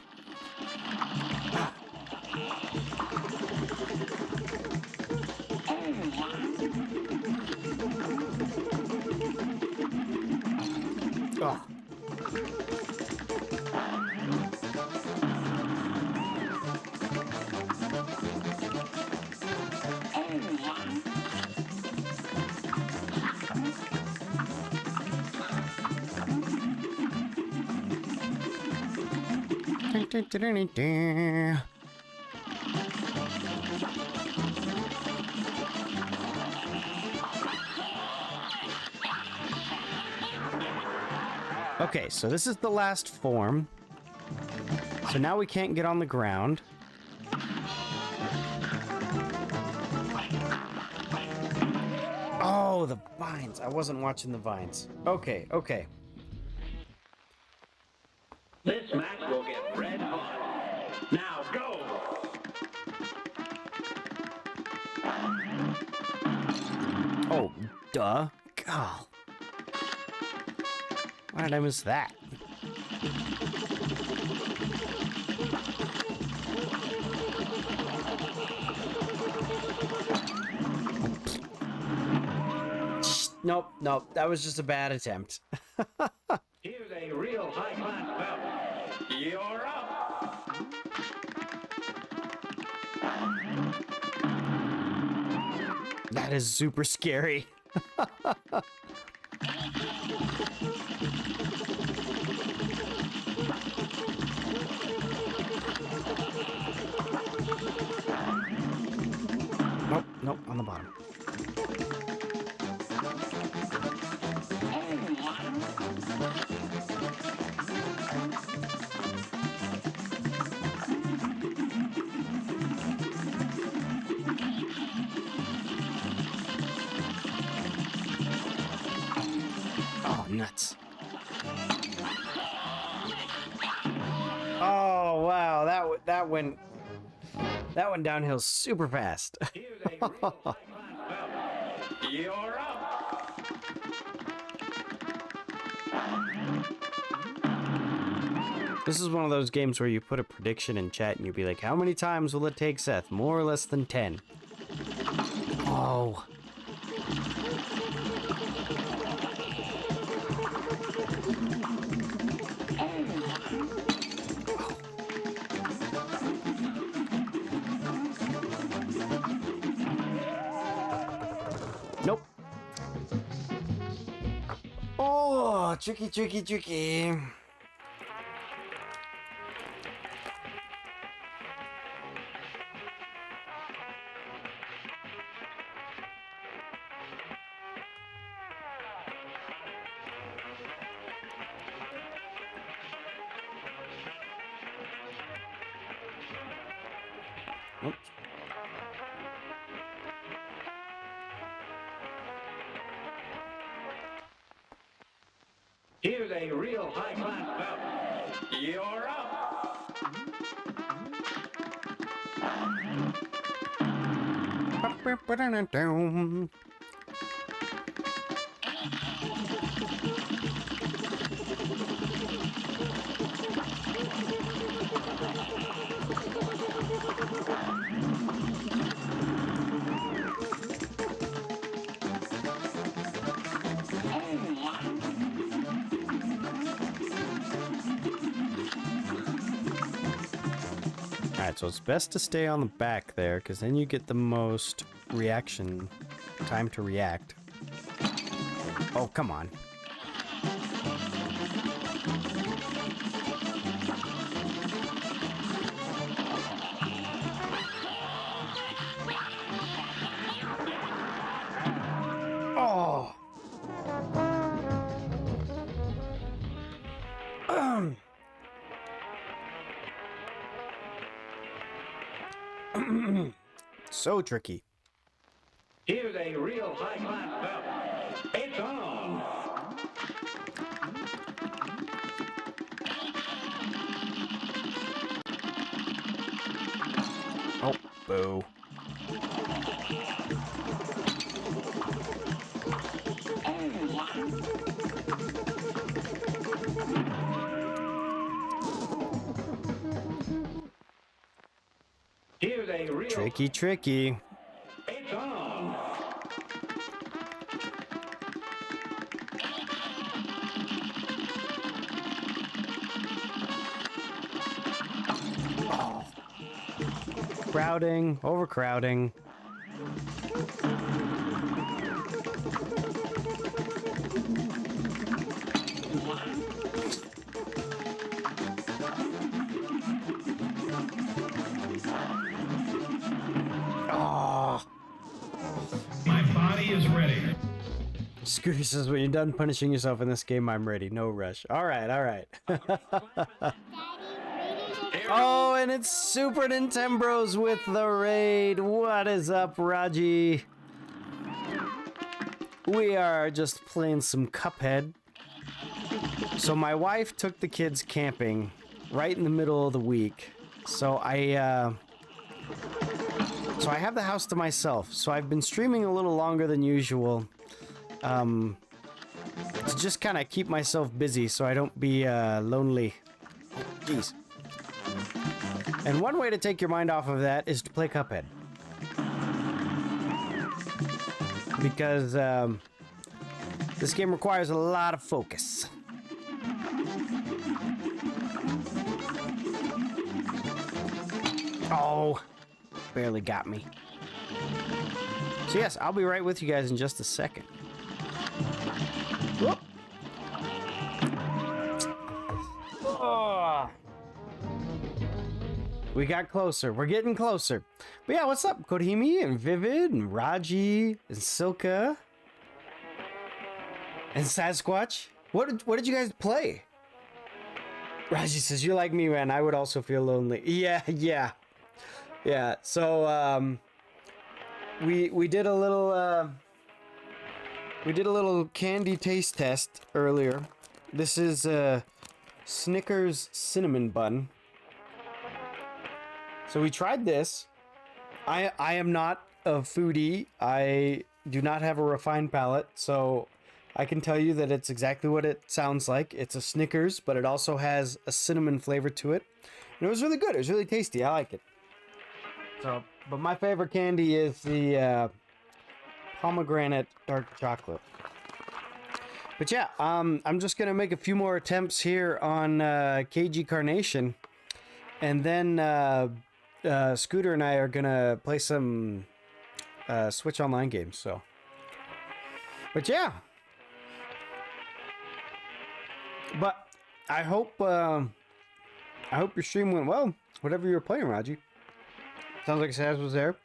[SPEAKER 1] Oh. Okay, so this is the last form. So now we can't get on the ground. Oh, the vines. I wasn't watching the vines. Okay, okay.
[SPEAKER 12] This match will get red hot. Now go!
[SPEAKER 1] Oh, duh. God. Why did I miss that? Nope, nope. That was just a bad attempt.
[SPEAKER 12] Here's a real high-class belt. You're up!
[SPEAKER 1] That is super scary. Nope, nope, on the bottom. Oh, nuts. Oh, wow, that went downhill super fast.
[SPEAKER 12] Here's a real high-class belt. You're up!
[SPEAKER 1] This is one of those games where you put a prediction in chat and you'd be like, how many times will it take Seth? More or less than 10. Oh. Nope. Oh, tricky, tricky, tricky. Oops.
[SPEAKER 12] Here's a real high-class belt. You're up!
[SPEAKER 1] Alright, so it's best to stay on the back there, because then you get the most reaction time to react. Oh, come on. Oh! So tricky.
[SPEAKER 12] Here's a real high-class belt. It's on!
[SPEAKER 1] Oh, boo.
[SPEAKER 12] Here's a real...
[SPEAKER 1] Tricky, tricky.
[SPEAKER 12] It's on!
[SPEAKER 1] Oh. Crowding, overcrowding. Scooter says, when you're done punishing yourself in this game, I'm ready. No rush. All right, all right. Oh, and it's Super Nintembros with the raid. What is up, Raji? We are just playing some Cuphead. So my wife took the kids camping right in the middle of the week. So I have the house to myself. So I've been streaming a little longer than usual. To just kind of keep myself busy so I don't be lonely. Jeez. And one way to take your mind off of that is to play Cuphead. Because this game requires a lot of focus. Oh, barely got me. So yes, I'll be right with you guys in just a second. Whoop. Oh. We got closer. We're getting closer. But yeah, what's up, Kodhimi and Vivid and Raji and Silka and Sasquatch? What did you guys play? Raji says, "You're like me, man. I would also feel lonely." Yeah. So we did a little candy taste test earlier. This is a Snickers cinnamon bun. So we tried this. I am not a foodie. I do not have a refined palate, so I can tell you that it's exactly what it sounds like. It's a Snickers, but it also has a cinnamon flavor to it. And it was really good. It was really tasty. I like it. So, but my favorite candy is the pomegranate dark chocolate. But yeah, I'm just gonna make a few more attempts here on KG Carnation, and then Scooter and I are gonna play some Switch Online games. So, but yeah, but I hope your stream went well. Whatever you were playing, Raji. Sounds like Saz was there.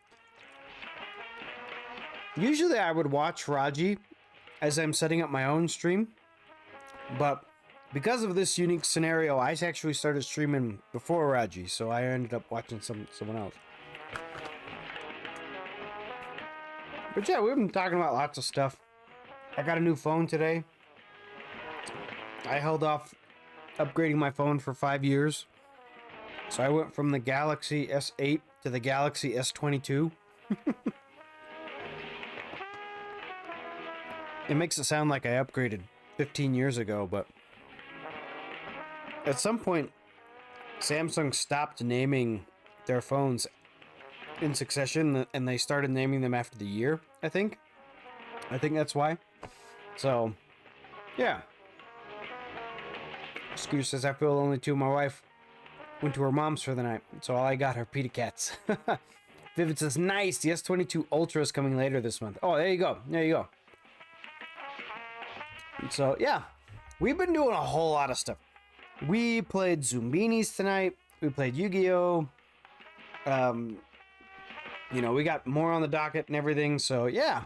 [SPEAKER 1] Usually I would watch Raji as I'm setting up my own stream, but because of this unique scenario, I actually started streaming before Raji, so I ended up watching someone else. But yeah, we've been talking about lots of stuff. I got a new phone today. I held off upgrading my phone for 5 years. So I went from the Galaxy S8 to the Galaxy S22. It makes it sound like I upgraded 15 years ago, but at some point, Samsung stopped naming their phones in succession, and they started naming them after the year, I think. I think that's why. So, yeah. Scooter says, I feel lonely too. My wife went to her mom's for the night, so all I got are pita cats. Vivid says, nice, the S22 Ultra is coming later this month. Oh, there you go. There you go. So, yeah. We've been doing a whole lot of stuff. We played Zoombinis tonight. We played Yu-Gi-Oh! You know, we got more on the docket and everything, so yeah.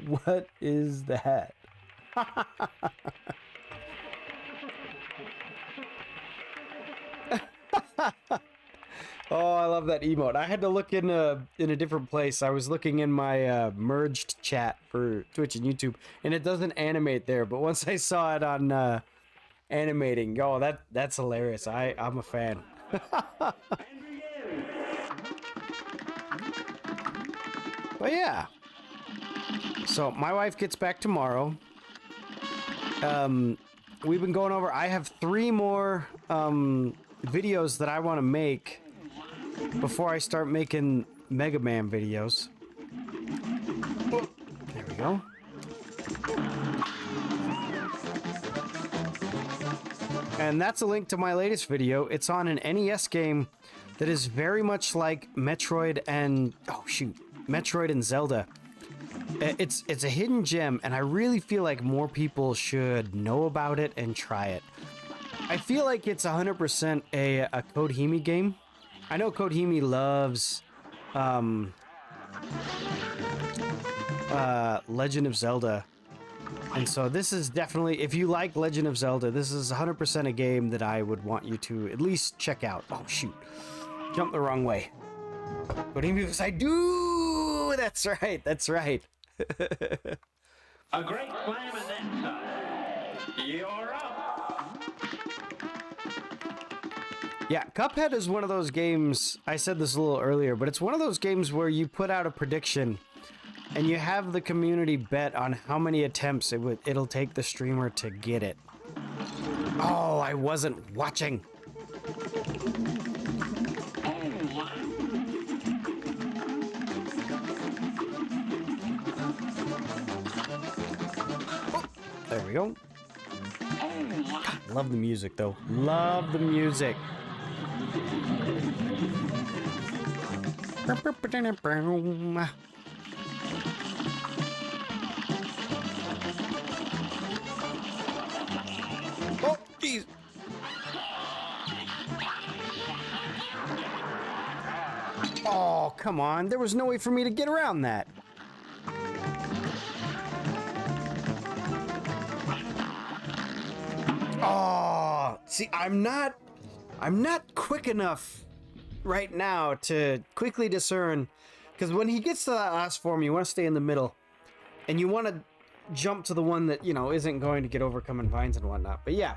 [SPEAKER 1] What is that? Oh, I love that emote. I had to look in a different place. I was looking in my merged chat for Twitch and YouTube, and it doesn't animate there. But once I saw it on animating, oh, that's hilarious. I'm a fan. But yeah. So my wife gets back tomorrow. We've been going over. I have 3 more videos that I want to make before I start making Mega Man videos. There we go. And that's a link to my latest video. It's on an NES game that is very much like Metroid and Metroid and Zelda. It's a hidden gem, and I really feel like more people should know about it and try it. I feel like it's 100% a Kodhimi game. I know Kodhimi loves Legend of Zelda. And so this is definitely, if you like Legend of Zelda, this is 100% a game that I would want you to at least check out. Oh, shoot. Jump the wrong way. But because I do! That's right, that's right.
[SPEAKER 12] A great slam and then some. You're up.
[SPEAKER 1] Yeah, Cuphead is one of those games, I said this a little earlier, but it's one of those games where you put out a prediction and you have the community bet on how many attempts it'll take the streamer to get it. Oh, I wasn't watching. Oh, there we go. Love the music, though. Love the music. Oh, jeez. Oh, come on. There was no way for me to get around that. Oh, see, I'm not quick enough right now to quickly discern, because when he gets to that last form, you want to stay in the middle, and you want to jump to the one that, you know, isn't going to get overcoming vines and whatnot. But yeah.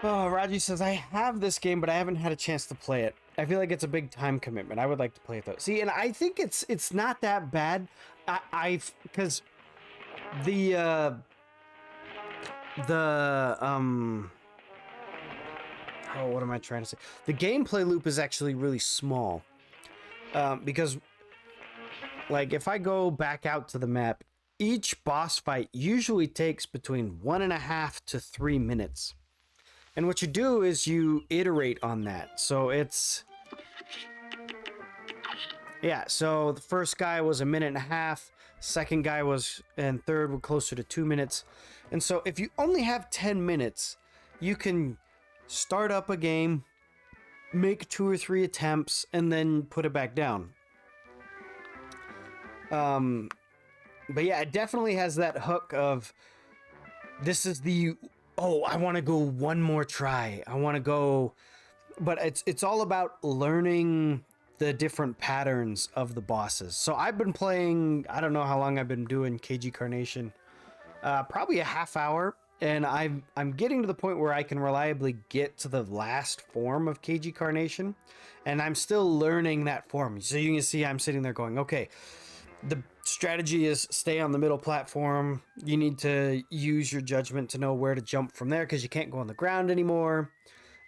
[SPEAKER 1] Oh, Raji says, I have this game, but I haven't had a chance to play it. I feel like it's a big time commitment. I would like to play it though. See, and I think it's not that bad. Because oh, what am I trying to say? The gameplay loop is actually really small. Because, like, if I go back out to the map, each boss fight usually takes between 1.5 to 3 minutes. And what you do is you iterate on that. So it's... yeah, so the first guy was 1.5 minutes, second guy was, and third were closer to 2 minutes. And so if you only have 10 minutes, you can start up a game, make 2 or 3 attempts, and then put it back down. But yeah, it definitely has that hook of, this is the, oh, I want to go one more try. I want to go, but it's all about learning the different patterns of the bosses. So I've been playing, I don't know how long I've been doing KG Carnation, probably a half hour, and I'm getting to the point where I can reliably get to the last form of KG Carnation, and I'm still learning that form. So you can see I'm sitting there going, okay, the strategy is stay on the middle platform. You need to use your judgment to know where to jump from there, because you can't go on the ground anymore,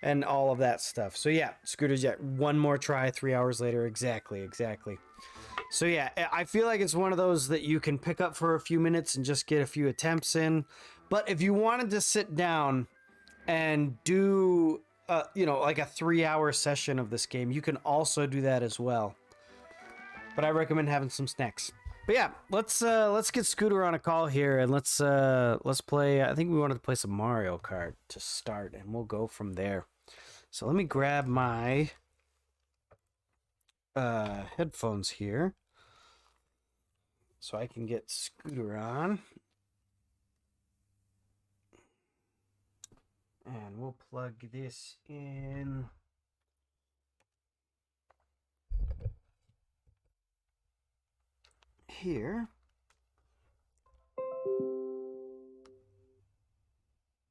[SPEAKER 1] and all of that stuff. So yeah, Scooter's, yeah, one more try 3 hours later. Exactly. So yeah, I feel like it's one of those that you can pick up for a few minutes and just get a few attempts in. But if you wanted to sit down and do, you know, like a 3-hour session of this game, you can also do that as well. But I recommend having some snacks. But yeah, let's get Scooter on a call here, and let's play. I think we wanted to play some Mario Kart to start, and we'll go from there. So let me grab my headphones here so I can get Scooter on. And we'll plug this in. Here.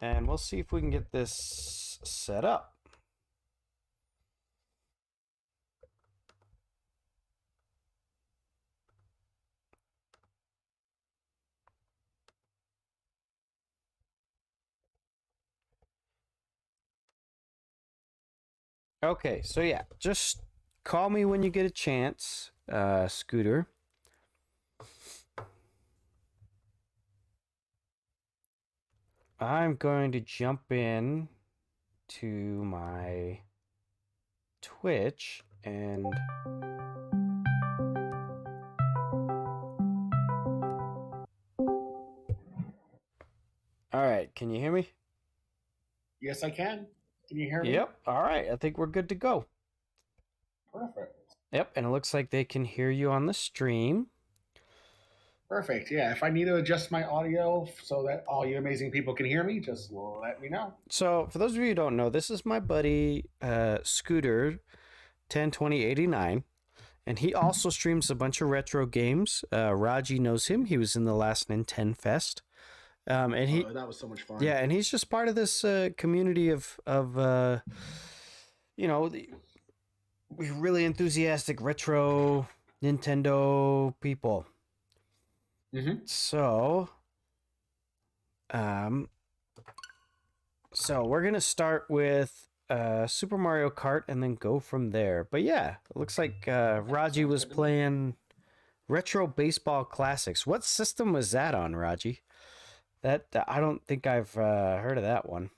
[SPEAKER 1] And we'll see if we can get this set up. Okay, so yeah, just call me when you get a chance, Scooter. I'm going to jump in to my Twitch and all right, can you hear me?
[SPEAKER 13] Yes, I can. Can you hear me?
[SPEAKER 1] Yep. All right, I think we're good to go.
[SPEAKER 13] Perfect.
[SPEAKER 1] Yep, and it looks like they can hear you on the stream.
[SPEAKER 13] Perfect. Yeah. If I need to adjust my audio so that all you amazing people can hear me, just let me know.
[SPEAKER 1] So, for those of you who don't know, this is my buddy Scooter 102089, and he also streams a bunch of retro games. Raji knows him. He was in the last Nintendo Fest. And
[SPEAKER 13] that was so much fun.
[SPEAKER 1] Yeah, and he's just part of this community of really enthusiastic retro Nintendo people.
[SPEAKER 13] Mm-hmm.
[SPEAKER 1] So we're gonna start with Super Mario Kart and then go from there. But yeah, it looks like Raji was playing Retro Baseball Classics. What system was that on, Raji? That I don't think I've heard of that one.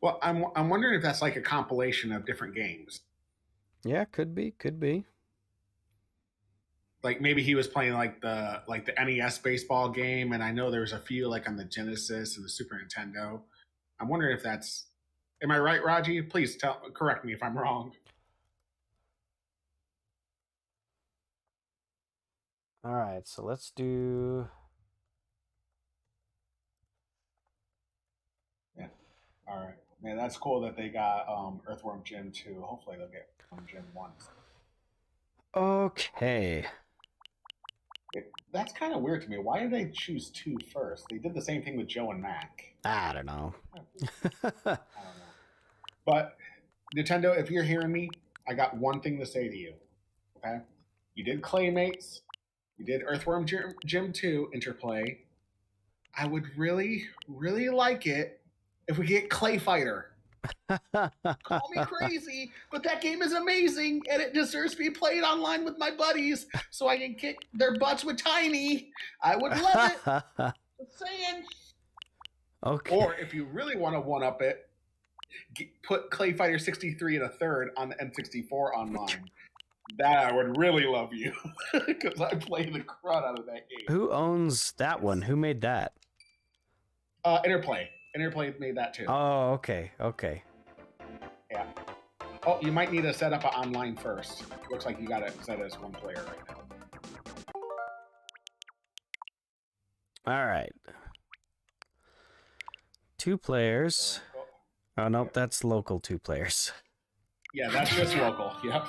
[SPEAKER 13] Well, I'm wondering if that's like a compilation of different games.
[SPEAKER 1] Yeah, could be.
[SPEAKER 13] Like maybe he was playing like the NES baseball game, and I know there was a few like on the Genesis and the Super Nintendo. I'm wondering if that's. Am I right, Raji? Please correct me if I'm wrong.
[SPEAKER 1] All right, so let's do.
[SPEAKER 13] Yeah. All right. Man, that's cool that they got Earthworm Jim 2. Hopefully they'll get Jim 1.
[SPEAKER 1] Okay.
[SPEAKER 13] That's kind of weird to me. Why did they choose 2 first? They did the same thing with Joe and Mac.
[SPEAKER 1] I don't know.
[SPEAKER 13] I don't know. But Nintendo, if you're hearing me, I got one thing to say to you. Okay? You did Claymates. You did Earthworm Jim 2 Interplay. I would really, really like it if we get Clay Fighter. Call me crazy, but that game is amazing, and it deserves to be played online with my buddies so I can kick their butts with Tiny. I would love it. Just saying.
[SPEAKER 1] Okay.
[SPEAKER 13] Or if you really want to one-up it, put Clay Fighter 63 and a third on the N64 online. That I would really love you, because I play the crud out of that game.
[SPEAKER 1] Who owns that one? Who made that?
[SPEAKER 13] Interplay. Interplay made that too.
[SPEAKER 1] Oh, okay.
[SPEAKER 13] Yeah. Oh, you might need to set up an online first. Looks like you got it set as one player right now.
[SPEAKER 1] All right. 2 players. Oh, nope, that's local 2 players.
[SPEAKER 13] Yeah, that's just local. Yep.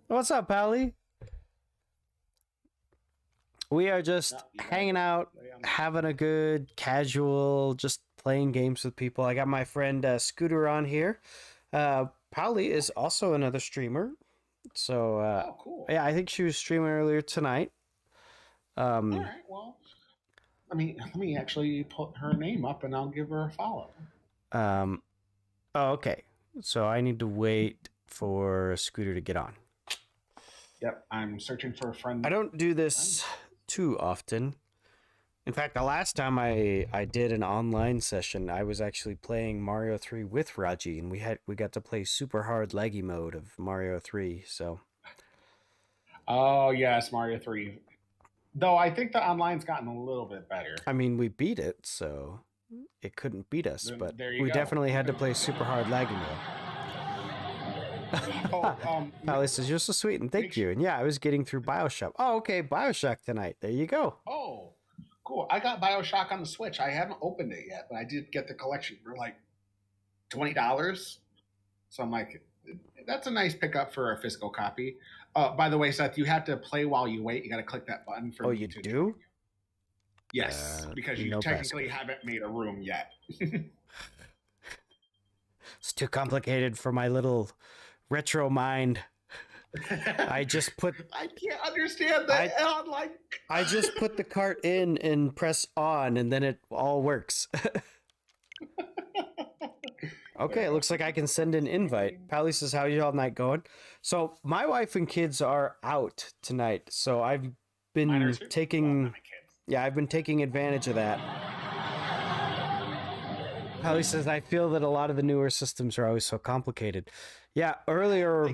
[SPEAKER 1] What's up, Pally? We are just hanging out, having a good, casual, just playing games with people. I got my friend Scooter on here. Pally is also another streamer. So,
[SPEAKER 13] cool.
[SPEAKER 1] Yeah, I think she was streaming earlier tonight.
[SPEAKER 13] All right, well, let me actually put her name up and I'll give her a follow.
[SPEAKER 1] Oh, okay. So I need to wait for Scooter to get on.
[SPEAKER 13] Yep, I'm searching for a friend.
[SPEAKER 1] I don't do this too often. In fact, the last time I did an online session, I was actually playing Mario 3 with Raji, and we got to play super hard leggy mode of Mario 3. So.
[SPEAKER 13] Oh yes, Mario 3. Though I think the online's gotten a little bit better.
[SPEAKER 1] I mean, we beat it, so it couldn't beat us, but we
[SPEAKER 13] go.
[SPEAKER 1] definitely had to play super hard leggy mode. Pally says, "You're so sweet, and thank you." And yeah, I was getting through BioShock. Oh, okay, BioShock tonight. There you go.
[SPEAKER 13] Oh, cool. I got BioShock on the Switch. I haven't opened it yet, but I did get the collection for like $20. So I'm like, that's a nice pickup for a physical copy. By the way, Seth, you have to play while you wait. You got to click that button for.
[SPEAKER 1] Oh, you do?
[SPEAKER 13] Yes, because you technically haven't made a room yet.
[SPEAKER 1] It's too complicated for my little retro mind. I
[SPEAKER 13] can't understand that online.
[SPEAKER 1] I just put the cart in and press on, and then it all works. Okay, it looks like I can send an invite. Pally says, "How y'all night going?" So my wife and kids are out tonight, so I've been taking advantage of that. Pally says, "I feel that a lot of the newer systems are always so complicated." Yeah, earlier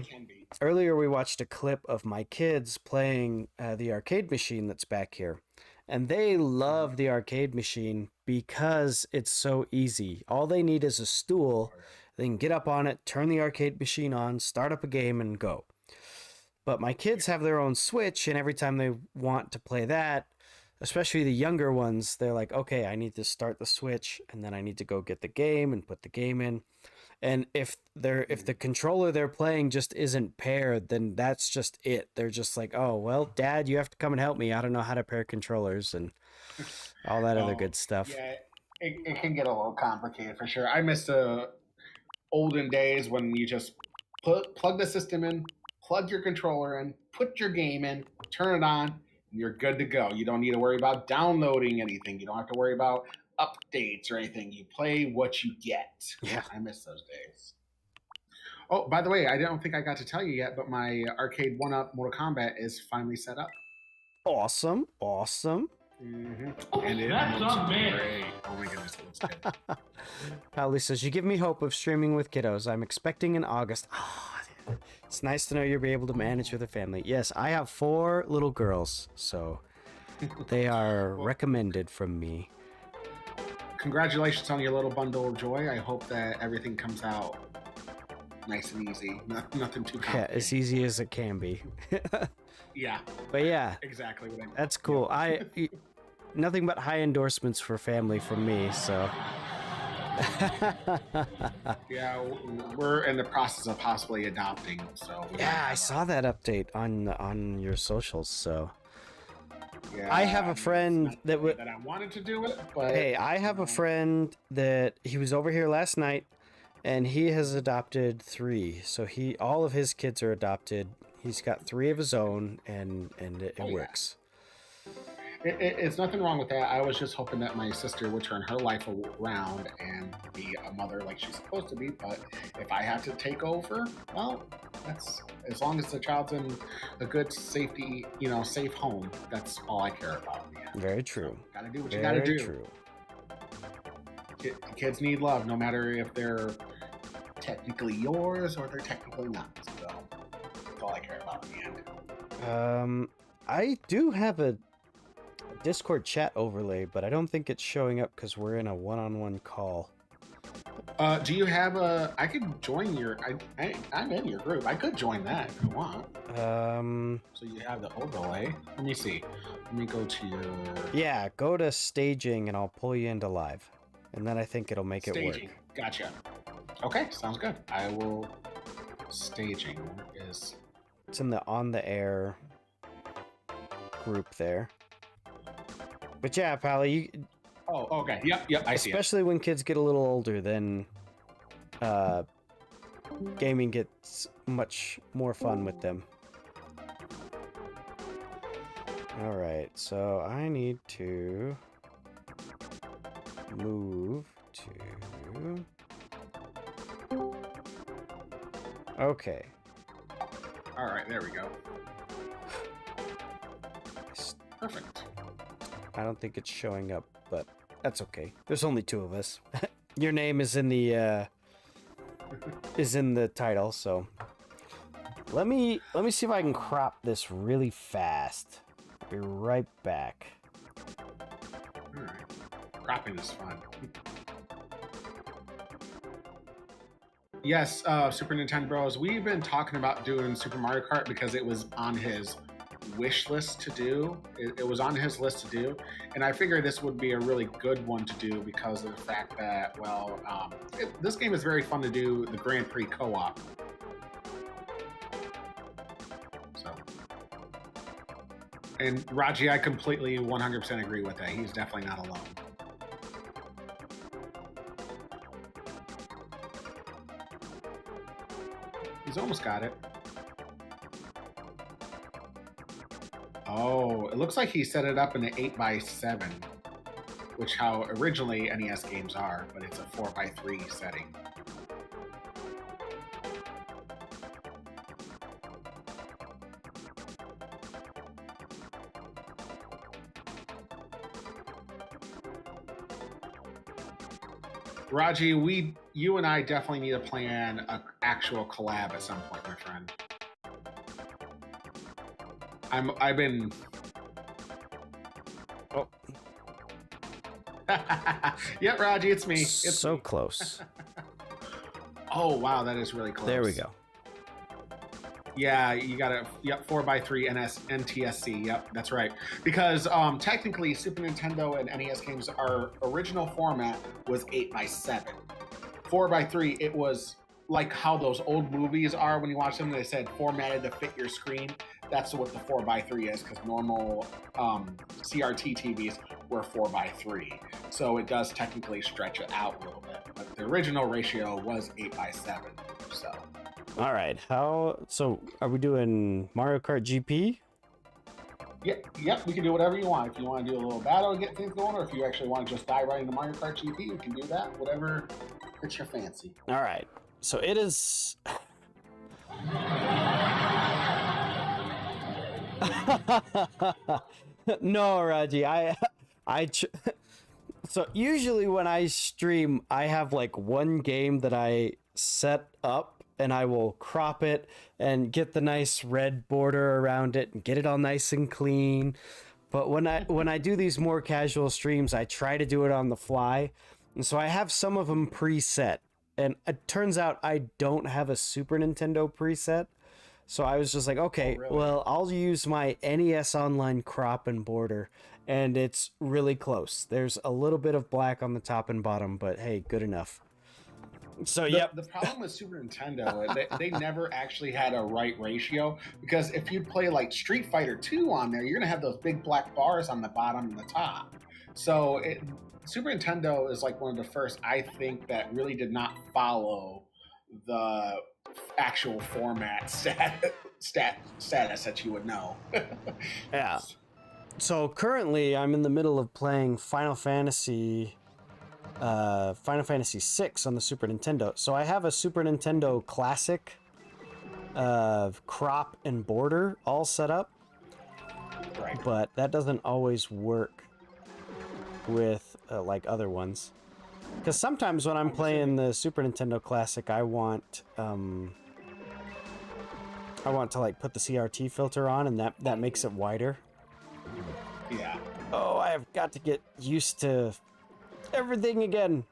[SPEAKER 1] we watched a clip of my kids playing the arcade machine that's back here. And they love the arcade machine because it's so easy. All they need is a stool. They can get up on it, turn the arcade machine on, start up a game, and go. But my kids have their own Switch, and every time they want to play that, especially the younger ones, they're like, okay, I need to start the Switch, and then I need to go get the game and put the game in. And if the controller they're playing just isn't paired, then that's just it. They're just like, oh well, Dad, you have to come and help me. I don't know how to pair controllers and all that other good stuff.
[SPEAKER 13] Yeah, it can get a little complicated for sure. I miss the olden days when you just plug the system in, plug your controller in, put your game in, turn it on, and you're good to go. You don't need to worry about downloading anything. You don't have to worry about updates or anything. You play what you get.
[SPEAKER 1] Yeah.
[SPEAKER 13] I miss those days. Oh, by the way, I don't think I got to tell you yet, but my arcade 1-up Mortal Kombat is finally set up.
[SPEAKER 1] Awesome. Awesome.
[SPEAKER 13] Mm-hmm.
[SPEAKER 2] Oh,
[SPEAKER 13] And it
[SPEAKER 2] that's
[SPEAKER 13] looks
[SPEAKER 2] amazing.
[SPEAKER 13] great. Oh my goodness, it looks good.
[SPEAKER 1] Pally says, you give me hope of streaming with kiddos. I'm expecting in August. Oh, it's nice to know you'll be able to manage with a family. Yes, I have 4 little girls, so they are recommended from me.
[SPEAKER 13] Congratulations on your little bundle of joy. I hope that everything comes out nice and easy. Nothing too complicated.
[SPEAKER 1] Yeah, as easy as it can be.
[SPEAKER 13] Yeah.
[SPEAKER 1] But yeah,
[SPEAKER 13] Exactly what I mean.
[SPEAKER 1] that's cool. Nothing but high endorsements for family from me, so.
[SPEAKER 13] Yeah, we're in the process of possibly adopting, so.
[SPEAKER 1] Yeah, I saw that update on your socials, so.
[SPEAKER 13] Yeah,
[SPEAKER 1] I have a friend that
[SPEAKER 13] I wanted to do it, but
[SPEAKER 1] hey, I have a friend that he was over here last night, and he has adopted 3. So all of his kids are adopted. He's got 3 of his own, and it works.
[SPEAKER 13] It's nothing wrong with that. I was just hoping that my sister would turn her life around and be a mother like she's supposed to be. But if I have to take over, well, that's as long as the child's in a good safe home. That's all I care about. Yeah.
[SPEAKER 1] Very true.
[SPEAKER 13] So, gotta do what you gotta do.
[SPEAKER 1] True.
[SPEAKER 13] Kids need love, no matter if they're technically yours or they're technically not. So that's all I care about in the end.
[SPEAKER 1] I do have a Discord chat overlay, but I don't think it's showing up because we're in a one-on-one call.
[SPEAKER 13] Do you have I could join your. I'm in your group. I could join that if you want. So you have the overlay. Let me see. Let me go to your.
[SPEAKER 1] Yeah, go to staging and I'll pull you into live, and then I think it'll make it work.
[SPEAKER 13] Gotcha. Okay, sounds good. I will. Staging. Where is?
[SPEAKER 1] It's in the on the air group there. But yeah, Pally,
[SPEAKER 13] Oh, okay. Yep. I see it.
[SPEAKER 1] Especially when kids get a little older, then gaming gets much more fun with them. All right, so I need to move to. Okay.
[SPEAKER 13] All right, there we go. Perfect.
[SPEAKER 1] I don't think it's showing up, but that's okay. There's only 2 of us. Your name is in the title, so let me see if I can crop this really fast. Be right back.
[SPEAKER 13] All right. Cropping is fun. Yes, Super Nintendo Bros. We've been talking about doing Super Mario Kart because it was on his wish list to do. It was on his list to do, and I figured this would be a really good one to do because of the fact that, well, this game is very fun to do the Grand Prix co-op. So, and Raji, I completely 100% agree with that. He's definitely not alone. He's almost got it. Oh, it looks like he set it up in an 8x7, which how originally NES games are, but it's a 4x3 setting. Raji, you and I definitely need to plan an actual collab at some point, my friend. I've been.
[SPEAKER 1] Oh.
[SPEAKER 13] Yep, Raji, it's me. It's
[SPEAKER 1] so close.
[SPEAKER 13] Oh wow, that is really close.
[SPEAKER 1] There we go.
[SPEAKER 13] Yeah, you got to, yep, 4x3 NTSC. Yep, that's right. Because technically, Super Nintendo and NES games, our original format was 8x7. 4x3, it was like how those old movies are when you watch them. They said formatted to fit your screen. That's what the 4x3 is, because normal CRT TVs were 4x3. So it does technically stretch it out a little bit. But the original ratio was 8x7. So.
[SPEAKER 1] All right. So are we doing Mario Kart GP?
[SPEAKER 13] Yep, we can do whatever you want. If you want to do a little battle to get things going, or if you actually want to just dive right into Mario Kart GP, we can do that. Whatever fits your fancy.
[SPEAKER 1] All right. So it is. No, Raji. So usually when I stream, I have like one game that I set up and I will crop it and get the nice red border around it and get it all nice and clean. But when I do these more casual streams, I try to do it on the fly. And so I have some of them preset. And it turns out I don't have a Super Nintendo preset. So I was just like, okay, well, I'll use my NES Online crop and border. And it's really close. There's a little bit of black on the top and bottom, but hey, good enough. So,
[SPEAKER 13] The problem with Super Nintendo, they never actually had a right ratio, because if you play like Street Fighter 2 on there, you're going to have those big black bars on the bottom and the top. So Super Nintendo is like one of the first, I think, that really did not follow the actual format status that you would know.
[SPEAKER 1] Yeah. So currently I'm in the middle of playing Final Fantasy VI on the Super Nintendo. So I have a Super Nintendo Classic crop and border all set up.
[SPEAKER 13] Right.
[SPEAKER 1] But that doesn't always work with like other ones. Because sometimes when I'm playing the Super Nintendo Classic, I want to like put the CRT filter on, and that makes it wider.
[SPEAKER 13] Yeah.
[SPEAKER 1] Oh, I have got to get used to everything again.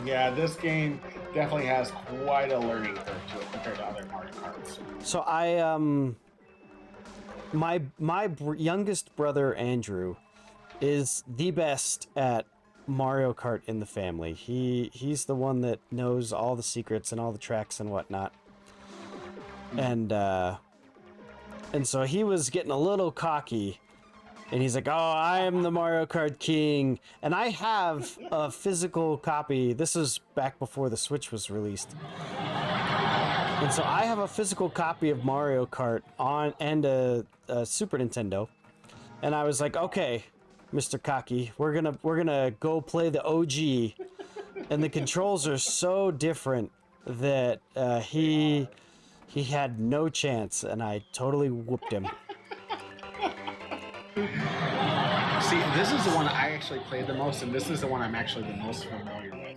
[SPEAKER 13] Yeah, this game definitely has quite a learning curve to it compared to other Mario Karts.
[SPEAKER 1] So my youngest brother Andrew is the best at Mario Kart in the family. He's the one that knows all the secrets and all the tracks and whatnot. And so he was getting a little cocky, and he's like, "Oh, I am the Mario Kart king," and I have a physical copy. This is back before the Switch was released, and so I have a physical copy of Mario Kart on and a Super Nintendo, and I was like, "Okay, Mr. Cocky, we're gonna go play the OG," and the controls are so different that he had no chance, and I totally whooped him.
[SPEAKER 13] See, this is the one I actually played the most, and this is the one I'm actually the most familiar with.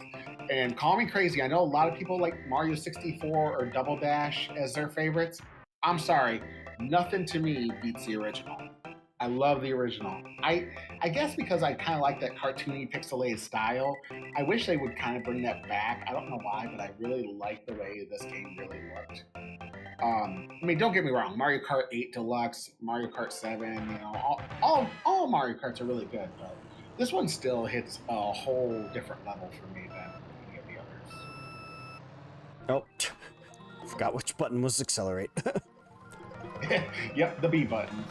[SPEAKER 13] And call me crazy, I know a lot of people like Mario 64 or Double Dash as their favorites. I'm sorry, nothing to me beats the original. I love the original. I guess because I kind of like that cartoony pixelated style, I wish they would kind of bring that back. I don't know why, but I really like the way this game really looked. I mean, don't get me wrong, Mario Kart 8 Deluxe, Mario Kart 7, you know, all Mario Karts are really good, but this one still hits a whole different level for me than any of the others.
[SPEAKER 1] Oh, forgot which button was accelerate.
[SPEAKER 13] Yep, the B button.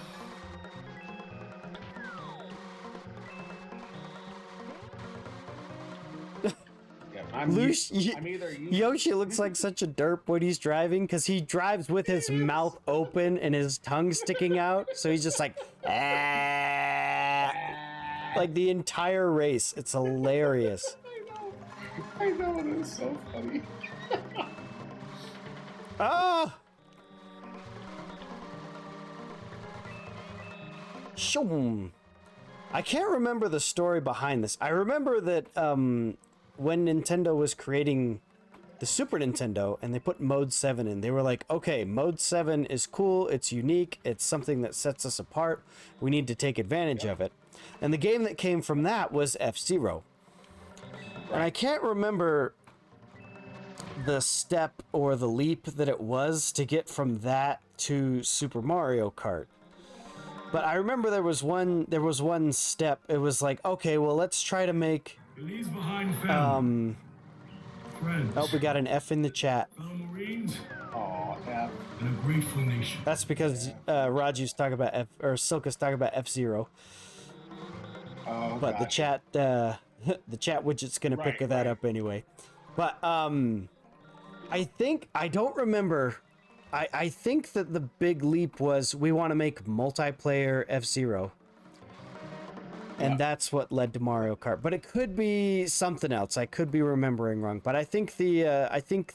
[SPEAKER 1] Yoshi looks like such a derp when he's driving, because he drives with his mouth open and his tongue sticking out. So he's just like, like the entire race. It's hilarious.
[SPEAKER 13] I know, it is so funny.
[SPEAKER 1] Ah! Shoom. I can't remember the story behind this. I remember that when Nintendo was creating the Super Nintendo and they put Mode 7 in, they were like, okay, Mode 7 is cool, it's unique, it's something that sets us apart, we need to take advantage of it. And the game that came from that was F-Zero. And I can't remember the step or the leap that it was to get from that to Super Mario Kart. But I remember there was one step. It was like, okay, well, let's try to make
[SPEAKER 2] Leaves behind family. Friends.
[SPEAKER 1] Oh, we got an F in the chat.
[SPEAKER 2] Fellow Marines.
[SPEAKER 13] Oh, F.
[SPEAKER 2] And a grateful nation.
[SPEAKER 1] That's because Raju's talking about Silka's talking about F-Zero.
[SPEAKER 13] Oh,
[SPEAKER 1] but the chat the chat widget's gonna pick that up anyway. But I don't remember. I think that the big leap was we want to make multiplayer F-Zero. And that's what led to Mario Kart. But it could be something else. I could be remembering wrong. But I think I think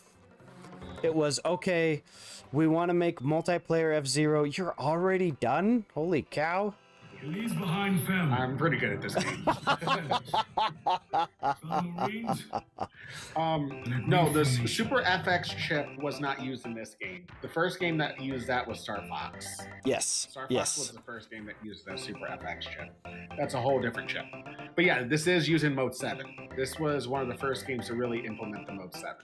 [SPEAKER 1] it was, okay, we want to make multiplayer F-Zero. You're already done? Holy cow.
[SPEAKER 2] He leaves behind family.
[SPEAKER 13] I'm pretty good at this game. No, the Super FX chip was not used in this game. The first game that used that was Star Fox.
[SPEAKER 1] Yes.
[SPEAKER 13] Star Fox was the first game that used the Super FX chip. That's a whole different chip. But yeah, this is using Mode 7. This was one of the first games to really implement the Mode 7.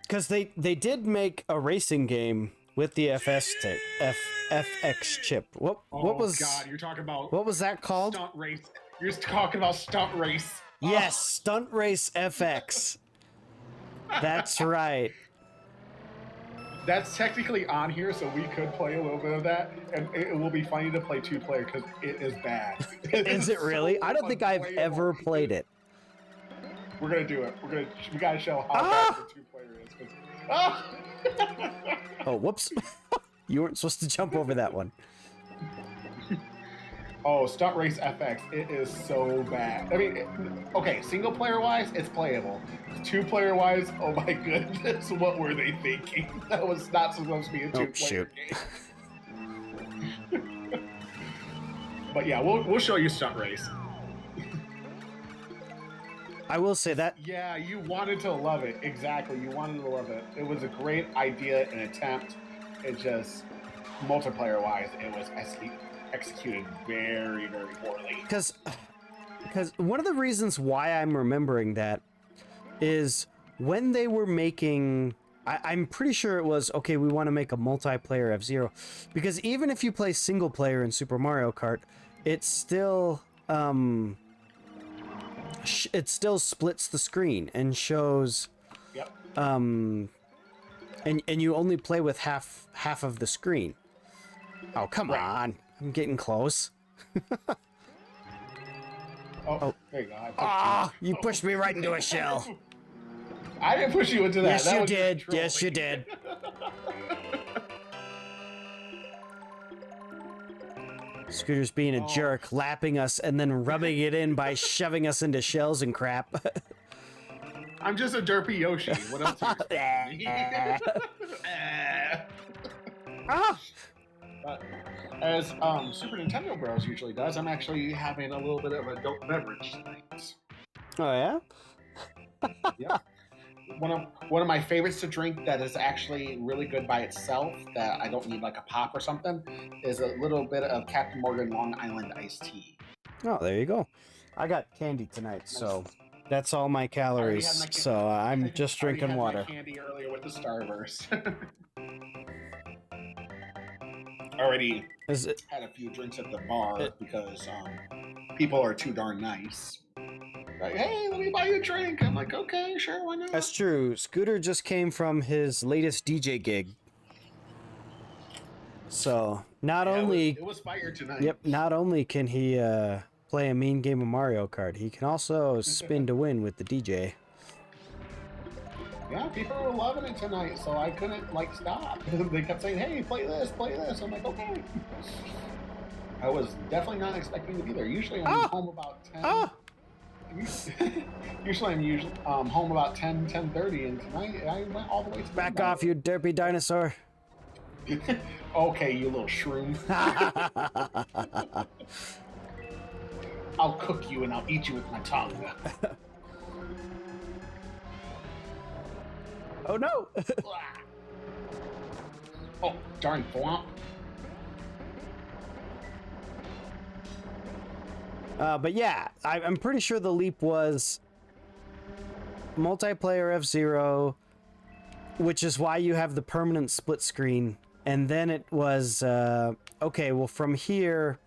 [SPEAKER 1] Because they did make a racing game with the FX chip. What was?
[SPEAKER 13] God, you're talking about
[SPEAKER 1] what was that called?
[SPEAKER 13] Stunt Race. You're talking about Stunt Race.
[SPEAKER 1] Yes, Stunt Race FX. That's right.
[SPEAKER 13] That's technically on here, so we could play a little bit of that, and it will be funny to play 2-player because it is bad.
[SPEAKER 1] Is it really? I don't think I've ever played it.
[SPEAKER 13] We're gonna do it. We gotta show how bad the 2-player is.
[SPEAKER 1] Oh, whoops! You weren't supposed to jump over that one.
[SPEAKER 13] Oh, Stunt Race FX, it is so bad. I mean, okay, single player wise, it's playable. 2-player wise, oh my goodness, what were they thinking? That was not supposed to be a 2-player game. But yeah, we'll show you Stunt Race.
[SPEAKER 1] I will say that.
[SPEAKER 13] Yeah, you wanted to love it. Exactly, you wanted to love it. It was a great idea and attempt. It just, multiplayer wise, it was executed very, very poorly.
[SPEAKER 1] Because one of the reasons why I'm remembering that is when they were making, I'm pretty sure it was, okay, we want to make a multiplayer F-Zero. Because even if you play single player in Super Mario Kart, it still splits the screen and shows, and you only play with half of the screen. Oh, come on. I'm getting close.
[SPEAKER 13] Oh, there you go.
[SPEAKER 1] You pushed me right into a shell.
[SPEAKER 13] I didn't push you into that.
[SPEAKER 1] Yes,
[SPEAKER 13] that
[SPEAKER 1] you
[SPEAKER 13] was
[SPEAKER 1] did. Yes, you did. Scooter's being a jerk, lapping us and then rubbing it in by shoving us into shells and crap.
[SPEAKER 13] I'm just a derpy Yoshi. What else are you As Super Nintendo Bros usually does, I'm actually having a little bit of adult beverage tonight.
[SPEAKER 1] Oh yeah?
[SPEAKER 13] Yeah. One of my favorites to drink that is actually really good by itself, that I don't need like a pop or something, is a little bit of Captain Morgan Long Island iced tea.
[SPEAKER 1] Oh, there you go. I got candy tonight, so that's all my calories. So I'm just drinking water.
[SPEAKER 13] I candy earlier with the Starburst. Already had a few drinks at the bar because people are too darn nice. Like, hey, let me buy you a drink. I'm like, okay, sure, why not?
[SPEAKER 1] That's true. Scooter just came from his latest DJ gig. So not only
[SPEAKER 13] it was fire tonight.
[SPEAKER 1] Yep, not only can he play a mean game of Mario Kart, he can also spin to win with the DJ.
[SPEAKER 13] Yeah, people were loving it tonight, so I couldn't stop. They kept saying, hey, play this, play this. I'm like, okay. I was definitely not expecting to be there. Usually I'm home about 10. Usually I'm home about 10:30, and tonight I went all the way to
[SPEAKER 1] back off, you derpy dinosaur.
[SPEAKER 13] Okay, you little shroom. I'll cook you and I'll eat you with my tongue.
[SPEAKER 1] Oh no!
[SPEAKER 13] Oh, darn thwomp.
[SPEAKER 1] But yeah, I'm pretty sure the leap was multiplayer F-Zero, which is why you have the permanent split screen. And then it was, okay, well, from here,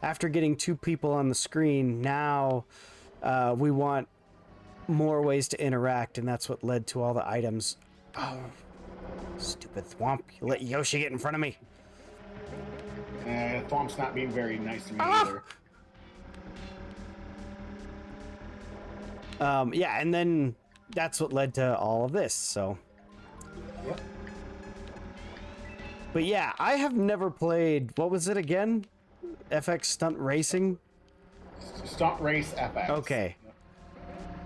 [SPEAKER 1] after getting 2 people on the screen, now we want more ways to interact, and that's what led to all the items. Oh, stupid Thwomp. You let Yoshi get in front of me.
[SPEAKER 13] Thwomp's not being very nice to me either.
[SPEAKER 1] Yeah, and then that's what led to all of this, so.
[SPEAKER 13] Yep.
[SPEAKER 1] But yeah, I have never played, what was it again? FX Stunt Racing?
[SPEAKER 13] Stunt Race FX.
[SPEAKER 1] Okay.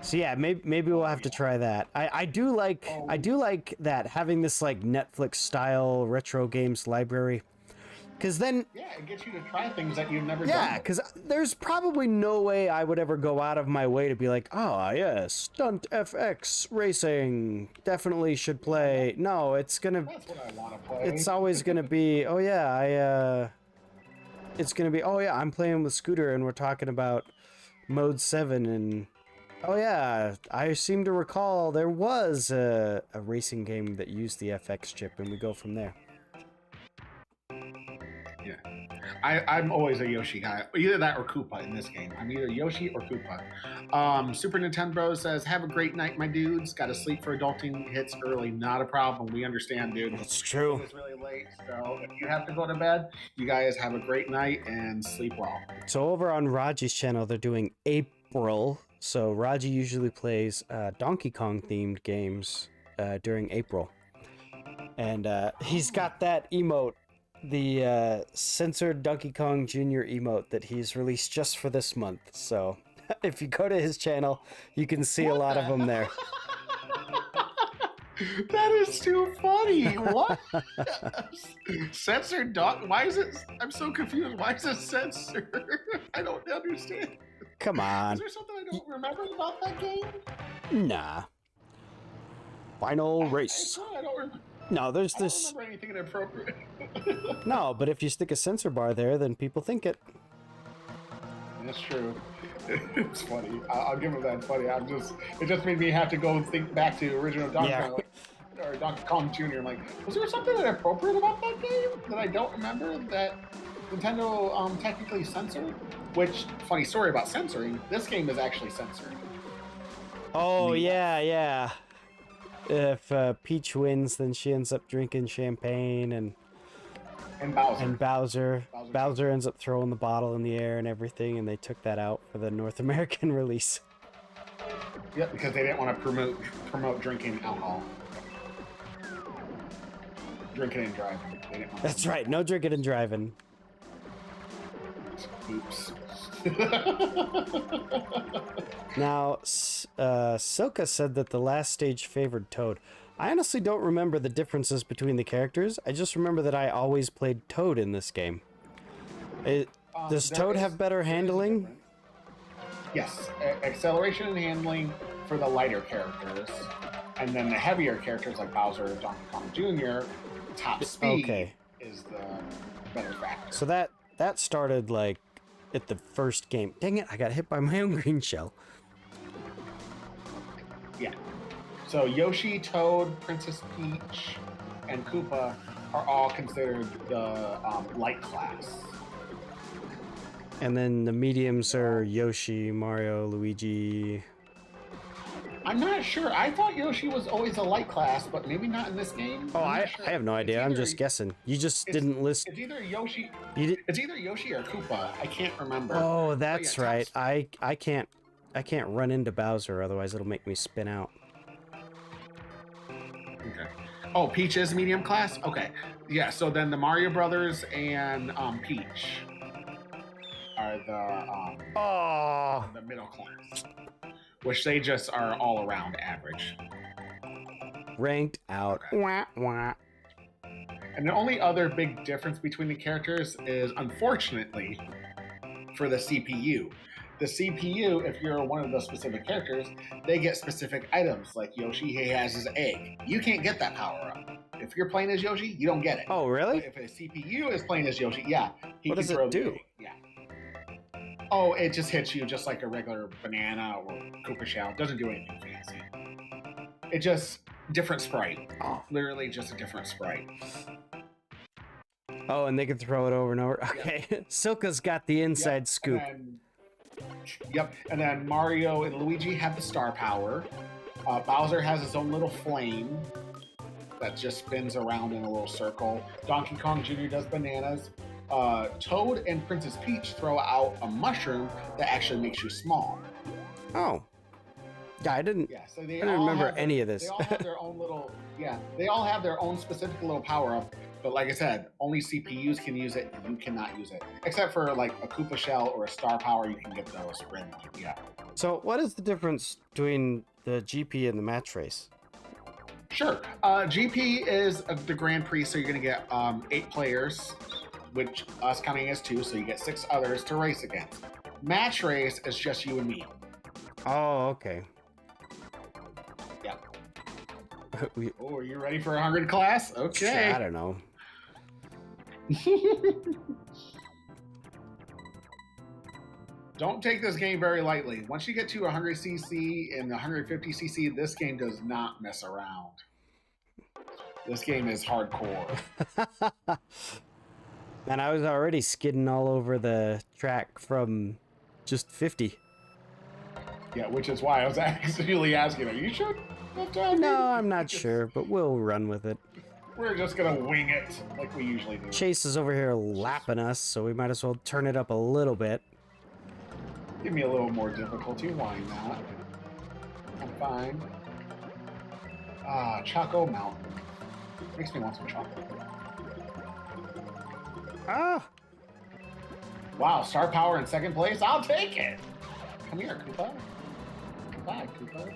[SPEAKER 1] So yeah, maybe we'll have to try that. I do like that, having this like Netflix style retro games library. Because then...
[SPEAKER 13] Yeah, it gets you to try things that you've never done.
[SPEAKER 1] Yeah, because there's probably no way I would ever go out of my way to be like, oh, yeah, Stunt FX Racing, definitely should play. No, it's gonna...
[SPEAKER 13] That's what I want to play.
[SPEAKER 1] It's always gonna be, oh, yeah, it's gonna be, oh, yeah, I'm playing with Scooter and we're talking about Mode 7 and... Oh, yeah, I seem to recall there was a racing game that used the FX chip, and we go from there.
[SPEAKER 13] Yeah, I'm always a Yoshi guy. Either that or Koopa in this game. I'm either Yoshi or Koopa. Super Nintendo says, have a great night, my dudes. Got to sleep for adulting. Hits early. Not a problem. We understand, dude.
[SPEAKER 1] It's true.
[SPEAKER 13] It's really late, so if you have to go to bed, you guys have a great night and sleep well.
[SPEAKER 1] So over on Raji's channel, they're doing April. So Raji usually plays Donkey Kong themed games during April. And he's got that emote, the censored Donkey Kong Jr. emote that he's released just for this month. So if you go to his channel, you can see a lot of them there.
[SPEAKER 13] That is too funny. What? Censored dog? Why is it? I'm so confused. Why is it censored? I don't understand.
[SPEAKER 1] Come on.
[SPEAKER 13] Is there something I don't remember about that game?
[SPEAKER 1] Nah. Final race.
[SPEAKER 13] I don't remember.
[SPEAKER 1] No, there's
[SPEAKER 13] I
[SPEAKER 1] this.
[SPEAKER 13] don't remember anything inappropriate.
[SPEAKER 1] No, but if you stick a censor bar there, then people think it.
[SPEAKER 13] That's true. It's funny. I'll give him that. It's funny. It just made me have to go and think back to original Donkey Kong, or Donkey Kong Jr. I'm like, was there something inappropriate about that game that I don't remember that Nintendo technically censored? Which, funny story about censoring, this game is actually censored.
[SPEAKER 1] Oh, yeah. If Peach wins, then she ends up drinking champagne, and Bowser ends up throwing the bottle in the air and everything, and they took that out for the North American release.
[SPEAKER 13] Yep, because they didn't want to promote drinking alcohol. Drinking and driving. They didn't want
[SPEAKER 1] That's right, no drinking and driving.
[SPEAKER 13] Oops.
[SPEAKER 1] Now, Silka said that the last stage favored Toad. I honestly don't remember the differences between the characters. I just remember that I always played Toad in this game. Does Toad have better handling?
[SPEAKER 13] Yes, acceleration and handling for the lighter characters, and then the heavier characters like Bowser or Donkey Kong Jr., top speed is the better factor.
[SPEAKER 1] So that started like at the first game. Dang it, I got hit by my own green shell.
[SPEAKER 13] Yeah. So Yoshi, Toad, Princess Peach, and Koopa are all considered the light class.
[SPEAKER 1] And then the mediums are Yoshi, Mario, Luigi.
[SPEAKER 13] I'm not sure. I thought Yoshi was always a light class, but maybe not in this game.
[SPEAKER 1] Oh, I have no idea. I'm just guessing. You just didn't list.
[SPEAKER 13] It's either Yoshi. It's either Yoshi or Koopa. I can't remember.
[SPEAKER 1] Oh, that's right. I can't run into Bowser, otherwise it'll make me spin out.
[SPEAKER 13] Okay. Oh, Peach is medium class? Okay. Yeah, so then the Mario Brothers and Peach are the middle class, which they just are all around average.
[SPEAKER 1] Ranked out. Okay. Wah, wah.
[SPEAKER 13] And the only other big difference between the characters is, unfortunately, for the CPU. The CPU, if you're one of those specific characters, they get specific items. Like Yoshi, he has his egg. You can't get that power up. If you're playing as Yoshi, you don't get it.
[SPEAKER 1] Oh, really?
[SPEAKER 13] But if a CPU is playing as Yoshi, yeah.
[SPEAKER 1] What does it do?
[SPEAKER 13] Yeah. Oh, it just hits you just like a regular banana or Koopa shell. It doesn't do anything fancy. It just different sprite. Literally just a different sprite.
[SPEAKER 1] Oh, and they can throw it over and over. Okay, Silka's got the inside scoop.
[SPEAKER 13] And then Mario and Luigi have the star power. Bowser has his own little flame that just spins around in a little circle. Donkey Kong Jr. does bananas. Toad and Princess Peach throw out a mushroom that actually makes you small.
[SPEAKER 1] Oh. Yeah, I didn't remember any of this.
[SPEAKER 13] They all have their own little, they all have their own specific little power up. But like I said, only CPUs can use it. You cannot use it. Except for like a Koopa Shell or a Star Power, you can get those randomly. Yeah.
[SPEAKER 1] So what is the difference between the GP and the match race?
[SPEAKER 13] Sure. GP is the Grand Prix, so you're going to get 8 players, which us counting as 2, so you get 6 others to race against. Match race is just you and me.
[SPEAKER 1] Oh, okay.
[SPEAKER 13] Yeah. Oh, are you ready for 100 class? Okay.
[SPEAKER 1] I don't know.
[SPEAKER 13] Don't take this game very lightly. Once you get to 100cc and 150cc, this game does not mess around. This game is hardcore.
[SPEAKER 1] Man, I was already skidding all over the track from just 50.
[SPEAKER 13] Yeah, which is why I was actually asking, are you sure?
[SPEAKER 1] No, I'm not sure, but we'll run with it.
[SPEAKER 13] We're just gonna wing it like we usually do.
[SPEAKER 1] Chase is over here lapping us, so we might as well turn it up a little bit.
[SPEAKER 13] Give me a little more difficulty, why not? I'm fine. Choco Mountain. Makes me want some chocolate.
[SPEAKER 1] Ah!
[SPEAKER 13] Wow, star power in second place? I'll take it! Come here, Koopa. Come back, Koopa.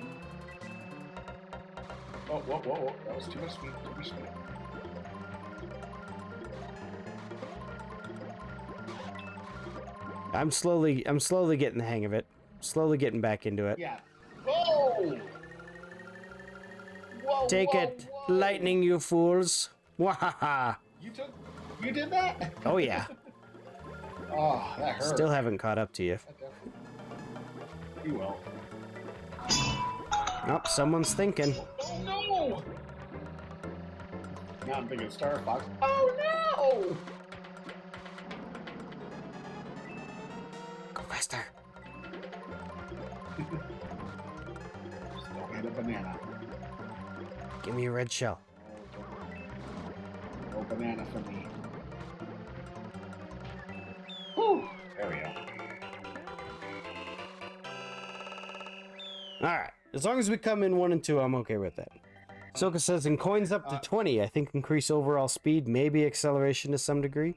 [SPEAKER 13] Oh, whoa. That was too much speed.
[SPEAKER 1] I'm slowly getting the hang of it. Slowly getting back into it.
[SPEAKER 13] Yeah. Whoa!
[SPEAKER 1] Take it, lightning, you fools. Wahaha.
[SPEAKER 13] You did that?
[SPEAKER 1] Oh, yeah.
[SPEAKER 13] Oh, that hurt.
[SPEAKER 1] Still haven't caught up to you.
[SPEAKER 13] You will.
[SPEAKER 1] Oh, someone's thinking.
[SPEAKER 13] Oh, no! Now I'm thinking Star Fox. Oh, no!
[SPEAKER 1] Go faster.
[SPEAKER 13] Still get a banana.
[SPEAKER 1] Give me a red shell.
[SPEAKER 13] No banana for me. Whew. There we go.
[SPEAKER 1] Alright. As long as we come in 1 and 2, I'm okay with that. Silka says, in coins up to 20, I think increase overall speed, maybe acceleration to some degree.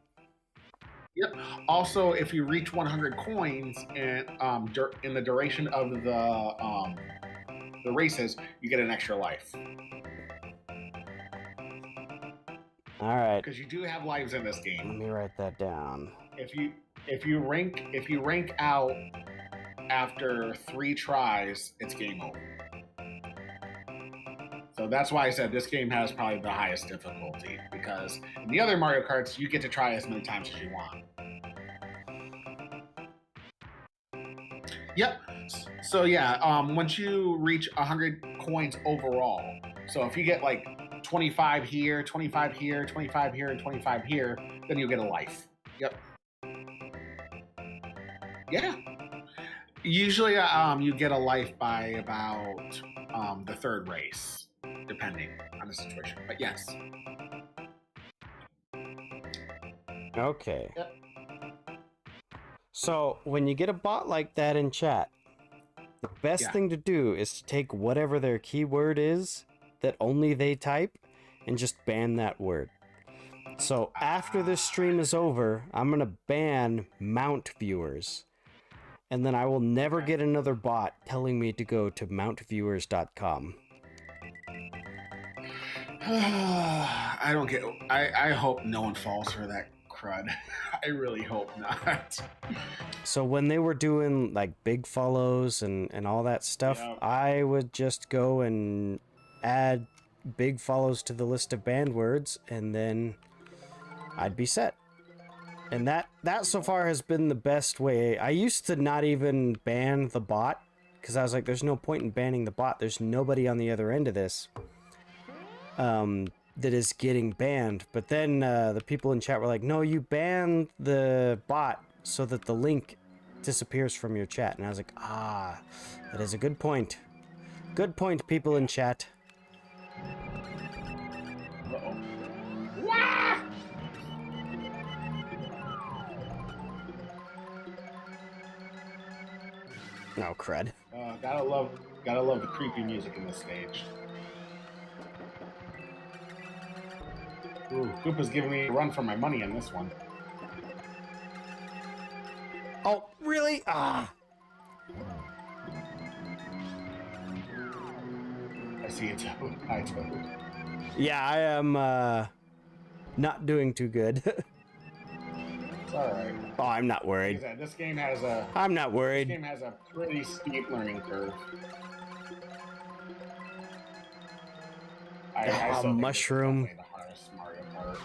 [SPEAKER 13] Yep. Also, if you reach 100 coins in the duration of the races, you get an extra life.
[SPEAKER 1] All right.
[SPEAKER 13] Because you do have lives in this game.
[SPEAKER 1] Let me write that down.
[SPEAKER 13] If you rank out after 3 tries, it's game over. So that's why I said this game has probably the highest difficulty, because in the other Mario Karts, you get to try as many times as you want. Yep. So yeah, once you reach 100 coins overall, so if you get like 25 here, 25 here, 25 here, and 25 here, then you'll get a life. Yep. Yeah. Usually, you get a life by about the 3rd race, depending on the situation. But yes.
[SPEAKER 1] Okay.
[SPEAKER 13] Yep.
[SPEAKER 1] So when you get a bot like that in chat, the best thing to do is to take whatever their keyword is that only they type and just ban that word. So after this stream is over, I'm going to ban mount viewers. And then I will never get another bot telling me to go to mountviewers.com.
[SPEAKER 13] I don't get. I hope no one falls for that crud. I really hope not.
[SPEAKER 1] So when they were doing like big follows and all that stuff, I would just go and add big follows to the list of banned words, and then I'd be set. And that so far has been the best way. I used to not even ban the bot because I was like, there's no point in banning the bot. There's nobody on the other end of this that is getting banned. But then the people in chat were like, no, you ban the bot so that the link disappears from your chat. And I was like, ah, that is a good point. Good point, people in chat.
[SPEAKER 13] Uh-oh. Wah!
[SPEAKER 1] No crud.
[SPEAKER 13] Gotta love the creepy music in this stage. Ooh, Koopa's giving me a run for my money on this one.
[SPEAKER 1] Oh, really? Ah.
[SPEAKER 13] I see it, Toad. Hi, Toad.
[SPEAKER 1] Yeah, I am not doing too good.
[SPEAKER 13] It's alright.
[SPEAKER 1] Oh, I'm not worried.
[SPEAKER 13] Like I said, this game has a...
[SPEAKER 1] I'm not worried.
[SPEAKER 13] This game has a pretty steep learning curve. I
[SPEAKER 1] A
[SPEAKER 13] still think
[SPEAKER 1] mushroom.
[SPEAKER 13] this is definitely the hardest Mario Kart.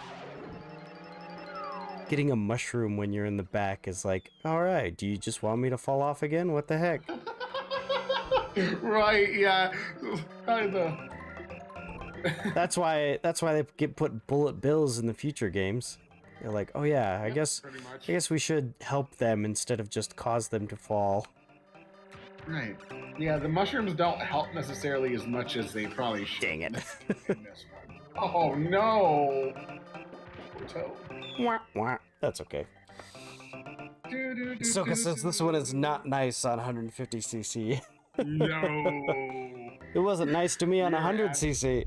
[SPEAKER 1] Getting a mushroom when you're in the back is like, alright, do you just want me to fall off again? What the heck?
[SPEAKER 13] Right, yeah. Kinda.
[SPEAKER 1] That's why they put bullet bills in the future games. They're like, oh yeah, I guess we should help them instead of just cause them to fall.
[SPEAKER 13] Right. Yeah, the mushrooms don't help necessarily as much as they probably should.
[SPEAKER 1] Dang it.
[SPEAKER 13] In this one. Oh no! Toad.
[SPEAKER 1] Wah, wah. That's okay. Soka says this one is not nice on 150cc.
[SPEAKER 13] No.
[SPEAKER 1] It wasn't nice to me on 100cc.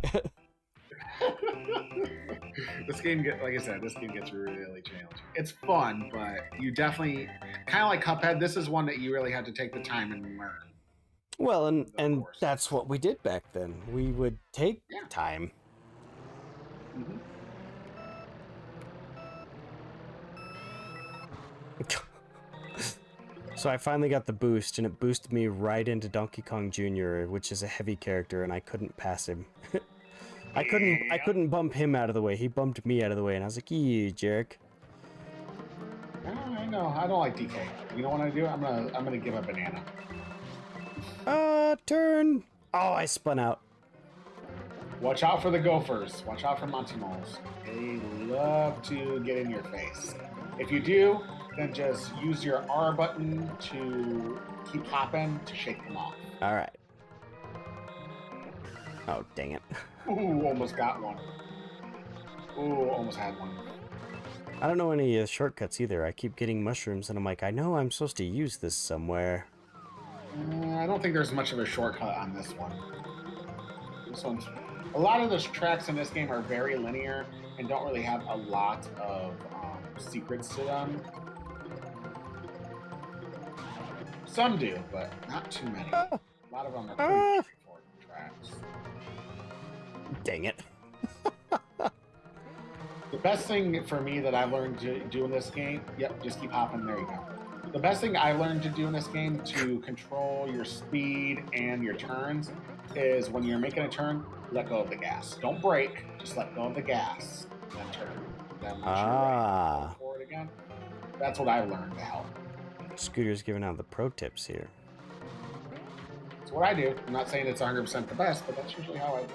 [SPEAKER 13] This game like I said, this game gets really challenging. It's fun, but you definitely, kind of like Cuphead, this is one that you really had to take the time and learn.
[SPEAKER 1] Well, and that's what we did back then. We would take time.
[SPEAKER 13] Mm-hmm.
[SPEAKER 1] So I finally got the boost, and it boosted me right into Donkey Kong Jr., which is a heavy character, and I couldn't pass him. I couldn't bump him out of the way. He bumped me out of the way, and I was like, "You jerk."
[SPEAKER 13] I know. I don't like DK. You know what I do? I'm gonna give a banana.
[SPEAKER 1] Turn. Oh, I spun out.
[SPEAKER 13] Watch out for the gophers. Watch out for Monty Moles. They love to get in your face. If you do, then just use your R button to keep hopping to shake them off.
[SPEAKER 1] All right. Oh, dang it.
[SPEAKER 13] Ooh, almost got one. Ooh, almost had one.
[SPEAKER 1] I don't know any shortcuts either. I keep getting mushrooms, and I'm like, I know I'm supposed to use this somewhere.
[SPEAKER 13] I don't think there's much of a shortcut on this one. This one's... A lot of the tracks in this game are very linear and don't really have a lot of secrets to them. Some do, but not too many. A lot of them are pretty straightforward tracks.
[SPEAKER 1] Dang it.
[SPEAKER 13] The best thing for me that I've learned to do in this game, yep, just keep hopping, there you go. The best thing I learned to do in this game to control your speed and your turns is when you're making a turn, let go of the gas. Don't brake, just let go of the gas, then turn. Then once you're ready, go forward again. That's what I've learned to help.
[SPEAKER 1] Scooter's giving out the pro tips here.
[SPEAKER 13] That's what I do. I'm not saying it's 100% the best, but that's usually how I do it.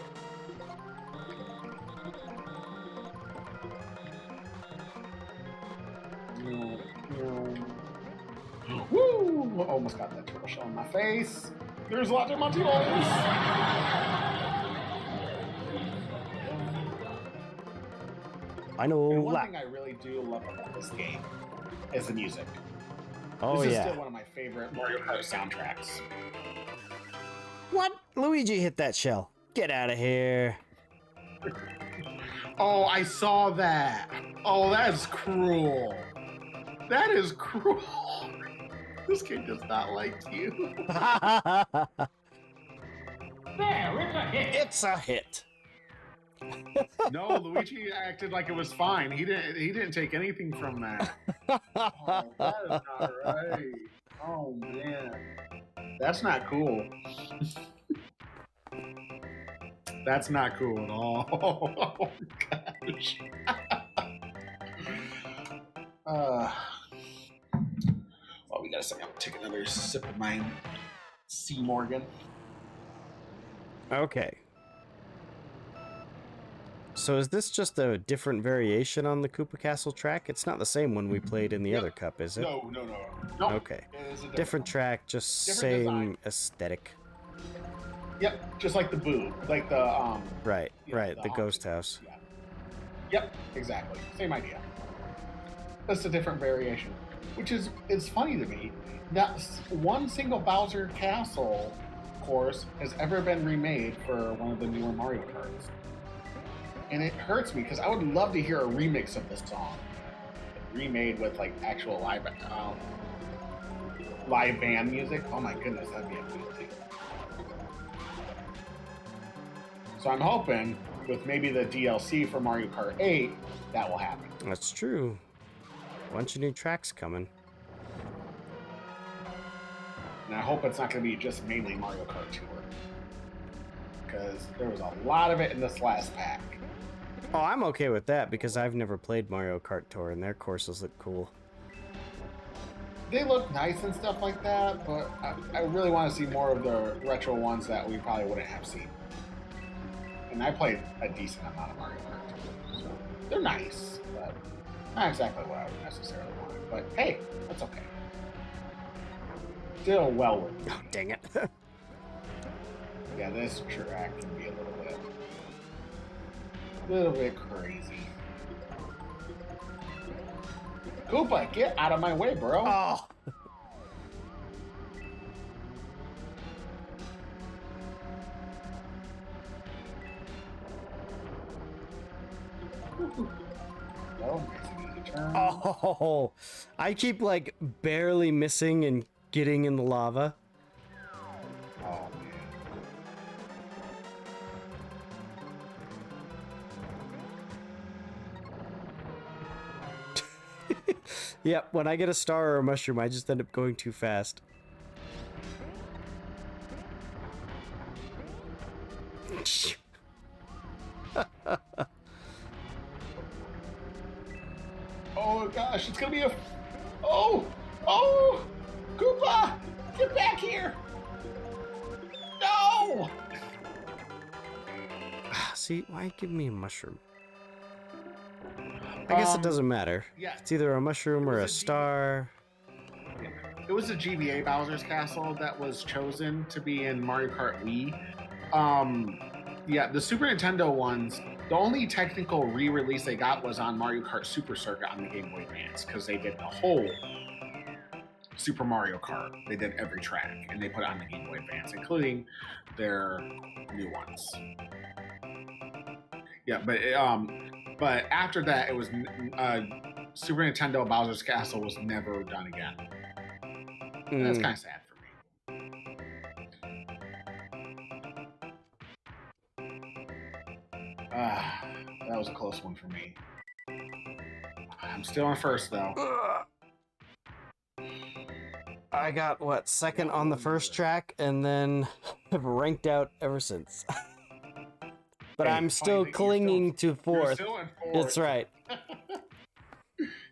[SPEAKER 13] Woo! Almost got that turtle shell in my face. There's lots of Monty Moles.
[SPEAKER 1] I know.
[SPEAKER 13] And one thing I really do love about this game is the music.
[SPEAKER 1] Oh,
[SPEAKER 13] this is
[SPEAKER 1] yeah.
[SPEAKER 13] still one of my favorite Mario Kart soundtracks.
[SPEAKER 1] What? Luigi hit that shell. Get out of here.
[SPEAKER 13] Oh, I saw that. Oh, that is cruel. That is cruel. This game does not like you.
[SPEAKER 11] There, it's a hit.
[SPEAKER 1] It's a hit.
[SPEAKER 13] No, Luigi acted like it was fine. He didn't take anything from that. Oh, that is not right. Oh man. That's not cool. That's not cool at all. Oh gosh. Well, we got a second. I'll take another sip of my C. Morgan.
[SPEAKER 1] Okay. So is this just a different variation on the Koopa Castle track? It's not the same one we played in the other cup, is it?
[SPEAKER 13] No.
[SPEAKER 1] Okay.
[SPEAKER 13] It is a
[SPEAKER 1] Different track, just
[SPEAKER 13] different
[SPEAKER 1] same
[SPEAKER 13] design.
[SPEAKER 1] aesthetic.
[SPEAKER 13] Yep, just like the Boo, like the
[SPEAKER 1] Right,
[SPEAKER 13] yeah,
[SPEAKER 1] right, the
[SPEAKER 13] haunted
[SPEAKER 1] ghost house.
[SPEAKER 13] Yeah. Yep, exactly. Same idea. Just a different variation, which is funny to me. Not one single Bowser Castle course has ever been remade for one of the newer Mario Karts. And it hurts me because I would love to hear a remix of this song, remade with like actual live band music. Oh my goodness, that'd be amazing. So I'm hoping with maybe the DLC for Mario Kart 8 that will happen.
[SPEAKER 1] That's true. Bunch of new tracks coming.
[SPEAKER 13] And I hope it's not going to be just mainly Mario Kart Tour, because there was a lot of it in this last pack.
[SPEAKER 1] Oh, I'm okay with that because I've never played Mario Kart Tour and their courses look cool.
[SPEAKER 13] They look nice and stuff like that, but I really want to see more of the retro ones that we probably wouldn't have seen. And I played a decent amount of Mario Kart Tour, so they're nice, but not exactly what I would necessarily want. But hey, that's okay. Still well worth it.
[SPEAKER 1] Oh, dang it.
[SPEAKER 13] Yeah, this track can be a little bit crazy. Koopa, get out of my way, bro.
[SPEAKER 1] Oh. Oh, I keep like barely missing and getting in the lava.
[SPEAKER 13] Oh,
[SPEAKER 1] man. Yep, when I get a star or a mushroom, I just end up going too fast.
[SPEAKER 13] Oh gosh, it's gonna be a... Oh! Koopa! Get back here! No!
[SPEAKER 1] See, why give me a mushroom? I guess it doesn't matter.
[SPEAKER 13] Yeah.
[SPEAKER 1] It's either a mushroom or a star.
[SPEAKER 13] It was the GBA Bowser's Castle that was chosen to be in Mario Kart Wii. Yeah, the Super Nintendo ones, the only technical re-release they got was on Mario Kart Super Circuit on the Game Boy Advance, because they did the whole Super Mario Kart. They did every track, and they put it on the Game Boy Advance, including their new ones. Yeah, but after that, it was Super Nintendo Bowser's Castle was never done again. And that's kind of sad for me. That was a close one for me. I'm still in first, though.
[SPEAKER 1] I got, what, second on the first track, and then have ranked out ever since. But hey, I'm still clinging to fourth.
[SPEAKER 13] You're still in fourth.
[SPEAKER 1] That's right.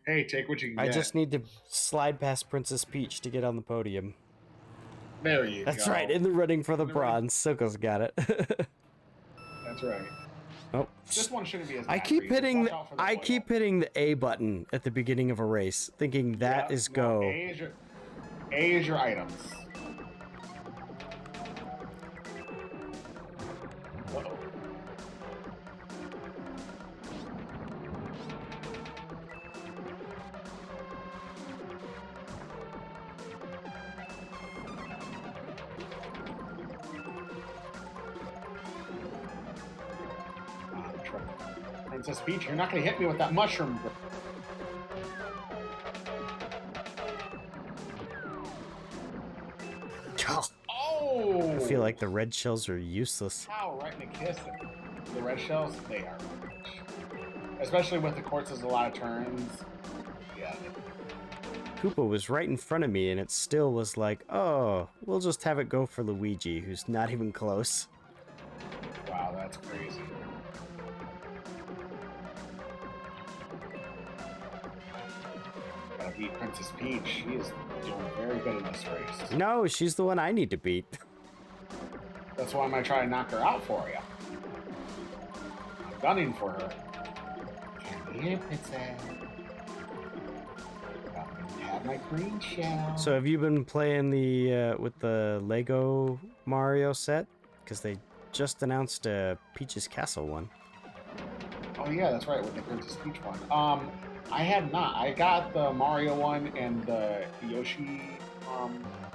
[SPEAKER 13] Hey, take what you can get.
[SPEAKER 1] I just need to slide past Princess Peach to get on the podium.
[SPEAKER 13] There you go.
[SPEAKER 1] That's right, in the running for the bronze. Silco's got it.
[SPEAKER 13] That's right.
[SPEAKER 1] Oh,
[SPEAKER 13] this one shouldn't be as bad.
[SPEAKER 1] I keep hitting the A button at the beginning of a race, thinking that is go.
[SPEAKER 13] A is your items. Uh-oh. Princess Peach, you're not going to hit me with that mushroom. Oh!
[SPEAKER 1] I feel like the red shells are useless.
[SPEAKER 13] How right in the kiss. The red shells, they are. Especially with the courses, a lot of turns. Yeah.
[SPEAKER 1] Koopa was right in front of me, and it still was like, oh, we'll just have it go for Luigi, who's not even close.
[SPEAKER 13] Wow, that's crazy. gotta beat Princess Peach. She is doing very good in this race.
[SPEAKER 1] No, she's the one I need to beat.
[SPEAKER 13] That's why I'm gonna try to knock her out for you. I'm gunning for her. Come here, Princess. Have my green shell.
[SPEAKER 1] So have you been playing the with the Lego Mario set? Because they just announced a Peach's Castle one.
[SPEAKER 13] Oh yeah, that's right, with the Princess Peach one. I have not. I got the Mario one and the Yoshi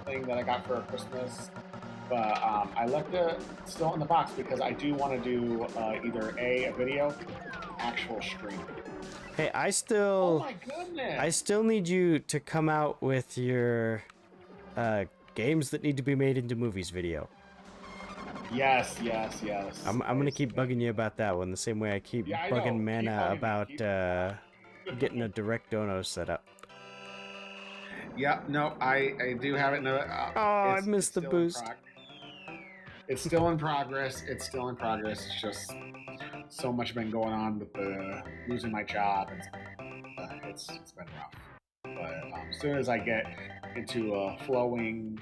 [SPEAKER 13] thing that I got for Christmas, but I left it still in the box because I do want to do either a video, actual stream.
[SPEAKER 1] Hey, I still.
[SPEAKER 13] Oh my goodness!
[SPEAKER 1] I still need you to come out with your games that need to be made into movies video.
[SPEAKER 13] Yes.
[SPEAKER 1] I'm gonna keep bugging you about that one the same way I keep bugging Mana about getting a direct dono set up.
[SPEAKER 13] Yeah, no, I do have it. No,
[SPEAKER 1] I missed the boost.
[SPEAKER 13] It's still in progress. It's just so much been going on with losing my job. It's been rough. But as soon as I get into a flowing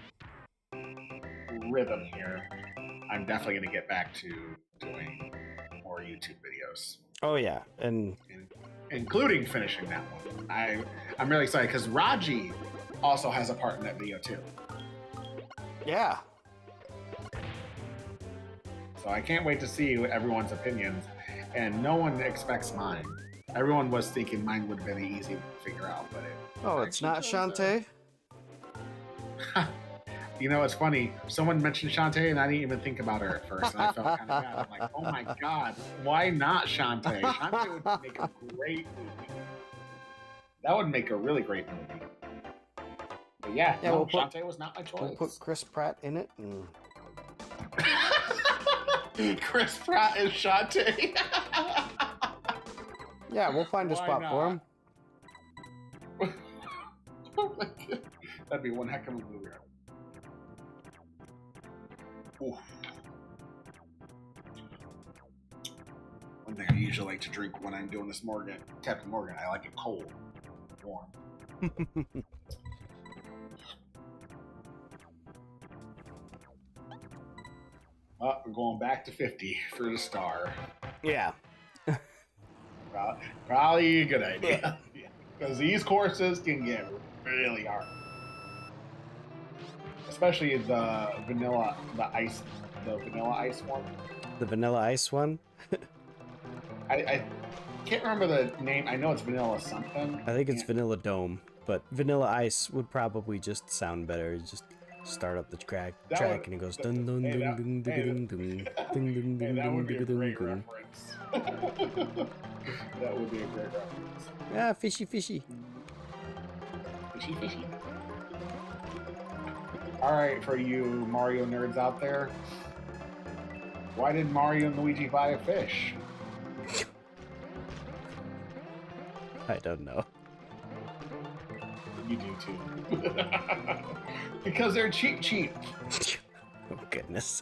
[SPEAKER 13] rhythm here, I'm definitely going to get back to doing more YouTube videos.
[SPEAKER 1] Oh yeah, and
[SPEAKER 13] including finishing that one. I'm really excited because Raji also has a part in that video too.
[SPEAKER 1] Yeah.
[SPEAKER 13] So I can't wait to see everyone's opinions, and no one expects mine. Everyone was thinking mine would have been easy to figure out, but
[SPEAKER 1] it's not Shantae?
[SPEAKER 13] You know, it's funny. Someone mentioned Shantae, and I didn't even think about her at first, and I felt kind of bad. I'm like, oh my god, why not Shantae? Shantae would make a great movie. That would make a really great movie. But yeah, no, Shantae was not my choice.
[SPEAKER 1] We'll put Chris Pratt in it. And...
[SPEAKER 13] Chris Pratt is Shantae.
[SPEAKER 1] Yeah, we'll find a spot for him.
[SPEAKER 13] Oh my god. That'd be one heck of a movie. Oof. One thing I usually like to drink when I'm doing this Captain Morgan, I like it cold, warm. We're going back to 50 for the star.
[SPEAKER 1] Yeah.
[SPEAKER 13] Probably a good idea. Because these courses can get really hard. Especially the vanilla ice one.
[SPEAKER 1] The vanilla ice one?
[SPEAKER 13] I can't remember the name. I know it's vanilla something.
[SPEAKER 1] I think it's vanilla dome, but vanilla ice would probably just sound better. You just start up the track and it goes dun dun dun dun dun dun dun dun dun.
[SPEAKER 13] That would be a great reference. That would be a great reference.
[SPEAKER 1] Ah, fishy.
[SPEAKER 13] Fishy. Alright, for you Mario nerds out there, why did Mario and Luigi buy a fish?
[SPEAKER 1] I don't know.
[SPEAKER 13] You do too. Because they're cheap.
[SPEAKER 1] Oh, goodness.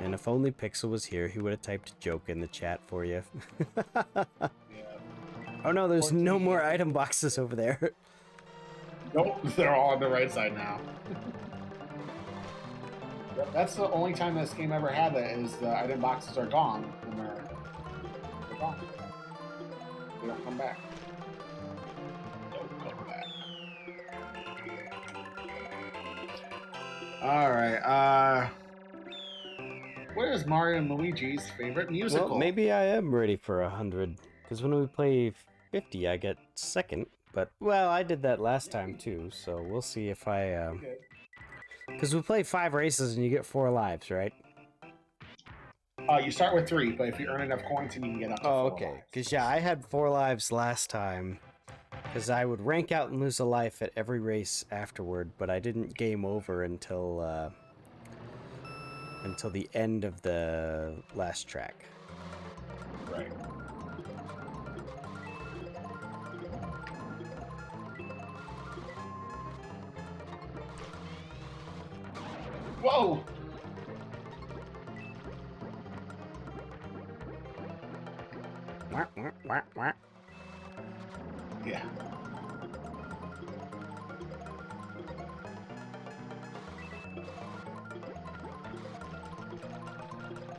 [SPEAKER 1] And if only Pixel was here, he would have typed a joke in the chat for you.
[SPEAKER 13] Yeah.
[SPEAKER 1] Oh no, there's no more item boxes over there.
[SPEAKER 13] Nope, they're all on the right side now. That's the only time this game ever had that is the item boxes are gone and they're gone. They don't come back. Don't come back. Alright, what is Mario and Luigi's favorite musical?
[SPEAKER 1] Well, maybe I am ready for 100. Because when we play 50, I get second. But, well, I did that last time too, so we'll see if I... Because we play 5 races and you get 4 lives, right?
[SPEAKER 13] You start with 3, but if you earn enough coins, you can get up to 4
[SPEAKER 1] okay. Because, yeah, I had 4 lives last time. Because I would rank out and lose a life at every race afterward, but I didn't game over until the end of the last track.
[SPEAKER 13] Right. Whoa!
[SPEAKER 1] Wah, wah, wah, wah.
[SPEAKER 13] Yeah.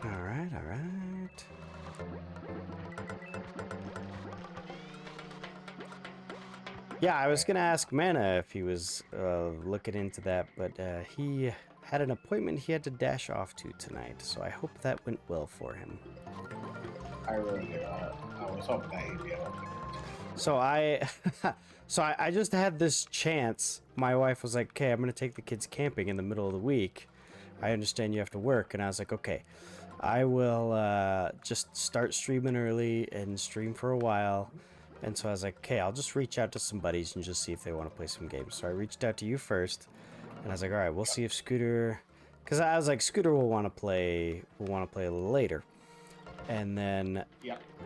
[SPEAKER 1] All right, all right. Yeah, I was gonna ask Mana if he was looking into that, but he had an appointment he had to dash off to tonight, so I hope that went well for him.
[SPEAKER 13] I really do. I was hoping that he'd be able to.
[SPEAKER 1] So I just had this chance. My wife was like, "Okay, I'm gonna take the kids camping in the middle of the week. I understand you have to work," and I was like, "Okay, I will just start streaming early and stream for a while." And so I was like, okay, I'll just reach out to some buddies and just see if they want to play some games. So I reached out to you first, and I was like, all right, we'll see if Scooter, because I was like, Scooter will want to play a little later. And then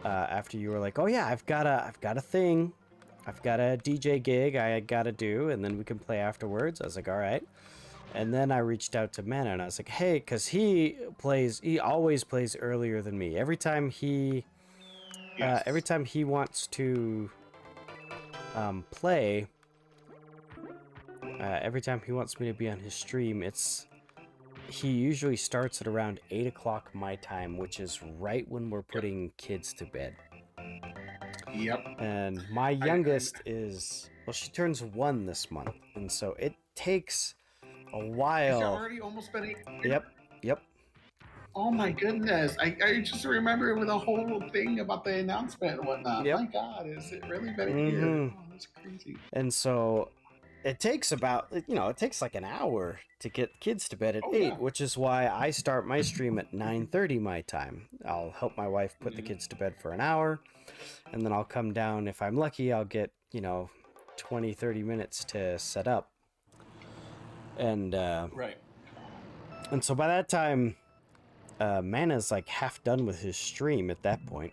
[SPEAKER 1] after you were like, oh yeah, I've got a thing, I've got a DJ gig I gotta do, and then we can play afterwards. I was like, all right. And then I reached out to Mana, and I was like, hey, because he always plays earlier than me. Every time he wants to play, every time he wants me to be on his stream, he usually starts at around 8 o'clock my time, which is right when we're putting kids to bed.
[SPEAKER 13] Yep.
[SPEAKER 1] And my youngest is, well, she turns 1 this month, and so it takes a while.
[SPEAKER 13] It's already almost been 8.
[SPEAKER 1] Yep.
[SPEAKER 13] Oh my goodness. I just remember with a whole thing about the announcement and whatnot.
[SPEAKER 1] Yep.
[SPEAKER 13] My God, is it really been a year? Oh, that's crazy.
[SPEAKER 1] And so it takes about, it takes like an hour to get kids to bed at 8, which is why I start my stream at 9:30 my time. I'll help my wife put the kids to bed for an hour, and then I'll come down. If I'm lucky, I'll get, 20, 30 minutes to set up. And,
[SPEAKER 13] right.
[SPEAKER 1] And so by that time, Mana's like half done with his stream at that point.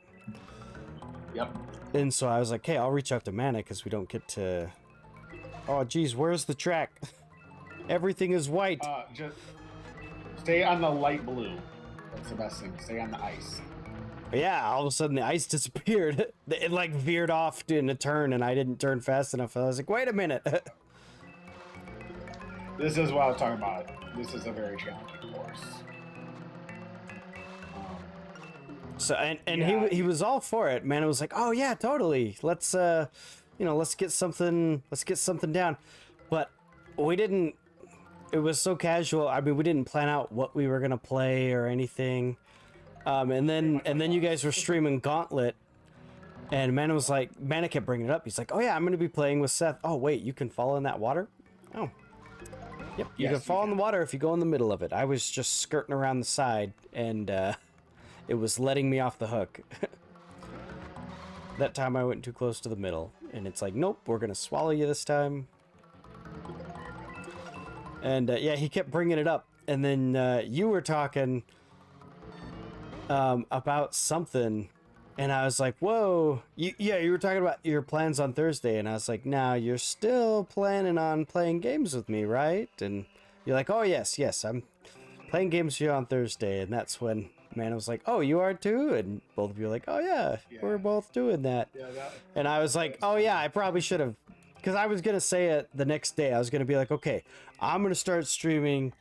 [SPEAKER 13] Yep.
[SPEAKER 1] And so I was like, hey, I'll reach out to Mana because we don't get to... Oh, geez, where's the track? Everything is white.
[SPEAKER 13] Just stay on the light blue. That's the best thing. Stay on the ice.
[SPEAKER 1] Yeah, all of a sudden the ice disappeared. It like veered off in a turn and I didn't turn fast enough. I was like, wait a minute.
[SPEAKER 13] This is what I was talking about. This is a very challenging course.
[SPEAKER 1] So and he was all for it. Man, it was like, oh yeah, totally. Let's let's get something down. But we didn't. It was so casual. I mean, we didn't plan out what we were gonna play or anything. And then you guys were streaming Gauntlet, and Mana kept bringing it up. He's like, oh yeah, I'm gonna be playing with Seth. Oh wait, you can fall in that water? Oh. Yep, you can fall in the water if you go in the middle of it. I was just skirting around the side, and it was letting me off the hook. That time I went too close to the middle, and it's like, nope, we're gonna swallow you this time. And yeah, he kept bringing it up, and then you were talking about something, and I was like, whoa, you were talking about your plans on Thursday, and I was like, now you're still planning on playing games with me, right? And you're like, oh yes, I'm playing games with you on Thursday. And that's when Mana was like, oh, you are too? And both of you were like, oh yeah, we're both doing that. And I was like, oh yeah, I probably should have, because I was gonna say it the next day. I was gonna be like, okay, I'm gonna start streaming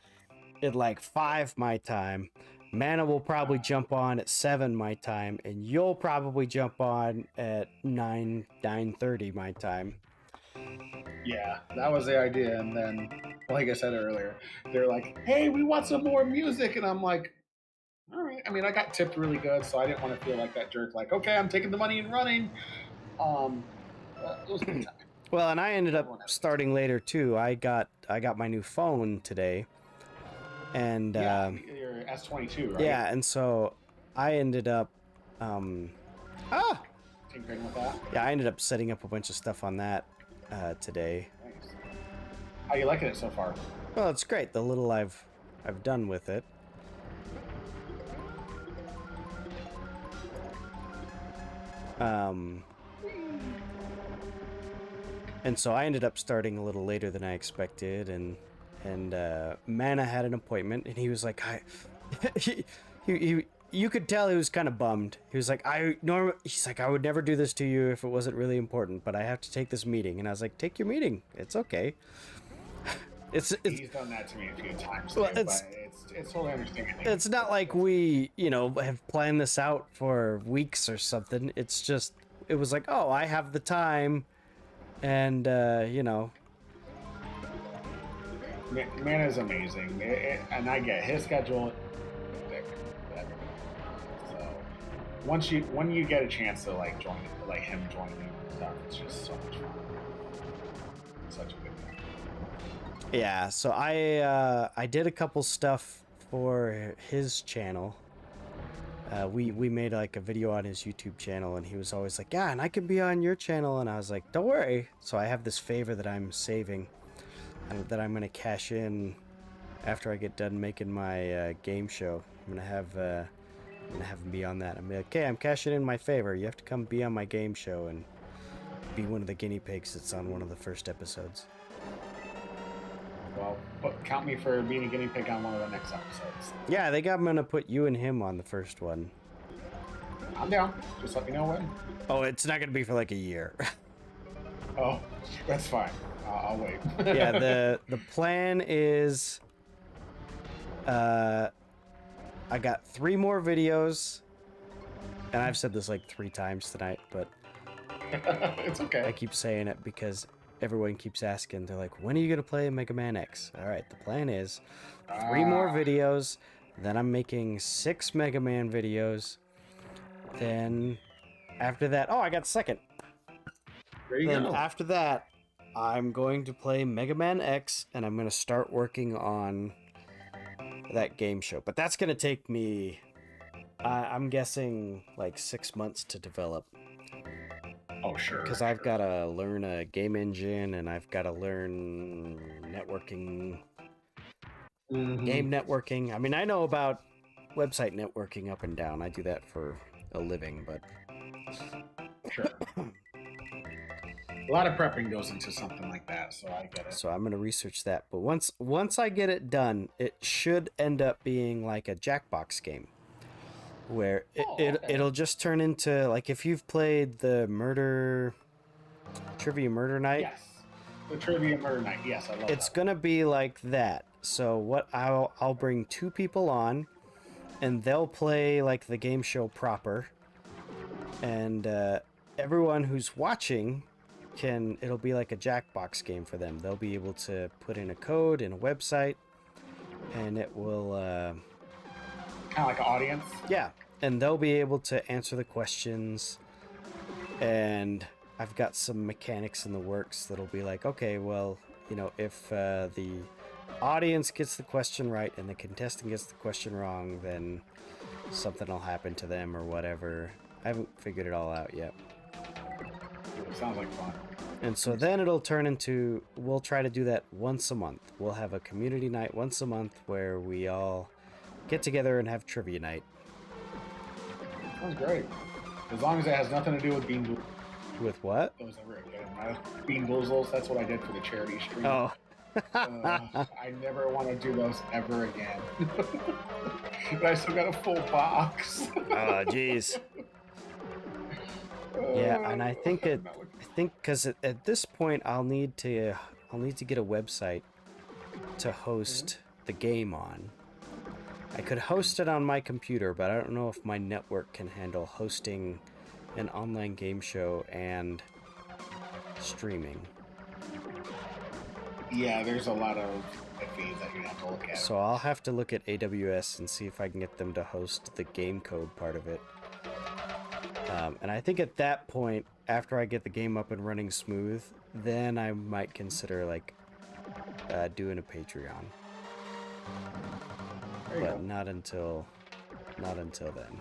[SPEAKER 1] at like 5 my time. Mana will probably jump on at 7 my time, and you'll probably jump on at 9:30 my time.
[SPEAKER 13] Yeah, that was the idea. And then, like I said earlier, they're like, hey, we want some more music. And I'm like, all right. I mean, I got tipped really good, so I didn't want to feel like that jerk. Like, okay, I'm taking the money and running. It was a good time.
[SPEAKER 1] Well, and I ended up starting later too. I got my new phone today. And
[SPEAKER 13] your S22, right?
[SPEAKER 1] Yeah, and so I ended up
[SPEAKER 13] tinkering with that.
[SPEAKER 1] Yeah, I ended up setting up a bunch of stuff on that today.
[SPEAKER 13] Nice. How you liking it so far?
[SPEAKER 1] Well, it's great. The little I've done with it. And so I ended up starting a little later than I expected, and Mana had an appointment, and he was like, you could tell he was kind of bummed. He was like, he's like, I would never do this to you if it wasn't really important, but I have to take this meeting. And I was like, take your meeting. It's okay. It's
[SPEAKER 13] He's done that to me a few times,
[SPEAKER 1] well,
[SPEAKER 13] too, but it's totally understanding.
[SPEAKER 1] It's not like we, have planned this out for weeks or something. It's just, it was like, oh, I have the time, and,
[SPEAKER 13] Man is amazing, and I get his schedule. So when you get a chance to like join, like him joining me and stuff, it's just so much fun. Such a good thing.
[SPEAKER 1] Yeah. So I did a couple stuff for his channel. We made like a video on his YouTube channel, and he was always like, yeah, and I can be on your channel, and I was like, don't worry. So I have this favor that I'm saving, that I'm gonna cash in after I get done making my game show. I'm gonna have him be on that. I'm like, okay, I'm cashing in my favor. You have to come be on my game show and be one of the guinea pigs that's on one of the first episodes.
[SPEAKER 13] Well, count me for being a guinea pig on one of the next episodes.
[SPEAKER 1] Yeah, they got gonna put you and him on the first one.
[SPEAKER 13] I'm down. Just let me know when.
[SPEAKER 1] Oh, it's not gonna be for like a year.
[SPEAKER 13] Oh, that's fine. I'll wait.
[SPEAKER 1] Yeah, the plan is I got 3 more videos, and I've said this like 3 times tonight, but
[SPEAKER 13] it's okay.
[SPEAKER 1] I keep saying it because everyone keeps asking. They're like, when are you gonna play Mega Man X? All right, the plan is 3 more videos, then I'm making 6 Mega Man videos, then after that, I got second.
[SPEAKER 13] There you
[SPEAKER 1] then
[SPEAKER 13] go.
[SPEAKER 1] After that, I'm going to play Mega Man X, and I'm going to start working on that game show. But that's going to take me, I'm guessing, like 6 months to develop.
[SPEAKER 13] Oh, sure.
[SPEAKER 1] Because I've got to learn a game engine, and I've got to learn networking, game networking. I mean, I know about website networking up and down. I do that for a living, but...
[SPEAKER 13] Sure. A lot of prepping goes into something like that, so I get it.
[SPEAKER 1] So I'm going to research that. But once I get it done, it should end up being like a Jackbox game, where it'll just turn into, like, if you've played the Trivia Murder Night.
[SPEAKER 13] Yes, the Trivia Murder Night. Yes, I love
[SPEAKER 1] It's going to be like that. So what I'll bring 2 people on, and they'll play like the game show proper, and everyone who's watching it'll be like a Jackbox game for them. They'll be able to put in a code in a website, and it will
[SPEAKER 13] kind of like an audience.
[SPEAKER 1] Yeah, and they'll be able to answer the questions, and I've got some mechanics in the works that'll be like, okay, well, if the audience gets the question right and the contestant gets the question wrong, then something will happen to them or whatever. I haven't figured it all out yet.
[SPEAKER 13] Sounds like fun.
[SPEAKER 1] And so then it'll turn into, we'll try to do that once a month. We'll have a community night once a month where we all get together and have trivia night.
[SPEAKER 13] Sounds great. As long as it has nothing to do with Bean Boozles.
[SPEAKER 1] With what?
[SPEAKER 13] Those are very good. Bean Boozles, that's what I did for the charity stream.
[SPEAKER 1] Oh.
[SPEAKER 13] I never want to do those ever again. But I still got a full box.
[SPEAKER 1] Oh, jeez. Yeah, and I think because at this point I'll need to get a website to host the game on. I could host it on my computer, but I don't know if my network can handle hosting an online game show and streaming.
[SPEAKER 13] Yeah, there's a lot of fees that you have to look at.
[SPEAKER 1] So I'll have to look at AWS and see if I can get them to host the game code part of it. And I think at that point, after I get the game up and running smooth, then I might consider like doing a Patreon. But not until then.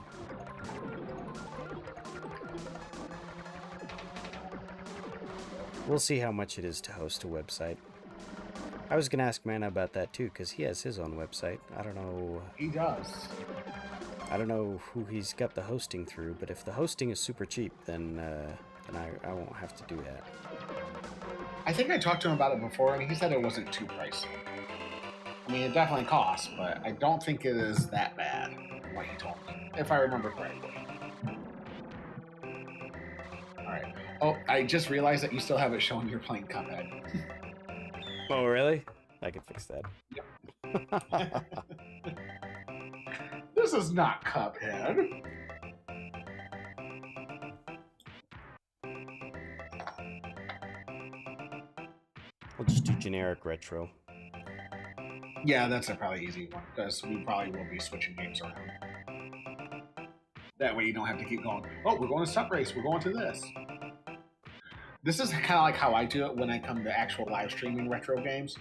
[SPEAKER 1] We'll see how much it is to host a website. I was gonna ask Mana about that too, because he has his own website. I don't know.
[SPEAKER 13] He does.
[SPEAKER 1] I don't know who he's got the hosting through, but if the hosting is super cheap, then I won't have to do that.
[SPEAKER 13] I think I talked to him about it before, and he said it wasn't too pricey. I mean, it definitely costs, but I don't think it is that bad. from what he told me, if I remember correctly. Alright. Oh, I just realized that you still have it showing you're playing Cuphead.
[SPEAKER 1] Oh, really? I can fix that.
[SPEAKER 13] Yep. This is not Cuphead.
[SPEAKER 1] We'll just do generic retro.
[SPEAKER 13] Yeah, that's a probably easy one, because we probably will be switching games around. That way you don't have to keep going, oh, we're going to Stunt Race, we're going to this. This is kind of like how I do it when I come to actual live streaming retro games.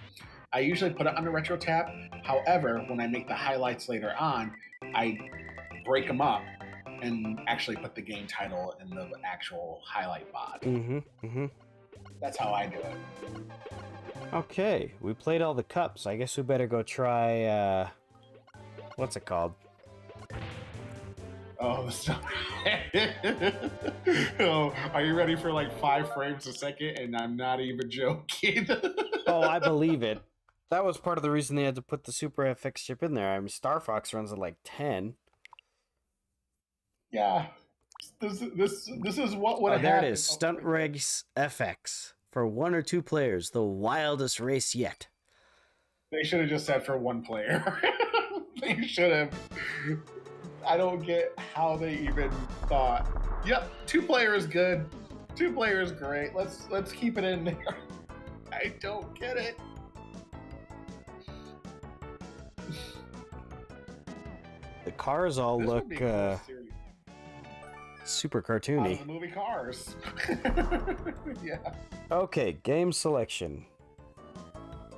[SPEAKER 13] I usually put it on the retro tab. However, when I make the highlights later on, I break them up and actually put the game title in the actual highlight bod. That's how I do it.
[SPEAKER 1] Okay, we played all the cups. I guess we better go try, what's it called?
[SPEAKER 13] Oh, stop. Oh, are you ready for like 5 frames a second? And I'm not even joking.
[SPEAKER 1] Oh, I believe it. That was part of the reason they had to put the Super FX chip in there. I mean, Star Fox runs at like 10.
[SPEAKER 13] Yeah. This is what would
[SPEAKER 1] Oh,
[SPEAKER 13] have
[SPEAKER 1] there
[SPEAKER 13] happened.
[SPEAKER 1] it is. Stunt Race FX. For 1 or 2 players, the wildest race yet.
[SPEAKER 13] They should have just said for 1 player. They should have. I don't get how they even thought. Yep, 2 players good. 2 players great. Let's keep it in there. I don't get it.
[SPEAKER 1] The cars all
[SPEAKER 13] This
[SPEAKER 1] look
[SPEAKER 13] would be cool, seriously.
[SPEAKER 1] super
[SPEAKER 13] Out of
[SPEAKER 1] cartoony.
[SPEAKER 13] the movie Cars. Yeah.
[SPEAKER 1] Okay, game selection.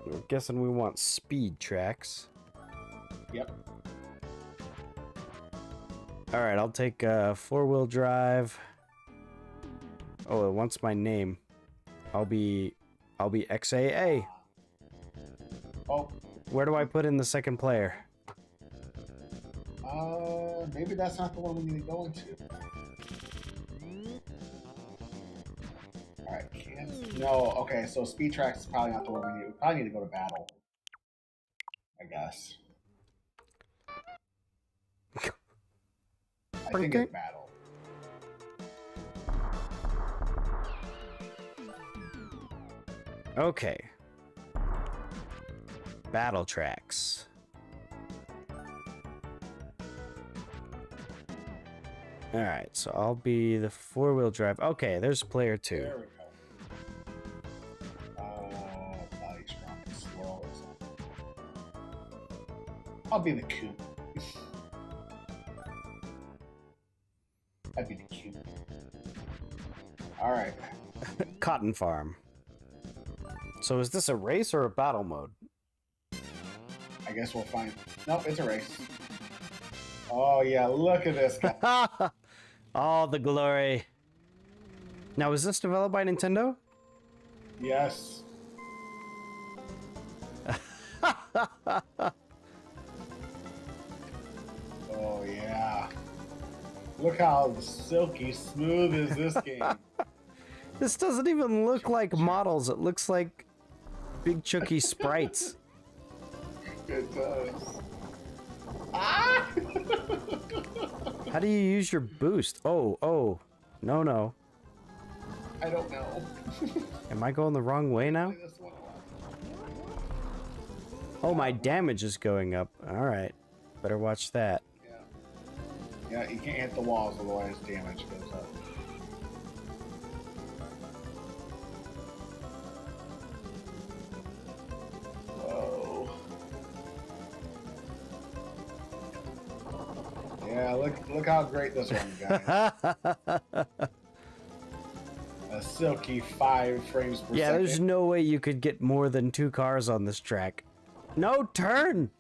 [SPEAKER 1] We're guessing we want speed tracks.
[SPEAKER 13] Yep.
[SPEAKER 1] Alright, I'll take 4-wheel drive. Oh, it wants my name. I'll be XAA.
[SPEAKER 13] Oh.
[SPEAKER 1] Where do I put in the second player?
[SPEAKER 13] Maybe that's not the one we need to go into. Alright, no, okay, so speed tracks is probably not the one we need. We probably need to go to battle. I guess. I think it's battle.
[SPEAKER 1] Okay. Battle tracks. Alright, so I'll be the 4-wheel drive. Okay, there's player 2.
[SPEAKER 13] There we go. Body strong and slow or something. I'll be the coupe. I'd be the coupe. Alright.
[SPEAKER 1] Cotton Farm. So is this a race or a battle mode?
[SPEAKER 13] I guess we'll find. Nope, it's a race. Oh yeah, look at this guy.
[SPEAKER 1] All the glory. Now, is this developed by Nintendo?
[SPEAKER 13] Yes. Oh yeah. Look how silky smooth is this game.
[SPEAKER 1] This doesn't even look like models. It looks like big chunky sprites.
[SPEAKER 13] It does. Ah!
[SPEAKER 1] How do you use your boost? Oh. No.
[SPEAKER 13] I don't know.
[SPEAKER 1] Am I going the wrong way now? Oh, my damage is going up. Alright. Better watch that.
[SPEAKER 13] Yeah, you can't hit the walls, otherwise damage goes up. Whoa. Yeah, look how great this one, guys. A silky 5 frames per second.
[SPEAKER 1] Yeah, there's no way you could get more than 2 cars on this track. No, turn!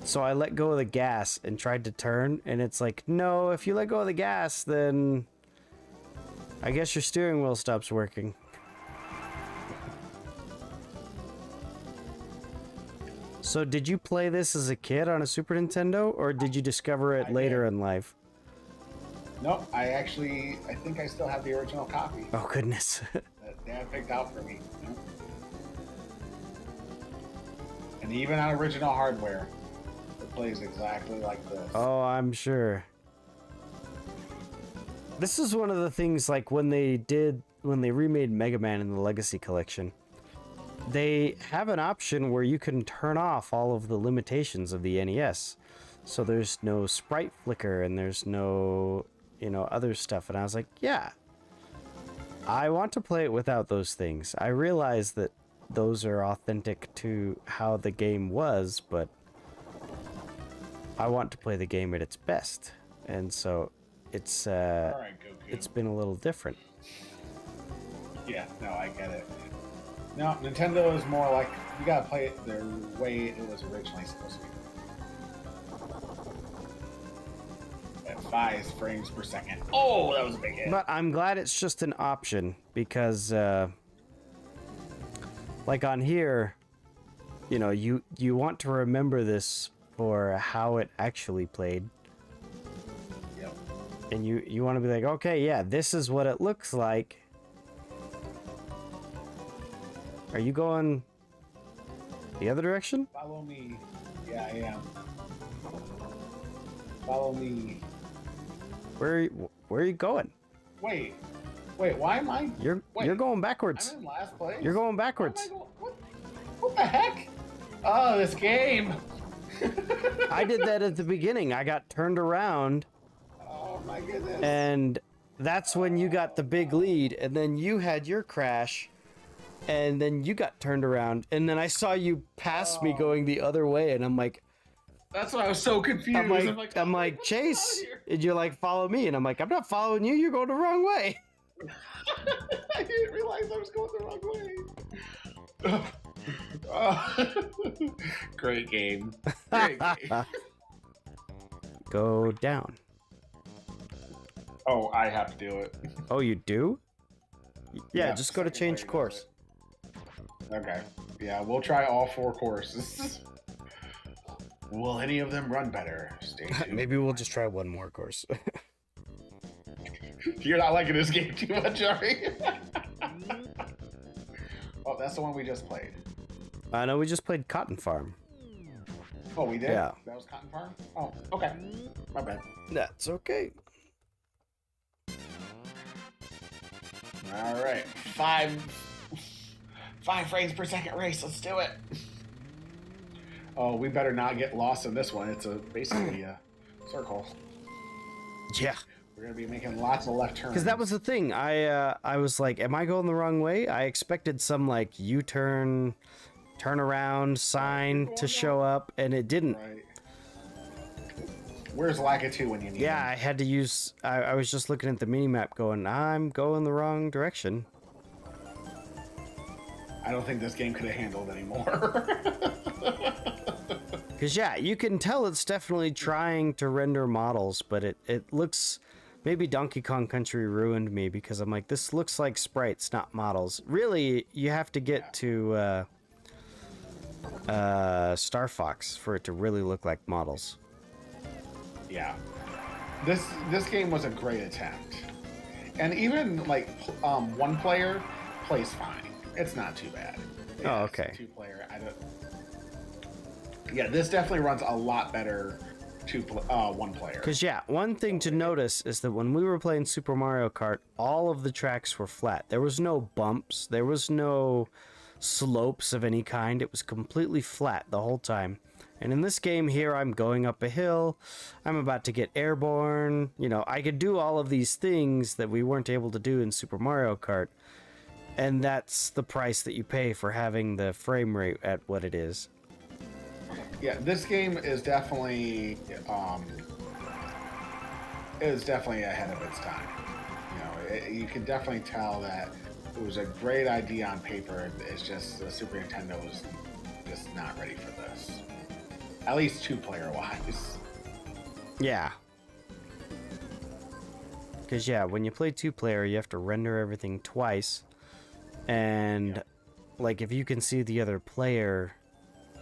[SPEAKER 1] So I let go of the gas and tried to turn, and it's like, no, if you let go of the gas, then I guess your steering wheel stops working. So did you play this as a kid on a Super Nintendo, or did you discover it later in life?
[SPEAKER 13] Nope, I think I still have the original copy.
[SPEAKER 1] Oh, goodness.
[SPEAKER 13] That Dad picked out for me. And even on original hardware, it plays exactly like this.
[SPEAKER 1] Oh, I'm sure. This is one of the things, like, when they remade Mega Man in the Legacy Collection, they have an option where you can turn off all of the limitations of the NES. So there's no sprite flicker and there's no, other stuff. And I was like, yeah, I want to play it without those things. I realize that those are authentic to how the game was, but I want to play the game at its best. And so it's it's been a little different.
[SPEAKER 13] Yeah, no, I get it. No, Nintendo is more like, you gotta play it the way it was originally supposed to be. At 5 frames per second. Oh, that was a big hit.
[SPEAKER 1] But I'm glad it's just an option, because like on here, you want to remember this for how it actually played.
[SPEAKER 13] Yep.
[SPEAKER 1] And you want to be like, okay, yeah, this is what it looks like. Are you going the other direction?
[SPEAKER 13] Follow me. Yeah, I am. Follow me.
[SPEAKER 1] Where are you going?
[SPEAKER 13] Wait, why am I?
[SPEAKER 1] You're going backwards.
[SPEAKER 13] I'm in last place.
[SPEAKER 1] You're going backwards.
[SPEAKER 13] What the heck? Oh, this game.
[SPEAKER 1] I did that at the beginning. I got turned around.
[SPEAKER 13] Oh my goodness.
[SPEAKER 1] And that's when you got the big lead, and then you had your crash, and then you got turned around, and then I saw you pass me going the other way, and I'm like,
[SPEAKER 13] that's why I was so confused.
[SPEAKER 1] I'm like, Chase, and you're like, follow me, and I'm like, I'm not following you. You're going the wrong way.
[SPEAKER 13] I didn't realize I was going the wrong way. Great game. Great game.
[SPEAKER 1] Go down.
[SPEAKER 13] Oh, I have to do it.
[SPEAKER 1] Oh, you do? Yeah, just go to change course.
[SPEAKER 13] Okay. Yeah, we'll try all 4 courses. Will any of them run better? Stay tuned.
[SPEAKER 1] Maybe we'll just try one more course.
[SPEAKER 13] You're not liking this game too much, are you? Oh, that's the one we just played.
[SPEAKER 1] I know we just played Cotton Farm.
[SPEAKER 13] Oh, we did?
[SPEAKER 1] Yeah.
[SPEAKER 13] That was Cotton Farm? Oh, okay. My bad.
[SPEAKER 1] That's okay.
[SPEAKER 13] All right. 5 frames per second race. Let's do it. Oh, we better not get lost in this one. It's basically a circle.
[SPEAKER 1] Yeah.
[SPEAKER 13] We're going to be making lots of left turns.
[SPEAKER 1] Because that was the thing. I was like, am I going the wrong way? I expected some like U-turn, turn around sign to show up, and it didn't.
[SPEAKER 13] Right. Where's Lakitu when you need him?
[SPEAKER 1] I had to use... I was just looking at the mini-map going, I'm going the wrong direction.
[SPEAKER 13] I don't think this game could have handled anymore.
[SPEAKER 1] Because, yeah, you can tell it's definitely trying to render models, but it looks... Maybe Donkey Kong Country ruined me, because I'm like, this looks like sprites, not models. Really, you have to get to Star Fox for it to really look like models.
[SPEAKER 13] Yeah. This game was a great attempt. And even, like, one player plays fine. It's not too bad. Yeah,
[SPEAKER 1] oh, okay.
[SPEAKER 13] 2-player, Yeah, this definitely runs a lot better 1 player.
[SPEAKER 1] Because, yeah, one thing to notice is that when we were playing Super Mario Kart, all of the tracks were flat. There was no bumps. There was no slopes of any kind. It was completely flat the whole time. And in this game here, I'm going up a hill. I'm about to get airborne. You know, I could do all of these things that we weren't able to do in Super Mario Kart. And that's the price that you pay for having the frame rate at what it is.
[SPEAKER 13] Yeah, this game is definitely ahead of its time. You know, you can definitely tell that it was a great idea on paper. It's just the Super Nintendo was just not ready for this. At least 2-player wise.
[SPEAKER 1] Yeah. Because, yeah, when you play 2-player, you have to render everything twice. And, like, if you can see the other player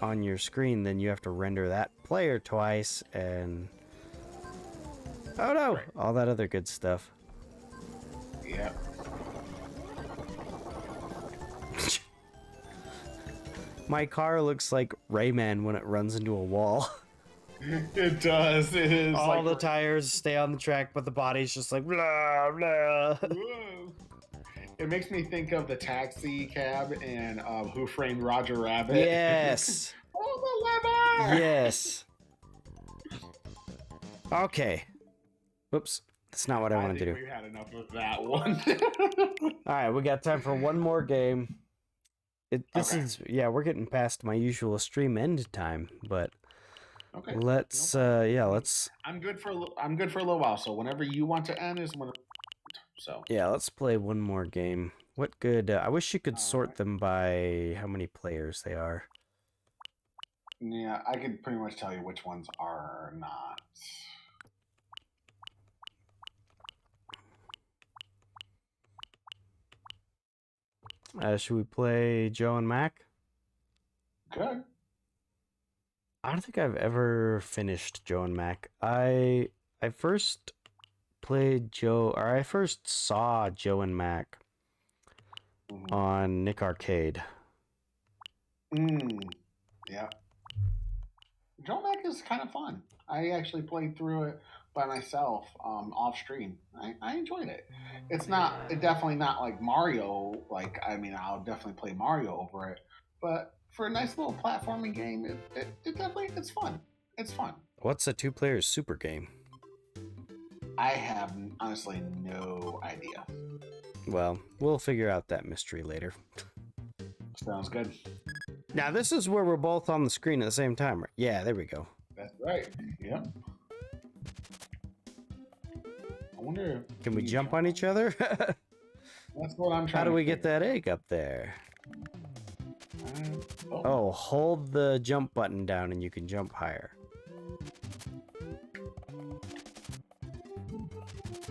[SPEAKER 1] on your screen, then you have to render that player twice, and... Oh, no! Right. All that other good stuff.
[SPEAKER 13] Yep.
[SPEAKER 1] My car looks like Rayman when it runs into a wall.
[SPEAKER 13] It does. It is.
[SPEAKER 1] All
[SPEAKER 13] like
[SPEAKER 1] the tires stay on the track, but the body's just like blah blah.
[SPEAKER 13] Whoa. It makes me think of the taxi cab and Who Framed Roger Rabbit.
[SPEAKER 1] Yes.
[SPEAKER 13] Oh, the lever!
[SPEAKER 1] Yes. Okay. Oops. That's not what I wanted to do.
[SPEAKER 13] We had enough of that one.
[SPEAKER 1] All right, we got time for one more game. We're getting past my usual stream end time, but
[SPEAKER 13] okay.
[SPEAKER 1] Let's
[SPEAKER 13] I'm good for a little while. So whenever you want to end is when. So
[SPEAKER 1] yeah, let's play one more game. What good? I wish you could sort them by how many players they are.
[SPEAKER 13] Yeah, I could pretty much tell you which ones are not.
[SPEAKER 1] Should we play Joe and Mac?
[SPEAKER 13] Good.
[SPEAKER 1] I don't think I've ever finished Joe and Mac. I first played Joe, or I first saw Joe and Mac on Nick Arcade.
[SPEAKER 13] Yeah. Joe Mac is kind of fun. I actually played through it by myself off stream. I enjoyed it. It's definitely not like Mario. Like, I mean, I'll definitely play Mario over it. But for a nice little platforming game, it's fun. It's fun.
[SPEAKER 1] What's a 2-player super game?
[SPEAKER 13] I have honestly no idea.
[SPEAKER 1] Well, we'll figure out that mystery later.
[SPEAKER 13] Sounds good.
[SPEAKER 1] Now, this is where we're both on the screen at the same time, right? Yeah, there we go.
[SPEAKER 13] That's right. Yep. I wonder if
[SPEAKER 1] Can we jump on each other?
[SPEAKER 13] That's what I'm trying
[SPEAKER 1] How do
[SPEAKER 13] to
[SPEAKER 1] we get that egg up there? Oh, hold the jump button down and you can jump higher.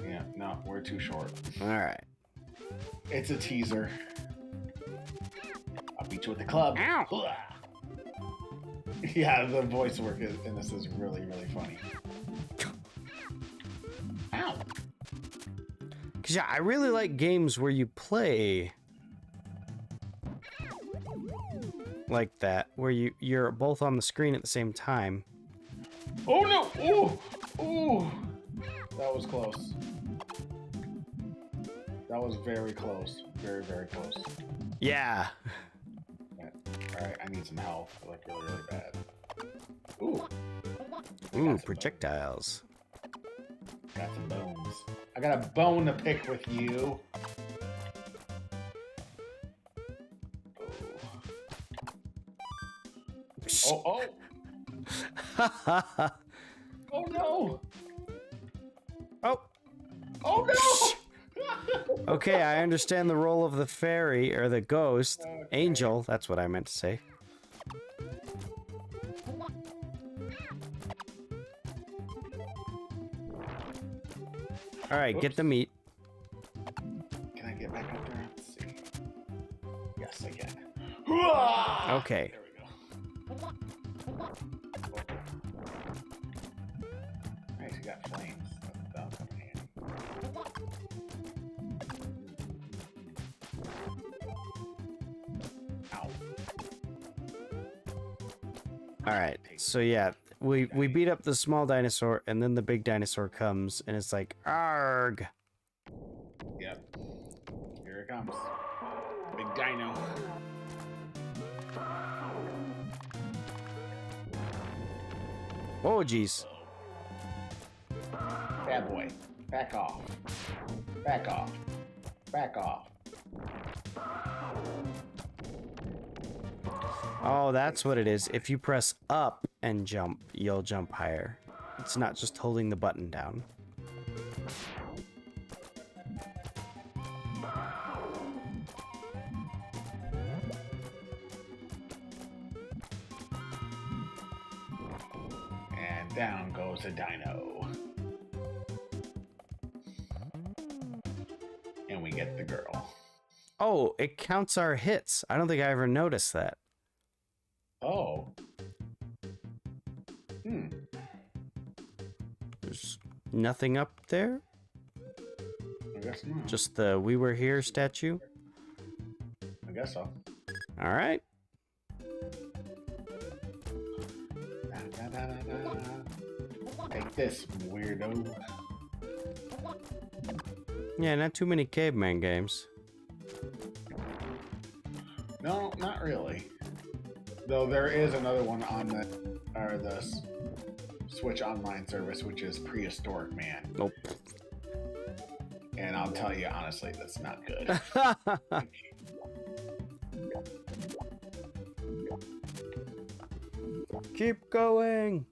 [SPEAKER 13] Yeah, no, we're too short.
[SPEAKER 1] All right.
[SPEAKER 13] It's a teaser. I'll beat you with the club.
[SPEAKER 1] Ow!
[SPEAKER 13] Yeah, the voice work in this is really, really funny. Ow!
[SPEAKER 1] Cause yeah, I really like games where you play like that, where you're both on the screen at the same time.
[SPEAKER 13] Oh no! Oh! Oh! That was close. That was very close. Very, very close.
[SPEAKER 1] Yeah.
[SPEAKER 13] Alright, I need some health. Like really, really bad. Ooh.
[SPEAKER 1] Ooh, projectiles.
[SPEAKER 13] Got some bones. I got a bone to pick with you. Oh, oh. Oh no.
[SPEAKER 1] Oh.
[SPEAKER 13] Oh no.
[SPEAKER 1] Okay, I understand the role of the fairy, or the ghost. Okay. Angel, that's what I meant to say. Alright, get the meat.
[SPEAKER 13] Can I get back up there? Let's see. Yes, I can.
[SPEAKER 1] Okay.
[SPEAKER 13] There we go. Alright, you got flames. That'll come in handy. Ow.
[SPEAKER 1] Alright, so yeah, we beat up the small dinosaur, and then the big dinosaur comes, and it's like, arg!
[SPEAKER 13] Yep. Here it comes. Big dino.
[SPEAKER 1] Oh, jeez.
[SPEAKER 13] Bad boy. Back off. Back off. Back off.
[SPEAKER 1] Oh, that's what it is. If you press up and jump, you'll jump higher. It's not just holding the button down.
[SPEAKER 13] And down goes a dino. And we get the girl.
[SPEAKER 1] Oh, it counts our hits. I don't think I ever noticed that.
[SPEAKER 13] Oh.
[SPEAKER 1] There's nothing up there?
[SPEAKER 13] I guess not.
[SPEAKER 1] Just the "We Were Here" statue?
[SPEAKER 13] I guess so.
[SPEAKER 1] All right.
[SPEAKER 13] Take this, weirdo.
[SPEAKER 1] Yeah, not too many caveman games.
[SPEAKER 13] No, not really. Though there is another one on the Switch Online service, which is Prehistoric Man.
[SPEAKER 1] Nope.
[SPEAKER 13] And I'll tell you honestly, that's not good.
[SPEAKER 1] Keep going.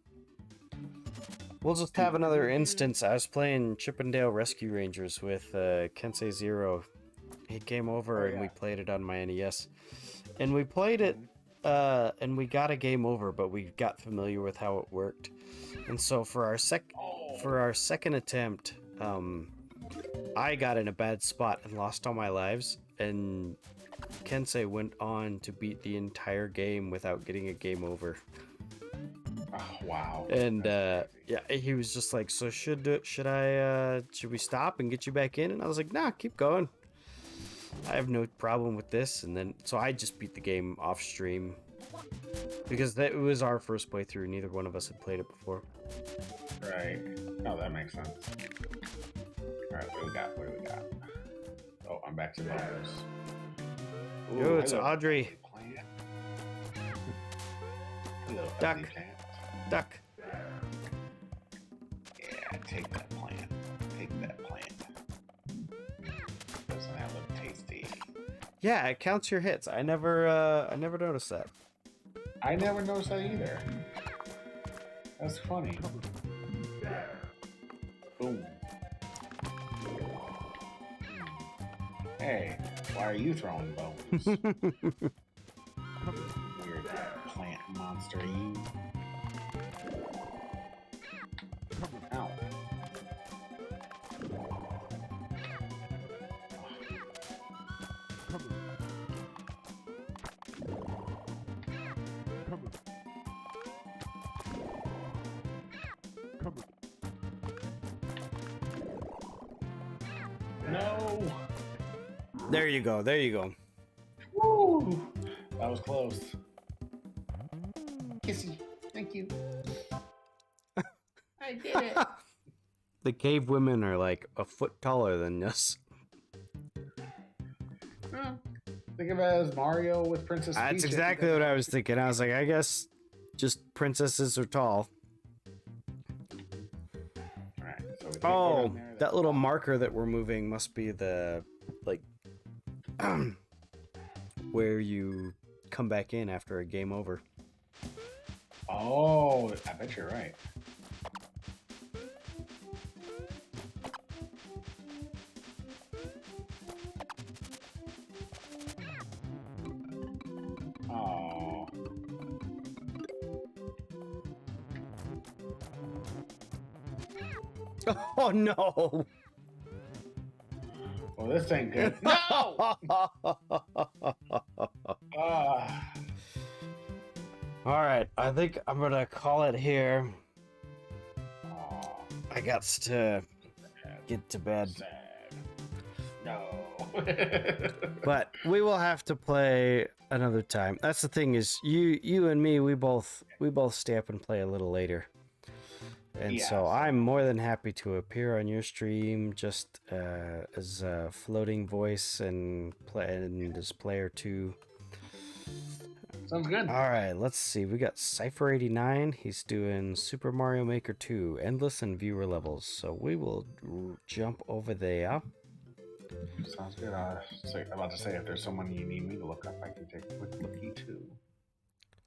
[SPEAKER 1] We'll just have another instance. I was playing Chippendale Rescue Rangers with Kensei Zero. He came over and we played it on my NES. And we played it and we got a game over, but we got familiar with how it worked. And so for our second attempt, I got in a bad spot and lost all my lives, and Kensei went on to beat the entire game without getting a game over.
[SPEAKER 13] Oh, wow.
[SPEAKER 1] And yeah, he was just like, so should we stop and get you back in? And I was like, nah, keep going. I have no problem with this. And then so I just beat the game off stream because it was our first playthrough. Neither one of us had played it before.
[SPEAKER 13] Right. No, that makes sense. All right, what do we got? What do we got? Oh, I'm back to those.
[SPEAKER 1] Yo, it's Audrey.
[SPEAKER 13] Hello,
[SPEAKER 1] Duck.
[SPEAKER 13] plant.
[SPEAKER 1] Duck.
[SPEAKER 13] Yeah, take that plant. Take that plant. Doesn't that look tasty?
[SPEAKER 1] Yeah, it counts your hits. I never noticed that.
[SPEAKER 13] I never noticed that either. That's funny. Boom. Hey, why are you throwing bones? Weird plant monster, you. Ow. No!
[SPEAKER 1] There you go. There you go.
[SPEAKER 13] Woo! That was close. Kissy. Thank you. I did it.
[SPEAKER 1] The cave women are like a foot taller than us.
[SPEAKER 13] Huh. Think of it as Mario with Princess Peach.
[SPEAKER 1] That's exactly what I was thinking. I was like, I guess just princesses are tall.
[SPEAKER 13] Alright, so we
[SPEAKER 1] Oh, that little marker that we're moving must be the, like, where you come back in after a game over.
[SPEAKER 13] Oh, I bet you're right. Oh.
[SPEAKER 1] Oh no!
[SPEAKER 13] Well, this ain't good. No!
[SPEAKER 1] All right, I think I'm gonna call it here. I got to get to bed.
[SPEAKER 13] Sad. No.
[SPEAKER 1] But we will have to play another time. That's the thing is, you and me, we both stay up and play a little later. And so I'm more than happy to appear on your stream just as a floating voice and as player 2.
[SPEAKER 13] Sounds good.
[SPEAKER 1] All right, let's see. We got Cypher89. He's doing Super Mario Maker 2, Endless and Viewer Levels. So we will jump over there.
[SPEAKER 13] Sounds good. I'm about to say, if there's someone you need me to look up, I can take a quick looky too.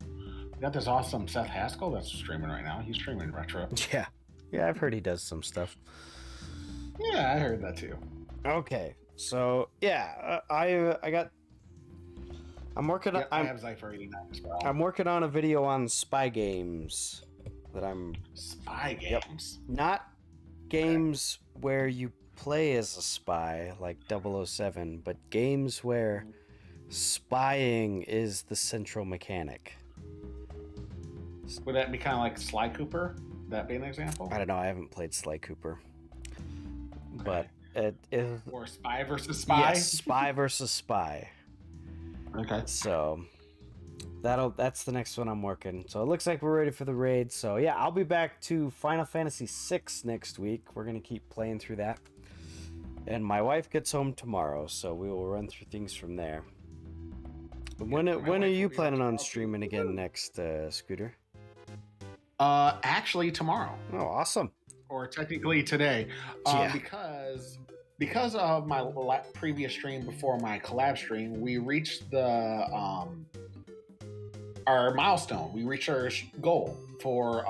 [SPEAKER 13] We got this awesome Seth Haskell that's streaming right now. He's streaming retro.
[SPEAKER 1] Yeah, I've heard he does some stuff.
[SPEAKER 13] Yeah, I heard that too.
[SPEAKER 1] Okay, so yeah, I'm working on.
[SPEAKER 13] I have Cypher 89 as well.
[SPEAKER 1] I'm working on a video on spy games that I'm.
[SPEAKER 13] Spy games.
[SPEAKER 1] Not games where you play as a spy like 007, but games where spying is the central mechanic.
[SPEAKER 13] Would that be kind of like Sly Cooper? Would that be an example?
[SPEAKER 1] I don't know. I haven't played Sly Cooper, but it
[SPEAKER 13] or Spy versus Spy.
[SPEAKER 1] Yes, Spy versus Spy.
[SPEAKER 13] Okay.
[SPEAKER 1] So That's the next one I'm working. So it looks like we're ready for the raid. So yeah, I'll be back to Final Fantasy VI next week. We're gonna keep playing through that. And my wife gets home tomorrow, so we will run through things from there. When are you planning on streaming again next, Scooter?
[SPEAKER 13] Actually tomorrow.
[SPEAKER 1] Oh, awesome.
[SPEAKER 13] Or technically today.
[SPEAKER 1] Yeah.
[SPEAKER 13] Because of my previous stream before my collab stream, we reached the our milestone. We reached our goal for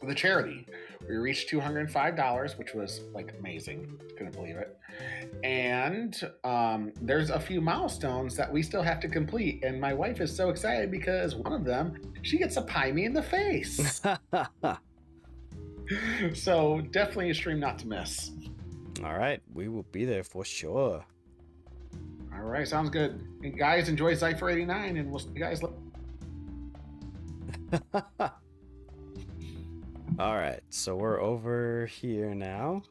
[SPEAKER 13] the charity. We reached $205, which was like amazing. Couldn't believe it. And there's a few milestones that we still have to complete. And my wife is so excited because one of them, she gets to pie me in the face. So definitely a stream not to miss.
[SPEAKER 1] All right, we will be there for sure.
[SPEAKER 13] All right, sounds good. And guys, enjoy Zypher 89, and we'll see you guys later.
[SPEAKER 1] All right, so we're over here now.